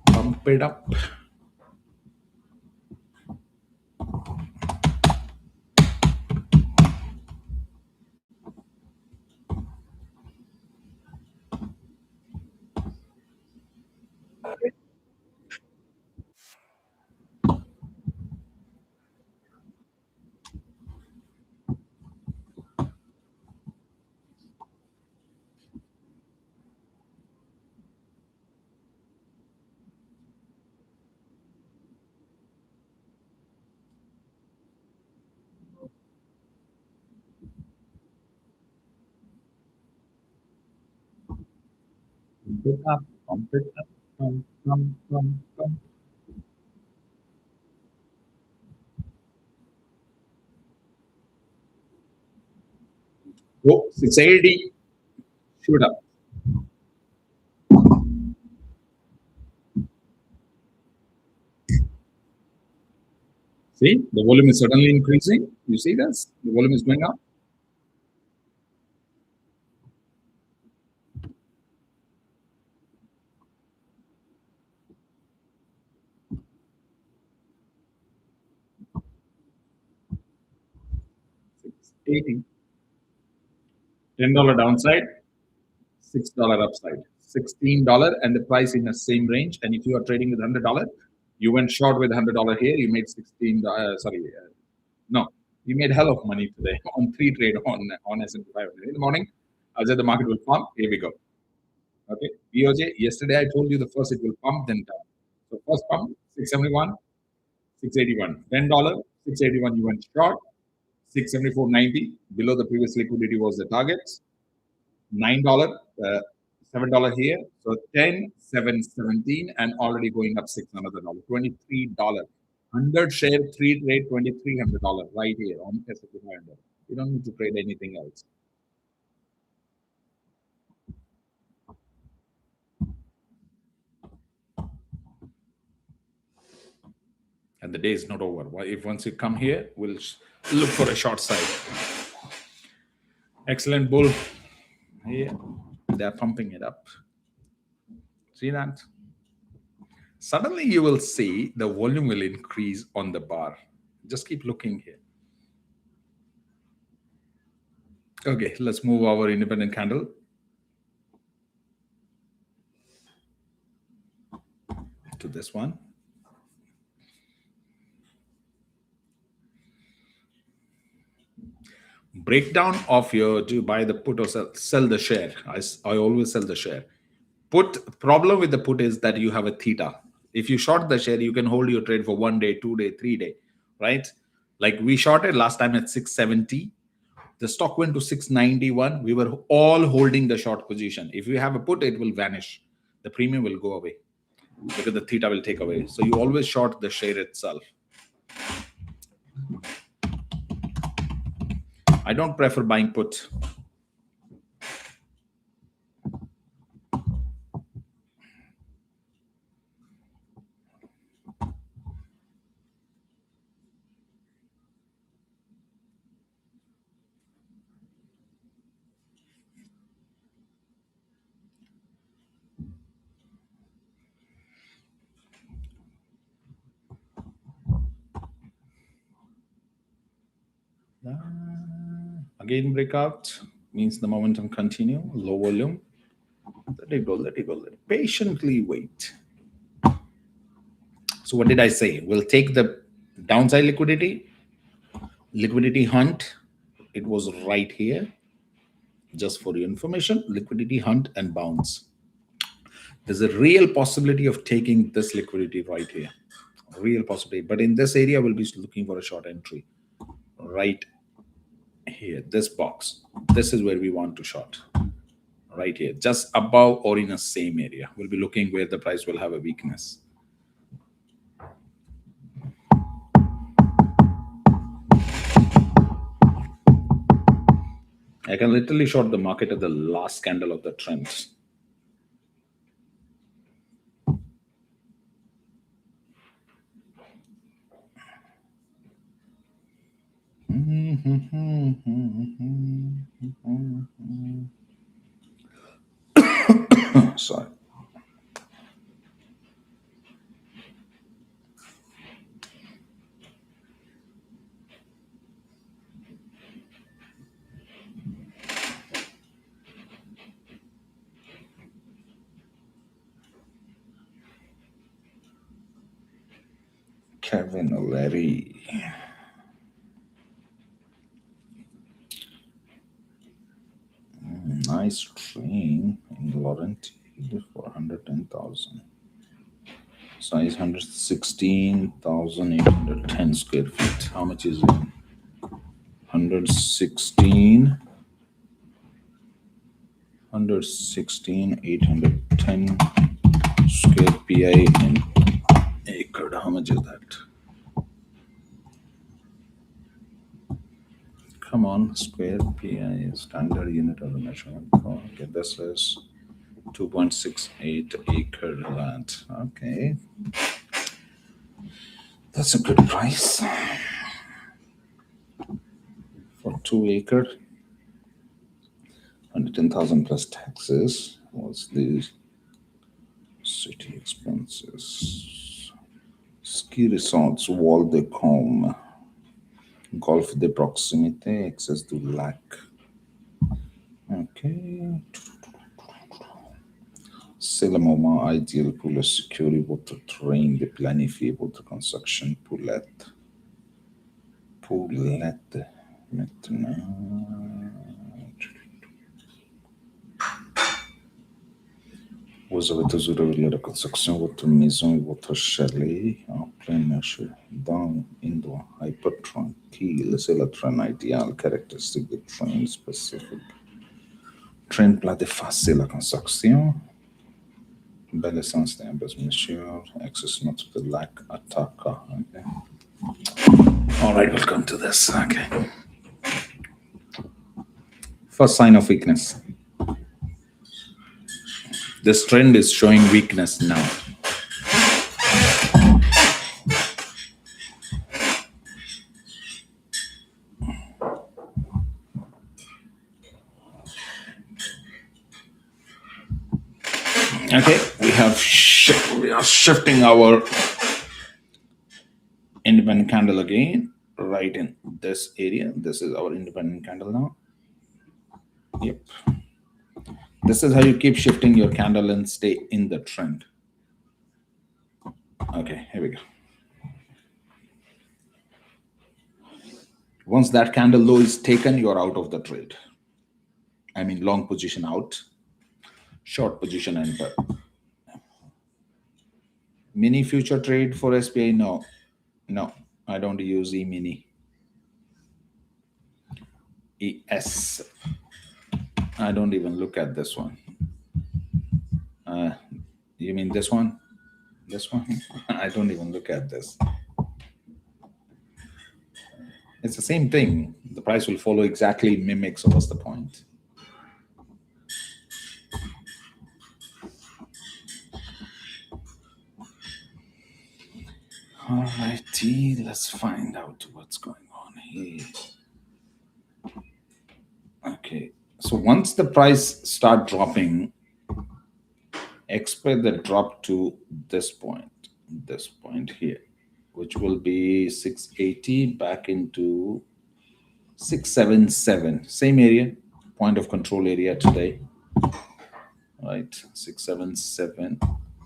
Pump it up. Pump it up. Pump. Go 680. Shoot up. See, the volume is suddenly increasing. You see this? The volume is going up. $80. $10 downside, $6 upside, $16, and the price in the same range. And if you are trading with $100, you went short with $100 here, you made 16. No, you made hell of money today on 3 trade on S&P 500 in the morning. I said the market will pump. Here we go. Okay, BOJ. Yesterday I told you the first it will pump, then down. So first pump 671, 681, $10, 681 you went short, 674.90 below the previous liquidity was the target. $9, $7 here. So 10, 7, 17, and already going up $6 another dollar, $23. 100 share, 3 trade, $2,300 right here on S&P 500. You don't need to trade anything else. And the day is not over. If once you come here, we'll look for a short side. Excellent bull. Here, they're pumping it up. See that? Suddenly you will see the volume will increase on the bar. Just keep looking here. Okay, let's move our independent candle to this one. Breakdown of your, do you buy the put or sell the share? I always sell the share. Put, problem with the put is that you have a theta. If you short the share, you can hold your trade for 1 day, 2 day, 3 day, right? Like we shorted last time at 670. The stock went to 691. We were all holding the short position. If you have a put, it will vanish. The premium will go away because the theta will take away. So you always short the share itself. I don't prefer buying put. Again, breakout means the momentum continue, low volume. Let it go, let it go, let it patiently wait. So what did I say? We'll take the downside liquidity hunt. It was right here. Just for your information, liquidity hunt and bounce. There's a real possibility of taking this liquidity right here. Real possibility. But in this area, we'll be looking for a short entry. Right here, this box. This is where we want to short. Right here, just above or in the same area. We'll be looking where the price will have a weakness. I can literally short the market at the last candle of the trend. Sorry. Kevin Larry. Nice train in Laurenti for 110,000. Size 116,810 square feet. How much is it? 116,810 square PI in acre. How much is that? Come on, square PI, standard unit of the measurement. Okay, this is 2.68 acre land. Okay. That's a good price for 2 acre. 110,000 plus taxes. What's these? City expenses. Ski resorts, Val de Combe, Golf de Proximité, access to lac. Okay. Selamoma, ideal pour security, votre train de planifier votre construction poulette. Poulette. Maintenant. Vous avez toujours réglé la construction de votre maison et votre chalet en plein marché dans un endroit hyper tranquille. C'est le train idéal, caractéristique de train spécifique. Train plat de facile la construction. Belle essence d'ambas, monsieur. Access not to the lac attacker. Okay. All right, we'll come to this. Okay. First sign of weakness. This trend is showing weakness now. Okay, we are shifting our independent candle again, right in this area. This is our independent candle now. Yep. This is how you keep shifting your candle and stay in the trend. Okay, here we go. Once that candle low is taken, you're out of the trade. I mean, long position out, short position enter. Mini future trade for SPI? No, I don't use E-mini. ES. I don't even look at this one. You mean this one? This one? I don't even look at this. It's the same thing. The price will follow exactly mimics. So what's the point? All righty, let's find out what's going on here. Okay, so once the price start dropping, expect the drop to this point here, which will be 680 back into 677, same area, point of control area today, right? 677.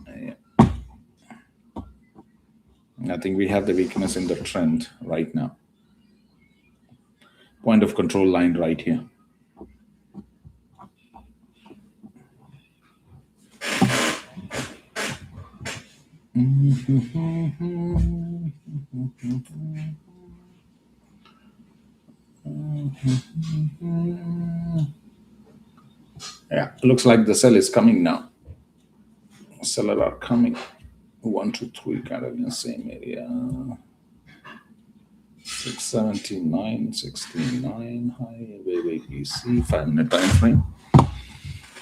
Yeah. I think we have the weakness in the trend right now. Point of control line right here. Yeah, looks like the sell is coming now. Seller are coming. 1, 2, 3 kind of in the same area. 679, 69 high, way BC, 5-minute time frame.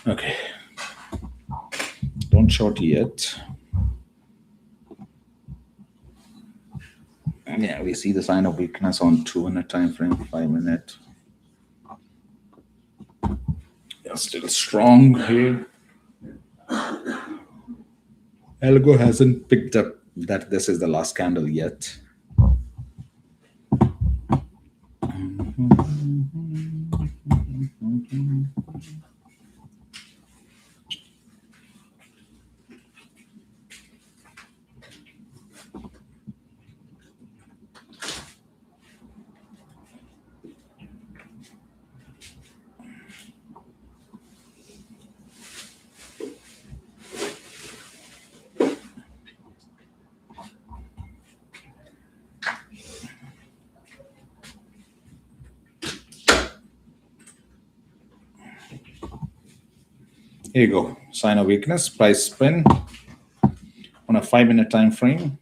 Okay. Don't short yet. Yeah, we see the sign of weakness on 2-minute time frame, 5-minute. They're still strong here. Algo hasn't picked up that this is the last candle yet. Here you go. Sign of weakness, price spin on a 5-minute time frame.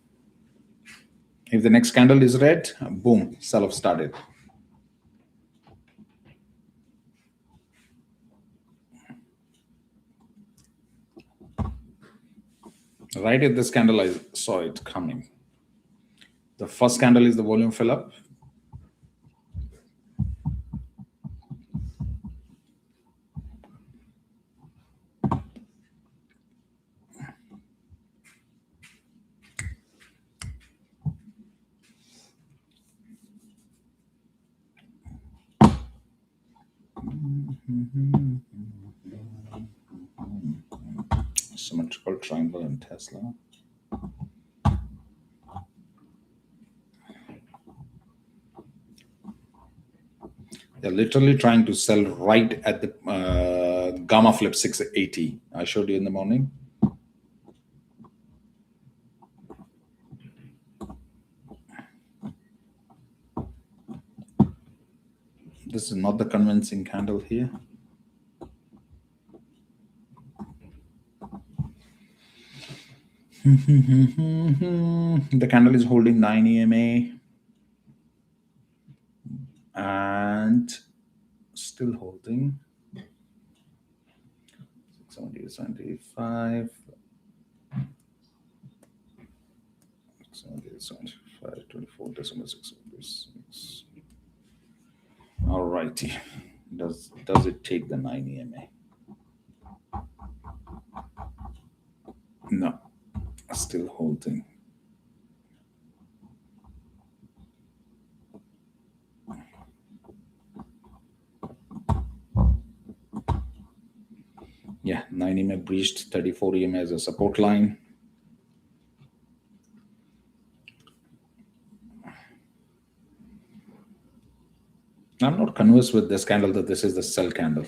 If the next candle is red, boom, sell-off started. Right at this candle, I saw it coming. The first candle is the volume fill up. Symmetrical triangle in Tesla. They're literally trying to sell right at the gamma flip 680. I showed you in the morning. This is not the convincing candle here. The candle is holding 9 EMA and still holding 670, 75, 70, 75, 24, December 676. All righty. Does it take the 9 EMA? No, still holding. Yeah, 9 EMA breached, 34 EMA as a support line. I'm not convinced with this candle that this is the sell candle.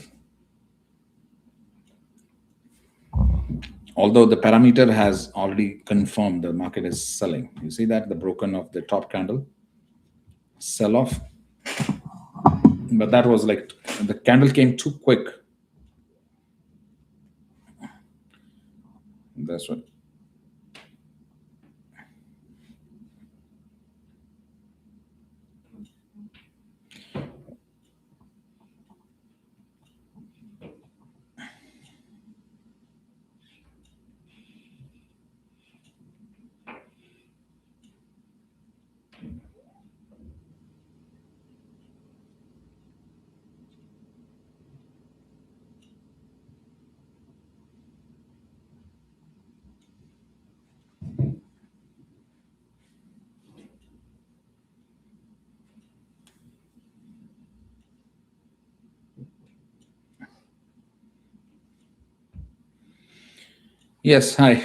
Although the parameter has already confirmed the market is selling. You see that, the broken of the top candle, sell off. But that was like, the candle came too quick. That's what. Yes, hi.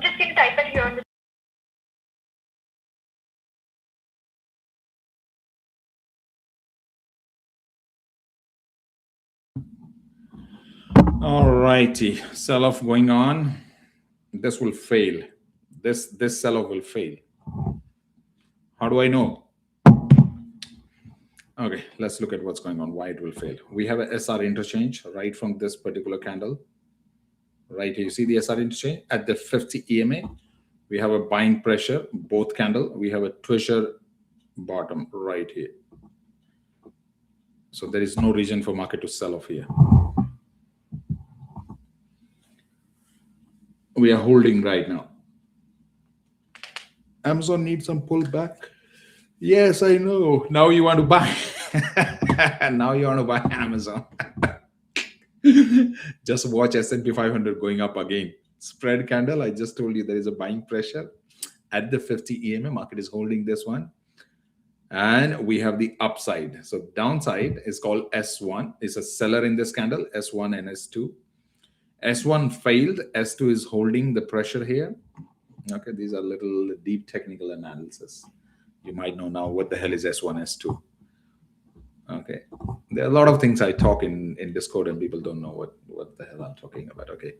Just can you type it here on the. All righty, sell-off going on. This will fail. This sell-off will fail. How do I know? Okay, let's look at what's going on, why it will fail. We have a SR interchange right from this particular candle. Right here, you see the SR interchange at the 50 EMA. We have a buying pressure, both candle. We have a twisher bottom right here. So there is no reason for market to sell off here. We are holding right now. Amazon needs some pullback. Yes, I know. Now you want to buy. Now you want to buy Amazon. Just watch S&P 500 going up again. Spread candle. I just told you there is a buying pressure at the 50 EMA. Market is holding this one. And we have the upside. So downside is called S1. It's a seller in this candle, S1 and S2. S1 failed. S2 is holding the pressure here. Okay, these are little deep technical analysis. You might know now what the hell is S1, S2. Okay, there are a lot of things I talk in Discord and people don't know what the hell I'm talking about. Okay,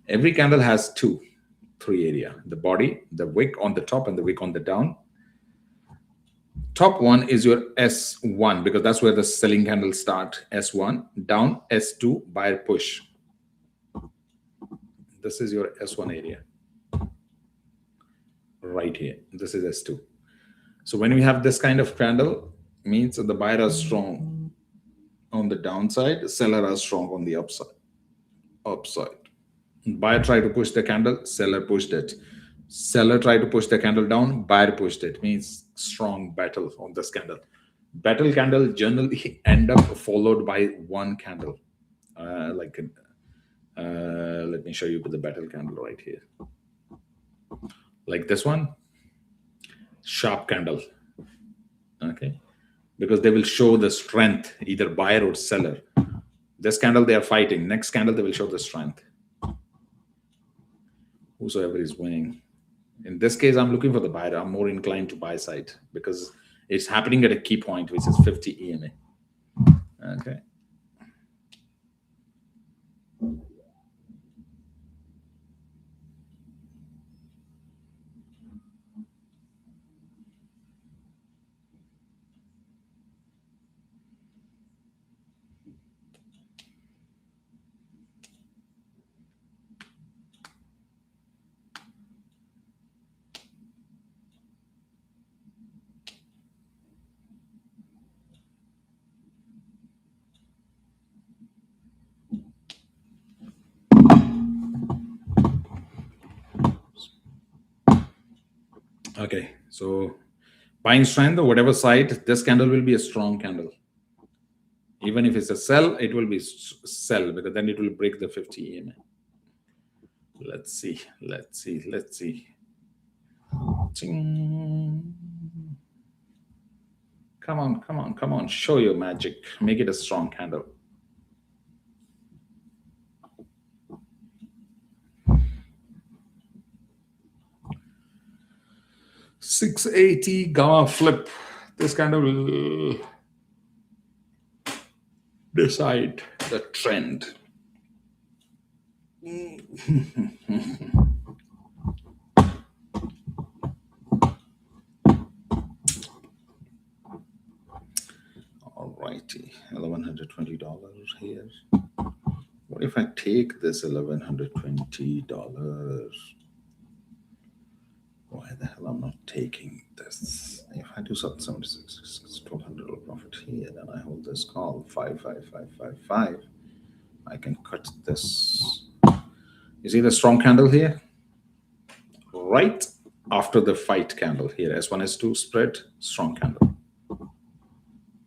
every candle has three area: the body, the wick on the top, and the wick on the down. Top one is your S1 because that's where the selling candles start. S1 down, S2 buyer push. This is your S1 area right here. This is S2. So when we have this kind of candle, means that the buyer are strong on the downside, seller are strong on the upside. Buyer tried to push the candle, seller pushed it. Seller tried to push the candle down, buyer pushed it. Means strong battle on this candle. Battle candle generally end up followed by one candle. Let me show you the battle candle right here. Like this one, sharp candle. Okay, because they will show the strength, either buyer or seller. This candle they are fighting. Next candle they will show the strength. Whosoever is winning. In this case, I'm looking for the buyer. I'm more inclined to buy side because it's happening at a key point, which is 50 EMA. Okay. Okay, so buying strength or whatever side, this candle will be a strong candle. Even if it's a sell, it will be sell because then it will break the 50 EMA. Let's see. Ching. Come on. Show your magic. Make it a strong candle. $680 gamma flip. This candle will decide the trend. All righty, $1,120 here. What if I take this $1,120? Why the hell I'm not taking this? If I do something 76, it's $1,200 profit here, then I hold this call 55555. I can cut this. You see the strong candle here? Right after the fight candle here, S1, S2 spread, strong candle.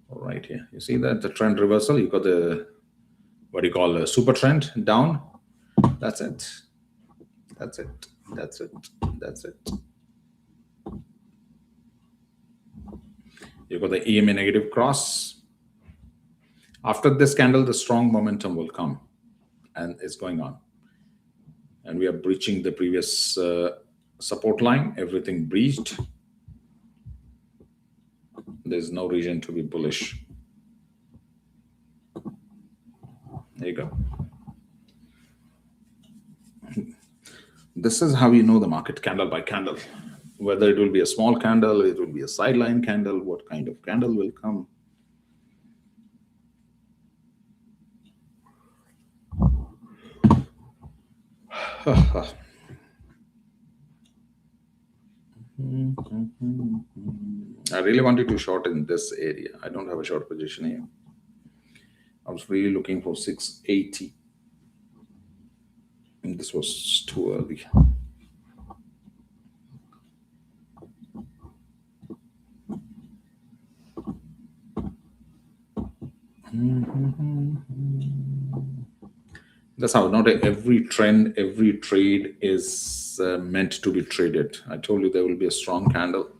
Right here. You see that the trend reversal, you got the, what do you call a super trend down. That's it. You got the EMA negative cross. After this candle, the strong momentum will come and it's going on. and we are breaching the previous support line. Everything breached. There's no reason to be bullish. There you go. This is how you know the market candle by candle. Whether it will be a small candle, it will be a sideline candle, what kind of candle will come. I really wanted to short in this area. I don't have a short position here. I was really looking for 680. And this was too early. That's how not every trend, every trade is meant to be traded. I told you there will be a strong candle.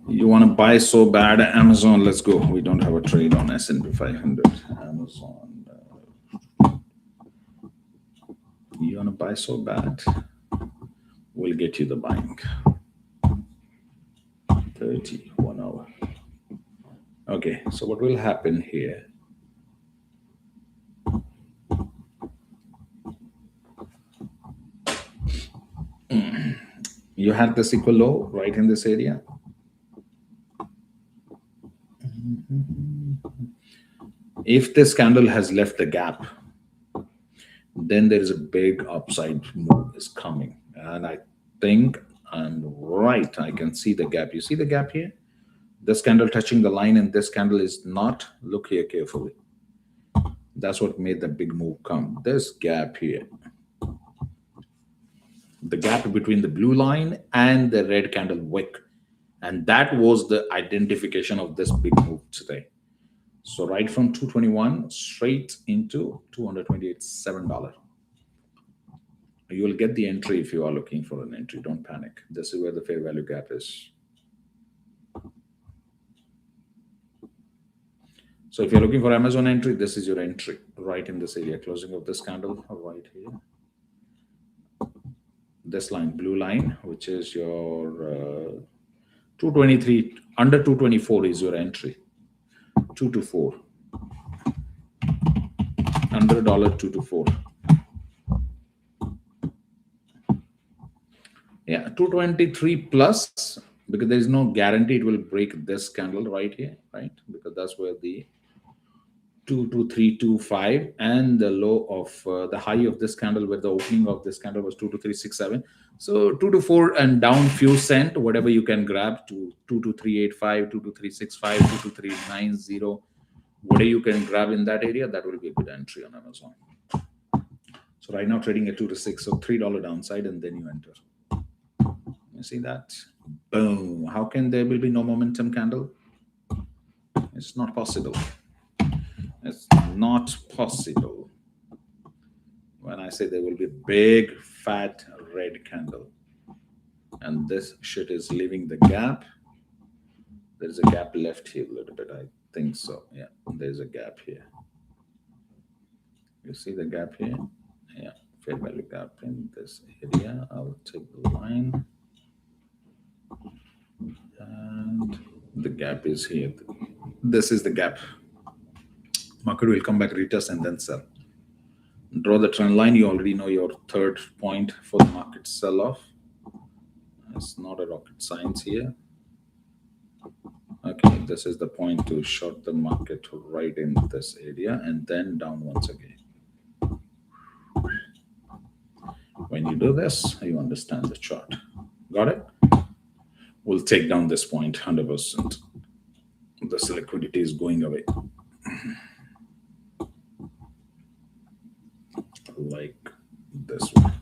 You want to buy so bad Amazon? Let's go. We don't have a trade on S&P 500. Amazon. You want to buy so bad? We'll get you the buying. 30, 1 hour. Okay, so what will happen here? You had this equal low right in this area. If this candle has left the gap, then there is a big upside move is coming. And I think I'm right. I can see the gap. You see the gap here? This candle touching the line and this candle is not. Look here carefully. That's what made the big move come. This gap here. The gap between the blue line and the red candle wick. And that was the identification of this big move today. So right from 221 straight into $228.7. You will get the entry if you are looking for an entry. Don't panic. This is where the fair value gap is. So if you're looking for Amazon entry, this is your entry right in this area. Closing of this candle right here. This line, blue line, which is your 223, under 224 is your entry. 2 to 4. Under $2 to 4. Yeah, 223 plus, because there is no guarantee it will break this candle right here, right? Because that's where the 22325 and the low of the high of this candle, where the opening of this candle was 22367. So 2 to 4 and down few cent, whatever you can grab to 22385, 22365, 22390, whatever you can grab in that area, that will be a good entry on Amazon. So right now trading at 2 to 6, so $3 downside, and then you enter. You see that? Boom. How can there will be no momentum candle? It's not possible. It's not possible. When I say there will be a big, fat, red candle, and this shit is leaving the gap, there's a gap left here a little bit. I think so. Yeah, there's a gap here. You see the gap here? Yeah, fair value gap in this area. I'll take the line. And the gap is here. This is the gap. Market will come back, retest, and then sell. Draw the trend line. You already know your third point for the market sell-off. It's not a rocket science here. Okay, this is the point to short the market right in this area and then down once again. When you do this, you understand the chart. Got it? We'll take down this point 100%. This liquidity is going away. Like this one.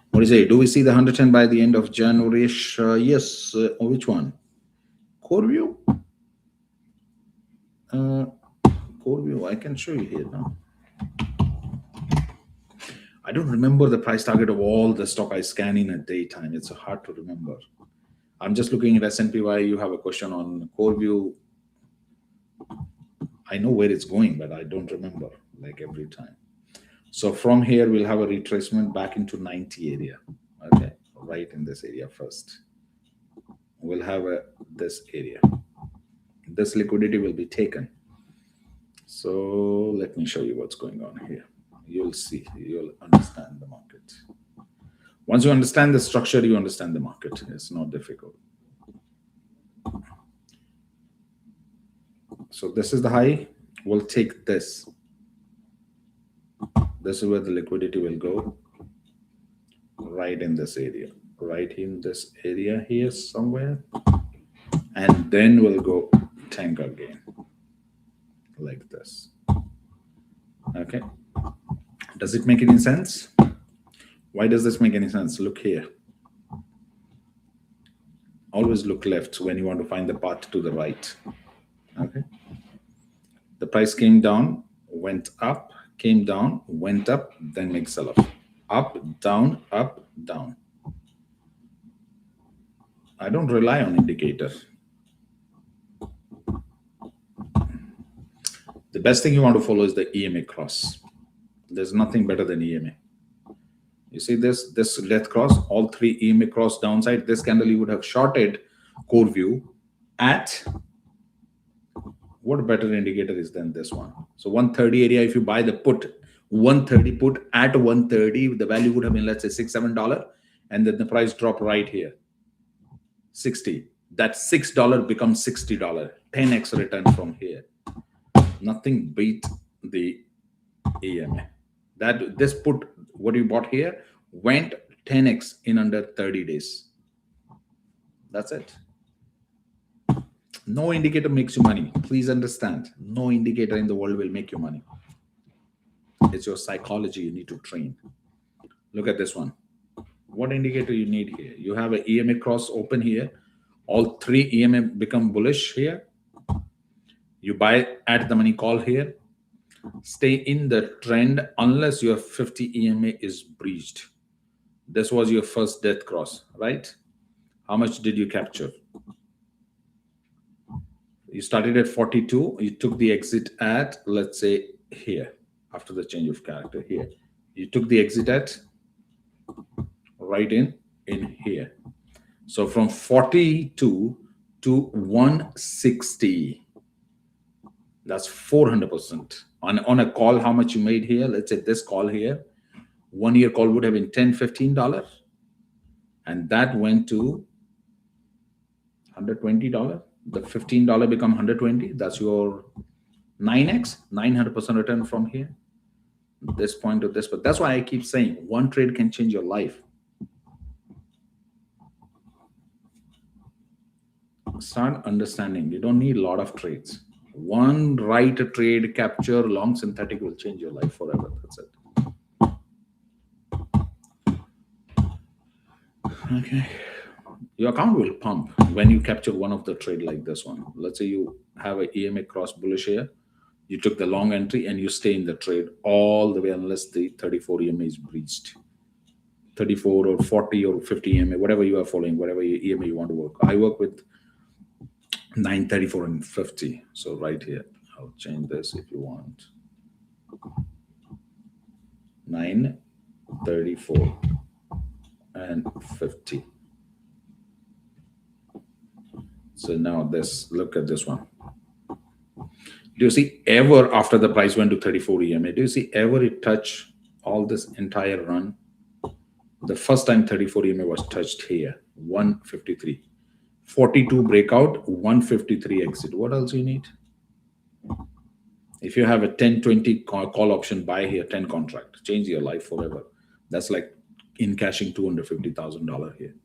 What we say? Do we see the 110 by the end of January-ish? Yes. Which one? CRWV? CRWV, I can show you here now. I don't remember the price target of all the stock I scan in at daytime. It's hard to remember. I'm just looking at SMCI. You have a question on CRWV. I know where it's going, but I don't remember like every time. So from here, we'll have a retracement back into 90 area. Okay, right in this area first. We'll have this area. This liquidity will be taken. So let me show you what's going on here. You'll see, you'll understand the market. Once you understand the structure, you understand the market. It's not difficult. So this is the high. We'll take this. This is where the liquidity will go. Right in this area. Right in this area here somewhere. And then we'll go tank again. Like this. Okay. Does it make any sense? Why does this make any sense? Look here. Always look left when you want to find the path to the right. Okay. The price came down, went up, came down, went up, then make sell off. Up, down, up, down. I don't rely on indicator. The best thing you want to follow is the EMA cross. There's nothing better than EMA. You see this death cross, all three EMA cross downside. This candle you would have shorted CRWV at, what better indicator is than this one? So 130 area, if you buy the put, 130 put at 130, the value would have been, let's say $6-7, and then the price drop right here, 60. That $6 becomes $60, 10x return from here. Nothing beat the EMA. That this put, what you bought here, went 10x in under 30 days. That's it. No indicator makes you money. Please understand. No indicator in the world will make you money. It's your psychology you need to train. Look at this one. What indicator you need here? You have an EMA cross open here. All three EMA become bullish here. You buy at the money call here. Stay in the trend unless your 50 EMA is breached. This was your first death cross, right? How much did you capture? You started at 42. You took the exit at, let's say, here, after the change of character here. You took the exit at right in here. So from 42 to 160. That's 400%. On a call, how much you made here? Let's say this call here, 1 year call would have been $10-15. And that went to $120. The $15 become 120. That's your 9x, 900% return from here. This point to this. But that's why I keep saying one trade can change your life. Start understanding. You don't need a lot of trades. One right trade capture long synthetic will change your life forever. That's it. Okay. Your account will pump when you capture one of the trade like this one. Let's say you have an EMA cross bullish here. You took the long entry and you stay in the trade all the way unless the 34 EMA is breached. 34 or 40 or 50 EMA, whatever you are following, whatever EMA you want to work. I work with 934 and 50. So right here, I'll change this if you want. 934 and 50. So now this, look at this one. Do you see ever after the price went to 34 EMA, do you see ever it touch all this entire run? The first time 34 EMA was touched here, 153. 42 breakout, 153 exit. What else you need? If you have a 10-20 call option, buy here 10 contract, change your life forever. That's like in cashing $250,000 here.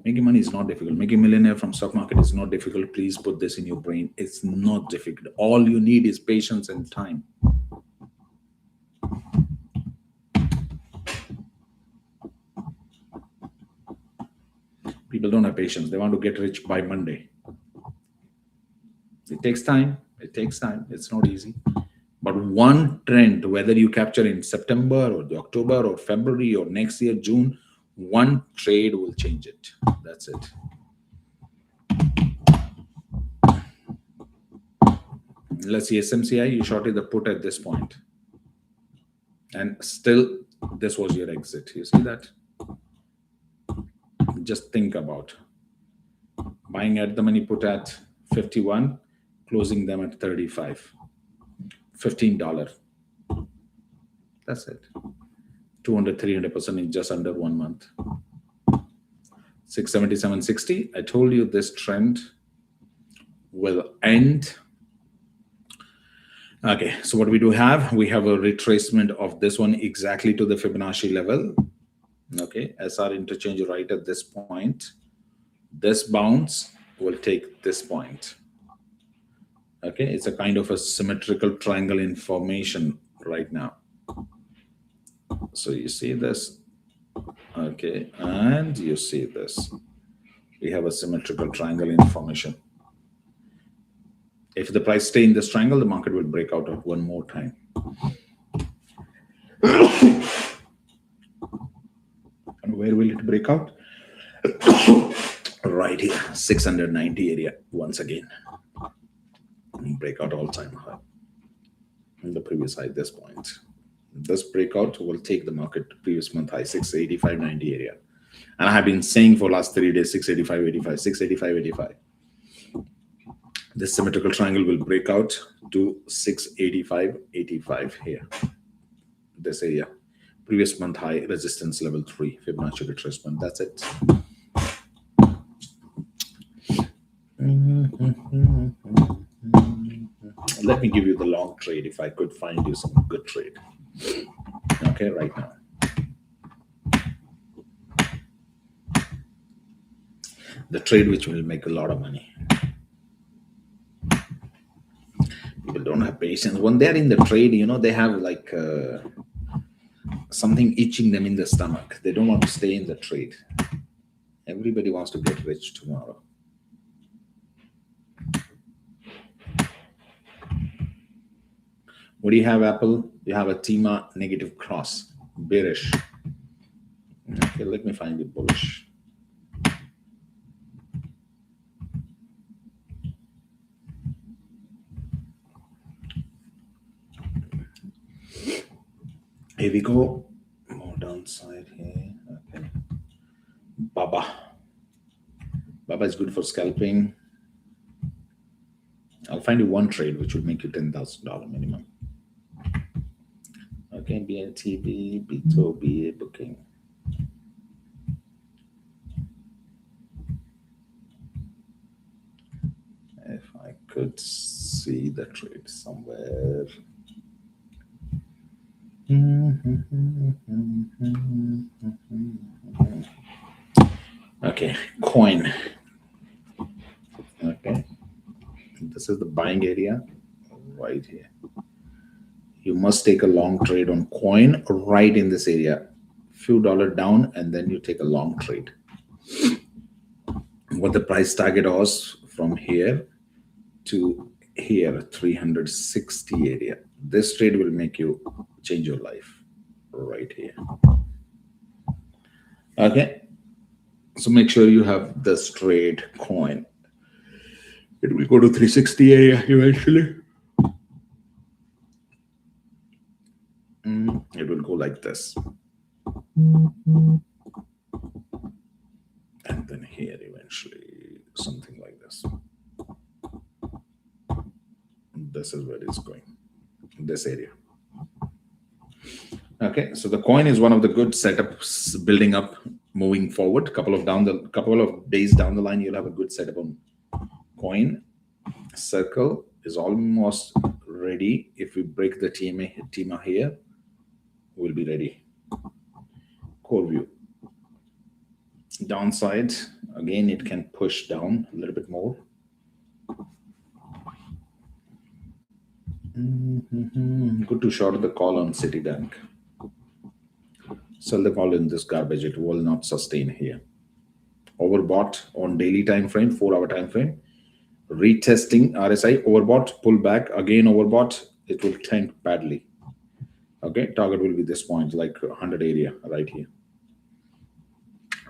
Making money is not difficult. Making millionaire from stock market is not difficult. Please put this in your brain. It's not difficult. All you need is patience and time. People don't have patience. They want to get rich by Monday. It takes time. It takes time. It's not easy. But one trend, whether you capture in September or the October or February or next year, June, one trade will change it. That's it. Let's see, SMCI, you shorted the put at this point. And still, this was your exit. You see that? Just think about buying at the money put at 51, closing them at 35. $15. That's it. 200, 300% in just under 1 month. 677.60. I told you this trend will end. Okay, so what we do have, we have a retracement of this one exactly to the Fibonacci level. Okay, SR interchange right at this point. This bounce will take this point. Okay, it's a kind of a symmetrical triangle in formation right now. So you see this, okay, and you see this. We have a symmetrical triangle in formation. If the price stay in this triangle, the market will break out of one more time. And where will it break out? Right here, 690 area once again. Breakout all-time high. And the previous high at this point. This breakout will take the market to previous month high, 685.90 area. And I have been saying for last 3 days, 685.85, 685.85. This symmetrical triangle will break out to 685.85 here. This area. Previous month high, resistance level 3, Fibonacci retracement. That's it. Let me give you the long trade if I could find you some good trade. Okay, right now. The trade which will make a lot of money. People don't have patience. When they're in the trade, you know, they have like something itching them in the stomach. They don't want to stay in the trade. Everybody wants to get rich tomorrow. What do you have, Apple? You have a TIMA negative cross, bearish. Okay, let me find it bullish. Here we go. More downside here. Okay. Baba is good for scalping. I'll find you one trade which will make you $10,000 minimum. Okay, BNTB, B2B booking. If I could see the trade somewhere. Okay, coin. Okay, this is the buying area right here. You must take a long trade on coin right in this area. Few dollar down, and then you take a long trade. What the price target was from here to here, 360 area. This trade will make you change your life right here. Okay, so make sure you have this trade coin. It will go to 360 area eventually. It will go like this. And then here eventually, something like this. This is where it's going, this area. Okay, so the coin is one of the good setups building up, moving forward. Couple of days down the line, you'll have a good setup on coin. Circle is almost ready. If we break the TMA here, we'll be ready. Core view. Downside, again, it can push down a little bit more. Good to short the call on Citibank. Sell the call in this garbage. It will not sustain here. overbought on daily time frame, 4-hour time frame. Retesting RSI, overbought, pull back, again overbought, it will tank badly. Okay, target will be this point, like 100 area right here.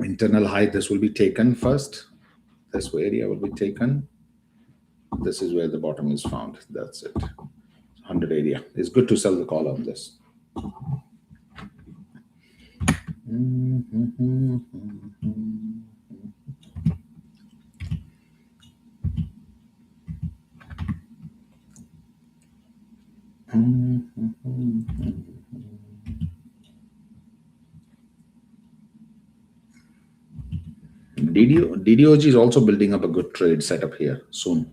Internal high, this will be taken first. This area will be taken. This is where the bottom is found. That's it. 100 area. It's good to sell the call on this. DDOG is also building up a good trade setup here soon.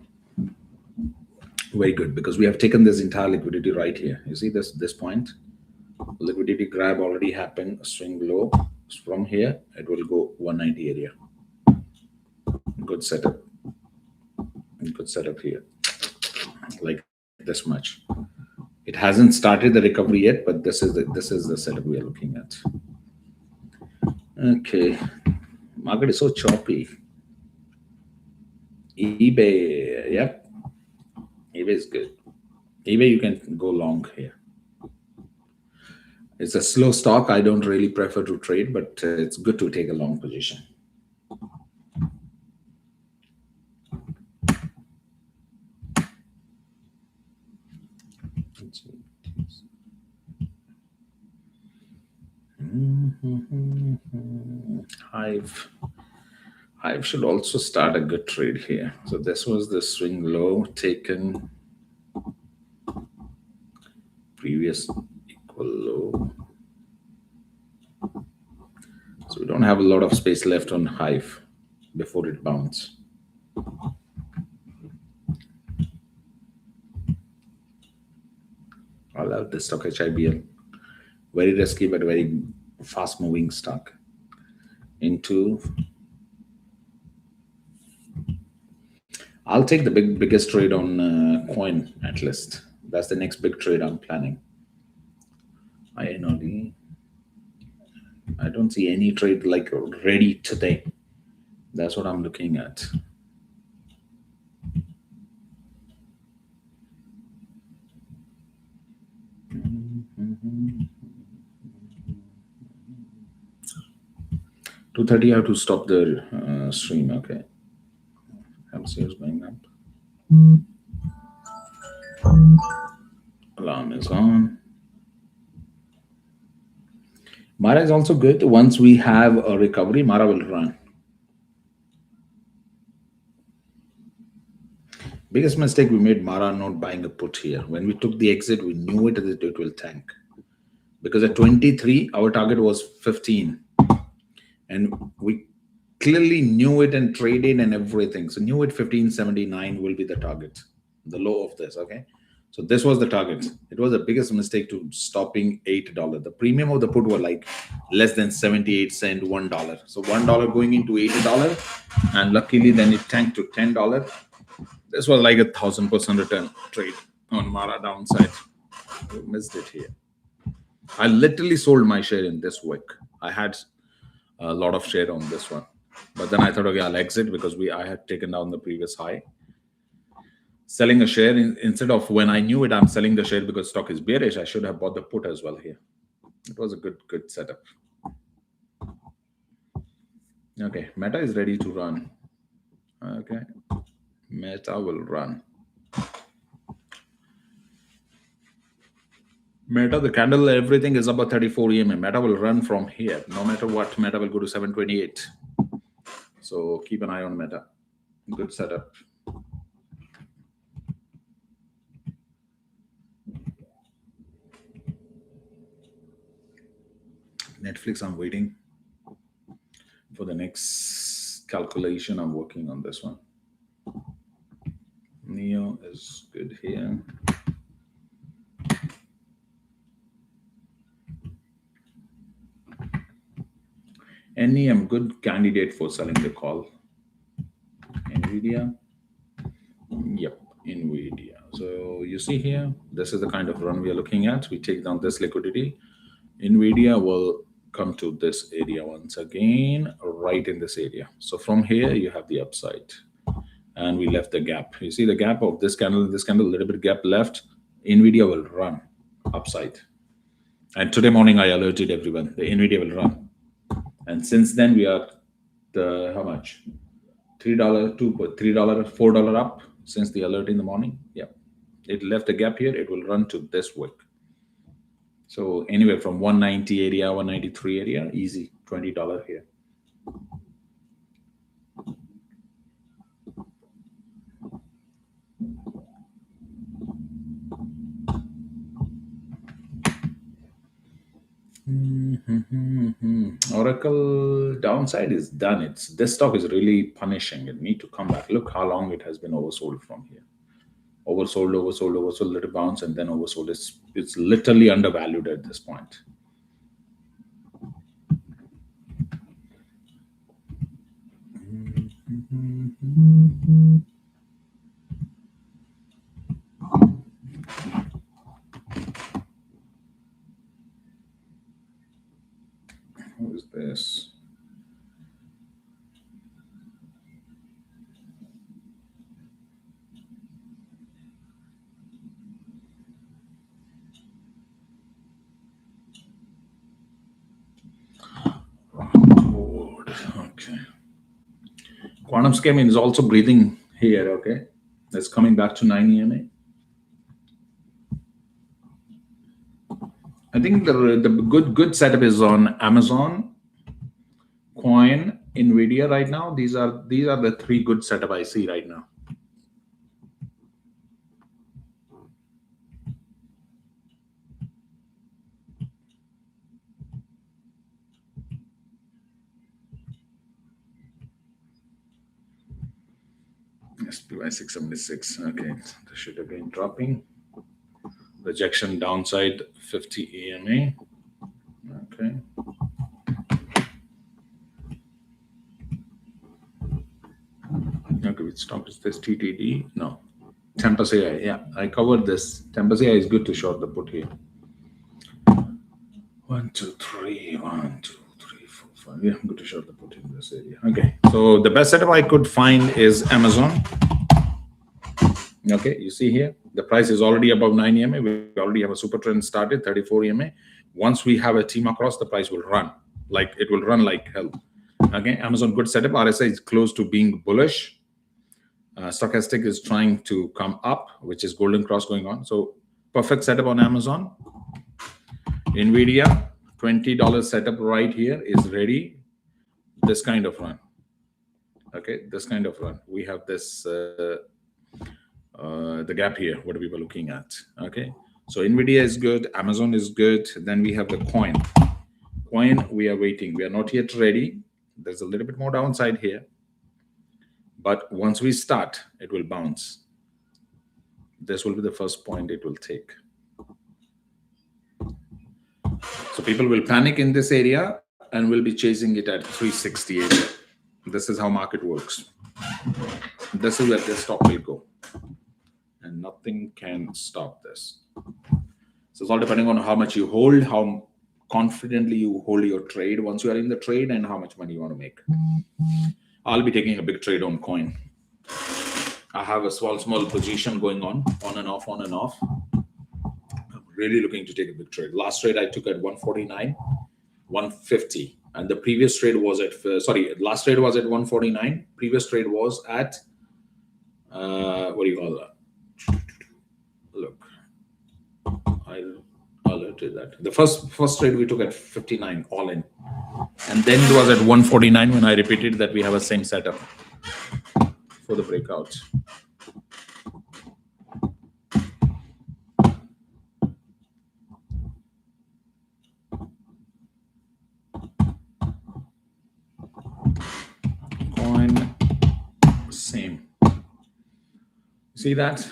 Very good, because we have taken this entire liquidity right here. You see this point? Liquidity grab already happened, swing low. From here, it will go 190 area. Good setup. Good setup here. Like this much. It hasn't started the recovery yet, but this is the setup we are looking at. Okay. Market is so choppy. eBay, yep. eBay is good. eBay, you can go long here. It's a slow stock. I don't really prefer to trade, but it's good to take a long position. Hive should also start a good trade here. So this was the swing low taken, previous equal low. So we don't have a lot of space left on Hive before it bounces. I love this stock, HIBL. Very risky, but very fast moving stock. Into, I'll take the biggest trade on coin at least. That's the next big trade I'm planning. INOD. I don't see any trade like ready today. That's what I'm looking at. $230, I have to stop the stream. Okay. MCI is going up. Alarm is on. Mara is also good. Once we have a recovery, Mara will run. Biggest mistake we made, Mara not buying a put here. When we took the exit, we knew it will tank. Because at 23, our target was 15. And we clearly knew it and traded and everything. So knew it 1579 will be the target, the low of this, okay? So this was the target. It was the biggest mistake to stopping $8. The premium of the put were like less than 78 cents, $1. So $1 going into $8. And luckily then it tanked to $10. This was like 1,000% return trade on Mara downside. We missed it here. I literally sold my share in this week. I had a lot of share on this one. But then I thought, okay, I'll exit because I had taken down the previous high. Selling a share instead of when I knew it, I'm selling the share because stock is bearish. I should have bought the put as well here. It was a good setup. Okay, Meta is ready to run. Okay, Meta will run. Meta, the candle, everything is about 34 EMA. Meta will run from here. No matter what, Meta will go to 728. So keep an eye on Meta. Good setup. Netflix, I'm waiting for the next calculation. I'm working on this one. Neo is good here. NEM, good candidate for selling the call. NVDA. Yep, NVDA. So you see here, this is the kind of run we are looking at. We take down this liquidity. NVIDIA will come to this area once again, right in this area. So from here, you have the upside. And we left the gap. You see the gap of this candle, a little bit gap left. NVIDIA will run upside. And today morning, I alerted everyone, the NVIDIA will run. And since then, we are how much? $3, $2, $3, $4 up since the alert in the morning. Yeah. It left a gap here. It will run to this wick. So anywhere from 190 area, 193 area, easy, $20 here. Oracle downside is done. This stock is really punishing. It need to come back. Look how long it has been oversold from here. Oversold, little bounce, and then oversold. It's literally undervalued at this point. What is this? Okay. Quantum scheme is also breathing here. Okay, it's coming back to 9 EMA. I think the good setup is on Amazon, Coin, NVIDIA right now. These are the three good setup I see right now. SPY 676. Okay, this should again dropping. Rejection downside 50 EMA. Okay. Okay, which stock is this? TTD? No. Tempest AI. Yeah, I covered this. Tempest AI is good to short the put here. 1, 2, 3. 1, 2, 3, 4, 5. Yeah, good to short the put in this area. Okay, so the best setup I could find is Amazon. Okay, you see here, the price is already above 9 EMA. We already have a super trend started, 34 EMA. Once we have a team across, the price will run. Like it will run like hell. Okay, Amazon good setup. RSI is close to being bullish. Stochastic is trying to come up, which is golden cross going on. So perfect setup on Amazon. NVIDIA, $20 setup right here is ready. This kind of run. Okay, this kind of run. We have this, the gap here, what we were looking at. Okay, so NVIDIA is good. Amazon is good. Then we have the coin. Coin, we are waiting. We are not yet ready. There's a little bit more downside here. But once we start, it will bounce. This will be the first point it will take. So people will panic in this area and will be chasing it at 360 area. This is how market works. This is where the stock will go. And nothing can stop this. So it's all depending on how much you hold, how confidently you hold your trade once you are in the trade, and how much money you want to make. I'll be taking a big trade on coin. I have a small position going on and off, on and off. I'm really looking to take a big trade. Last trade I took at 149, 150. And the previous trade was at, last trade was at 149. Previous trade was at, what do you call that? Look, I alerted that. The first trade we took at 59, all in. And then it was at 149 when I repeated that we have a same setup for the breakout. Coin, same. See that?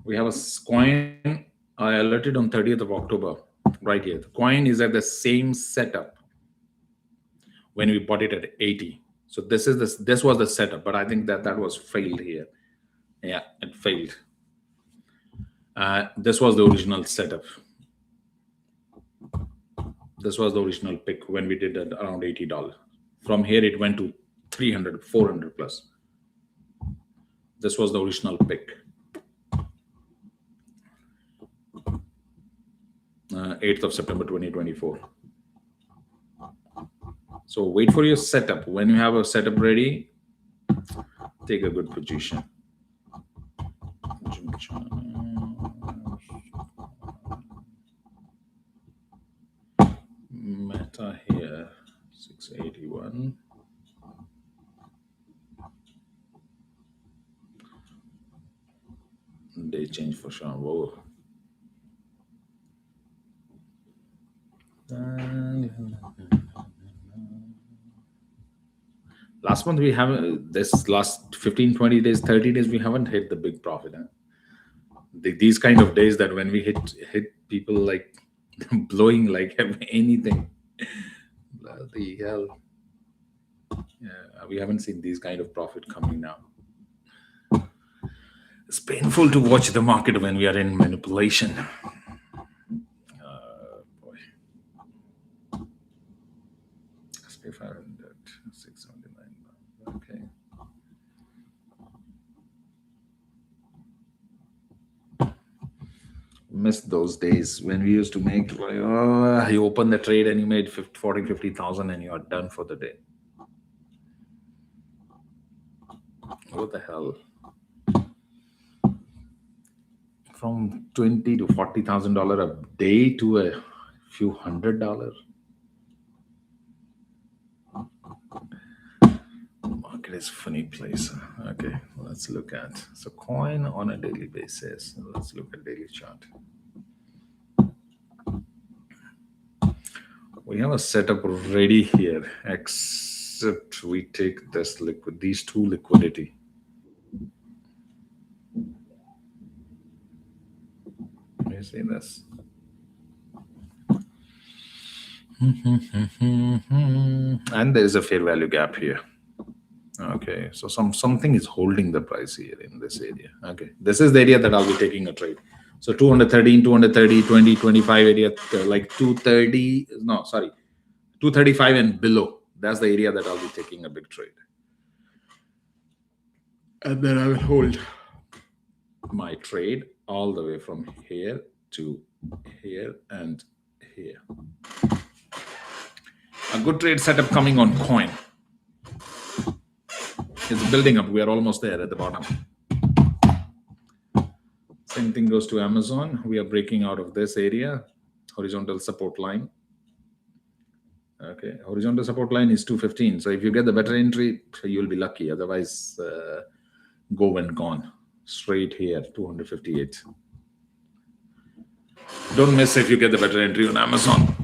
We have a coin. I alerted on 30th of October, right here. The coin is at the same setup when we bought it at 80. So this was the setup, but I think that was failed here. Yeah, it failed. This was the original setup. This was the original pick when we did it around $80. From here, it went to 300, 400 plus. This was the original pick. 8th of September 2024. So wait for your setup. When you have a setup ready, take a good position. Meta here, 681. Day change for sure. Whoa. Last month we haven't, this last 15, 20 days, 30 days, we haven't hit the big profit. Huh? These kind of days that when we hit people like blowing like anything. Bloody hell. Yeah, we haven't seen these kind of profit coming now. It's painful to watch the market when we are in manipulation. Boy. SP 500, 679. Okay. Missed those days when we used to make like, oh, you open the trade and you made 40, 50,000 and you are done for the day. What the hell? From $20,000 to $40,000 a day to a few $100. Market is a funny place. Okay, let's look at so coin on a daily basis. Let's look at daily chart. We have a setup ready here, except we take this these two liquidity. You see this? And there is a fair value gap here. Okay, so something is holding the price here in this area. Okay, this is the area that I'll be taking a trade. So 213, 230, 20, 25 area, like 230, no, sorry, 235 and below. That's the area that I'll be taking a big trade. And then I will hold my trade all the way from here to here and here. A good trade setup coming on coin. It's building up. We are almost there at the bottom. Same thing goes to Amazon. We are breaking out of this area. Horizontal support line. Okay, horizontal support line is 215. So if you get the better entry, you'll be lucky. Otherwise, go and gone. Straight here, 258. Don't miss if you get the better entry on Amazon.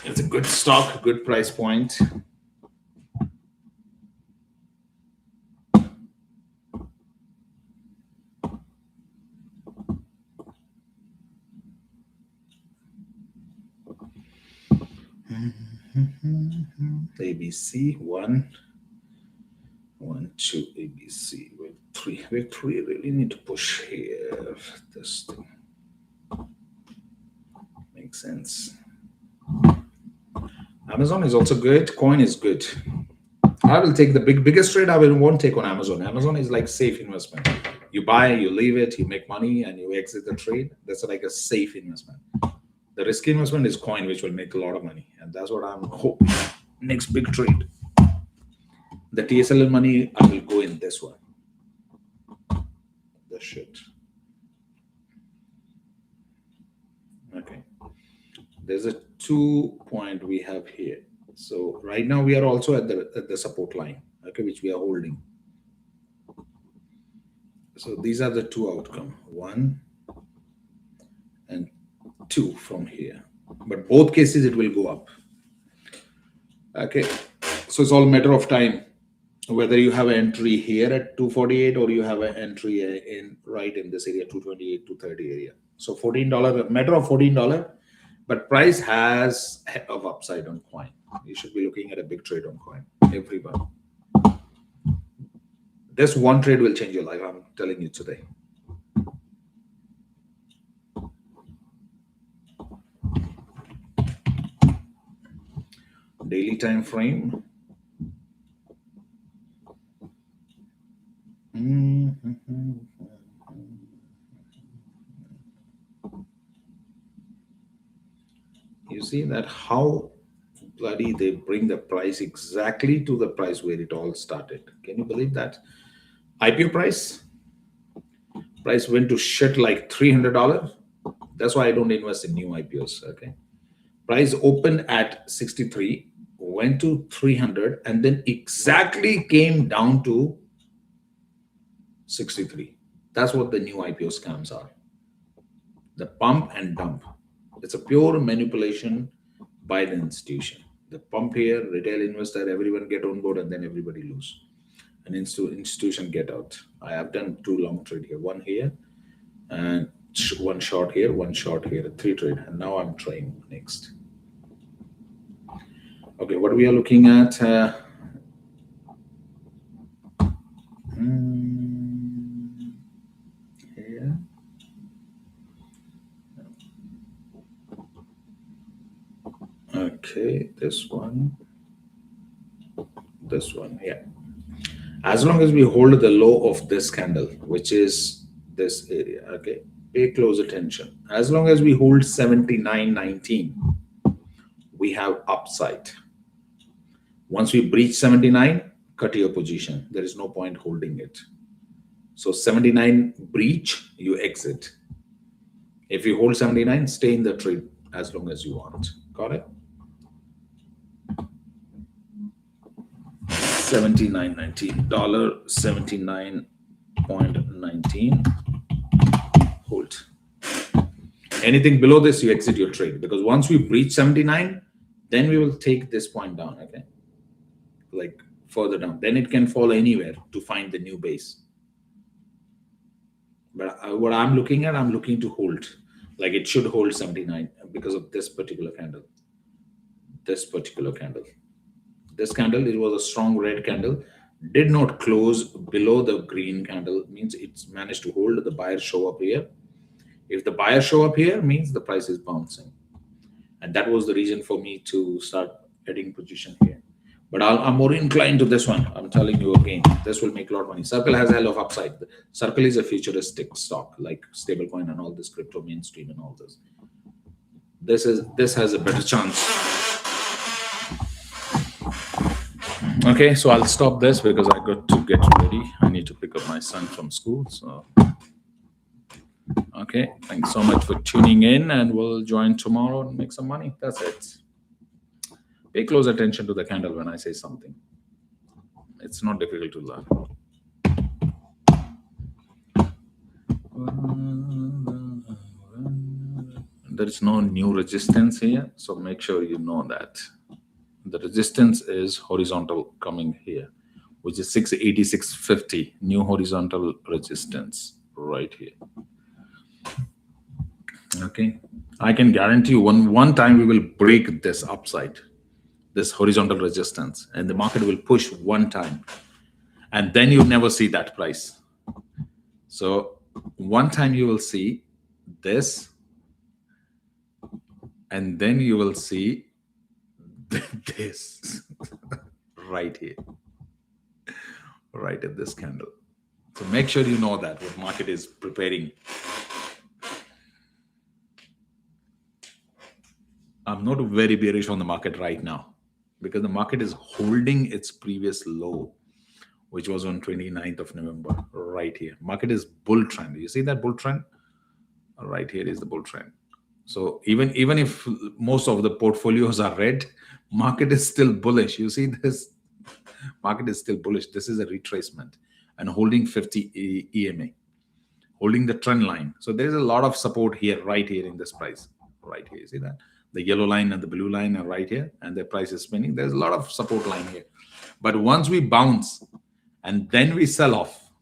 It's a good stock, good price point. ABC 1, 1, 2, ABC. We really need to push here. This thing makes sense. Amazon is also good. Coin is good. I will take the biggest trade. Won't take on Amazon. Amazon is like safe investment. You buy, you leave it, you make money, and you exit the trade. That's like a safe investment. The risky investment is coin, which will make a lot of money, and that's what I'm hoping. Next big trade. The TSLA money, I will go in this one. The shit. Okay. There's a 2 point we have here. So right now we are also at the support line, okay, which we are holding. So these are the two outcomes, 1 and 2 from here. But both cases it will go up. Okay, so it's all a matter of time whether you have an entry here at 248 or you have an entry right in this area, 228, 230 area. So $14, a matter of $14, but price has a heck of upside on coin. You should be looking at a big trade on coin, everyone. This one trade will change your life, I'm telling you today. daily time frame. You see that how bloody they bring the price exactly to the price where it all started. Can you believe that? IPO price went to shit like $300. That's why I don't invest in new IPOs. Okay, price opened at 63, went to 300, and then exactly came down to 63. That's what the new IPO scams are. The pump and dump. It's a pure manipulation by the institution. The pump here, retail investor, everyone get on board, and then everybody lose. An institution get out. I have done 2 long trade here, one here, and 1 short here, 1 short here, 3 trade, and now I'm trying next. Okay, what we are looking at? Here. Okay, this one, yeah. As long as we hold the low of this candle, which is this area, okay, pay close attention. As long as we hold 79.19, we have upside. Once we breach 79, cut your position. There is no point holding it. So 79 breach, you exit. If you hold 79, stay in the trade as long as you want. Got it? 79.19, $79.19, hold. Anything below this, you exit your trade, because once we breach 79, then we will take this point down, okay? Like further down. Then it can fall anywhere to find the new base. But what I'm looking at, I'm looking to hold. Like it should hold 79 because of this particular candle. This particular candle. This candle, it was a strong red candle, did not close below the green candle, means it's managed to hold. The buyers show up here. If the buyers show up here, means the price is bouncing. And that was the reason for me to start adding position here. But I'm more inclined to this one. I'm telling you again, this will make a lot of money. Circle has a hell of upside. Circle is a futuristic stock, like stablecoin and all this crypto mainstream and all this. This has a better chance. Okay, so I'll stop this because I got to get ready. I need to pick up my son from school. So, okay, thanks so much for tuning in, and we'll join tomorrow and make some money. That's it. Pay close attention to the candle when I say something. It's not difficult to learn. There is no new resistance here, so make sure you know that. The resistance is horizontal coming here, which is 686.50, new horizontal resistance right here. Okay, I can guarantee you one time we will break this upside, this horizontal resistance, and the market will push one time, and then you never see that price. So one time you will see this, and then you will see this right here, right at this candle. So make sure you know that what market is preparing. I'm not very bearish on the market right now because the market is holding its previous low, which was on 29th of November, right here. Market is bull trend. You see that bull trend? Right here is the bull trend. So even if most of the portfolios are red, market is still bullish. You see this? Market is still bullish. This is a retracement and holding 50 EMA, holding the trend line. So there is a lot of support here, right here in this price, right here. You see that? The yellow line and the blue line are right here, and the price is spinning. There's a lot of support line here. But once we bounce and then we sell off,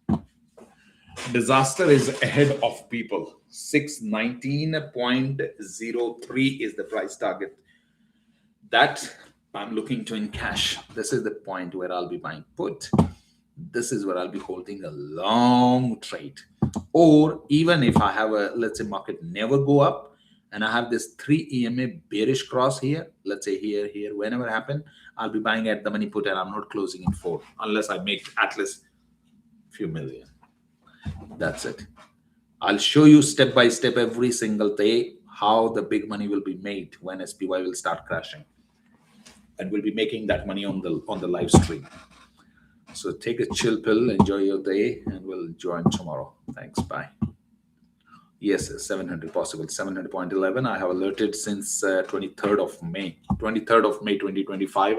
disaster is ahead of people. 619.03 is the price target that I'm looking to in cash. This is the point where I'll be buying put. This is where I'll be holding a long trade. Or even if I have a, let's say, market never go up and I have this 3 EMA bearish cross here, let's say here, whenever happen, I'll be buying at the money put and I'm not closing in 4 unless I make at least few million. That's it. I'll show you step by step every single day how the big money will be made when SPY will start crashing, and we'll be making that money on the live stream. So take a chill pill, enjoy your day, and we'll join tomorrow. Thanks. Bye. Yes, 700 possible, 700.11. I have alerted since 23rd of May 2025.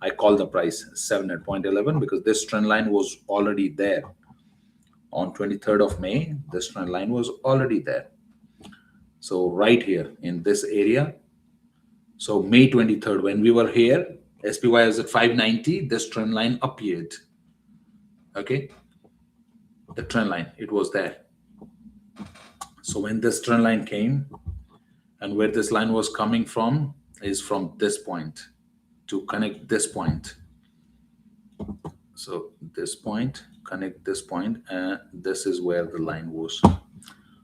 I called the price 700.11 because this trend line was already there. On 23rd of May, this trend line was already there. So right here in this area, so May 23rd, when we were here, SPY was at 590, this trend line appeared. Okay, the trend line, it was there. So when this trend line came, and where this line was coming from is from this point to connect this point. So this point, connect this point, and this is where the line was.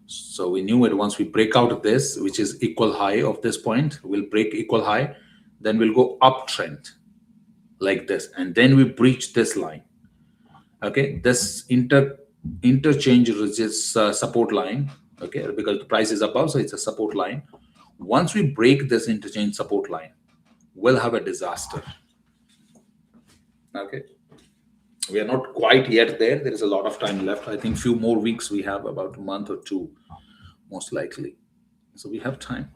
So we knew it once we break out of this, which is equal high of this point, we'll break equal high, then we'll go uptrend like this, and then we breach this line. Okay, this interchange resist support line. Okay, because the price is above, so it's a support line. Once we break this interchange support line, we'll have a disaster. Okay, we are not quite yet there. There is a lot of time left. I think few more weeks. We have about a month or two, most likely. So we have time.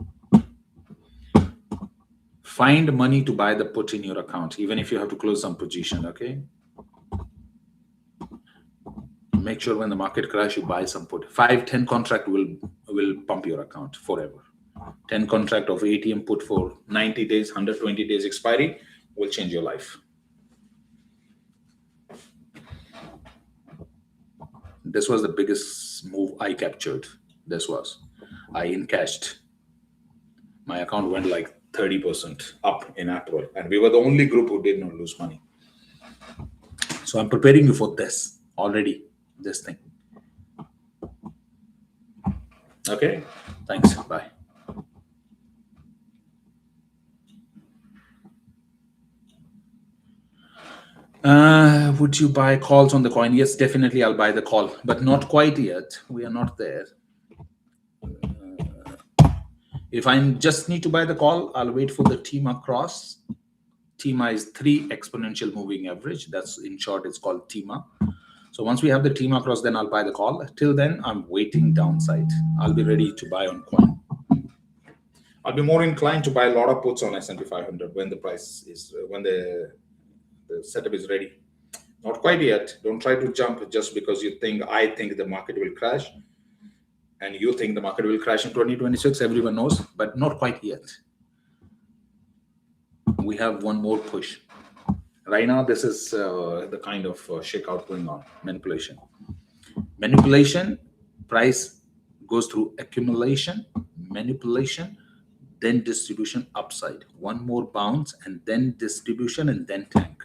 Find money to buy the put in your account, even if you have to close some position. Okay. Make sure when the market crash, you buy some put. 5-10 contract will pump your account forever. 10 contract of ATM put for 90 days, 120 days expiry will change your life. This was the biggest move I captured. This was, I encashed. My account went like 30% up in April, and we were the only group who did not lose money. So I'm preparing you for this already. This thing. Okay, thanks. Bye. Would you buy calls on the coin? Yes, definitely I'll buy the call, but not quite yet. We are not there. If I just need to buy the call, I'll wait for the TMA cross. TMA is 3 exponential moving average. That's, in short, it's called TMA. So once we have the TMA cross, then I'll buy the call. Till then, I'm waiting downside. I'll be ready to buy on coin. I'll be more inclined to buy a lot of puts on S&P 500 when the price is, when the setup is ready. Not quite yet. Don't try to jump just because you think, I think the market will crash. And you think the market will crash in 2026. Everyone knows, but not quite yet. We have one more push. Right now, this is the kind of shakeout going on, manipulation. Manipulation, price goes through accumulation, manipulation, then distribution upside. One more bounce, and then distribution, and then tank.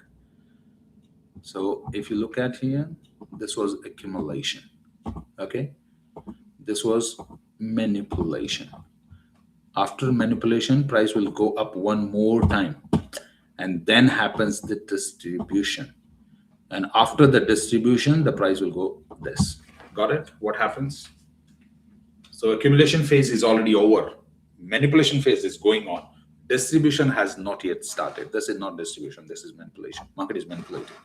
So if you look at here, this was accumulation, okay? This was manipulation. After manipulation, price will go up one more time. And then happens the distribution. And after the distribution, the price will go this. Got it? What happens? So accumulation phase is already over. Manipulation phase is going on. Distribution has not yet started. This is not distribution. This is manipulation. Market is manipulated.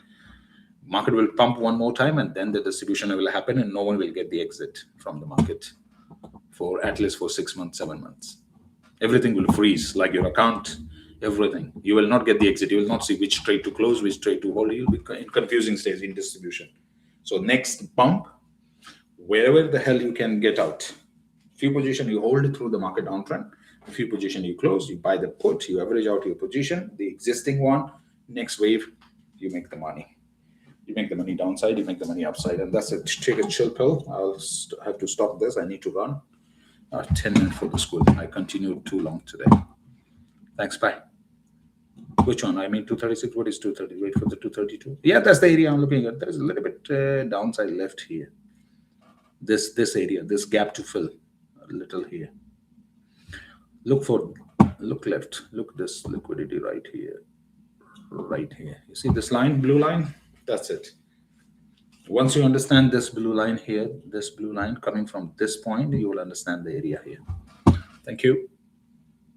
Market will pump one more time, and then the distribution will happen, and no one will get the exit from the market for at least for 6 months, 7 months. Everything will freeze, like your account. Everything. You will not get the exit. You will not see which trade to close, which trade to hold. You'll be in confusing stage in distribution. So next bump, wherever the hell you can get out. Few position you hold through the market downtrend. Few position you close. You buy the put. You average out your position. The existing one. Next wave, you make the money. You make the money downside. You make the money upside, and that's it. Take a chill pill. I'll have to stop this. I need to run. 10 minutes for the school. I continued too long today. Thanks. Bye. Which one? I mean 236. What is 230? Wait for the 232. Yeah, that's the area I'm looking at. There's a little bit downside left here. This area, this gap to fill a little here. look left, look this liquidity right here. You see this line, blue line? That's it. Once you understand this blue line here, this blue line coming from this point, you will understand the area here. Thank you.